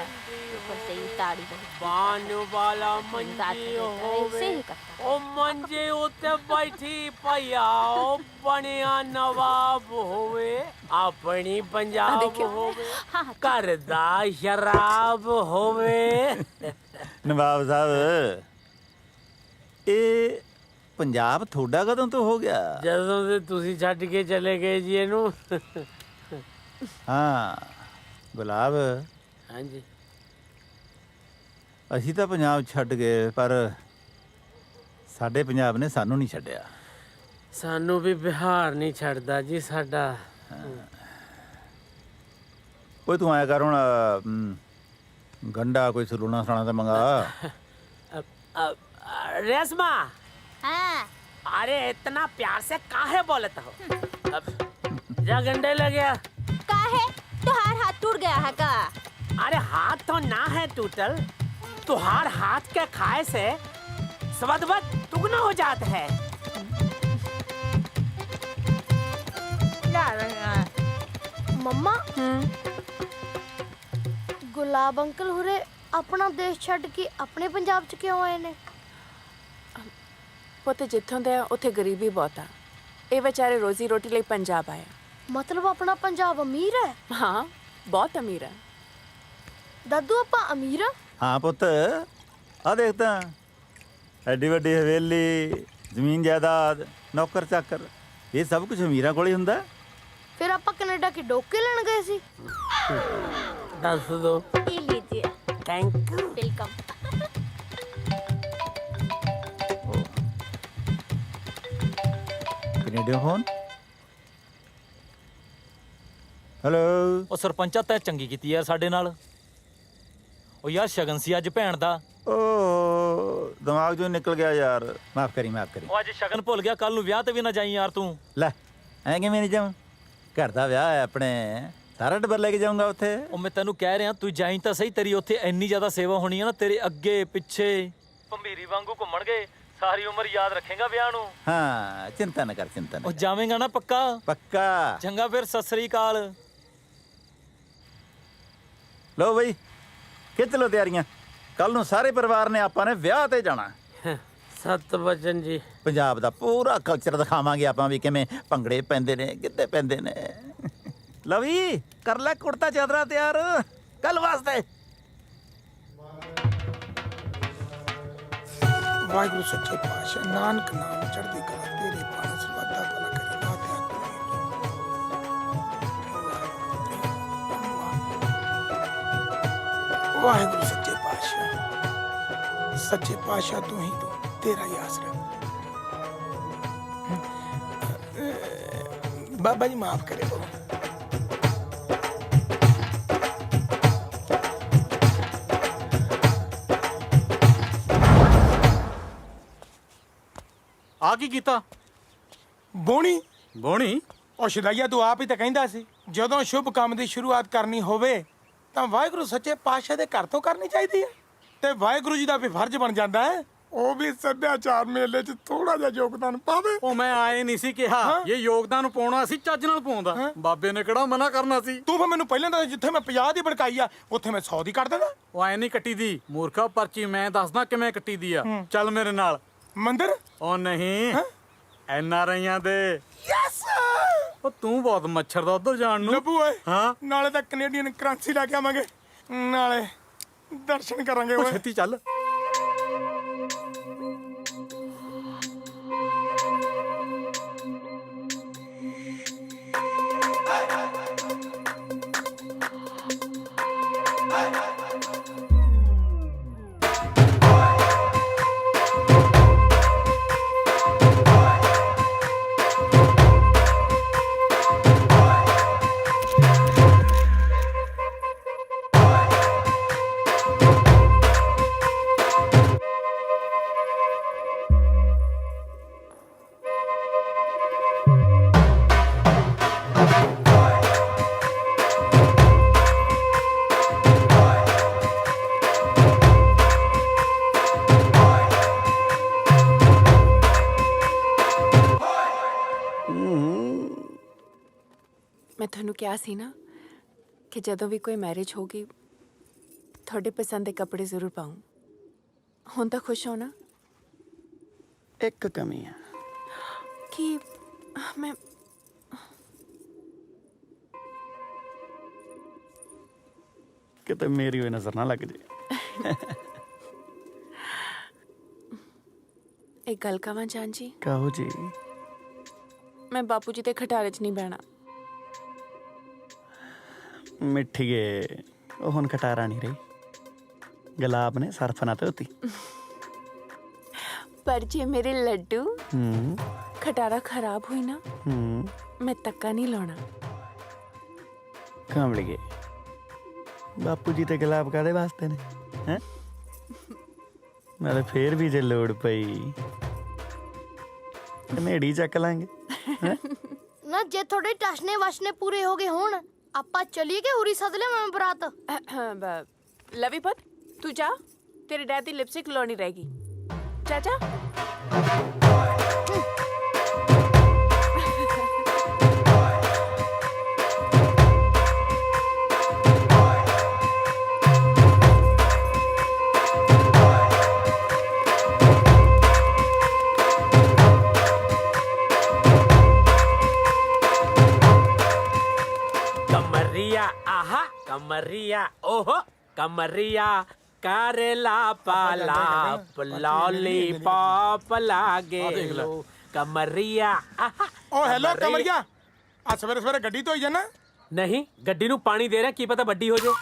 ऊपर से ये ताड़ी बान वाला मंजी ऐसे ही करता। ओ मंजे उते बैठी पया ओ बनिया नवाब होवे, अपनी पंजाब होवे, करदा शराब होवे। ਨਵਾਬ ਸਾਹਿਬ, ਇਹ ਪੰਜਾਬ ਤੁਹਾਡਾ ਕਦੋਂ ਤੋਂ ਹੋ ਗਿਆ? ਜਦੋਂ ਤੇ ਤੁਸੀਂ ਛੱਡ ਕੇ ਚਲੇ ਗਏ ਜੀ ਇਹਨੂੰ। ਹਾਂ ਗੁਲਾਬ, ਹਾਂਜੀ, ਅਸੀਂ ਤਾਂ ਪੰਜਾਬ ਛੱਡ ਗਏ, ਪਰ ਸਾਡੇ ਪੰਜਾਬ ਨੇ ਸਾਨੂੰ ਨਹੀਂ ਛੱਡਿਆ। ਸਾਨੂੰ ਵੀ ਬਿਹਾਰ ਨਹੀਂ ਛੱਡਦਾ ਜੀ ਸਾਡਾ। ਓਏ ਤੂੰ ਆਇਆ ਕਰ ਹੁਣ, ਗੰਡਾ ਕੋਈ ਸਲੂਣਾ ਸੁਣਾ ਤਾਂ ਮੰਗਾ। रेशमा, हाँ। अरे इतना प्यार से काहे बोलते हो? जा गंडे लग गया। काहे? तुहार हाथ टूट गया है का? अरे हाथ तो ना है टूटल, तुहार हाथ के खाए से स्वाद दुगना हो जाता है। ਮੰਮਾ ਗੁਲਾਬ ਅੰਕਲ ਹੁਰੇ ਆਪਣਾ ਦੇਸ਼ ਛੱਡ ਕੇ ਆਪਣੇ ਪੰਜਾਬ 'ਚ ਕਿਉਂ ਆਏ ਨੇ? ਪੁੱਤ ਜਿੱਥੋਂ ਦੇ ਆ ਉੱਥੇ ਗਰੀਬੀ ਬਹੁਤ ਆ। ਇਹ ਵਿਚਾਰੇ ਰੋਜ਼ੀ ਰੋਟੀ ਲਈ ਪੰਜਾਬ ਆਏ। ਮਤਲਬ ਆਪਣਾ ਪੰਜਾਬ ਅਮੀਰ ਹੈ? ਹਾਂ ਬਹੁਤ ਅਮੀਰ ਹੈ। ਦਾਦੂ ਆਪਾਂ ਅਮੀਰ ਆ? ਹਾਂ ਪੁੱਤ, ਆ ਦੇਖ ਤਾਂ, ਐਡੀ ਵੱਡੀ ਹਵੇਲੀ, ਜ਼ਮੀਨ ਜਾਇਦਾਦ, ਨੌਕਰ ਚਾਕਰ, ਇਹ ਸਭ ਕੁਝ ਅਮੀਰਾਂ ਕੋਲ ਹੀ ਹੁੰਦਾ। ਫਿਰ ਆਪਾਂ ਕੈਨੇਡਾ ਕੀ ਡੋਕੇ ਲੈਣ ਗਏ ਸੀ? ਦੱਸ ਦੋ। ये लीजिए। Thank you. Welcome. Canadian phone? Hello. ਉਹ ਸਰਪੰਚਾ ਤੈਂ ਚੰਗੀ ਕੀਤੀ ਯਾਰ ਸਾਡੇ ਨਾਲ। ਉਹ ਯਾਰ ਸ਼ਗਨ ਸੀ ਅੱਜ ਭੈਣ ਦਾ। ਓ ਦਿਮਾਗ ਚੋਂ ਨਿਕਲ ਗਿਆ ਯਾਰ, ਮਾਫ ਕਰੀ ਮਾਫ ਕਰੀ। ਉਹ ਅੱਜ ਸ਼ਗਨ ਭੁੱਲ ਗਿਆ, ਕੱਲ ਨੂੰ ਵਿਆਹ ਤੇ ਵੀ ਨਾ ਜਾਈ ਯਾਰ ਤੂੰ। ਲੈ ਐ ਕਿਵੇਂ ਨਹੀਂ ਜਾਵਾਂ, ਘਰ ਦਾ ਵਿਆਹ ਹੈ ਆਪਣੇ, ਸਾਰਾ ਟੱਬਰ ਲੈ ਕੇ ਜਾਊਂਗਾ ਉੱਥੇ। ਉਹ ਮੈਂ ਤੈਨੂੰ ਕਹਿ ਰਿਹਾ ਤੂੰ ਜਾਈ ਤਾਂ ਸਹੀ, ਤੇਰੀ ਉੱਥੇ ਇੰਨੀ ਜ਼ਿਆਦਾ ਸੇਵਾ ਹੋਣੀ ਹੈ ਨਾ, ਤੇਰੇ ਅੱਗੇ ਪਿੱਛੇ ਭੰਬੀਰੀ ਵਾਂਗੂ ਘੁੰਮਣਗੇ, ਸਾਰੀ ਉਮਰ ਯਾਦ ਰੱਖੇਗਾ ਵਿਆਹ ਨੂੰ। ਹਾਂ ਚਿੰਤਾ ਨਾ ਕਰ, ਚਿੰਤਾ ਨਾ ਉਹ ਜਾਵੇਂਗਾ ਨਾ ਪੱਕਾ? ਪੱਕਾ। ਚੰਗਾ ਫਿਰ, ਸਤਿ ਸ੍ਰੀ ਅਕਾਲ। ਲਓ ਬਈ ਖਿੱਚ ਲਓ ਤਿਆਰੀਆਂ, ਕੱਲ ਨੂੰ ਸਾਰੇ ਪਰਿਵਾਰ ਨੇ ਆਪਾਂ ਨੇ ਵਿਆਹ ਤੇ ਜਾਣਾ। ਸਤਿਵਚਨ ਜੀ, ਪੰਜਾਬ ਦਾ ਪੂਰਾ ਕਲਚਰ ਦਿਖਾਵਾਂਗੇ ਆਪਾਂ ਵੀ, ਕਿਵੇਂ ਭੰਗੜੇ ਪੈਂਦੇ ਨੇ, ਗਿੱਧੇ ਪੈਂਦੇ ਨੇ। ਲਵੀ ਕਰ ਲੈ ਕੁੜਤਾ ਚਾਦਰਾ ਤਿਆਰ ਕੱਲ ਵਾਸਤੇ। ਵਾਹਿਗੁਰੂ ਸੱਚੇ ਪਾਤਸ਼ਾਹ ਨਾਨਕ ਨਾਮ ਚੜ੍ਹਦੀ ਕਲਾ ਤੇਰੇ ਪਾਣੀ ਸਰਬੱਤਾ ਭਲਾ ਕਰੀ ਦਾਤਿਆ। ਵਾਹਿਗੁਰੂ ਸੱਚੇ ਪਾਤਸ਼ਾਹ ਤੂੰ ਹੀ ਤੂੰ, ਤੇਰਾ ਹੀ ਆਸਰਾ। ਬਾਬਾ ਜੀ ਮਾਫ ਕਰਿਓ। ਆ ਕੀ ਕੀਤਾ? ਬੋਣੀ ਬੋਣੀ? ਉਹ ਸ਼ਦਾਈਆ ਤੂੰ ਆਪ ਹੀ ਤਾਂ ਕਹਿੰਦਾ ਸੀ ਜਦੋਂ ਸ਼ੁਭ ਕੰਮ ਦੀ ਸ਼ੁਰੂਆਤ ਕਰਨੀ ਹੋਵੇ ਤਾਂ ਵਾਹਿਗੁਰੂ ਸੱਚੇ ਪਾਤਸ਼ਾਹ ਦੇ ਘਰ ਤੋਂ ਕਰਨੀ ਚਾਹੀਦੀ ਹੈ, ਤੇ ਵਾਹਿਗੁਰੂ ਜੀ ਦਾ ਵੀ ਫਰਜ਼ ਬਣ ਜਾਂਦਾ ਹੈ ਉਹ ਵੀ ਸੱਭਿਆਚਾਰ ਮੇਲੇ 'ਚ ਥੋੜਾ ਜਿਹਾ ਯੋਗਦਾਨ ਪਾਵੇ। ਉਹ ਮੈਂ ਆਏ ਨਹੀਂ ਸੀ ਕਿਹਾ, ਇਹ ਯੋਗਦਾਨ ਪਾਉਣਾ ਸੀ ਚੱਜ ਨਾਲ ਪਾਉਂਦਾ, ਬਾਬੇ ਨੇ ਕਿਹੜਾ ਮਨਾ ਕਰਨਾ ਸੀ। ਤੂੰ ਫਿਰ ਮੈਨੂੰ ਪਹਿਲਾਂ ਤਾਂ ਜਿੱਥੇ ਮੈਂ 50 ਦੀ ਭੜਕਾਈ ਆ ਉੱਥੇ ਮੈਂ 100 ਦੀ ਕੱਢ ਦੇਣਾ। ਉਹ ਐ ਨਹੀਂ ਕੱਟੀ ਦੀ ਮੂਰਖਾ, ਪਰਚੀ ਮੈਂ ਦੱਸਦਾ ਕਿਵੇਂ ਕੱਟੀ ਦੀ ਆ। ਚੱਲ ਮੇਰੇ ਨਾਲ। ਮੰਦਰ? ਉਹ ਨਹੀਂ, NRIਆਂ ਦੇ। ਯੈਸ। ਉਹ ਤੂੰ ਬਹੁਤ ਮੱਛਰ ਦਾ ਉਧਰ ਜਾਣ ਨੂੰ। ਲੱਭੂ ਓਏ, ਹਾਂ ਨਾਲੇ ਤਾਂ ਕੈਨੇਡੀਅਨ ਕਰੰਸੀ ਲੈ ਕੇ ਆਵਾਂਗੇ, ਨਾਲੇ ਦਰਸ਼ਨ ਕਰਾਂਗੇ ਓਏ। ਛੇਤੀ ਚੱਲ। ਮੈਂ ਤੁਹਾਨੂੰ ਕਿਹਾ ਸੀ ਨਾ ਕਿ ਜਦੋਂ ਵੀ ਕੋਈ ਮੈਰਿਜ ਹੋਗੀ ਤੁਹਾਡੇ ਪਸੰਦ ਦੇ ਕੱਪੜੇ ਜ਼ਰੂਰ ਪਾऊं। ਹੁਣ ਤਾਂ ਖੁਸ਼ ਹੋ ਨਾ? ਇੱਕ ਕਮੀ ਆ ਕਿ ਮੈਂ ਕਿਤੇ ਮੇਰੀ ਹੋਈ ਨਜ਼ਰ ਨਾ ਲੱਗ ਜੇ। ਇੱਕ ਗੱਲ ਕਹਾਂ ਜਾਨ ਜੀ, ਕਹੋ ਜੀ। ਮੈਂ ਬਾਪੂ ਜੀ ਦੇ ਖਟਾਰੇ 'ਚ ਨਹੀਂ ਬਹਿਣਾ। ਮਿੱਠੀਏ, ਉਹ ਹੁਣ ਖਟਾਰਾ ਨਹੀਂ ਰਹੀ, ਗੁਲਾਬ ਨੇ ਸਰਫ ਨਾ ਧੋਤੀ। ਪਰ ਜੇ ਮੇਰੇ ਲੱਡੂ ਖਟਾਰਾ ਖਰਾਬ ਹੋਈ ਨਾ, ਮੈਂ ਤੱਕਾ ਨਹੀਂ ਲਾਉਣਾ। ਕਾਮਲੀਏ, ਬਾਪੂ ਜੀ ਤੇ ਗੁਲਾਬ ਕਾਦੇ ਵਾਸਤੇ ਨੇ ਹੈ? ਨਾਲੇ ਫੇਰ ਵੀ ਜੇ ਲੋੜ ਪਈ ਕਨੇੜੀ ਚੱਕ ਲਾਂਗੇ। ਨਾ ਜੇ ਤੁਹਾਡੇ ਟਸ਼ਨੇ ਵਸ਼ਨੇ ਪੂਰੇ ਹੋ ਗਏ ਹੁਣ ਆਪਾਂ ਚਲੀਏ ਕਿ ਉਰੀ ਸੱਦ ਲਿਆ ਮੈਂ ਬਰਾਤ। ਲਵੀ ਪੁੱਤ ਤੂੰ ਜਾ, ਤੇਰੇ ਡੈਡ ਦੀ ਲਿਪਸਟਿਕ ਲਾਉਣੀ ਰਹੇਗੀ। ਚਾਚਾ आहा कमरिया ओहो कमरिया करेला पाला लॉलीपॉप लागे कमरिया ओ हेलो कमरिया आ सवेरे सवेरे गड्डी तो ही जाना नहीं गड्डी नु पानी दे रहा की पता बड्डी हो जाए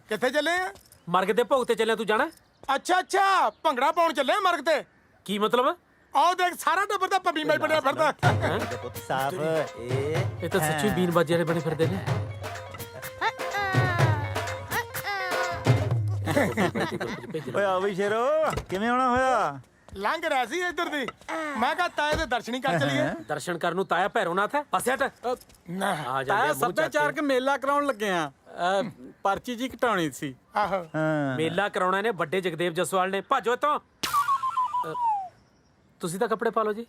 किथे चले हैं मर्ग दे भोग ते चले तू जाना अच्छा अच्छा भंगड़ा पाउन चले हैं मर्ग ते की मतलब ਆਹ ਦੇਖ ਸਾਰਾ ਟੱਬਰ ਦਾ ਪੱਬੀ ਮੈਂ ਬਣਿਆ ਫਿਰਦਾ ਪੁੱਤ ਸਾਹਿਬ ਇਹ ਤਾਂ ਸੱਚੀ ਬੀਨ ਬਾਜੇ ਵਾਲੇ ਬਣੇ ਫਿਰਦੇ ਨੇ। ਓਏ ਆ ਵੀ ਸ਼ੇਰੋ ਕਿਵੇਂ ਆਉਣਾ ਹੋਇਆ? ਲੰਘ ਰਿਹਾ ਸੀ ਇੱਧਰ ਦੀ ਮੈਂ ਕਿਹਾ ਤਾਏ ਦੇ ਦਰਸ਼ਨ ਹੀ ਕਰ ਚਲੀਏ। ਦਰਸ਼ਨ ਕਰਨ ਨੂੰ ਤਾਇਆ ਭੈਰੋਨਾਥ ਹੈ ਪਾਸੇ ਹਟ। ਨਾ ਆ ਜਾ ਤਾਇਆ ਸੱਭਿਆਚਾਰਕ ਮੇਲਾ ਕਰਾਉਣ ਲੱਗੇ ਆ ਪਰਚੀ ਜੀ ਘਟਾਉਣੀ ਸੀ। ਆਹੋ ਮੇਲਾ ਕਰਾਉਣਾ ਨੇ ਵੱਡੇ ਜਗਦੇਵ ਜਸਵਾਲ ਨੇ। ਭਾਜੋ ਇੱਥੋਂ। ਤੁਸੀਂ ਤਾਂ ਕੱਪੜੇ ਪਾ ਲਓ ਜੀ।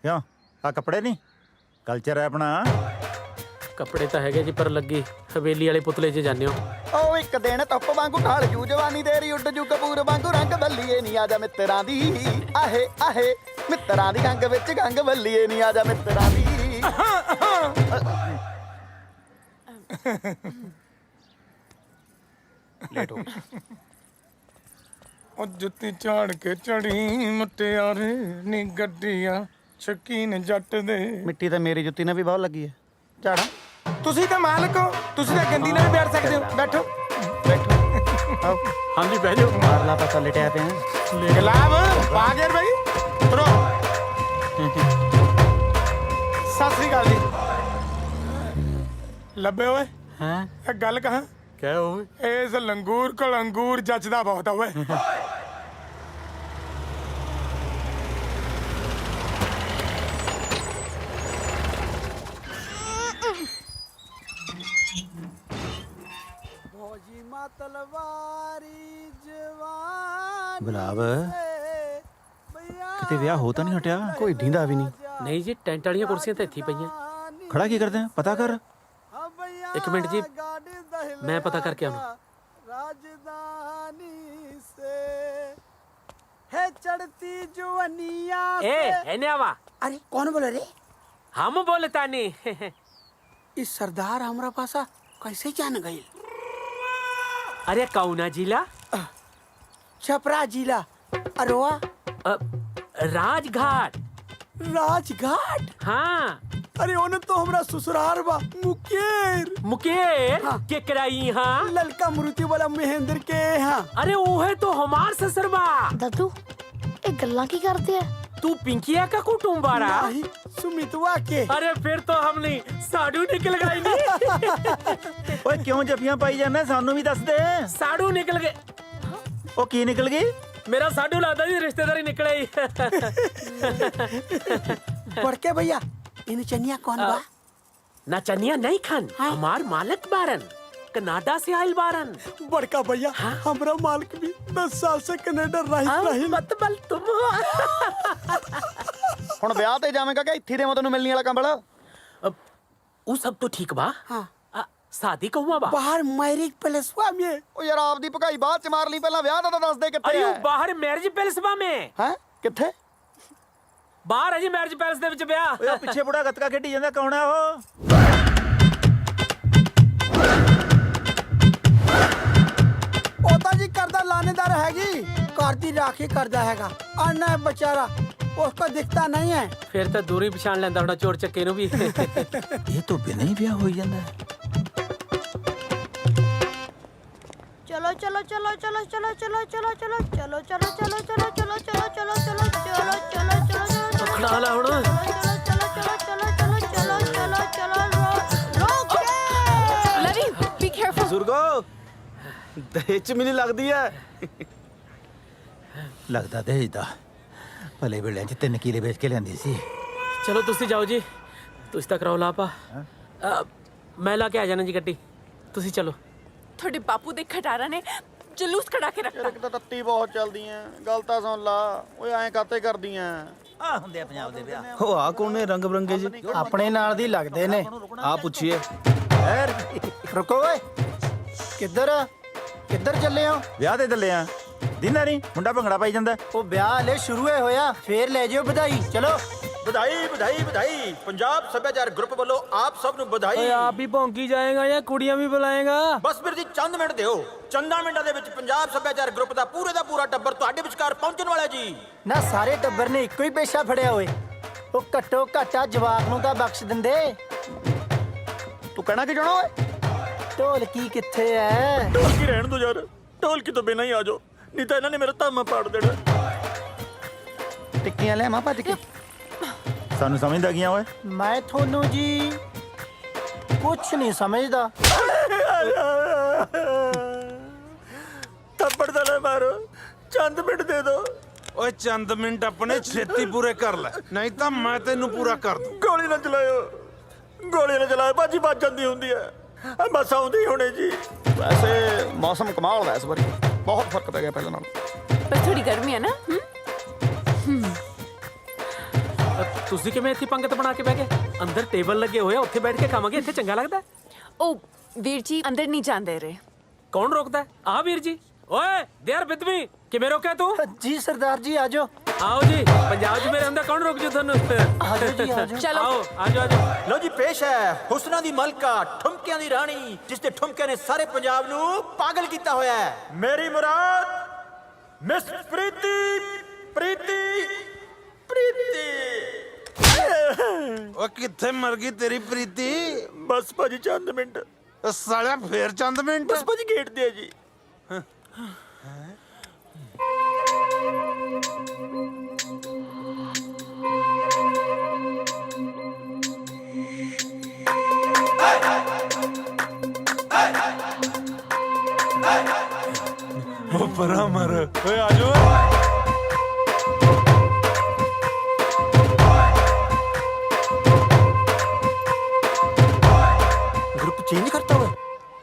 ਕਿਉਂ ਆ ਕੱਪੜੇ ਨਹੀਂ ਕਲਚਰ ਹੈ ਆਪਣਾ। ਕੱਪੜੇ ਤਾਂ ਹੈਗੇ ਜੀ ਪਰ ਲੱਗੀ ਹਵੇਲੀ ਵਾਲੇ ਪੁਤਲੇ 'ਚ ਜਾਂਦੇ ਹੋ। ਉਹ ਇੱਕ ਦਿਨ ਧੁੱਪ ਵਾਂਗੂ ਢਾਲ ਜੂ ਜਵਾਨੀ ਤੇਰੀ ਉੱਡ ਜੂ ਕਪੂਰ ਵਾਂਗੂ ਰੰਗ ਬੱਲੀਏ ਨਹੀਂ ਆ ਜਾ ਮਿੱਤਰਾਂ ਦੀ ਆਹੇ ਆਹੇ ਮਿੱਤਰਾਂ ਦੀ ਗੰਗ ਵਿੱਚ ਗੰਗ ਬੱਲੀਏ ਨਹੀਂ ਆ ਜਾ ਮਿੱਤਰਾਂ ਦੀ। ਲੇਟ ਹੋ ਉਹ ਜੁੱਤੀ ਝਾੜ ਕੇ ਚੜੀ ਮੁਟਿਆਰੇ ਨੀ ਗੱਡੀਆਂ ਸ਼ਕੀਨ ਜੱਟ ਦੇ। ਮਿੱਟੀ ਤਾਂ ਮੇਰੀ ਜੁੱਤੀ ਨਾਲ ਵੀ ਬਹੁਤ ਲੱਗੀ ਹੈ। ਝਾੜਾ ਤੁਸੀਂ ਤਾਂ ਮਾਲਕ ਹੋ, ਤੁਸੀਂ ਤਾਂ ਗੰਦੀ ਨਾਲ ਵੀ ਬੈਠ ਸਕਦੇ ਹੋ। ਬੈਠੋ ਆਓ ਹਾਂਜੀ ਬਹਿ ਜਾਓ। ਮਾਰ ਲਾ ਪਤਾ ਲਟਿਆ ਪਿਆ। ਗੁਲਾਬ ਬਾਗਰ ਭਾਈ ਉਤਰੋ। ਸਤਿ ਸ੍ਰੀ ਅਕਾਲ ਜੀ। ਲੱਭੇ ਓਏ ਹਾਂ ਇਹ ਗੱਲ ਕਹਾਂ ਕਹਿ ਓਏ। ਇਸ ਲੰਗੂਰ ਕੋਲ ਅੰਗੂਰ ਜੱਜਦਾ ਬਹੁਤ ਆ ਓਏ। ਗੁਲਾਬ ਕਿਤੇ ਵਿਆਹ ਹੋ ਤਾਂ ਨਹੀਂ ਹਟਿਆ? ਕੋਈ ਢੀਂਦਾ ਵੀ ਨਹੀਂ। ਨਹੀਂ ਜੀ ਟੈਂਟ ਵਾਲੀਆਂ ਕੁਰਸੀਆਂ ਤਾਂ ਇੱਥੇ ਹੀ ਪਈਆਂ। ਖੜਾ ਕੀ ਕਰਦੇ ਆ? ਪਤਾ ਕਰ। ਇੱਕ ਮਿੰਟ ਜੀ ਮੈਂ ਪਤਾ ਕਰਕੇ ਆਉਣਾ। राजधानी से है चढ़ती जुवनिया ए एने आवा। अरे कौन बोले रे? हम बोलता नहीं। इस सरदार हमरा पासा कैसे जान गई? अरे कौना जिला? छपरा जिला। अरवा राजघाट। राजघाट? हाँ। अरे ओने तो हमरा ससुराल बा मुकेर। मुकेर के कराई हाँ? ललका मुरुति वाला महेंद्र के हाँ। अरे वो है तो हमार ससुरबा। दादू ਇਹ ਗੱਲਾਂ ਕੀ ਕਰਦੇ ਆ? तू पिंकिया का कुटुम्बारा? नहीं सुमितवा के। अरे फिर तो हम नहीं साड़ू निकल गई नहीं। ਓਏ ਕਿਉਂ ਜੱਫੀਆਂ ਪਾਈ ਜਾਂਦਾ? ਸਾਨੂੰ ਵੀ ਦੱਸ ਦੇ। साड़ू निकल गए। ਉਹ ਕੀ ਨਿਕਲ ਗਈ? मेरा साडू लादा जी रिश्तेदारी निकले ही। बड़के भैया इन चनिया कौन बा? ना चनिया नहीं खान हमार मालिक बारन कनाडा से आयल बारन। बड़का भैया हमरा मालिक भी 10 साल से कनाडा रही। मत बल तुम हो। ਹੁਣ ਵਿਆਹ ਤੇ ਜਾਵੇਂਗਾ ਕਿ ਇੱਥੇ ਦੇ ਮੈਂ ਤੈਨੂੰ ਮਿਲਣੀ ਵਾਲਾ ਕੰਬਲ? वो सब तो ठीक बा। हाँ। शादी कहूँ बा? बाहर मैरिज पैलेसवा में। ਉਹ ਯਾਰ ਆਪਦੀ ਭਗਾਈ ਬਾਅਦ ਚ ਮਾਰ ਲਈ, ਪਹਿਲਾਂ ਵਿਆਹ ਦਾ ਤਾਂ ਦੱਸ ਦੇ ਕਿੱਥੇ अरे वो ਹੈ? बाहर मैरिज पैलेस बा में। ਹੈ ਕਿੱਥੇ? बाहर है जी मैरिज पैलेस ਦੇ ਵਿੱਚ ਵਿਆਹ। ਓਏ ਉਹ ਪਿੱਛੇ ਬੁੜਾ ਗੱਤਕਾ ਖੇਡੀ ਜਾਂਦਾ, ਕੌਣ ਆ ਉਹ? ओता जी करदा लानेदार हैगी, घर दी राखी करदा हैगा। अन्ना है बेचारा, उसको दिखता नहीं है। ਫਿਰ ਤਾਂ ਦੂਰੀ ਪਛਾਣ ਲੈਂਦਾ ਹੋਣਾ ਚੋਰ ਚੱਕੇ ਨੂੰ ਵੀ। ਇਹ ਤੋਂ ਬਿਨਾਂ ਹੀ ਵਿਆਹ ਹੋਈ ਜਾਂਦਾ। ਚਲੋ ਚਲੋ ਚਲੋ ਚਲੋ ਚਲੋ ਚਲੋ ਚਲੋ ਚਲੋ ਚਲੋ ਚਲੋ ਚਲੋ ਚਲੋ ਚਲੋ ਚਲੋ ਚਲੋ ਚਲੋ ਚਲੋ ਚਲੋ ਚਲੋ ਖੜਾ ਲਾ ਹੁਣ। लवी बी केयरफुल। ਬਜ਼ੁਰਗੋ ਦਹੇਜ ਚ ਮੈਨੂੰ ਲੱਗਦੀ ਹੈ। ਲੱਗਦਾ ਦਹੇਜ ਦਾ। ਭਲੇ ਵੇਲੇ ਚ 3 ਕਿਲੇ ਵੇਚ ਕੇ ਲਿਆਂਦੀ ਸੀ। ਚਲੋ ਤੁਸੀਂ ਜਾਓ ਜੀ, ਤੁਸੀਂ ਤਾਂ ਕਰਾਓ ਲਾਪਾ। ਮੈਂ ਲਾ ਕੇ ਆ ਜਾਣਾ ਜੀ ਗੱਡੀ, ਤੁਸੀਂ ਚਲੋ। ਤੁਹਾਡੇ ਬਾਪੂ ਦੇ ਖਟਾਰਾ ਨੇ ਜਲੂਸ ਕਢਾ ਕੇ ਰੱਖਤਾ। ਇੱਕ ਤਾਂ ਤੱਤੀ ਬਹੁਤ ਚੱਲਦੀਆਂ, ਗੱਲ ਤਾਂ ਸੁਣ ਲਾ। ਓਏ ਐਂ ਕਾਤੇ ਕਰਦੀਆਂ? ਆ ਹੁੰਦੇ ਆ ਪੰਜਾਬ ਦੇ ਵਿਆਹ। ਉਹ ਆ ਕੌਣ ਨੇ ਰੰਗ ਬਰੰਗੇ ਜੀ? ਆਪਣੇ ਨਾਲ ਦੀ ਲੱਗਦੇ ਨੇ। ਆ ਪੁੱਛੀਏ। ਰੁਕੋ ਓਏ, ਕਿੱਧਰ ਚੱਲੇ ਹੋ? ਵਿਆਹ ਤੇ ਚੱਲੇ ਆ। ਦਿੰਦਾ ਨਹੀਂ ਮੁੰਡਾ ਭੰਗੜਾ ਪਾਈ ਜਾਂਦਾ। ਉਹ ਵਿਆਹ ਹਲੇ ਸ਼ੁਰੂ ਹੋਇਆ, ਫੇਰ ਲੈ ਜਿਓ ਵਧਾਈ। ਚਲੋ ਵਧਾਈ ਵਧਾਈ ਵਧਾਈ। ਪੰਜਾਬ ਸੱਭਿਆਚਾਰ ਗਰੁੱਪ ਵੱਲੋਂ ਆਪ ਸਭ ਨੂੰ ਵਧਾਈ। आप भी भौंकी जाएगा या कुड़ियां भी बुलाएगा? ਬਸ ਵੀਰ ਜੀ ਚੰਦ ਮਿੰਟ ਦਿਓ। ਚੰਦਾਂ ਮਿੰਟਾਂ ਦੇ ਵਿੱਚ ਪੰਜਾਬ ਸੱਭਿਆਚਾਰ ਗਰੁੱਪ ਦਾ ਪੂਰਾ ਟੱਬਰ ਤੁਹਾਡੇ ਵਿਚਕਾਰ ਪਹੁੰਚਣ ਵਾਲਾ ਜੀ। ਨਾ ਸਾਰੇ ਟੱਬਰ ਨੇ ਇੱਕੋ ਹੀ ਪੇਸ਼ਾ ਫੜਿਆ ਹੋਏ। ਉਹ ਘੱਟੋ ਘਾਟਾ ਜਵਾਕ ਨੂੰ ਤਾਂ ਬਖਸ਼ ਦਿੰਦੇ। ਤੂੰ ਕਹਿਣਾ ਕੀ ਚਾਹਣਾ ਓਏ? ਢੋਲਕੀ ਕਿੱਥੇ ਐ? ਢੋਲਕੀ ਰਹਿਣ ਦੋ ਯਾਰ, ਢੋਲਕੀ ਤੋਂ ਬਿਨਾਂ ਹੀ ਆ ਜਾਓ, ਨਹੀਂ ਤਾਂ ਇਹਨਾਂ ਨੇ ਮੇਰਾ ਧਾਮਾ ਪਾੜ ਦੇਣਾ। ਟਿੱਕੀਆਂ ਲੈ ਮਾਂ ਭੱਜ ਕੇ। ਸਾਨੂੰ ਸਮਝਦਾ ਕੀ ਆ ਓਏ? ਮੈਂ ਤੁਹਾਨੂੰ ਜੀ ਕੁਛ ਨਹੀਂ ਸਮਝਦਾ। ਥੱਪੜ ਤਾਂ ਨਾ ਮਾਰੋ, ਚੰਦ ਮਿੰਟ ਦੇ ਦਿਓ। ਓਏ ਚੰਦ ਮਿੰਟ ਆਪਣੇ ਛੇਤੀ ਪੂਰੇ ਕਰ ਲੈ, ਨਹੀਂ ਤਾਂ ਮੈਂ ਤੈਨੂੰ ਪੂਰਾ ਕਰ ਦੂੰ। ਗੋਲੀ ਨਾ ਚਲਾਇਓ, ਗੋਲੀ ਨਾ ਚਲਾਇਓ, ਭਾਜੀ ਵੱਜ ਜਾਂਦੀ ਹੁੰਦੀ ਹੈ। ਬਸ ਆਉਂਦੀ ਹੁਣੇ ਜੀ। ਵੈਸੇ ਮੌਸਮ ਕਮਾਲ ਦਾ ਇਸ ਵਾਰੀ, ਬਹੁਤ ਫਰਕ ਪੈ ਗਿਆ ਪਹਿਲਾਂ ਨਾਲੋਂ। ਪਰ ਥੋੜੀ ਗਰਮੀ ਹੈ ਨਾ। ਤੁਸੀਂ ਕਿਵੇਂ ਇੱਥੇ ਪੰਗਤ ਬਣਾ ਕੇ ਬਹਿ ਗਏ? ਅੰਦਰ ਟੇਬਲ ਲੱਗੇ ਹੋਏ ਆ, ਉੱਥੇ ਬੈਠ ਕੇ ਖਾਵਾਂਗੇ। ਇੱਥੇ ਚੰਗਾ ਲੱਗਦਾ? ਉਹ ਵੀਰ ਜੀ ਅੰਦਰ ਨਹੀਂ ਜਾਂਦੇ ਰਹੇ। ਕੌਣ ਰੋਕਦਾ? ਆ ਵੀਰ ਜੀ। ਓਏ ਦੇਰ ਬਿਦਵੀ, ਕਿਵੇਂ ਰੋਕਿਆ ਤੂੰ? ਜੀ ਸਰਦਾਰ ਜੀ ਆਜੋ। ਆਓ ਜੀ, ਪੰਜਾਬ 'ਚ ਮੇਰੇ ਹੁੰਦਾ ਕੌਣ ਰੋਕ ਜੂ ਤੁਹਾਨੂੰ? ਆਜੋ ਜੀ ਆਜੋ। ਚਲੋ ਆਓ ਆਜੋ ਆਜੋ। ਲੋ ਜੀ ਪੇਸ਼ ਹੈ ਹੁਸਨਾ ਦੀ ਮਲਕਾ, ਠੁਮਕਿਆਂ ਦੀ ਰਾਣੀ, ਜਿਸ ਦੇ ਠੁਮਕਿਆਂ ਨੇ ਸਾਰੇ ਪੰਜਾਬ ਨੂੰ ਪਾਗਲ ਕੀਤਾ ਹੋਇਆ ਹੈ। ਮੇਰੀ ਮੁਰਾਦ ਮਿਸ ਪ੍ਰੀਤੀ, ਪ੍ਰੀਤੀ, ਪ੍ਰੀਤੀ। ਓ ਕਿੱਥੇ ਮਰ ਗਈ ਤੇਰੀ ਪ੍ਰੀਤੀ? ਬਸ ਭਾਜੀ ਚੰਦ ਮਿੰਟ। ਸਾਲਿਆ ਫੇਰ ਚੰਦ ਮਿੰਟ? ਬਸ ਭਾਜੀ ਗੇਟ ਤੇ ਆ ਜੀ। ਓ ਪਰਾਂ ਮਰ। ਓਏ ਆਜੋ। ਗਰੁੱਪ ਚੇਂਜ ਕਰਤਾ ਹੋਇਆ।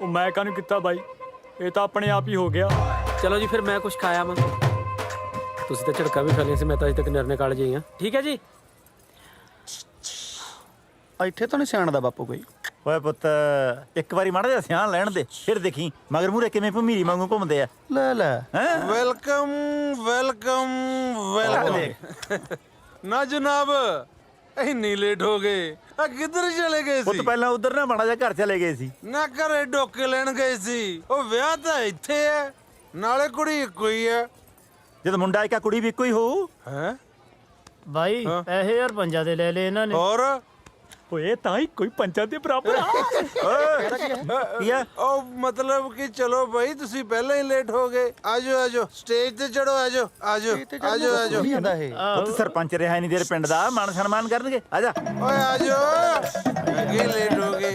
ਉਹ ਮੈਂ ਕਾਹਨੂੰ ਕੀਤਾ ਬਾਈ, ਇਹ ਤਾਂ ਆਪਣੇ ਆਪ ਹੀ ਹੋ ਗਿਆ। ਚਲੋ ਜੀ ਫਿਰ ਮੈਂ ਕੁਝ ਖਾਇਆ ਮੈਂ। ਤੁਸੀਂ ਤਾਂ ਝੜਕਾ ਵੀ ਖਾ ਲਿਆ ਸੀ, ਮੈਂ ਤਾਂ ਅਜੇ ਤੱਕ ਨਿਰਣੇ ਕਾਲਜ ਹੀ ਹਾਂ। ਠੀਕ ਹੈ ਜੀ। ਇੱਥੇ ਤਾਂ ਨਹੀਂ ਸਿਆਣਦਾ ਬਾਪੂ ਕੋਈ। ਓਏ ਪੁੱਤ, ਇੱਕ ਵਾਰੀ ਮਾੜਾ ਜਿਹਾ ਸਿਆਣ ਲੈਣ ਦੇ, ਫਿਰ ਦੇਖੀ ਮਗਰ ਮੂਰੇ ਕਿਵੇਂ ਭਮੀਰੀ ਵਾਂਗੂ ਘੁੰਮਦੇ ਆ। ਲੈ ਲੈ। ਹੈਂ? Welcome welcome welcome. ਨਾ ਜਨਾਬ, ਇੰਨੀ ਲੇਟ ਹੋ ਗਏ। ਆ ਕਿੱਧਰ ਚਲੇ ਗਏ ਪੁੱਤ ਸੀ? ਪਹਿਲਾਂ ਉਧਰ ਨਾ ਮਾੜਾ ਜਿਹਾ ਘਰ ਚਲੇ ਗਏ ਸੀ। ਨਾ ਘਰੇ ਡੋਕੇ ਲੈਣ ਗਏ ਸੀ। ਉਹ ਵਿਆਹ ਤਾਂ ਇੱਥੇ ਹੈ, ਨਾਲੇ ਕੁੜੀ ਇੱਕੋ ਹੀ ਹੈ। ਜਦ ਮੁੰਡਾ ਇੱਕ ਆ ਕੁੜੀ ਵੀ ਇੱਕੋ ਹੀ ਹੋਊ। ਹੈ ਬਾਈ ਪੈਸੇ ਯਾਰ ਪੰਜਾਂ ਦੇ ਲੈ ਲਏ ਇਹਨਾਂ ਨੇ। ਹੋਰ ਓਏ ਤਾਂ ਹੀ ਕੋਈ ਪੰਜਾਂ ਦੇ ਬਰਾਬਰ ਆ। ਕੀ ਆ? ਉਹ ਮਤਲਬ ਕਿ ਚਲੋ ਭਾਈ ਤੁਸੀਂ ਪਹਿਲਾਂ ਹੀ ਲੇਟ ਹੋ ਗਏ। ਆਜੋ ਆਜੋ ਸਟੇਜ ਤੇ ਚੜੋ। ਆਜੋ ਆਜੋ ਆਜੋ ਆਜੋ। ਪੁੱਤ ਸਰਪੰਚ ਰਿਹਾ ਨਹੀਂ ਦੇਰ ਪਿੰਡ ਦਾ, ਮਾਨ ਸਨਮਾਨ ਕਰਨਗੇ। ਆਜਾ ਓਏ ਆਜੋ, ਅੱਗੇ ਲੇਟ ਹੋ ਗਏ।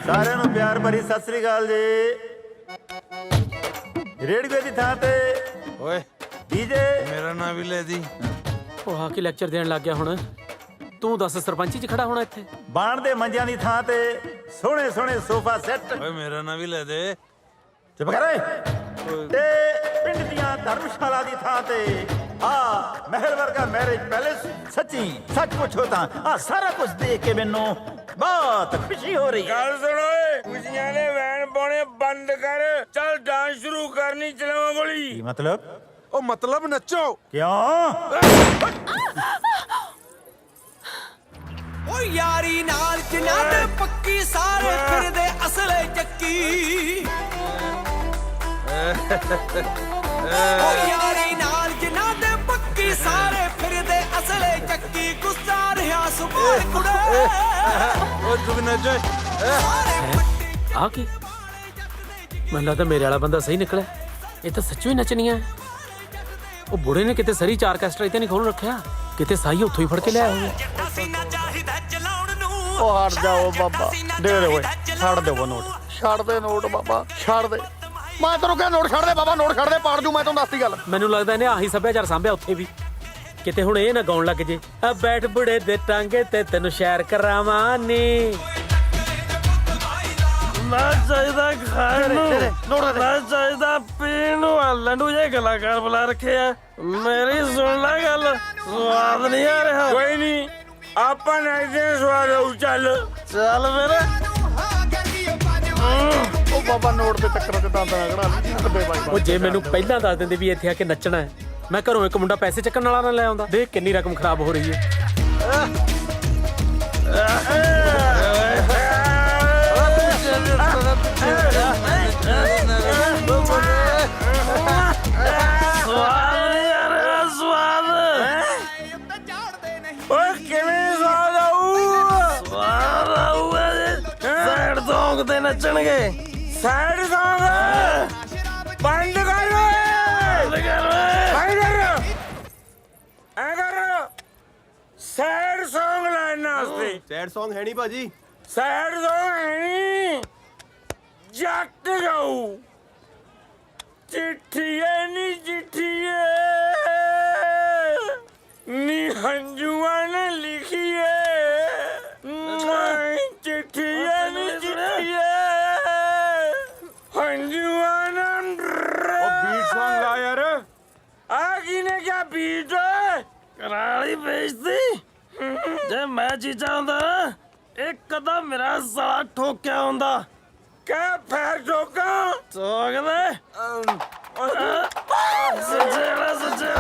ਸਾਰਿਆਂ ਨੂੰ ਪਿਆਰ ਭਰੀ ਸਤਿ ਸ੍ਰੀ ਅਕਾਲ ਜੀ। ਰੇਡੀਓ ਦੀ ਥਾਂ ਤੇ ਓਏ ਡੀਜੇ। ਮੇਰਾ ਨਾਂ ਵੀ ਲੈ ਦੀ। ਉਹ ਆ ਕੇ ਲੈਕਚਰ ਦੇਣ ਲੱਗ ਗਿਆ ਹੁਣ। ਤੂੰ ਦੱਸ ਸਰਪੰਚੀ 'ਚ ਖੜਾ ਹੋਣਾ ਇੱਥੇ? ਬਾਣ ਦੇ ਮੰਜਿਆਂ ਦੀ ਥਾਂ ਤੇ ਸੋਹਣੇ ਸੋਹਣੇ ਸੋਫਾ ਸੈੱਟ। ਓਏ ਮੇਰਾ ਨਾਂ ਵੀ ਲੈ ਦੇ। ਚੁੱਪ ਕਰ ਓਏ। ਤੇ ਪਿੰਡ ਦੀਆਂ ਧਰਮਸ਼ਾਲਾ ਦੀ ਥਾਂ ਤੇ ਆ ਮਹਿਲ ਵਰਗਾ ਮੈਰਿਜ ਪੈਲੇਸ। ਸੱਚੀ ਸੱਚ ਪੁੱਛੋ ਤਾਂ ਆ ਸਾਰਾ ਕੁਝ ਦੇਖ ਕੇ ਮੈਨੂੰ ਬਹੁਤ ਖੁਸ਼ੀ ਹੋ ਰਹੀ ਹੈ। ਗੱਲ ਸੁਣ ਓਏ, ਖੁਸ਼ੀਆਂ ਦੇ ਵੈਨ ਪਾਉਣੇ ਬੰਦ ਕਰ। ਚੱਲ ਡਾਂਸ ਸ਼ੁਰੂ ਕਰਨੀ, ਚਲਾਵਾਂ ਗੋਲੀ। ਕੀ ਮਤਲਬ? ਉਹ ਮਤਲਬ ਨੱਚੋ। ਕਿਉਂ? ਓ ਯਾਰੀ ਨਾਲ ਜਿਨ੍ਹਾਂ ਦੇ ਪੱਕੀ ਸਾਰੇ ਫਿਰਦੇ ਅਸਲੇ ਚੱਕੀ। ਓ ਯਾਰੀ ਨਾਲ ਜਿਨ੍ਹਾਂ ਦੇ ਪੱਕੀ ਸਾਰੇ ਫਿਰਦੇ ਅਸਲੇ ਚੱਕੀ। ਗੁੱਸਾ ਰਿਹਾ ਸੁਭਾਰ ਕੁੜੇ। ਓ ਤੂੰ ਨੱਚ। ਆ ਕੀ? ਮੈਨੂੰ ਲੱਗਦਾ ਮੇਰੇ ਵਾਲਾ ਬੰਦਾ ਸਹੀ ਨਿਕਲਿਆ। ਇਹ ਤਾਂ ਸੱਚੀ ਹੀ ਨੱਚਣੀਆਂ। ਉਹ ਬੁੜੇ ਨੇ ਕਿਤੇ ਸਰੀ ਚਾਰ ਕੈਸਟਰ ਇੱਥੇ ਨਹੀਂ ਖੋਲ ਰੱਖਿਆ, ਕਿਤੇ ਸਾਈ ਉੱਥੋਂ ਹੀ ਫੜ ਕੇ ਲਿਆਇਆ ਹੋਵੇ। ਉਹ ਹਟ ਜਾਓ ਬਾਬਾ, ਦੇ ਦੇ ਓਏ, ਛੱਡ ਦੇ ਉਹ ਨੋਟ, ਛੱਡ ਦੇ ਨੋਟ ਬਾਬਾ, ਛੱਡ ਦੇ। ਮੈਂ ਤੈਨੂੰ ਕਿਹਾ ਨੋਟ ਛੱਡ ਦੇ ਬਾਬਾ, ਨੋਟ ਛੱਡ ਦੇ, ਪਾੜ ਜੂ ਮੈਂ ਤੈਨੂੰ ਦੱਸਦੀ ਗੱਲ। ਮੈਨੂੰ ਲੱਗਦਾ ਇਹਨੇ ਆਹੀ ਸੱਭਿਆਚਾਰ ਸਾਂਭਿਆ ਉੱਥੇ ਵੀ। ਕਿਤੇ ਹੁਣ ਇਹ ਨਾ ਗਾਉਣ ਲੱਗ ਜੇ, ਆ ਬੈਠ ਬੁੜੇ ਦੇ ਟਾਂਗੇ ਤੇ ਤੈਨੂੰ ਸ਼ੈਰ ਕਰਾਵਾਂ ਨੀ। ਨਾ ਚਾਹੀਦਾ ਖਾਣ ਨੂੰ, ਨਾ ਚਾਹੀਦਾ ਪੀਣ ਨੂੰ। ਲੰਡੂ ਜੇ ਕਲਾਕਾਰ ਬੁਲਾ ਰੱਖੇ ਆ। ਮੇਰੀ ਸੁਣ ਲੈ ਗੱਲ, ਸਵਾਦ ਨਹੀਂ ਆ ਰਿਹਾ। ਕੋਈ ਨਹੀਂ, ਆਪਾਂ ਨਾਈਦੇ ਸਵਾਦ ਆਉ। ਚੱਲ ਚੱਲ ਮੇਰੇ। ਉਹ ਬਾਬਾ ਨੋਟ ਦੇ ਚੱਕਰਾਂ ਚ ਦੰਦ ਨਾ ਕਢਾ। ਉਹ ਜੇ ਮੈਨੂੰ ਪਹਿਲਾਂ ਦੱਸ ਦਿੰਦੇ ਵੀ ਇੱਥੇ ਆ ਕੇ ਨੱਚਣਾ ਹੈ, ਮੈਂ ਘਰੋਂ ਇੱਕ ਮੁੰਡਾ ਪੈਸੇ ਚੱਕਣ ਵਾਲਾ ਨਾ ਲੈ ਆਉਂਦਾ। ਦੇਖ ਕਿੰਨੀ ਰਕਮ ਖਰਾਬ ਹੋ ਰਹੀ ਹੈ। ਸਵਾਦ ਓਏ ਕਿਵੇਂ ਸਵਾਦ ਆਉ? ਸਵਾਦ ਆਊਗਾ ਜੀ। ਸੈਡ ਸੌਂਗ ਤੇ ਨੱਚਣਗੇ। ਸੈਡ ਸੌਂਗ ਬੰਦ ਕਰ ਓਏ। ਸੈਡ Song ਲੈਣ ਵਾਸਤੇ। ਸੈਡ Song ਹੈ ਨਹੀਂ ਭਾਜੀ। ਸੈਡ Song ਹੈ ਨਹੀਂ, ਜੱਟ ਗਾਊ। ਚਿੱਠੀਏ ਨੀ ਚਿੱਠੀਏ ਨੀ ਹੰਝੂਆਂ ਨੇ ਲਿਖੀਏ, ਚਿੱਠੀਏ ਨੀ ਚਿੱਠੀਏ ਹੰਝੂਆਂ ਨਾਲ। ਉਹ ਬੀਟ Song ਲਾ ਯਾਰ। ਆ ਕਿਨੇ ਕਿਆ ਬੀਟ ਕਰਾਲੀ ਵੇਚਦੀ। ਜੇ ਮੈਂ ਚੀਜ਼ਾਂ ਹੁੰਦਾ ਇੱਕ ਕਦਮ ਮੇਰਾ ਸਾਲਾ ਠੋਕਿਆ ਹੁੰਦਾ। ਕਹਿ ਫੇਰ ਠੋਕਾਂ ਠੋਕਦੇ ਸੱਚੇ ਸੱਚੇ।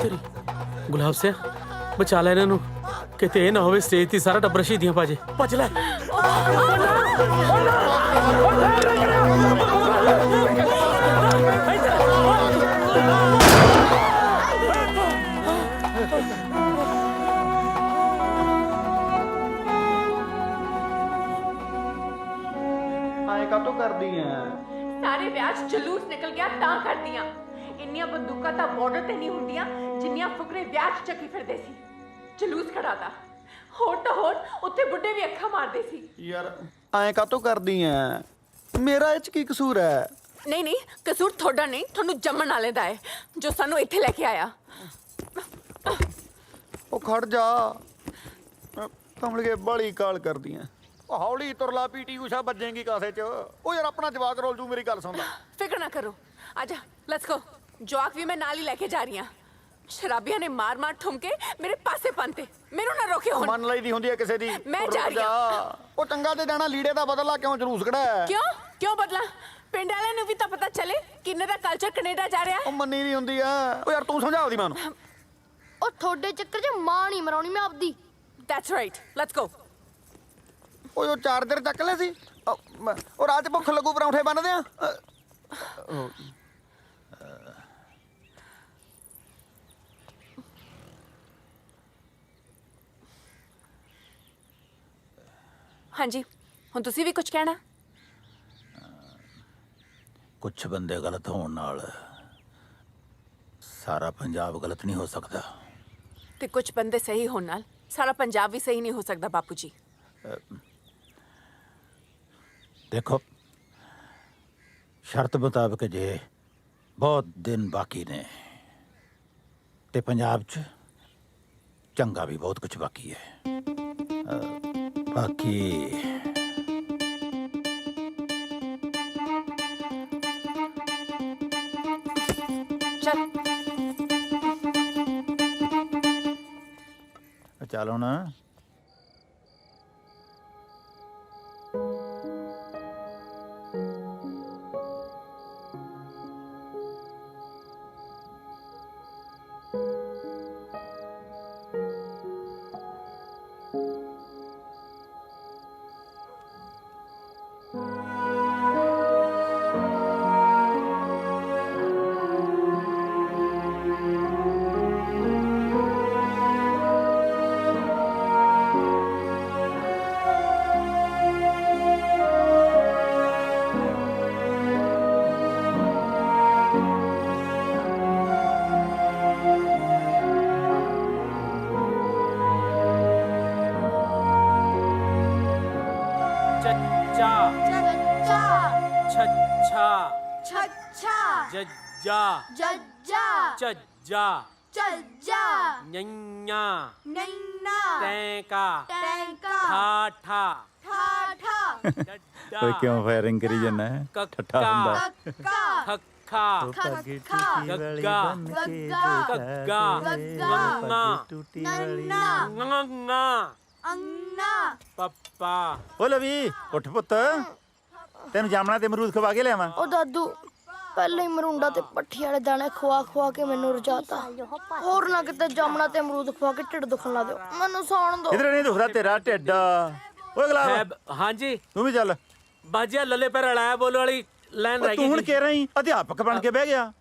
ਤੇਰੀ ਗੁਲਾਬ ਸਿਆ ਬਚਾ ਲੈ ਇਹਨਾਂ ਨੂੰ, ਕਿਤੇ ਇਹ ਨਾ ਹੋਵੇ ਸਟੇਜ ਤੇ ਸਾਰਾ ਟੱਬਰ ਸ਼ਹੀਦੀਆਂ ਪਾਜੇ। ਭੱਜ ਲੈ। ਆਏ ਕਾਤੋਂ ਕਰਦੀ ਐ? ਸਾਰੇ ਵਿਆਹ 'ਚ ਜਲੂਸ ਨਿਕਲ ਗਿਆ ਤਾਂ ਕਰਦੀਆਂ। ਇੰਨੀਆਂ ਬੰਦੂਕਾਂ ਤਾਂ ਬਾਰਡਰ ਤੇ ਨਹੀਂ ਹੁੰਦੀਆਂ ਜਿੰਨੀਆਂ ਫੁਕਰੇ ਵਿਆਹ 'ਚ ਚੱਕੀ ਫਿਰਦੇ ਸੀ। ਜਲੂਸ ਖੜਾਤਾ। ਹੋਰ ਤਾਂ ਹੋਰ ਉੱਥੇ ਬੁੱਢੇ ਵੀ ਅੱਖਾਂ ਮਾਰਦੇ ਸੀ। ਯਾਰ ਆਏ ਕਾਤੋਂ ਕਰਦੀ ਐ? ਮੇਰਾ ਇਹ ਚ ਕੀ ਕਸੂਰ ਐ? ਨਹੀਂ ਨਹੀਂ, ਕਸੂਰ ਤੁਹਾਡਾ ਨਹੀਂ, ਤੁਹਾਨੂੰ ਜੰਮਣ ਵਾਲੇ ਦਾ ਹੈ ਜੋ ਸਾਨੂੰ ਇੱਥੇ ਲੈ ਕੇ ਆਇਆ। ਉਹ ਖੜ ਜਾ, ਕਮਲਗੇ ਬਾਲੀ ਕਾਲ ਕਰਦੀ ਐ। ਹੌਲੀ ਤੁਰਲਾ, ਪੀਟੀ ਊਸ਼ਾ ਵੱਜੇਗੀ ਕਾਸੇ ਚ। ਉਹ ਯਾਰ ਆਪਣਾ ਜਵਾਕ ਰੋਲ ਜੂ, ਮੇਰੀ ਗੱਲ ਸੁਣ ਲੈ। ਫਿਕਰ ਨਾ ਕਰੋ, ਆਜਾ ਲੈਟਸ ਗੋ। ਜਵਾਕ ਵੀ ਮੈਂ ਨਾਲ ਹੀ ਲੈ ਕੇ ਜਾ ਰਹੀ ਹਾਂ। ਸ਼ਰਾਬੀਆਂ ਨੇ ਮਾਰ ਮਾਰ ਠੁਮਕੇ ਮੇਰੇ ਪਾਸੇ ਪੰਤੇ, ਮੈਨੂੰ ਨਾ ਰੋਕਿਓ ਹੁਣ। ਮੰਨ ਲਈ ਦੀ ਹੁੰਦੀ ਐ ਕਿਸੇ ਦੀ। ਮੈਂ ਜਾ ਰਹੀ ਹਾਂ। ਉਹ ਚੰਗਾ ਤੇ ਜਾਣਾ, ਲੀੜੇ ਦਾ ਬਦਲਾ ਕਿਉਂ ਜਲੂਸ ਕਢਾਇਆ? ਕਿਉਂ ਬਦਲਾ? ਪਿੰਡ ਵਾਲਿਆਂ ਨੂੰ ਵੀ ਤਾਂ ਪਤਾ ਚੱਲੇ ਕਿੰਨੇ ਦਾ ਕਲਚਰ ਕੈਨੇਡਾ ਜਾ ਰਿਹਾ ਹੈ। ਉਹ ਮੰਨੀ ਦੀ ਹੁੰਦੀ ਆ। ਉਹ ਯਾਰ ਤੂੰ ਸਮਝਾ ਉਹਦੀ ਮਾਂ ਨੂੰ। ਉਹ ਤੁਹਾਡੇ ਚੱਕਰ 'ਚ ਮਾਂ ਨਹੀਂ ਮਰਾਉਣੀ ਮੈਂ ਆਪਦੀ। That's right, let's go. ਓਏ ਉਹ ਚਾਰਜਰ ਚੱਕ ਲੈ ਸੀ। ਉਹ ਰਾਤ ਭੁੱਖ ਲੱਗੂ, ਪਰੌਂਠੇ ਬੰਨਦੇ ਆ। ਹਾਂਜੀ, ਹੁਣ ਤੁਸੀਂ ਵੀ ਕੁਝ ਕਹਿਣਾ? ਕੁਛ ਬੰਦੇ ਗਲਤ ਹੋਣ ਨਾਲ ਸਾਰਾ ਪੰਜਾਬ ਗਲਤ ਨਹੀਂ ਹੋ ਸਕਦਾ। ਤੇ ਕੁਝ ਬੰਦੇ ਸਹੀ ਹੋਣ ਨਾਲ ਸਾਰਾ ਪੰਜਾਬ ਵੀ ਸਹੀ ਨਹੀਂ ਹੋ ਸਕਦਾ ਬਾਪੂ ਜੀ। ਦੇਖੋ, ਸ਼ਰਤ ਮੁਤਾਬਕ ਜੇ ਬਹੁਤ ਦਿਨ ਬਾਕੀ ਨੇ ਤੇ ਪੰਜਾਬ 'ਚ ਚੰਗਾ ਵੀ ਬਹੁਤ ਕੁਝ ਬਾਕੀ ਹੈ। ਬਾਕੀ ਚੱਲ ਹੁਣ। ਜੱਜਾ ਚੱਜਾ ਚੱਜਾ ਨੈਣਾ ਨੈਣਾ ਟੈਂਕਾ ਟੈਂਕਾ ਠਾਠਾ ਠਾਠਾ ਓਏ ਕਿਉਂ ਫਾਇਰਿੰਗ ਕਰੀ ਜਾਂਦਾ ਹੈ? ਠੱਠਾ ਹੁੰਦਾ। ਕੱਕਾ ਖੱਖਾ ਖੱਖਾ ਗੱਗਾ ਗੱਗਾ ਨੰਨਾ ਨੰਨਾ ਅੰਨਾ ਪੱਪਾ। ਓ ਲਵੀ ਉੱਠ ਪੁੱਤ, ਤੈਨੂੰ ਜਾਮਣਾ ਤੇ ਅਮਰੂਦ ਖਵਾ ਕੇ ਲਿਆਵਾਂ। ਉਹ ਦਾਦੂ ਪਹਿਲਾਂ ਹੀ ਮਰੂੰਡਾ ਤੇ ਪੱਠੀ ਵਾਲੇ ਦਾਣੇ ਖਵਾ ਕੇ ਮੈਨੂੰ ਰਜਾਤਾ। ਹੋਰ ਨਾ ਕਿਤੇ ਜਾਮਣਾ ਤੇ ਅਮਰੂਦ ਖਵਾ ਕੇ ਢਿੱਡ ਦੁਖਣ ਲਾ ਦਿਓ। ਮੈਨੂੰ ਸੌਣ ਦਿਓ। ਇਧਰ ਨਹੀਂ ਦੁਖਦਾ ਤੇਰਾ ਢਿੱਡ। ਓਏ ਗੁਲਾਬ, ਹਾਂਜੀ ਤੂੰ ਵੀ ਚੱਲ। ਬਾਜੀਆ ਲੱਲੇ ਪੈਰ ਅੜਾਇਆ ਬੋਲ ਵਾਲੀ ਲਾਈਨ ਰਹਿ ਗਈ। ਤੂੰ ਹੁਣ ਕਹਿ ਰਹੀ ਅਧਿਆਪਕ ਬਣ ਕੇ ਬਹਿ ਗਿਆ।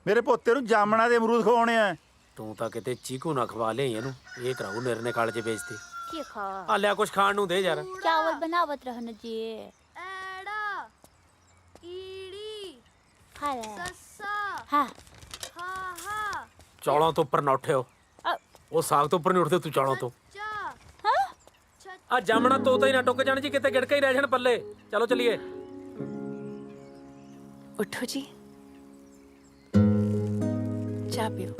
ਮੇਰੇ ਪੋਤੇ ਨੂੰ ਜਾਮਣਾ ਦੇ ਅਮਰੂਦ ਖਵਾਉਣੇ ਆ। ਤੂੰ ਤਾਂ ਕਿਤੇ ਚੀਕੂ ਨਾ ਖਵਾ ਲਿਆ ਇਹਨੂੰ, ਇਹ ਕਰਾਉ ਨਿਰਨੇ ਕਾਲ ਚ ਵੇਚਦੇ। लीजिए खा ਆ ਲਿਆ ਕੁਛ ਖਾਣ ਨੂੰ ਦੇ ਯਾਰ चावल बनावत रहने जी ਐੜਾ ਈੜੀ खा ले ਸੱਸਾ हाँ ਹਾਹਾ ਚੌਲਾਂ ਤੋਂ ਉੱਪਰ ਨਾ ਉੱਠਿਓ ਉਹ ਸਾਗ ਤੋਂ ਉੱਪਰ ਨਹੀਂ ਉੱਠਦੇ ਤੂੰ ਚੌਲਾਂ ਤੋਂ ਆ ਜਾਮਣਾ ਤੋਤਾ ਹੀ ਨਾ ਟੁੱਕ ਜਾਣ ਜੀ ਕਿਤੇ ਗਿੜਕਾ ਹੀ ਰਹਿ ਜਾਣ ਪੱਲੇ ਚਲੋ ਚਲੀਏ उठो जी चाय पियो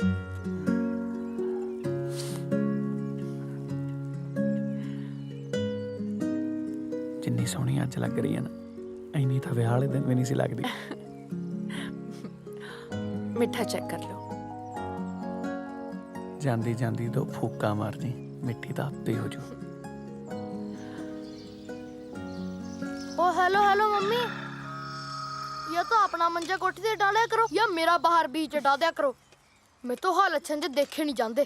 ਜਿੰਨੀ ਸੋਹਣੀ ਅੱਜ ਲੱਗ ਰਹੀ ਹੈ ਨਾ ਇੰਨੀ ਤਾਂ ਵਿਆਹ ਵਾਲੇ ਦਿਨ ਵੀ ਨਹੀਂ ਸੀ ਲੱਗਦੀ। मिठा चेक कर लो ਜਾਂਦੀ ਜਾਂਦੀ ਦੋ ਫੂਕਾਂ ਮਾਰ ਜੀ ਮਿੱਠੀ ਤਾਂ ਆਪੇ ਹੋ ਜੂ। ओ हेलो हेलो मम्मी या तो अपना मंजा कोठी से डाला करो या मेरा बाहर बीच हटा दिया करो। मैं तो हाल अच्छे से देखे नहीं जाते।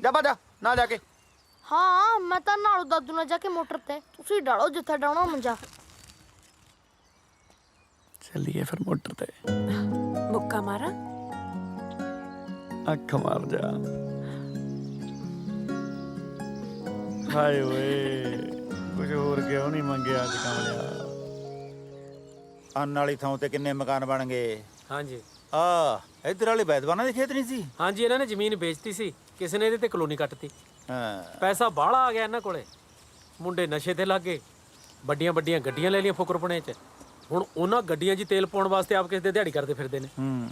ਜਾ ਬਾਜਾ ਨਾ ਜਾ ਕੇ हाँ मैं तो नालू दादू ने जाके मोटर ते तुसी डालो जिथे डालना मंजा। ਚੱਲੀਏ ਫਿਰ ਮੋਟਰ ਤੇ। मुक्का मारा ਅੱਖ ਮਾਰ ਜਾ। ਹਾਏ ਓਏ ਕੁਝ ਹੋਰ ਕਿਉਂ ਨਹੀਂ ਮੰਗਿਆ ਅੱਜ ਕਮਲਿਆ। ਅੰਨ ਵਾਲੀ ਥਾਂ ਤੇ ਕਿੰਨੇ ਮਕਾਨ ਬਣ ਗਏ। ਹਾਂਜੀ ਆ ਇੱਧਰ ਵਾਲੇ ਬੈਦਵਾਨਾਂ ਦੇ ਖੇਤ ਨਹੀਂ ਸੀ। ਹਾਂਜੀ ਇਹਨਾਂ ਨੇ ਜ਼ਮੀਨ ਵੇਚਤੀ ਸੀ ਕਿਸੇ ਨੇ ਇਹਦੇ ਤੇ ਕਲੋਨੀ ਕੱਟਤੀ ਹਾਂ ਪੈਸਾ ਬਾਹਲਾ ਆ ਗਿਆ ਇਹਨਾਂ ਕੋਲੇ ਮੁੰਡੇ ਨਸ਼ੇ ਤੇ ਲੱਗ ਗਏ ਵੱਡੀਆਂ ਵੱਡੀਆਂ ਗੱਡੀਆਂ ਲੈ ਲਈਆਂ ਫੁਕਰਪਣੇ 'ਚ ਹੁਣ ਉਹਨਾਂ ਗੱਡੀਆਂ 'ਚ ਤੇਲ ਪਾਉਣ ਵਾਸਤੇ ਆਪ ਕਿਸੇ ਦੇ ਦਿਹਾੜੀ ਕਰਦੇ ਫਿਰਦੇ ਨੇ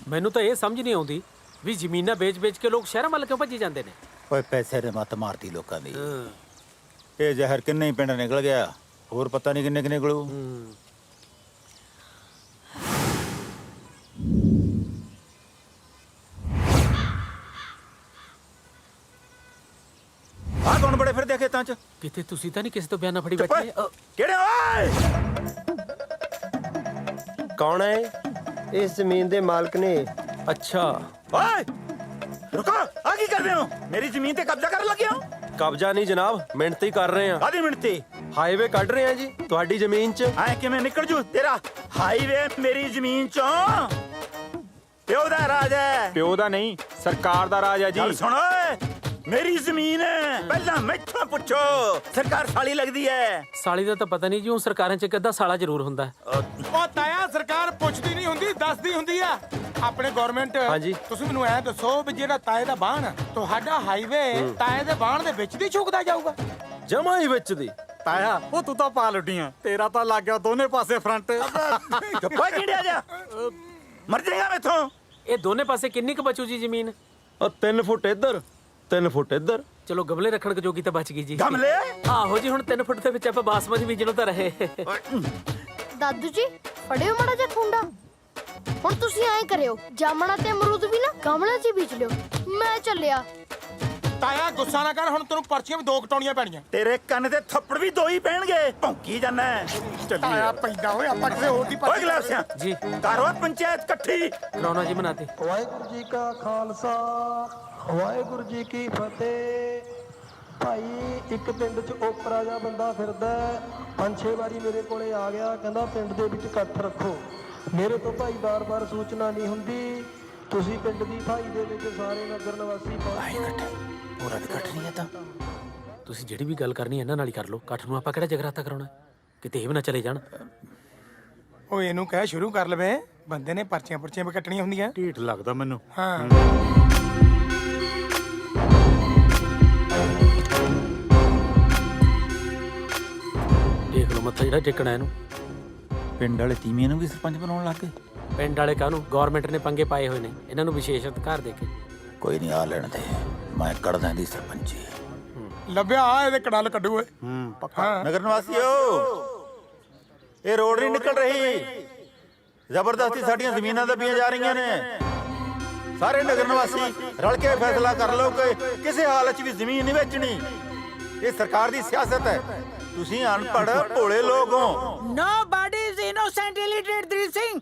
ਮੈਨੂੰ ਤਾਂ ਇਹ ਸਮਝ ਨਹੀਂ ਆਉਂਦੀ ਵੀ ਜ਼ਮੀਨਾਂ ਵੇਚ-ਵੇਚ ਕੇ ਲੋਕ ਸ਼ਹਿਰਾਂ ਵੱਲ ਕਿਉਂ ਭੱਜੀ ਜਾਂਦੇ ਨੇ। ਓਏ ਪੈਸੇ ਨੇ ਮੱਤ ਮਾਰਤੀ ਲੋਕਾਂ ਦੀ। ਇਹ ਜ਼ਹਿਰ ਕਿੰਨੇ ਹੀ ਪਿੰਡ ਨਿਕਲ ਗਿਆ ਹੋਰ ਪਤਾ ਨਹੀਂ ਕਿੰਨੇ ਕਿੰਨੇ ਨਿਕਲੂ। ਆ ਕੌਣ ਬੜੇ ਫਿਰਦੇ ਖੇਤਾਂ 'ਚ? ਕਿਤੇ ਤੁਸੀਂ ਤਾਂ ਨਹੀਂ ਕਿਸੇ ਤੋਂ ਬਿਆਨਾ ਫੜੀ ਬੈਠੇ। ਕਿਹੜੇ ਓਏ ਕੌਣ ਹੈ ਇਸ ਜ਼ਮੀਨ ਦੇ ਮਾਲਕ ਨੇ? ਅੱਛਾ ਓਏ ਰੁਕੋ ਆ ਕੀ ਕਰਦੇ ਹੋ? ਮੇਰੀ ਜ਼ਮੀਨ ਤੇ ਕਬਜ਼ਾ ਕਰਨ ਲੱਗੇ ਹੋ? ਕਬਜ਼ਾ ਨਹੀਂ ਜਨਾਬ, ਮਿਹਨਤ ਹੀ ਕਰ ਰਹੇ ਆ। ਕਾਦੀ ਮਿੰਟੀ? ਹਾਈਵੇ ਕੱਢ ਰਹੇ ਆ ਜੀ ਤੁਹਾਡੀ ਜ਼ਮੀਨ 'ਚ। ਐ ਕਿਵੇਂ ਨਿਕਲ ਜੂ ਤੇਰਾ ਹਾਈਵੇ ਮੇਰੀ ਜ਼ਮੀਨ 'ਚੋਂ? ਪਿਓ ਦਾ ਰਾਜ ਹੈ। ਪਿਓ ਦਾ ਨਹੀਂ ਸਰਕਾਰ ਦਾ ਰਾਜ ਹੈ ਚੱਲ ਸੁਣ ਓਏ ਮੇਰੀ ਜ਼ਮੀਨ ਹੈ ਪਹਿਲਾਂ ਮੈਥੋਂ ਪੁੱਛੋ ਸਰਕਾਰ ਸਾਲੀ ਲੱਗਦੀ ਹੈ। ਸਾਲੀ ਦਾ ਤਾਂ ਪਤਾ ਨਹੀਂ ਜੀ ਉਹ ਸਰਕਾਰਾਂ 'ਚ ਇੱਕ ਅੱਧਾ ਸਾਲਾ ਜ਼ਰੂਰ ਹੁੰਦਾ ਹੈ। ਉਹ ਤਾਇਆ ਸਰਕਾਰ ਪੁੱਛਦੀ ਨਹੀਂ ਹੁੰਦੀ ਦੱਸਦੀ ਹੁੰਦੀ ਆ ਆਪਣੇ ਗਵਰਨਮੈਂਟ। ਹਾਂਜੀ। ਤੁਸੀਂ ਮੈਨੂੰ ਐ ਦੱਸੋ ਵੀ ਜਿਹੜਾ ਤਾਏ ਦਾ ਬਾਣ ਤੁਹਾਡਾ ਹਾਈਵੇ ਤਾਏ ਦੇ ਬਾਣ ਦੇ ਵਿੱਚ ਦੀ ਝੁਕਦਾ ਜਾਊਗਾ? ਜਮਾ ਹੀ ਵਿੱਚ ਦੀ। ਤਾਇਆ ਉਹ ਤੂੰ ਤਾਂ ਪਾ ਲੁੱਡੀਆਂ ਤੇਰਾ ਤਾਂ ਲੱਗ ਗਿਆ ਦੋਨੇ ਪਾਸੇ ਫਰੰਟ। ਚੁੱਪ ਹੋ ਕਿਹੜਿਆ ਜਾ ਮਰ ਜਾਏਗਾ ਮੈਥੋਂ। ਇਹ ਦੋਨੇ ਪਾਸੇ ਕਿੰਨੀ ਕੁ ਬਚੂ ਜੀ ਜ਼ਮੀਨ? 3 ਫੁੱਟ ਇੱਧਰ 3 ਫੁੱਟ ਇੱਧਰ। ਚਲੋ ਗਮਲੇ ਰੱਖਣ ਕੁ ਜੋਗੀ ਤਾਂ ਬਚ ਗਈ ਜੀ। ਗਮਲੇ? ਆਹੋ ਜੀ ਹੁਣ 3 ਫੁੱਟ ਦੇ ਵਿੱਚ ਆਪਾਂ ਬਾਸਮਤੀ ਬੀਜਣੋਂ ਤਾਂ ਰਹੇ। दादू जी फड़ियो माड़ा जा खुंडा ਹੁਣ ਤੁਸੀਂ ਐਂ ਕਰਿਓ ਜਾਮਣਾ ਤੇ ਅਮਰੂਦ ਵੀ ਨਾ ਗਮਲੇ 'ਚ ਹੀ ਬੀਜ ਲਿਓ। ਮੈਂ ਚੱਲਿਆ। ਤਾਇਆ ਗੁੱਸਾ ਨਾ ਕਰ ਹੁਣ ਤੈਨੂੰ ਪਰਚੀਆਂ ਵੀ 2 ਕਟਾਉਣੀਆਂ ਪੈਣੀਆਂ। ਤੇਰੇ ਕੰਨ ਤੇ ਥੱਪੜ ਵੀ 2 ਹੀ ਪੈਣਗੇ ਭੌਂਕੀ ਜਾਂਦਾ। ਤਾਇਆ ਪੈਂਦਾ ਓਏ ਆਪਾਂ ਕਿਸੇ ਹੋਰ ਦੀ ਓਏ ਗਲਾਸਿਆਂ ਜੀ ਕਰੋ ਪੰਚਾਇਤ ਇਕੱਠੀ ਕਰਾਉਣਾ ਜੀ ਬਣਾਤੇ। ਵਾਹਿਗੁਰੂ ਜੀ ਕਾ ਖਾਲਸਾ ਵਾਹਿਗੁਰੂ ਜੀ ਕੀ ਫਤਿਹ। ਭਾਈ ਇੱਕ ਪਿੰਡ 'ਚ ਓਪਰਾ ਜਿਹਾ ਬੰਦਾ ਫਿਰਦਾ 5-6 ਵਾਰੀ ਮੇਰੇ ਕੋਲੇ ਆ ਗਿਆ ਕਹਿੰਦਾ ਪਿੰਡ ਦੇ ਵਿੱਚ ਇਕੱਠ ਰੱਖੋ। ਮੇਰੇ ਤੋਂ ਭਾਈ ਬਾਰ-ਬਾਰ ਸੂਚਨਾ ਨਹੀਂ ਹੁੰਦੀ ਤੁਸੀਂ ਪਿੰਡ ਦੀ ਭਾਈ ਦੇ ਵਿੱਚ ਸਾਰੇ ਨਗਰ ਨਿਵਾਸੀ ਪਹੁੰਚੋ। ਪੂਰਾ ਵੀ ਇਕੱਠ ਨਹੀਂ ਹੈ ਤਾਂ ਤੁਸੀਂ ਜਿਹੜੀ ਵੀ ਗੱਲ ਕਰਨੀ ਇਹਨਾਂ ਨਾਲ ਹੀ ਕਰ ਲਓ। ਇਕੱਠ ਨੂੰ ਆਪਾਂ ਕਿਹੜਾ ਜਗਰਾਤਾ ਕਰਾਉਣਾ ਕਿਤੇ ਇਹ ਵੀ ਨਾ ਚਲੇ ਜਾਣ। ਓਏ ਇਹਨੂੰ ਕਹਿ ਸ਼ੁਰੂ ਕਰ ਲਵੇ ਬੰਦੇ ਨੇ ਪਰਚੀਆਂ ਵੀ ਕੱਟਣੀਆਂ ਹੁੰਦੀਆਂ। ਢੀਠ ਲੱਗਦਾ ਮੈਨੂੰ। ਹਾਂ ਦੇਖ ਲਓ ਮੱਥਾ ਜਿਹੜਾ ਟੇਕਣਾ ਇਹਨੂੰ। ਪਿੰਡ ਵਾਲੇ ਤੀਵੀਆਂ ਨੂੰ ਵੀ ਸਰਪੰਚ ਬਣਾਉਣ ਲੱਗ ਗਏ। ਪਿੰਡ ਵਾਲੇ ਕਾਹਨੂੰ ਗਵਰਨਮੈਂਟ ਨੇ ਪੰਗੇ ਪਾਏ ਹੋਏ ਨੇ ਇਹਨਾਂ ਨੂੰ ਵਿਸ਼ੇਸ਼ ਅਧਿਕਾਰ ਦੇ ਕੇ। ਕੋਈ ਨਹੀਂ ਆ ਲੈਣ ਦੇ ਮੈਂ ਕੱਢਦਾ ਦੀ ਸਰਪੰਚੀ। ਲੱਭਿਆ ਆ ਇਹਦੇ ਕੜਲ ਕੱਢੂ ਓਏ। ਪੱਕਾ ਨਗਰ ਨਿਵਾਸੀਓ ਇਹ ਰੋਡ ਨਹੀਂ ਨਿਕਲ ਰਹੀ ਜ਼ਬਰਦਸਤੀ ਸਾਡੀਆਂ ਜ਼ਮੀਨਾਂ ਦੱਬੀਆਂ ਜਾ ਰਹੀਆਂ ਨੇ। ਸਾਰੇ ਨਗਰ ਨਿਵਾਸੀ ਰਲ ਕੇ ਫੈਸਲਾ ਕਰ ਲਓ ਕਿ ਕਿਸੇ ਹਾਲਤ 'ਚ ਵੀ ਜ਼ਮੀਨ ਨਹੀਂ ਵੇਚਣੀ। ਇਹ ਸਰਕਾਰ ਦੀ ਸਿਆਸਤ ਹੈ। ਤੁਸੀਂ ਅਨਪੜ੍ਹ ਭੋਲੇ ਲੋਕ ਹੋ। Nobody is innocent, illiterate, Dhir Singh.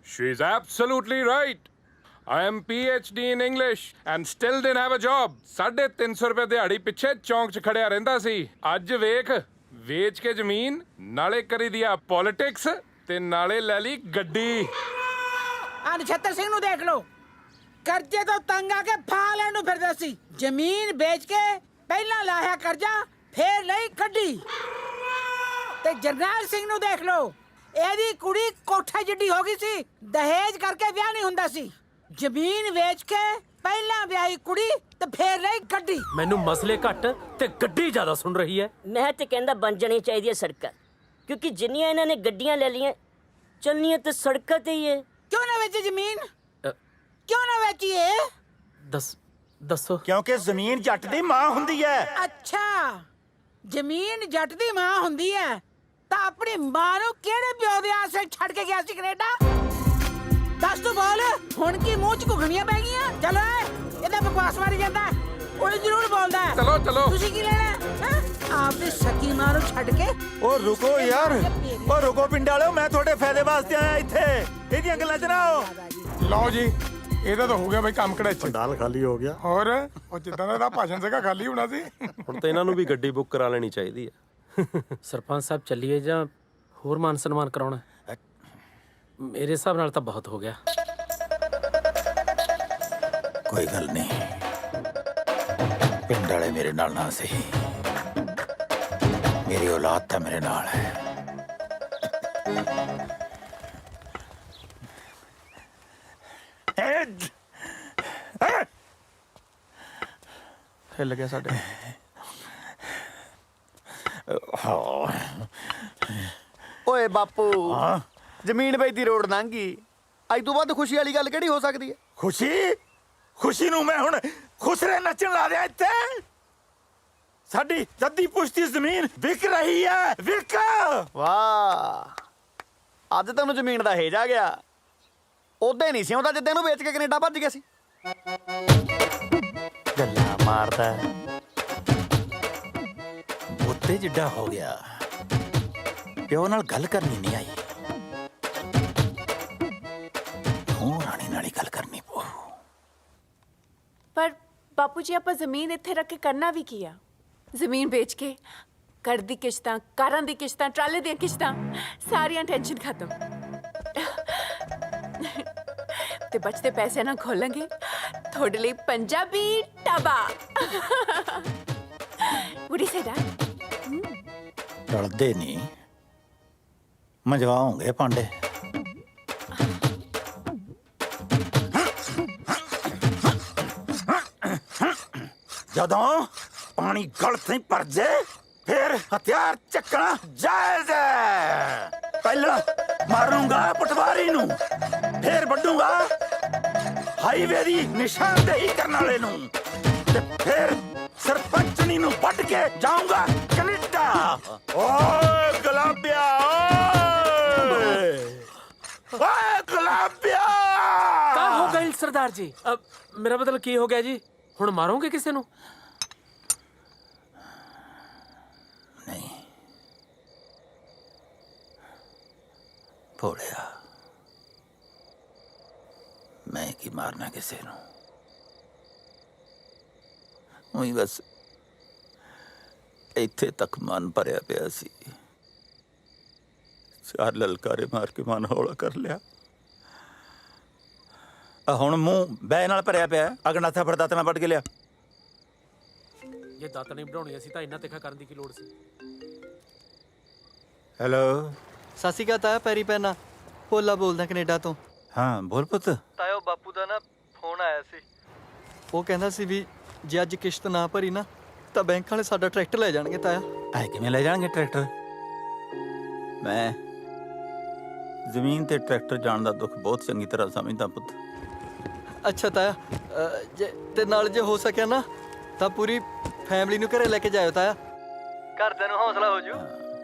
She's absolutely right. I am PhD in English and still didn't have a job. 350 ਰੁਪਏ ਦਿਹਾੜੀ ਪਿੱਛੇ ਚੌਂਕ 'ਚ ਖੜਿਆ ਰਹਿੰਦਾ ਸੀ। ਅੱਜ ਵੇਖ ਵੇਚ ਕੇ ਜ਼ਮੀਨ ਨਾਲੇ ਕਰੀ ਦੀ ਆ ਪੋਲਿਟਿਕਸ ਤੇ ਨਾਲੇ ਲੈ ਲਈ ਗੱਡੀ। ਆ ਨਛੱਤਰ ਸਿੰਘ ਨੂੰ ਦੇਖ ਲਓ ਕਰਜ਼ੇ ਤੋਂ ਤੰਗ ਆ ਕੇ ਫਾ ਲੈਣ ਨੂੰ ਫਿਰਦਾ ਸੀ। ਜ਼ਮੀਨ ਵੇਚ ਕੇ ਪਹਿਲਾਂ ਲਾਇਆ ਕਰਜ਼ਾ ਫੇਰ ਲਈ ਗੱਡੀ। ਤੇ ਜਰਨੈਲ ਸਿੰਘ ਨੂੰ ਦੇਖ ਲਓ, ਇਹਦੀ ਕੁੜੀ ਕੋਠੇ ਜਿੱਡੀ ਹੋ ਗਈ ਸੀ, ਦਹੇਜ ਕਰਕੇ ਵਿਆਹ ਨਹੀਂ ਹੁੰਦਾ ਸੀ। ਜ਼ਮੀਨ ਵੇਚ ਕੇ ਪਹਿਲਾਂ ਵਿਆਹੀ ਕੁੜੀ ਤੇ ਫੇਰ ਲਈ ਗੱਡੀ। ਮੈਨੂੰ ਮਸਲੇ ਘੱਟ ਤੇ ਗੱਡੀ ਜ਼ਿਆਦਾ ਸੁਣ ਰਹੀ ਹੈ। ਮੈਂ ਤੇ ਕਹਿੰਦਾ ਬਣ ਜਾਣੀ ਚਾਹੀਦੀ ਹੈ ਸੜਕਾਂ, ਕਿਉਂਕਿ ਜਿੰਨੀਆਂ ਇਹਨਾਂ ਨੇ ਗੱਡੀਆਂ ਲੈ ਲਈਆਂ ਚੱਲਣੀਆਂ ਤੇ ਸੜਕਾਂ ਤੇ ਹੀ ਹੈ। ਕਿਉਂ ਨਾ ਵੇਚੀ ਜ਼ਮੀਨ? ਕਿਉਂ ਨਾ ਵੇਚੀਏ? ਦੱਸੋ। ਕਿਉਂਕਿ ਜ਼ਮੀਨ ਜੱਟ ਦੀ ਮਾਂ ਹੁੰਦੀ ਹੈ। ਅੱਛਾ, ਜ਼ਮੀਨ ਜੱਟ ਦੀ ਮਾਂ ਹੁੰਦੀ ਹੈ ਤਾਂ ਆਪਣੀ ਮਾਂ ਨੂੰ ਕਿਹੜੇ ਪਿਓ ਦੇ ਆਸੇ ਛੱਡ ਕੇ ਗਿਆ ਸੀ ਕੈਨੇਡਾ? ਦੱਸ ਤੂੰ ਬੋਲ, ਹੁਣ ਕੀ ਮੂੰਹ 'ਚ ਘੁਗਣੀਆਂ ਪੈ ਗਈਆਂ? ਚਲੋ ਇਹਦਾ ਬਕਵਾਸ ਮਾਰੀ ਜਾਂਦਾ, ਉਹ ਜ਼ਰੂਰ ਬੋਲਦਾ। ਚਲੋ ਤੁਸੀਂ ਕੀ ਲੈਣਾ ਹੈਂ? ਆਪਣੀ ਸਕੀ ਮਾਂ ਨੂੰ ਛੱਡ ਕੇ। ਉਹ ਰੁਕੋ ਯਾਰ, ਉਹ ਰੁਕੋ ਪਿੰਡ ਵਾਲਿਓ, ਮੈਂ ਤੁਹਾਡੇ ਫਾਇਦੇ ਵਾਸਤੇ ਆਇਆ ਇੱਥੇ, ਇਹਦੀਆਂ ਗੱਲਾਂ 'ਚ ਨਾ ਆਓ। ਲਓ ਜੀ, ਇਹਦਾ ਤਾਂ ਹੋ ਗਿਆ ਬਈ ਕੰਮ ਕੜਾ। ਪੰਡਾਲ ਖਾਲੀ ਹੋ ਗਿਆ। ਹੋਰ ਉਹ ਜਿੱਦਾਂ ਦਾ ਇਹਦਾ ਭਾਸ਼ਣ ਸੀਗਾ ਖਾਲੀ ਹੋਣਾ ਸੀ। ਹੁਣ ਤਾਂ ਇਹਨਾਂ ਨੂੰ ਵੀ ਗੱਡੀ ਬੁੱਕ ਕਰਾ ਲੈਣੀ ਚਾਹੀਦੀ ਹੈ। ਸਰਪੰਚ ਸਾਹਿਬ ਚੱਲੀਏ ਜਾਂ ਹੋਰ ਮਾਨ ਸਨਮਾਨ ਕਰਾਉਣਾ? ਮੇਰੇ ਹਿਸਾਬ ਨਾਲ ਤਾਂ ਬਹੁਤ ਹੋ ਗਿਆ। ਕੋਈ ਗੱਲ ਨਹੀਂ, ਪਿੰਡ ਵਾਲੇ ਮੇਰੇ ਨਾਲ ਨਾ ਸਹੀ, ਮੇਰੀ ਔਲਾਦ ਤਾਂ ਮੇਰੇ ਨਾਲ ਹੈ। ਹਿੱਲ ਗਿਆ ਸਾਡੇ। ਓਏ ਬਾਪੂ, ਜ਼ਮੀਨ ਵੇਚਦੀ ਰੋਡ ਲੰਘ ਗਈ, ਅੱਜ ਤੋਂ ਬਾਅਦ ਖੁਸ਼ੀ ਵਾਲੀ ਗੱਲ ਕਿਹੜੀ ਹੋ ਸਕਦੀ ਹੈ? ਖੁਸ਼ੀ ਨੂੰ ਮੈਂ ਹੁਣ ਖੁਸਰੇ ਨੱਚਣ ਲਾ ਦਿਆਂ ਇੱਥੇ? ਸਾਡੀ ਜੱਦੀ ਪੁਸ਼ਤੀ ਜ਼ਮੀਨ ਵਿਕ ਰਹੀ ਹੈ, ਵਿਕ। ਵਾਹ, ਅੱਜ ਤੈਨੂੰ ਜ਼ਮੀਨ ਦਾ ਹੇਜ ਆ ਗਿਆ। ਉਹਦੇ ਨਹੀਂ ਸੀ ਆਉਂਦਾ ਜਿੱਦੇ ਨੂੰ ਵੇਚ ਕੇ ਕੈਨੇਡਾ ਭੱਜ ਗਿਆ ਸੀ। ਗੱਲਾਂ ਮਾਰਦਾ, ਉੱਤੇ ਜਿੱਡਾ ਹੋ ਗਿਆ, ਪਿਓ ਨਾਲ ਗੱਲ ਕਰਨੀ ਨਹੀਂ ਆਈ, ਹੁਣ ਰਾਣੀ ਨਾਲ ਹੀ ਗੱਲ ਕਰਨੀ ਪਊ। ਪਰ ਬਾਪੂ ਜੀ, ਆਪਾਂ ਜ਼ਮੀਨ ਇੱਥੇ ਰੱਖ ਕੇ ਕਰਨਾ ਵੀ ਕੀ ਆ? ਜ਼ਮੀਨ ਵੇਚ ਕੇ ਘਰ ਦੀ ਕਿਸ਼ਤਾਂ, ਕਾਰਾਂ ਦੀ ਕਿਸ਼ਤਾਂ, ਟਰਾਲੇ ਦੀਆਂ ਕਿਸ਼ਤਾਂ, ਸਾਰੀਆਂ ਟੈਨਸ਼ਨ ਖਤਮ। ਤੇ ਬਚਦੇ ਪੈਸੇ ਨਾਲ ਖੋਲਾਂਗੇ ਤੁਹਾਡੇ ਲਈ Punjabi dhaba. What do you say, Dad? ਰਲਦੇ ਨਹੀਂ, ਮਜਵਾਉਂਗੇ ਭਾਂਡੇ। ਜਦੋਂ ਪਾਣੀ ਗਲਤ ਨਹੀਂ ਭਰ ਜੇ, ਫਿਰ ਹਥਿਆਰ ਚੱਕਣਾ ਜਾਇਜ਼ ਹੈ। ਪਹਿਲਾਂ ਮਾਰੂੰਗਾ ਪਟਵਾਰੀ ਨੂੰ, ਫਿਰ ਵੱਢੂੰਗਾ ਹਾਈਵੇ ਦੀ ਨਿਸ਼ਾਨਦੇਹੀ ਕਰਨ ਵਾਲੇ ਨੂੰ, ਤੇ ਫਿਰ ਸਰਪੰਚਣੀ ਨੂੰ ਵੱਢ ਕੇ ਜਾਊਂਗਾ ਕੈਨੇਡਾ। ਓਏ ਗੁਲਾਬਿਆ, ਓਏ ਗੁਲਾਬਿਆ। ਕਾ ਹੋ ਗਈ ਸਰਦਾਰ ਜੀ? ਮੇਰਾ ਮਤਲਬ ਕੀ ਹੋ ਗਿਆ ਜੀ? ਹੁਣ ਮਾਰੋਗੇ ਕਿਸੇ ਨੂੰ? ਨਹੀਂ ਭੋਲਿਆ, ਮੈਂ ਕੀ ਮਾਰਨਾ ਕਿਸੇ ਨੂੰ। ਉਹੀ ਬਸ ਇੱਥੇ ਤੱਕ ਮਨ ਭਰਿਆ ਪਿਆ ਸੀ, ਚਾਰ ਲਲਕਾਰੇ ਮਾਰ ਕੇ ਮਨ ਹੌਲਾ ਕਰ ਲਿਆ। ਆ ਹੁਣ ਮੂੰਹ ਬੈ ਨਾਲ ਭਰਿਆ ਪਿਆ, ਅਗਨਾਥਾ ਫੜਦਾਤ ਨਾਲ ਵੱਢ ਕੇ ਲਿਆ। ਜੇ ਦਾਤ ਨਹੀਂ ਬਣਾਉਣੀ ਸੀ ਤਾਂ ਇੰਨਾ ਤਿੱਖਾ ਕਰਨ ਦੀ ਕੀ ਲੋੜ ਸੀ? ਹੈਲੋ, ਸਤਿ ਸ਼੍ਰੀ ਅਕਾਲ ਤਾਇਆ, ਪੈਰੀ ਪੈਣਾ ਭੋਲਾ ਬੋਲਦਾ ਕੈਨੇਡਾ ਤੋਂ। ਹਾਂ ਬੋਲ ਪੁੱਤ। ਤਾਇਆ, ਉਹ ਬਾਪੂ ਦਾ ਨਾ ਫੋਨ ਆਇਆ ਸੀ, ਉਹ ਕਹਿੰਦਾ ਸੀ ਵੀ ਜੇ ਅੱਜ ਕਿਸ਼ਤ ਨਾ ਭਰੀ ਨਾ ਤਾਂ ਬੈਂਕ ਵਾਲੇ ਸਾਡਾ ਟਰੈਕਟਰ ਲੈ ਜਾਣਗੇ। ਤਾਇਆ, ਐ ਕਿਵੇਂ ਲੈ ਜਾਣਗੇ ਟਰੈਕਟਰ? ਮੈਂ ਜ਼ਮੀਨ ਤੇ ਟਰੈਕਟਰ ਜਾਣ ਦਾ ਦੁੱਖ ਬਹੁਤ ਚੰਗੀ ਤਰ੍ਹਾਂ ਸਮਝਦਾ ਪੁੱਤ। ਅੱਛਾ ਤਾਇਆ, ਜੇ ਤੇ ਨਾਲ ਜੇ ਹੋ ਸਕਿਆ ਨਾ ਤਾਂ ਪੂਰੀ ਫੈਮਿਲੀ ਨੂੰ ਘਰੇ ਲੈ ਕੇ ਜਾਇਓ ਤਾਇਆ, ਘਰਦਿਆਂ ਨੂੰ ਹੌਸਲਾ ਹੋ ਜੂ।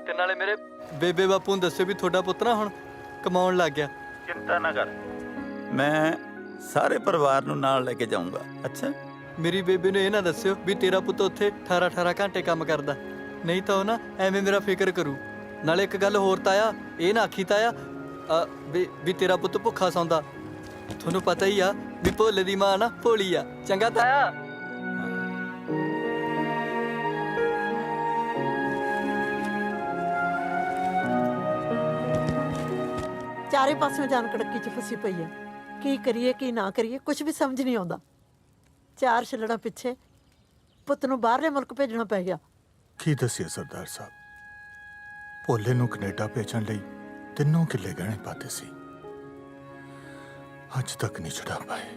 ਤੇ ਨਾਲੇ ਮੇਰੇ ਬੇਬੇ ਬਾਪੂ ਨੂੰ ਦੱਸਿਓ ਵੀ ਤੁਹਾਡਾ ਪੁੱਤ ਨਾ ਹੁਣ ਕਮਾਉਣ ਲੱਗ ਗਿਆ। ਚਿੰਤਾ ਨਾ ਕਰ, ਮੈਂ ਸਾਰੇ ਪਰਿਵਾਰ ਨੂੰ ਨਾਲ ਲੈ ਕੇ ਜਾਊਂਗਾ। ਅੱਛਾ, ਮੇਰੀ ਬੇਬੇ ਨੂੰ ਇਹ ਨਾ ਦੱਸਿਓ ਵੀ ਤੇਰਾ ਪੁੱਤ ਉੱਥੇ 18-18 ਘੰਟੇ ਕੰਮ ਕਰਦਾ, ਨਹੀਂ ਤਾਂ ਉਹ ਨਾ ਐਵੇਂ ਮੇਰਾ ਫਿਕਰ ਕਰੂ। ਨਾਲੇ ਇੱਕ ਗੱਲ ਹੋਰ ਤਾਇਆ, ਇਹ ਨਾ ਆਖੀ ਤਾਇਆ ਵੀ ਤੇਰਾ ਪੁੱਤ ਭੁੱਖਾ ਸੌਂਦਾ। ਤੁਹਾਨੂੰ ਪਤਾ ਹੀ ਆ ਵੀ ਭੋਲੇ ਦੀ ਮਾਂ ਨਾ ਭੋਲੀ ਆ। ਚੰਗਾ ਤਾਇਆ। ਚਾਰੇ ਪਾਸਿਓਂ ਜਾਨ ਕੜਕੀ ਚ ਫਸੀ ਪਈ ਹੈ। ਕੀ ਕਰੀਏ ਕੀ ਨਾ ਕਰੀਏ, ਕੁਝ ਵੀ ਸਮਝ ਨਹੀਂ ਆਉਂਦਾ। ਚਾਰ ਛੱਲੜਾਂ ਪਿੱਛੇ ਪੁੱਤ ਨੂੰ ਬਾਹਰਲੇ ਮੁਲਕ ਭੇਜਣਾ ਪੈ ਗਿਆ। ਕੀ ਦੱਸਿਆ ਸਰਦਾਰ ਸਾਹਿਬ, ਭੋਲੇ ਨੂੰ ਕੈਨੇਡਾ ਭੇਜਣ ਲਈ 3 ਕਿੱਲੇ ਗਹਿਣੇ ਪਾਤੇ ਸੀ, ਅੱਜ ਤੱਕ ਨਹੀਂ ਛੁਡਾ ਪਾਏ।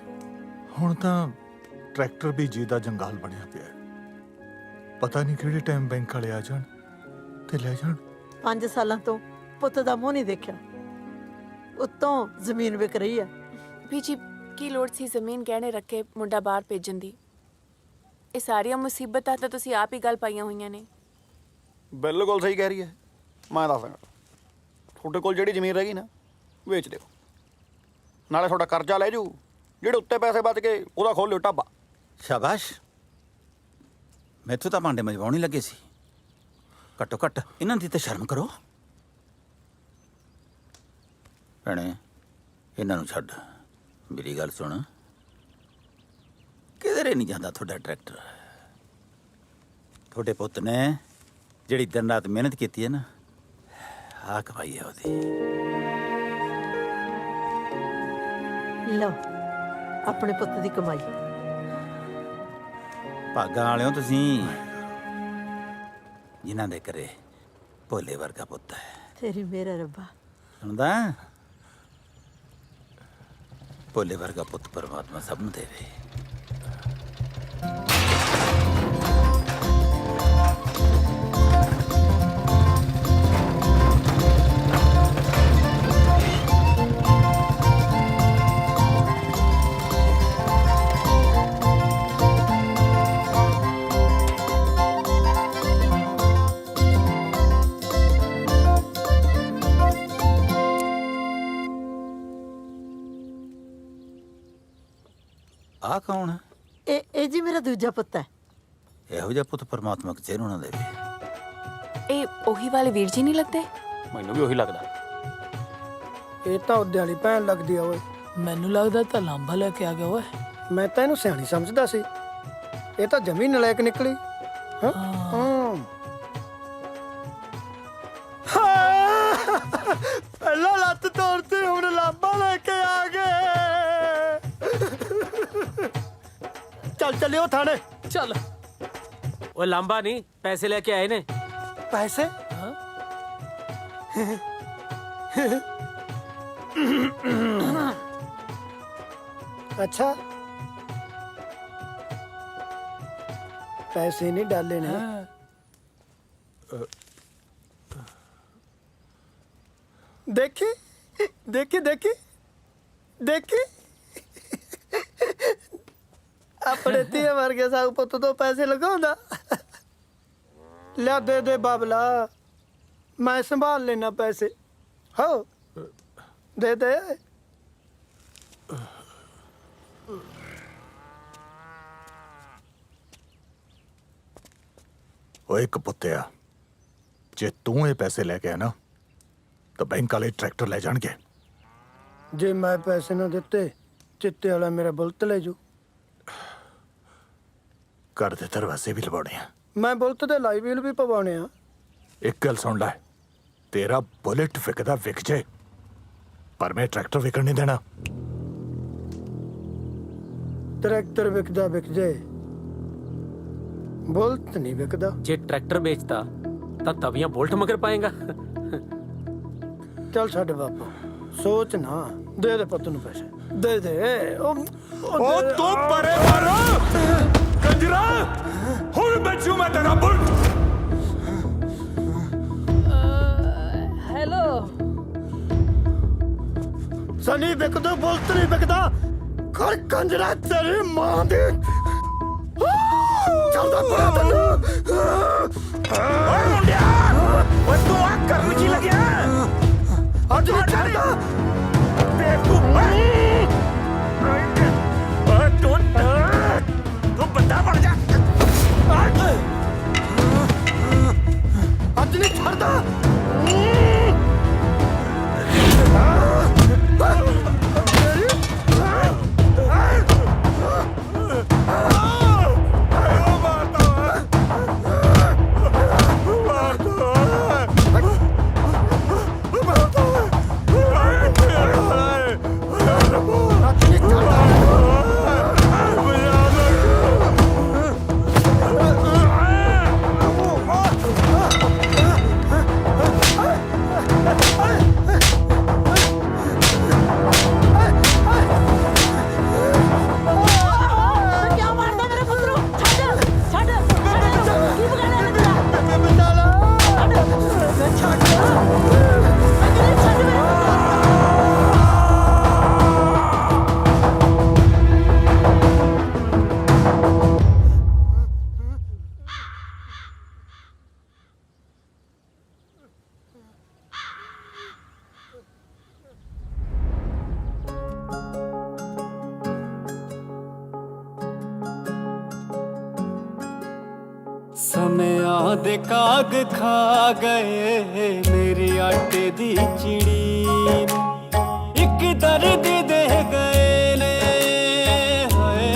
ਹੁਣ ਤਾਂ ਟਰੈਕਟਰ ਵੀ ਜੀ ਦਾ ਜੰਗਾਲ ਬਣਿਆ ਪਿਆ, ਪਤਾ ਨਹੀਂ ਕਿਹੜੇ ਟਾਈਮ ਬੈਂਕ ਵਾਲੇ ਆ ਜਾਣ ਤੇ ਲੈ ਜਾਣ। 5 ਸਾਲਾਂ ਤੋਂ ਪੁੱਤ ਦਾ ਮੂੰਹ ਨਹੀਂ ਦੇਖਿਆ, ਉੱਤੋਂ ਜ਼ਮੀਨ ਵਿਕ ਰਹੀ ਹੈ। ਵੀ ਜੀ ਕੀ ਲੋੜ ਸੀ ਜ਼ਮੀਨ ਗਹਿਣੇ ਰੱਖੇ ਮੁੰਡਾ ਬਾਹਰ ਭੇਜਣ ਦੀ? ਇਹ ਸਾਰੀਆਂ ਮੁਸੀਬਤਾਂ ਤਾਂ ਤੁਸੀਂ ਆਪ ਹੀ ਗੱਲ ਪਾਈਆਂ ਹੋਈਆਂ ਨੇ। ਬਿਲਕੁਲ ਸਹੀ ਕਹਿ ਰਹੀ ਹੈ। ਮੈਂ ਦੱਸਾਂਗਾ, ਤੁਹਾਡੇ ਕੋਲ ਜਿਹੜੀ ਜ਼ਮੀਨ ਰਹਿ ਗਈ ਨਾ, ਵੇਚ ਦਿਓ, ਨਾਲੇ ਤੁਹਾਡਾ ਕਰਜ਼ਾ ਲੈ ਜੂ, ਜਿਹੜੇ ਉੱਤੇ ਪੈਸੇ ਬਚ ਗਏ ਉਹਦਾ ਖੋਲ ਲਿਓ ਢਾਬਾ। ਸ਼ਾਬਾਸ਼, ਮੈਥੋਂ ਤਾਂ ਭਾਂਡੇ ਮਜਵਾਉਣ ਹੀ ਲੱਗੇ ਸੀ। ਘੱਟੋ ਘੱਟ ਇਹਨਾਂ ਦੀ ਤਾਂ ਸ਼ਰਮ ਕਰੋ। ਭੈਣੇ, ਇਹਨਾਂ ਨੂੰ ਛੱਡ, ਮੇਰੀ ਗੱਲ ਸੁਣ, ਕਿਧਰੇ ਨਹੀਂ ਜਾਂਦਾ ਤੁਹਾਡਾ ਟਰੈਕਟਰ। ਤੁਹਾਡੇ ਪੁੱਤ ਨੇ ਜਿਹੜੀ ਦਿਨ ਰਾਤ ਮਿਹਨਤ ਕੀਤੀ ਹੈ ਨਾ, ਆਹ ਕਮਾਈ ਹੈ ਉਹਦੀ। ਲਓ ਆਪਣੇ ਪੁੱਤ ਦੀ ਕਮਾਈ। ਭਾਗਾਂ ਵਾਲਿਓ ਤੁਸੀਂ, ਜਿਨ੍ਹਾਂ ਦੇ ਘਰੇ ਭੋਲੇ ਵਰਗਾ ਪੁੱਤ ਹੈ। ਤੇਰੀ ਮੇਰਾ ਰੱਬਾ। ਸੁਣਦਾ, ਭੋਲੇ ਵਰਗਾ ਪੁੱਤ ਪਰਮਾਤਮਾ ਸਭ ਨੂੰ ਦੇਵੇ। ਆ ਕੌਣ ਹੈ? ਇਹ ਜੀ ਮੇਰਾ ਦੂਜਾ ਪੁੱਤ ਹੈ। ਇਹੋ ਜਿਹਾ ਪੁੱਤ ਪਰਮਾਤਮਾ ਕਿਸੇ ਨੂੰ ਨਾ ਦੇਵੇ। ਇਹ ਉਹੀ ਵਾਲੇ ਵੀਰ ਜੀ ਨਹੀਂ ਲੱਗਦੇ? ਮੈਨੂੰ ਵੀ ਉਹੀ ਲੱਗਦਾ। ਇਹ ਤਾਂ ਉਹਦੇ ਵਾਲੀ ਭੈਣ ਲੱਗਦੀ ਆ ਓਏ। ਮੈਨੂੰ ਲੱਗਦਾ ਤਾਂ ਲਾਂਬਾ ਲੈ ਕੇ ਆ ਗਿਆ ਓਏ। ਮੈਂ ਤਾਂ ਇਹਨੂੰ ਸਿਆਣੀ ਸਮਝਦਾ ਸੀ, ਇਹ ਤਾਂ ਜਮੀ ਨਲਾਇਕ ਨਿਕਲੀ। ਪਹਿਲਾਂ ਲੱਤ ਤੋੜਤੀ, ਹੁਣ ਲਾਂਬਾ ਲੈ ਕੇ ਆ ਗਏ। ਚੱਲ ਚੱਲਿਓ ਥਾਣੇ। ਚੱਲ। ਓਏ ਲਾਂਬਾ ਨਹੀਂ, ਪੈਸੇ ਲੈ ਕੇ ਆਏ ਨੇ। ਪੈਸੇ? अच्छा, पैसे नहीं डाले ने। देखी देखी देखी देखी अपने धीए वर्गे साग पुत तो पैसे लगाਉਂਦਾ। लिया दे दे बाबला, मैं संभाल लेना पैसे। हो दे दे। ਓਏ ਕਪੁੱਤਿਆ, ਜੇ ਤੂੰ ਇਹ ਪੈਸੇ ਲੈ ਕੇ ਆ ਨਾ, ਤਾਂ ਬੈਂਕ ਵਾਲੇ ਟਰੈਕਟਰ ਲੈ ਜਾਣਗੇ। ਜੇ ਮੈਂ ਪੈਸੇ ਨਾ ਦਿੱਤੇ, ਚਿੱਤੇ ਵਾਲਾ ਮੇਰਾ ਬੁਲਟ ਲੈ ਜੂ। ਘਰ ਦੇ ਦਰਵਾਜ਼ੇ ਵੀ ਲਵਾਉਣੇ ਆ। ਮੈਂ ਬੁਲਟ ਦੇ ਲਾਈ ਵੀਲ ਵੀ ਪਵਾਉਣੇ ਆ। ਇੱਕ ਗੱਲ ਸੁਣ ਲੈ, ਤੇਰਾ ਬੁਲਟ ਵਿਕਦਾ ਵਿਕ ਜੇ, ਪਰ ਮੈਂ ਟਰੈਕਟਰ ਵਿਕਣ ਨਹੀਂ ਦੇਣਾ। ਟਰੈਕਟਰ ਵਿਕਦਾ ਵਿਕ ਜੇ, ਬੁਲਟ ਨਹੀਂ ਵਿਕਦਾ। ਜੇ ਟਰੈਕਟਰ ਵੇਚਦਾ ਤਾਂ ਤਵੀਆਂ ਬੋਲਟ ਮਗਰ ਪਾਏਗਾ। ਚੱਲ ਛੱਡ ਬਾਪੂ, ਸੋਚ ਨਾ, ਦੇ ਦੇ ਪੁੱਤ ਨੂੰ ਪੈਸੇ, ਦੇ ਦੇ। ਉਹ ਤੂੰ ਪਰੇ ਮਾਰ ਕੰਜਰਾ, ਹੁਣ ਬਚੂ ਮੈਂ ਤੇਰਾ ਬੁਲਟ। ਹੈਲੋ ਸਨੀ ਵਿਕਦਾ, ਬੁਲਟ ਨਹੀਂ ਵਿਕਦਾ। ਕਰ ਕੰਜਰਾ ਤੇਰੀ ਮਾਂ ਦੀ। ਚੱਲਦਾ ਪੜਾ ਤੈਨੂੰ। ਓਏ ਮੁੰਡਿਆ, ਓਏ ਤੂੰ ਆ ਕਰਨ ਕੀ ਲੱਗਿਆ? ਅੱਜ ਨਹੀਂ ਛੱਡਦਾ। ਤੂੰ ਬੰਦਾ ਬਣ ਜਾ। ਅੱਜ ਨਹੀਂ ਛੱਡਦਾ। ਸਮਿਆਂ ਦੇ ਕਾਗ ਖਾ ਗਏ ਮੇਰੀ ਆਟੇ ਦੀ ਚਿੜੀ ਨੂੰ ਇੱਕ ਦਰਦ ਦੇ ਗਏ ਨੇ ਹਾਏ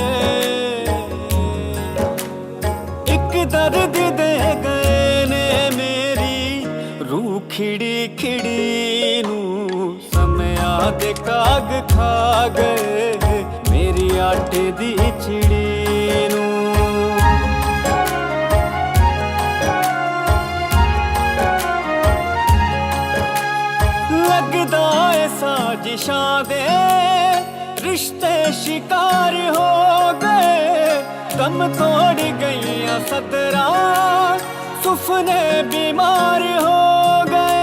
ਇੱਕ ਦਰਦ ਦੇ ਗਏ ਨੇ ਮੇਰੀ ਰੂਹ ਖਿੜੀ ਖਿੜੀ ਨੂੰ ਸਮਿਆਂ ਦੇ ਕਾਗ ਖਾ ਗਏ ਮੇਰੀ ਆਟੇ ਦੀ ਚਿੜੀ ਨੂੰ ਲੱਗਦਾ ਏ ਸਾਜ਼ਿਸ਼ਾਂ ਦੇ ਰਿਸ਼ਤੇ ਸ਼ਿਕਾਰ ਹੋ ਗਏ ਦਮ ਤੋੜ ਗਈਆਂ ਸਦਰਾਂ ਸੁਪਨੇ ਬਿਮਾਰ ਹੋ ਗਏ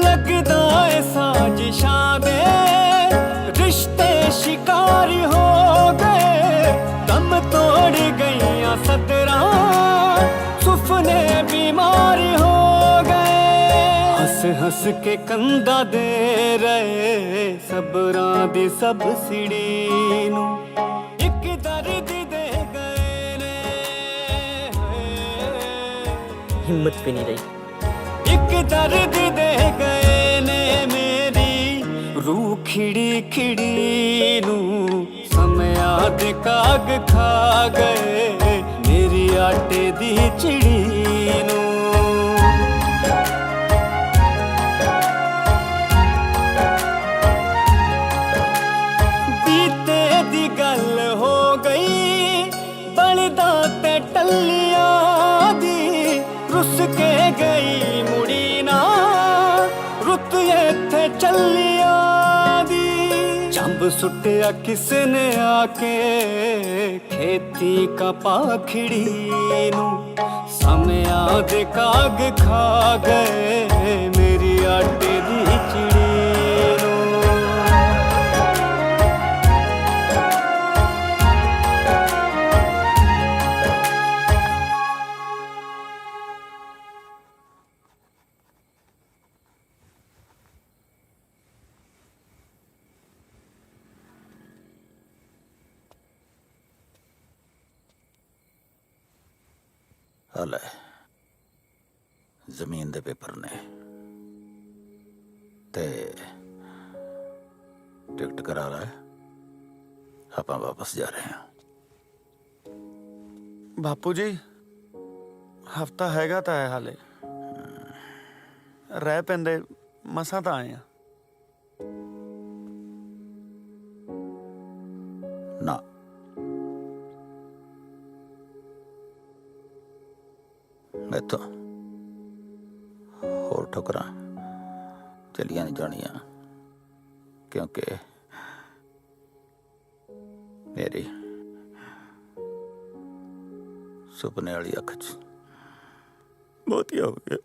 ਲੱਗਦਾ ਏ ਸਾਜ਼ਿਸ਼ਾਂ ਦੇ ਰਿਸ਼ਤੇ ਸ਼ਿਕਾਰ ਹੋ ਗਏ ਦਮ ਤੋੜ ਗਈਆਂ ਸਦਰਾਂ ਸੁਪਨੇ ਬਿਮਾਰ ਹੋ ਗਏ ਹੱਸ ਹੱਸ ਕੇ ਕੰਦਾ ਦੇ ਰਹੇ ਸਬਰਾਂ ਦੀ ਸਬ ਸਿੜੀ ਨੂੰ ਇੱਕ ਦਰਦ ਦੇ ਗਏ ਨੇ हिम्मत भी नहीं रही ਇੱਕ ਦਰਦ ਦੇ ਗਏ ਨੇ ਮੇਰੀ ਰੂਹ ਖਿੜੀ ਖਿੜੀ ਨੂੰ ਸਮਿਆਂ ਦੇ ਕਾਗ ਖਾ ਗਏ ਮੇਰੀ ਆਟੇ ਦੀ ਚਿੜੀ ਨੂੰ ਬੀਤੇ ਦੀ ਗੱਲ ਹੋ ਗਈ ਬਣਦਾ ਤੇ ਟੱਲੀਆਂ ਦੀ ਰੁੱਸ ਕੇ ਗਈ ਮੁੜੀ ਨਾ ਰੁੱਤ ਇੱਥੇ ਚੱਲੀਆਂ ਦੀ ਚੰਬ ਸੁੱਟਿਆ ਕਿਸ ਨੇ ਆ ਕੇ ਖੇਤੀ ਕਾ ਪਾਖੜੀ ਨੂੰ ਸਮਿਆਂ ਦੇ ਕਾਗ ਖਾ ਗਏ ਮੇਰੀ ਆਟੇ ਦੀ ਚਿੜੀ ਨੂੰ ਹਲੇ ਜ਼ਮੀਨ ਦੇ ਪੇਪਰ ਨੇ ਤੇ ਟਿਕਟ ਕਰਾ ਲੈ ਆਪਾਂ ਵਾਪਸ ਜਾ ਰਹੇ ਹਾਂ ਬਾਪੂ ਜੀ ਹਫਤਾ ਹੈਗਾ ਤਾਂ ਹੈ ਹਾਲੇ ਰਹਿ ਪੈਂਦੇ ਮਸਾਂ ਤਾਂ ਆਏ ਆ ਨਾ ਇੱਥੋਂ ਹੋਰ ਠੋਕਰਾਂ ਚਲੀਆਂ ਨਹੀਂ ਜਾਣੀਆਂ ਕਿਉਂਕਿ ਮੇਰੀ ਸੁਪਨੇ ਵਾਲੀ ਅੱਖ 'ਚ ਮੋਤੀ ਹੋ ਗਿਆ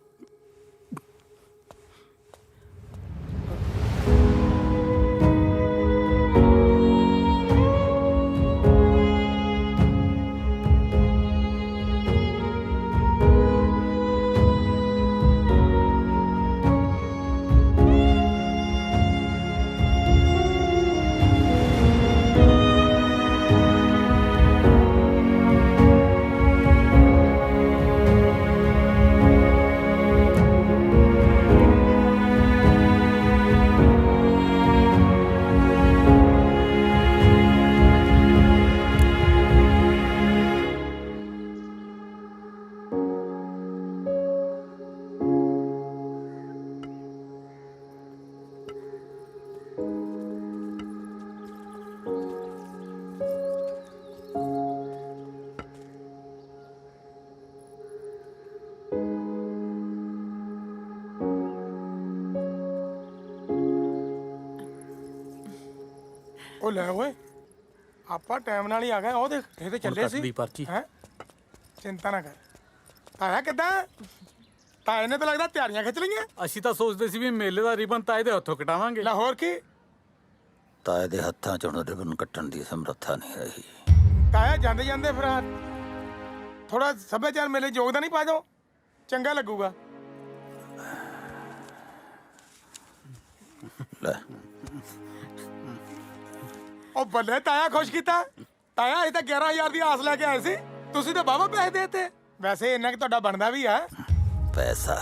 ਉਹ ਲੈ ਓਏ ਆਪਾਂ ਟਾਈਮ ਨਾਲ ਹੀ ਆ ਗਏ ਉਹ ਦੇਖ ਇਹ ਤੇ ਚੱਲੇ ਸੀ ਪਰਚੀ ਹੈ ਚਿੰਤਾ ਨਾ ਕਰ ਤਾਇਆ ਕਿੱਦਾਂ ਤਾਏ ਨੇ ਤਾਂ ਲੱਗਦਾ ਤਿਆਰੀਆਂ ਖਿੱਚ ਲਈਆਂ ਅਸੀਂ ਤਾਂ ਸੋਚਦੇ ਸੀ ਵੀ ਮੇਲੇ ਦਾ ਰਿਬਨ ਤਾਏ ਦੇ ਹੱਥੋਂ ਕਟਾਵਾਂਗੇ ਲਾਹੌਰ ਕੀ ਤਾਏ ਦੇ ਹੱਥਾਂ 'ਚ ਹੁਣ ਰਿਬਨ ਕੱਟਣ ਦੀ ਸਮਰੱਥਾ ਨਹੀਂ ਰਹੀ ਤਾਇਆ ਜਾਂਦੇ ਜਾਂਦੇ ਫਿਰ ਥੋੜਾ ਸੱਭਿਆਚਾਰ ਮੇਲੇ ਯੋਗਦਾਨ ਨਹੀਂ ਪਾ ਦਿਓ ਚੰਗਾ ਲੱਗੂਗਾ ਲੈ ਉਹ ਬੱਲੇ ਤਾਇਆ ਖੁਸ਼ ਕੀਤਾ ਤਾਇਆ ਇਹ ਤਾਂ 11000 ਦੀ ਆਸ ਲੈ ਕੇ ਆਏ ਸੀ, ਤੁਸੀਂ ਤਾਂ ਬਾਬਾ ਪੈਸੇ ਦੇਤੇ। ਵੈਸੇ ਇੰਨਾ ਕਿ ਤੁਹਾਡਾ ਬਣਦਾ ਵੀ ਆ। ਪੈਸਾ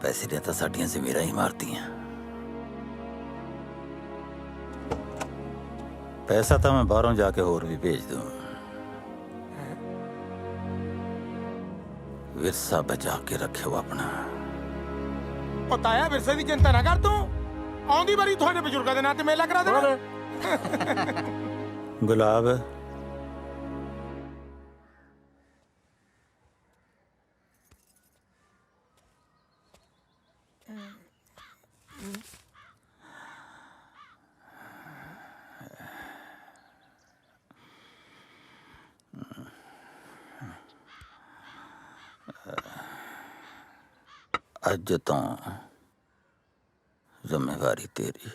ਪੈਸੇ ਨੇ ਤਾਂ ਸਾਡੀਆਂ ਜ਼ਮੀਰਾਂ ਹੀ ਮਾਰਤੀਆਂ। ਪੈਸਾ ਤਾਂ ਮੈਂ ਬਾਹਰੋਂ ਜਾ ਕੇ ਹੋਰ ਵੀ ਭੇਜ ਦੂੰ। ਵਿਰਸਾ ਬਚਾ ਕੇ ਰੱਖਿਓ ਆਪਣਾ। ਉਹ ਤਾਇਆ ਵਿਰਸੇ ਦੀ ਚਿੰਤਾ ਨਾ ਕਰ ਤੂੰ, ਆਉਂਦੀ ਵਾਰੀ ਤੁਹਾਡੇ ਬਜ਼ੁਰਗਾਂ ਦੇ ਨਾਂ ਤੇ ਮੇਲਾ ਕਰਾ ਦੇਣਾ। ਗੁਲਾਬ ਅੱਜ ਤੋਂ ਜ਼ਿੰਮੇਵਾਰੀ ਤੇਰੀ।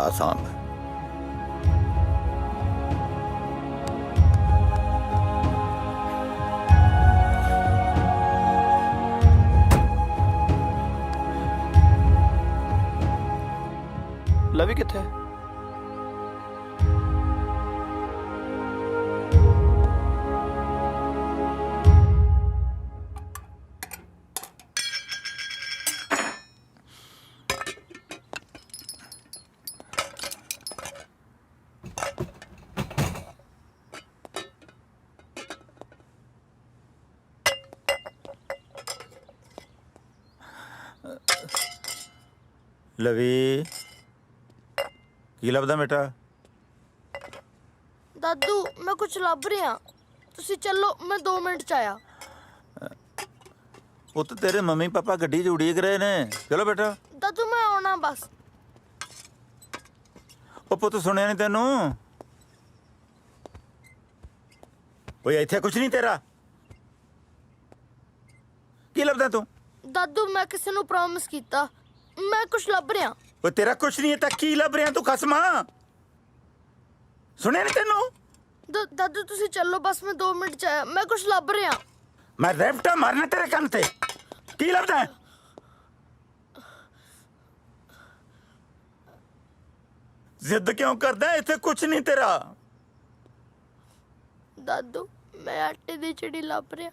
आसान ਲਵੀ ਕਿੱਥੇ ਹੈ? ਲਵੀ ਕੀ ਲੱਭਦਾ ਬੇਟਾ? ਦਾਦੂ ਮੈਂ ਕੁਝ ਲੱਭ ਰਿਹਾ, ਤੁਸੀਂ ਚੱਲੋ, ਮੈਂ 2 ਮਿੰਟ ਚ ਆਇਆ। ਉਹ ਤਾਂ ਤੇਰੇ ਮੰਮੀ ਪਾਪਾ ਗੱਡੀ 'ਚ ਉਡੀਕ ਰਹੇ ਨੇ। ਚਲੋ ਬੇਟਾ। ਦਾਦੂ ਮੈਂ ਆਉਣਾ ਬਸ। ਉਹ ਪੁੱਤ ਸੁਣਿਆ ਨਹੀਂ ਤੈਨੂੰ? ਓਏ ਇੱਥੇ ਕੁਝ ਨਹੀਂ ਤੇਰਾ। ਕੀ ਲੱਭਦਾ ਤੂੰ? ਦਾਦੂ ਮੈਂ ਕਿਸੇ ਨੂੰ ਪ੍ਰੋਮਿਸ ਕੀਤਾ, ਮੈਂ ਕੁਝ ਲੱਭ ਰਿਹਾ। ਓਏ ਤੇਰਾ ਕੁਝ ਨਹੀਂ ਹੈ ਤਾਂ ਕੀ ਲੱਭ ਰਿਹਾ ਤੂੰ ਖਸਮਾ? ਸੁਣਿਆ ਨਹੀਂ ਤੈਨੂੰ? ਦਾਦੂ ਤੁਸੀਂ ਚੱਲੋ ਬਸ, ਮੈਂ 2 ਮਿੰਟ ਚ ਆਇਆ, ਮੈਂ ਕੁਝ ਲੱਭ ਰਿਹਾ। ਮੈਂ ਰੈਫਟਾ ਮਾਰਨਾ ਤੇਰੇ ਕੰਨ ਤੇ। ਕੀ ਲੱਭਦਾ ਹੈ? ਜ਼ਿੱਦ ਕਿਉਂ ਕਰਦਾ? ਇੱਥੇ ਕੁਝ ਨਹੀਂ ਤੇਰਾ। ਦਾਦੂ ਮੈਂ ਆਟੇ ਦੀ ਚਿੜੀ ਲੱਭ ਰਿਹਾ।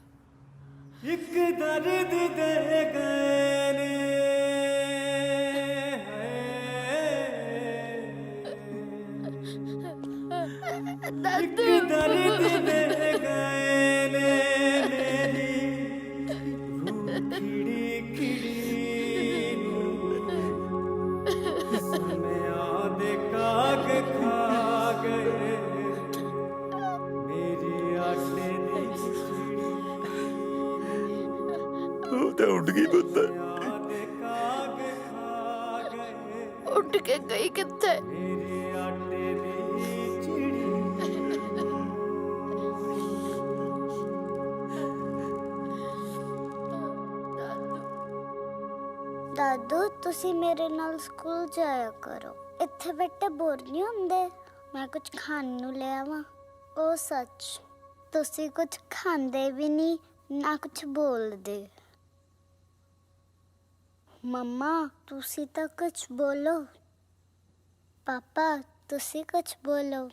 ਇੱਕ ਦਰਦ ਦੇ ਗਏ ਨੇ ਦਾਦੂ ਇੱਕ ਦਰਦ ਦੇ ਗਏ ਨੇ ਮੇਰੀ ਰੂਹ ਖਿੜੀ ਖਿੜੀ ਨੂੰ ਸਮਿਆਂ ਦੇ ਕਾਗ ਖਾ ਗਏ ਮੇਰੀ ਆਟੇ ਦੀ ਉਹ ਤਾਂ ਉੱਡ ਗਈ ਪੁੱਤ। ਉੱਡ ਕੇ ਗਈ ਕਿੱਥੇ? ਦਾਦੂ ਤੁਸੀਂ ਮੇਰੇ ਨਾਲ ਸਕੂਲ ਜਾਇਆ ਕਰੋ, ਇੱਥੇ ਬੈਠੇ ਬੋਰ ਨਹੀਂ ਹੁੰਦੇ। ਮੈਂ ਕੁਝ ਖਾਣ ਨੂੰ ਲੈ ਆਵਾਂ? ਉਹ ਸੱਚ, ਤੁਸੀਂ ਕੁਝ ਖਾਂਦੇ ਵੀ ਨਹੀਂ ਨਾ ਕੁਝ ਬੋਲਦੇ। ਮੰਮਾ ਤੁਸੀਂ ਤਾਂ ਕੁਝ ਬੋਲੋ। ਪਾਪਾ ਤੁਸੀਂ ਕੁਝ ਬੋਲੋ।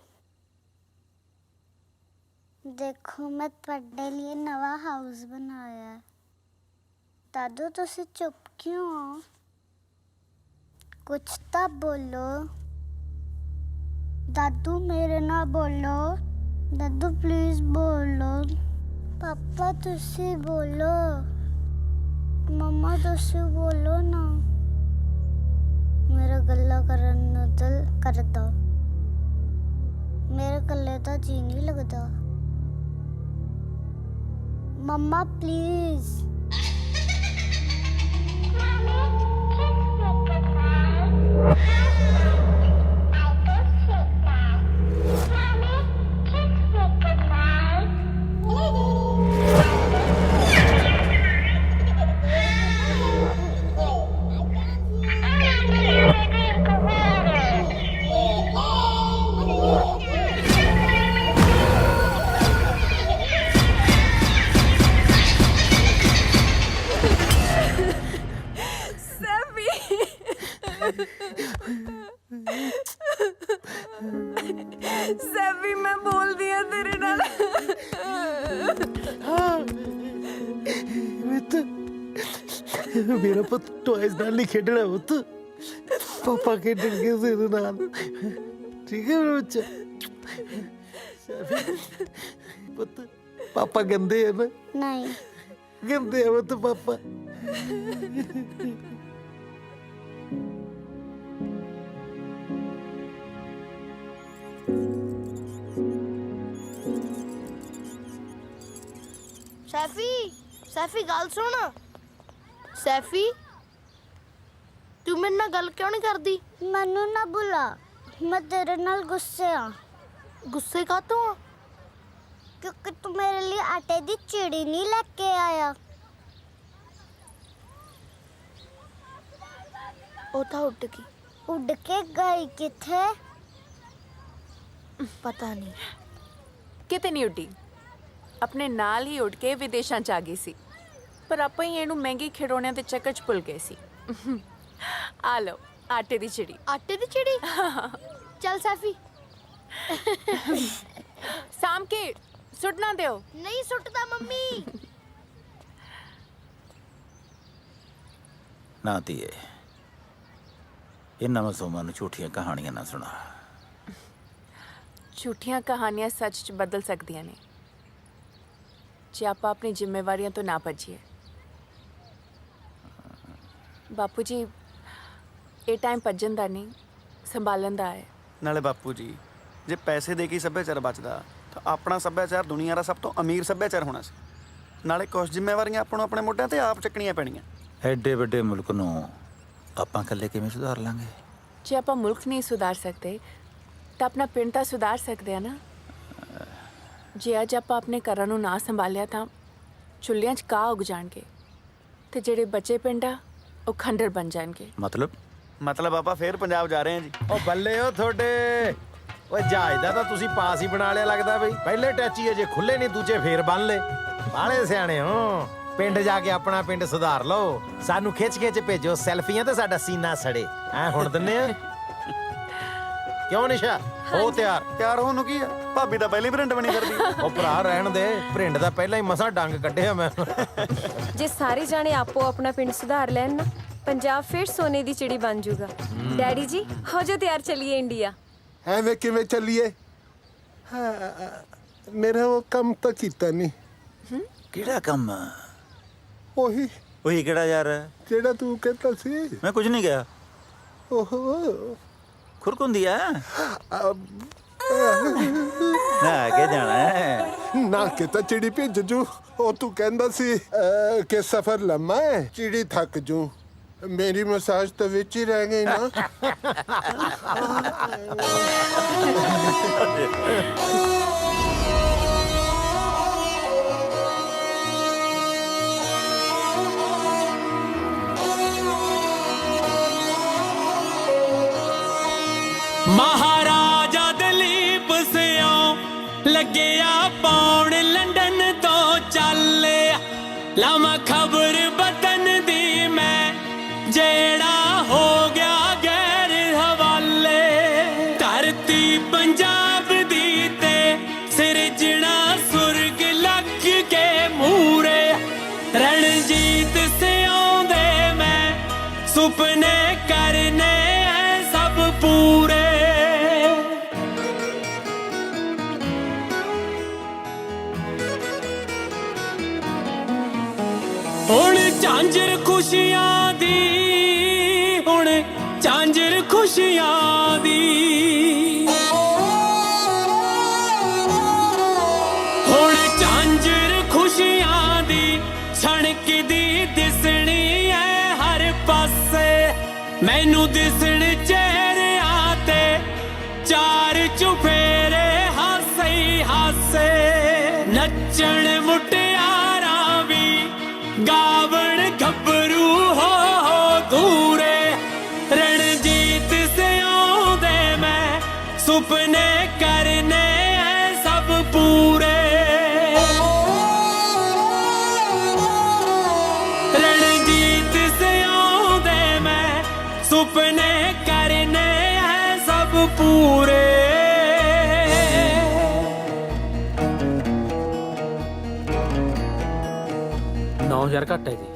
ਦੇਖੋ ਮੈਂ ਤੁਹਾਡੇ ਲਈ ਨਵਾਂ ਹਾਊਸ ਬਣਾਇਆ ਹੈ। ਦਾਦੂ ਤੁਸੀਂ ਚੁੱਪ ਕਿਉਂ ਹੋ? ਕੁਛ ਤਾਂ ਬੋਲੋ। ਦਾਦੂ ਮੇਰੇ ਨਾਲ ਬੋਲੋ। ਦਾਦੂ ਪਲੀਜ਼ ਬੋਲੋ। ਪਾਪਾ ਤੁਸੀਂ ਬੋਲੋ। ਮੰਮਾ ਤੁਸੀਂ ਬੋਲੋ ਨਾ। ਮੇਰਾ ਗੱਲਾਂ ਕਰਨ ਨੂੰ ਦਿਲ ਕਰਦਾ, ਮੇਰੇ ਇਕੱਲੇ ਦਾ ਜੀ ਨਹੀਂ ਲੱਗਦਾ। ਮੰਮਾ ਪਲੀਜ਼। ਮੇਰਾ ਪੁੱਤ ਟੌਇਜ਼ ਨਾਲ ਨਹੀਂ ਖੇਡਣਾ ਪੁੱਤ ਪਾਪਾ ਖੇਡਣਗੇ ਤੇਰੇ ਨਾਲ ਠੀਕ ਹੈ ਮੇਰਾ ਬੱਚਾ ਪੁੱਤ ਪਾਪਾ ਗੰਦੇ ਹੈ ਨਾ ਨਹੀਂ ਗੰਦੇ ਹੈ ਪੁੱਤ ਪਾਪਾ ਸੈਫੀ ਗੱਲ ਸੁਣ। ਸੈਫੀ ਤੂੰ ਮੇਰੇ ਨਾਲ ਗੱਲ ਕਿਉਂ ਨਹੀਂ ਕਰਦੀ? ਮੈਨੂੰ ਨਾ ਬੁਲਾ, ਮੈਂ ਤੇਰੇ ਨਾਲ ਗੁੱਸੇ ਆ। ਗੁੱਸੇ ਕਾਤੋਂ ਆ? ਕਿਉਂਕਿ ਤੂੰ ਮੇਰੇ ਲਈ ਆਟੇ ਦੀ ਚਿੜੀ ਨਹੀਂ ਲੈ ਕੇ ਆਇਆ। ਉਹ ਤਾਂ ਉੱਡ ਕੇ ਗਈ ਕਿੱਥੇ? ਪਤਾ ਨਹੀਂ। ਕਿਤੇ ਨਹੀਂ ਉੱਡੀ, ਆਪਣੇ ਨਾਲ ਹੀ ਉੱਡ ਕੇ ਵਿਦੇਸ਼ਾਂ ਚ ਆ ਗਈ ਸੀ, ਪਰ ਆਪਾਂ ਹੀ ਇਹਨੂੰ ਮਹਿੰਗੇ ਖਿਡੌਣਿਆਂ ਦੇ ਚੱਕਰ ਚ ਭੁੱਲ ਗਏ ਸੀ। ਆ ਲਓ ਆਟੇ ਦੀ ਚਿੜੀ। ਆਟੇ ਦੀ ਚਿੜੀ? ਚੱਲ ਸੈਫੀ। ਸਾਮ ਕੇ ਸੁੱਟ ਨਾ ਦਿਓ। ਨਹੀਂ ਸੁੱਟਦਾ ਮੰਮੀ। ਨਾ ਧੀਏ, ਇਹਨਾਂ ਮਾਸੂਮਾਂ ਨੂੰ ਝੂਠੀਆਂ ਕਹਾਣੀਆਂ ਨਾ ਸੁਣਾ। ਝੂਠੀਆਂ ਕਹਾਣੀਆਂ ਸੱਚ ਚ ਬਦਲ ਸਕਦੀਆਂ ਨੇ ਜੇ ਆਪਾਂ ਆਪਣੀ ਜ਼ਿੰਮੇਵਾਰੀਆਂ ਤੋਂ ਨਾ ਭੱਜੀਏ। ਬਾਪੂ ਜੀ, ਇਹ ਟਾਈਮ ਭੱਜਣ ਦਾ ਨਹੀਂ, ਸੰਭਾਲਣ ਦਾ ਹੈ। ਨਾਲੇ ਬਾਪੂ ਜੀ, ਜੇ ਪੈਸੇ ਦੇ ਕੇ ਸੱਭਿਆਚਾਰ ਬਚਦਾ ਤਾਂ ਆਪਣਾ ਸੱਭਿਆਚਾਰ ਦੁਨੀਆ ਦਾ ਸਭ ਤੋਂ ਅਮੀਰ ਸੱਭਿਆਚਾਰ ਹੋਣਾ ਸੀ। ਨਾਲੇ ਕੁਝ ਜ਼ਿੰਮੇਵਾਰੀਆਂ ਆਪਾਂ ਨੂੰ ਆਪਣੇ ਮੋਢਿਆਂ ਤੇ ਆਪ ਚੱਕਣੀਆਂ ਪੈਣੀਆਂ। ਐਡੇ ਵੱਡੇ ਮੁਲਕ ਨੂੰ ਆਪਾਂ ਇਕੱਲੇ ਕਿਵੇਂ ਸੁਧਾਰ ਲਾਂਗੇ? ਜੇ ਆਪਾਂ ਮੁਲਕ ਨਹੀਂ ਸੁਧਾਰ ਸਕਦੇ ਤਾਂ ਆਪਣਾ ਪਿੰਡ ਤਾਂ ਸੁਧਾਰ ਸਕਦੇ ਆ ਨਾ। ਜੇ ਅੱਜ ਆਪਾਂ ਆਪਣੇ ਘਰਾਂ ਨੂੰ ਨਾ ਸੰਭਾਲਿਆ ਤਾਂ ਚੁੱਲ੍ਹਿਆਂ 'ਚ ਕਾਹ ਉਗ ਜਾਣਗੇ ਤੇ ਜਿਹੜੇ ਬੱਚੇ ਪਿੰਡ ਆ ਉਹ ਖੰਡਰ ਬਣ ਜਾਣਗੇ। ਮਤਲਬ ਆਪਾਂ ਫੇਰ ਪੰਜਾਬ ਜਾ ਰਹੇ ਹਾਂ ਜੀ। ਉਹ ਬੱਲੇ ਉਹ ਤੁਹਾਡੇ। ਓਏ ਜਹਾਜ਼ ਦਾ ਤਾਂ ਤੁਸੀਂ ਪਾਸ ਹੀ ਬਣਾ ਲਿਆ ਲੱਗਦਾ ਬਈ। ਪਹਿਲੇ ਟੈਚੀ ਅਜੇ ਖੁੱਲੇ ਨਹੀਂ, ਦੂਜੇ ਫੇਰ ਬੰਨ ਲੇ। ਬਾਲੇ ਸਿਆਣੇ ਹੋ। ਪਿੰਡ ਜਾ ਕੇ ਆਪਣਾ ਪਿੰਡ ਸੁਧਾਰ ਲਓ। ਸਾਨੂੰ ਖਿੱਚ ਭੇਜੋ ਸੈਲਫੀਆਂ ਤੇ ਸਾਡਾ ਸੀਨਾ ਸੜੇ। ਐ ਹੁਣ ਦਿੰਨੇ ਆ। ਕਿਉਂ ਨਿਸ਼ਾ? ਹੋ ਤਿਆਰ ਹੋਣ ਨੂੰ ਕੀ ਆ? ਭਾਬੀ ਤਾਂ ਪਹਿਲਾਂ ਹੀ ਪ੍ਰਿੰਟ ਬਣੀ ਕਰਦੀ। ਉਹ ਭਰਾ ਰਹਿਣ ਦੇ, ਪ੍ਰਿੰਟ ਦਾ ਪਹਿਲਾਂ ਹੀ ਮਸਾਂ ਡੰਗ ਕੱਢਿਆ ਮੈਂ। ਜੇ ਸਾਰੇ ਜਾਣੇ ਆਪੋ ਆਪਣਾ ਪਿੰਡ ਸੁਧਾਰ ਲੈਣ ਨਾ, ਪੰਜਾਬ ਫਿਰ ਸੋਨੇ ਦੀ ਚਿੜੀ ਬਣ ਜਾਊਗਾ। ਡੈਡੀ ਜੀ ਹੋ ਜਾ ਤਿਆਰ, ਚਲੀਏ ਇੰਡੀਆ। ਐਵੇਂ ਕਿਵੇਂ ਚੱਲੀਏ? ਮੇਰਾ ਉਹ ਕੰਮ ਤਾਂ ਕੀਤਾ ਨਹੀਂ। ਕਿਹੜਾ ਕੰਮ? ਉਹੀ ਕਿਹੜਾ ਯਾਰ? ਜਿਹੜਾ ਤੂੰ ਕਹਿੰਦਾ ਸੀ। ਮੈਂ ਕੁਝ ਨਹੀਂ ਕਿਹਾ। ਓਹੋ ਖੁਰਕ ਹੁੰਦੀ ਆ ਨਾ ਕੇ ਜਾਣਾ ਹੈ ਨਾ ਕਿ ਤਾਂ ਚਿੜੀ ਭੇਜ ਜੂ। ਉਹ ਤੂੰ ਕਹਿੰਦਾ ਸੀ ਕਿ ਸਫ਼ਰ ਲੰਮਾ ਹੈ, ਚਿੜੀ ਥੱਕ ਜੂ। ਮੇਰੀ ਮਸਾਜ ਤਾਂ ਵਿੱਚ ਹੀ ਰਹਿ ਗਈ ਨਾ। ਮਹਾਰਾਜਾ ਦਲੀਪ ਸਿਓ ਲੱਗਿਆ ਪੌਣ ਲੰਡਨ ਤੋਂ ਚੱਲਿਆ। ਲਾਵਾਂ ਖਬਰ ਵਤਨ ਦੀ ਮੈਂ, ਜਿਹੜਾ ਹੋ ਗਿਆ ਗੈਰ ਹਵਾਲੇ। ਧਰਤੀ ਪੰਜਾਬ ਦੀ ਤੇ ਸਿਰਜਣਾ ਸੁਰਗ ਲੱਗ ਕੇ ਮੂਰੇ। ਰਣਜੀਤ ਸਿਓ ਦੇ ਮੈਂ ਸੁਪਨੇ ਕਰਨੇ ਐ ਸਭ ਪੂਰੇ। ਹੁਣ ਝਾਂਜਰ ਖੁਸ਼ੀਆਂ ਦੀ, ਹੁਣ ਝਾਂਜਰ ਖੁਸ਼ੀਆਂ ਦੀ। ਹੁਣ ਝਾਂਜਰ ਖੁਸ਼ੀਆਂ ਦੀ ਛਣਕਦੀ ਦਿਸਣੀ ਐ ਹਰ ਪਾਸੇ। ਮੈਨੂੰ ਦਿਸਣ ਚਿਹਰਿਆਂ ਤੇ ਚਾਰ ਚੁਫੇਰੇ ਹਾਸੇ ਹੀ ਹਾਸੇ। ਨੱਚਣ ਮੁਟਿਆਰਾਂ ਵੀ, ਗਾਵਣ ਗੱਭਰੂ ਹੋ ਦੂਰੇ। ਰਣਜੀਤ ਸਿਓ ਦੇ ਮੈਂ ਸੁਪਨੇ ਕਰਨੇ ਐ ਸਭ ਪੂਰੇ। ਰਣਜੀਤ ਸਿਓ ਦੇ ਮੈਂ ਸੁਪਨੇ ਕਰਨੇ ਐ ਸਭ ਪੂਰੇ। 9000 ਘੱਟ ਹੈ ਜੀ।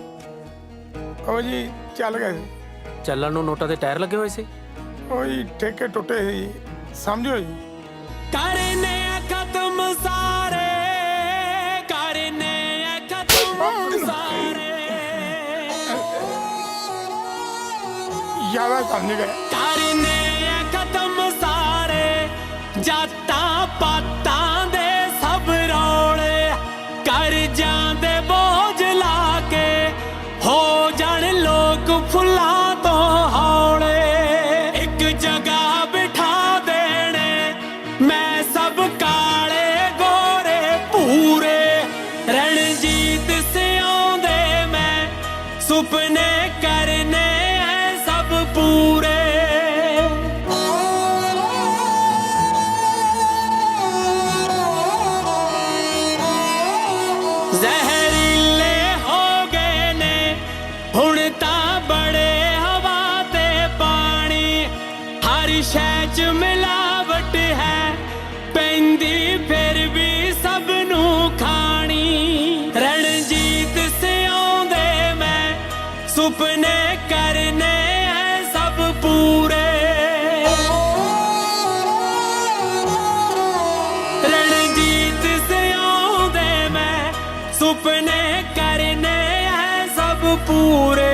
ਉਹ ਜੀ ਚੱਲ ਗਏ ਸੀ। ਚੱਲਣ ਨੂੰ ਨੋਟਾਂ ਦੇ ਟਾਇਰ ਲੱਗੇ ਹੋਏ ਸੀ। ਉਹ ਜੀ ਠੇਕੇ ਟੁੱਟੇ ਸੀ, ਸਮਝੋ ਜੀ। ਕਰਨੇ ਖਤਮ ਸਾਰੇ, ਕਰਨੇ ਖਤਮ ਸਾਰੇ, ਜ਼ਿਆਦਾ ਸਮਝ ਗਏ। ਕਰਨੇ ਖਤਮ ਸਾਰੇ, ਜਾਤਾਂ ਪਾਤਾਂ ਦੇ ਸਭ ਰੌਲੇ, ਕਰਜ਼ਾਂ ਦੇ ਬੋਝ ਲਾ ਕੇ ਹੋ ਜਾਣ ਲੋਕ ਫੁੱਲਾਂ ਤੋਂ ਹੌਲੇ। ਇੱਕ ਜਗ੍ਹਾ ਬਿਠਾ ਦੇਣੇ ਮੈਂ ਸਭ ਕਾਲੇ ਗੋਰੇ ਪੂਰੇ, ਰਣਜੀਤ ਸਿਆਉਂਦੇ ਮੈਂ ਸੁਪਨੇ ਕਰਨੇ ਐ ਸਭ ਪੂਰੇ। ਜ਼ਹਿਰੀਲੇ ਹੋ ਗਏ ਨੇ ਹੁਣ ਤਾਂ ਬੜੇ ਹਵਾ ਤੇ ਪਾਣੀ, ਹਰ ਸ਼ੈ 'ਚ ਮਿਲਾਵਟ ਹੈ ਪੈਂਦੀ ਫਿਰ ਵੀ ਸਭ ਨੂੰ ਖਾਣੀ। ਰਣਜੀਤ ਸਿਆਉਂਦੇ ਮੈਂ ਸੁਪਨੇ ਕਰਨੇ ਐ ਸਭ ਪੂਰੇ। ਰਣਜੀਤ ਸਿਆਉਂਦੇ ਮੈਂ ਸੁਪਨੇ ਕਰਨੇ ਐ ਸਭ ਪੂਰੇ।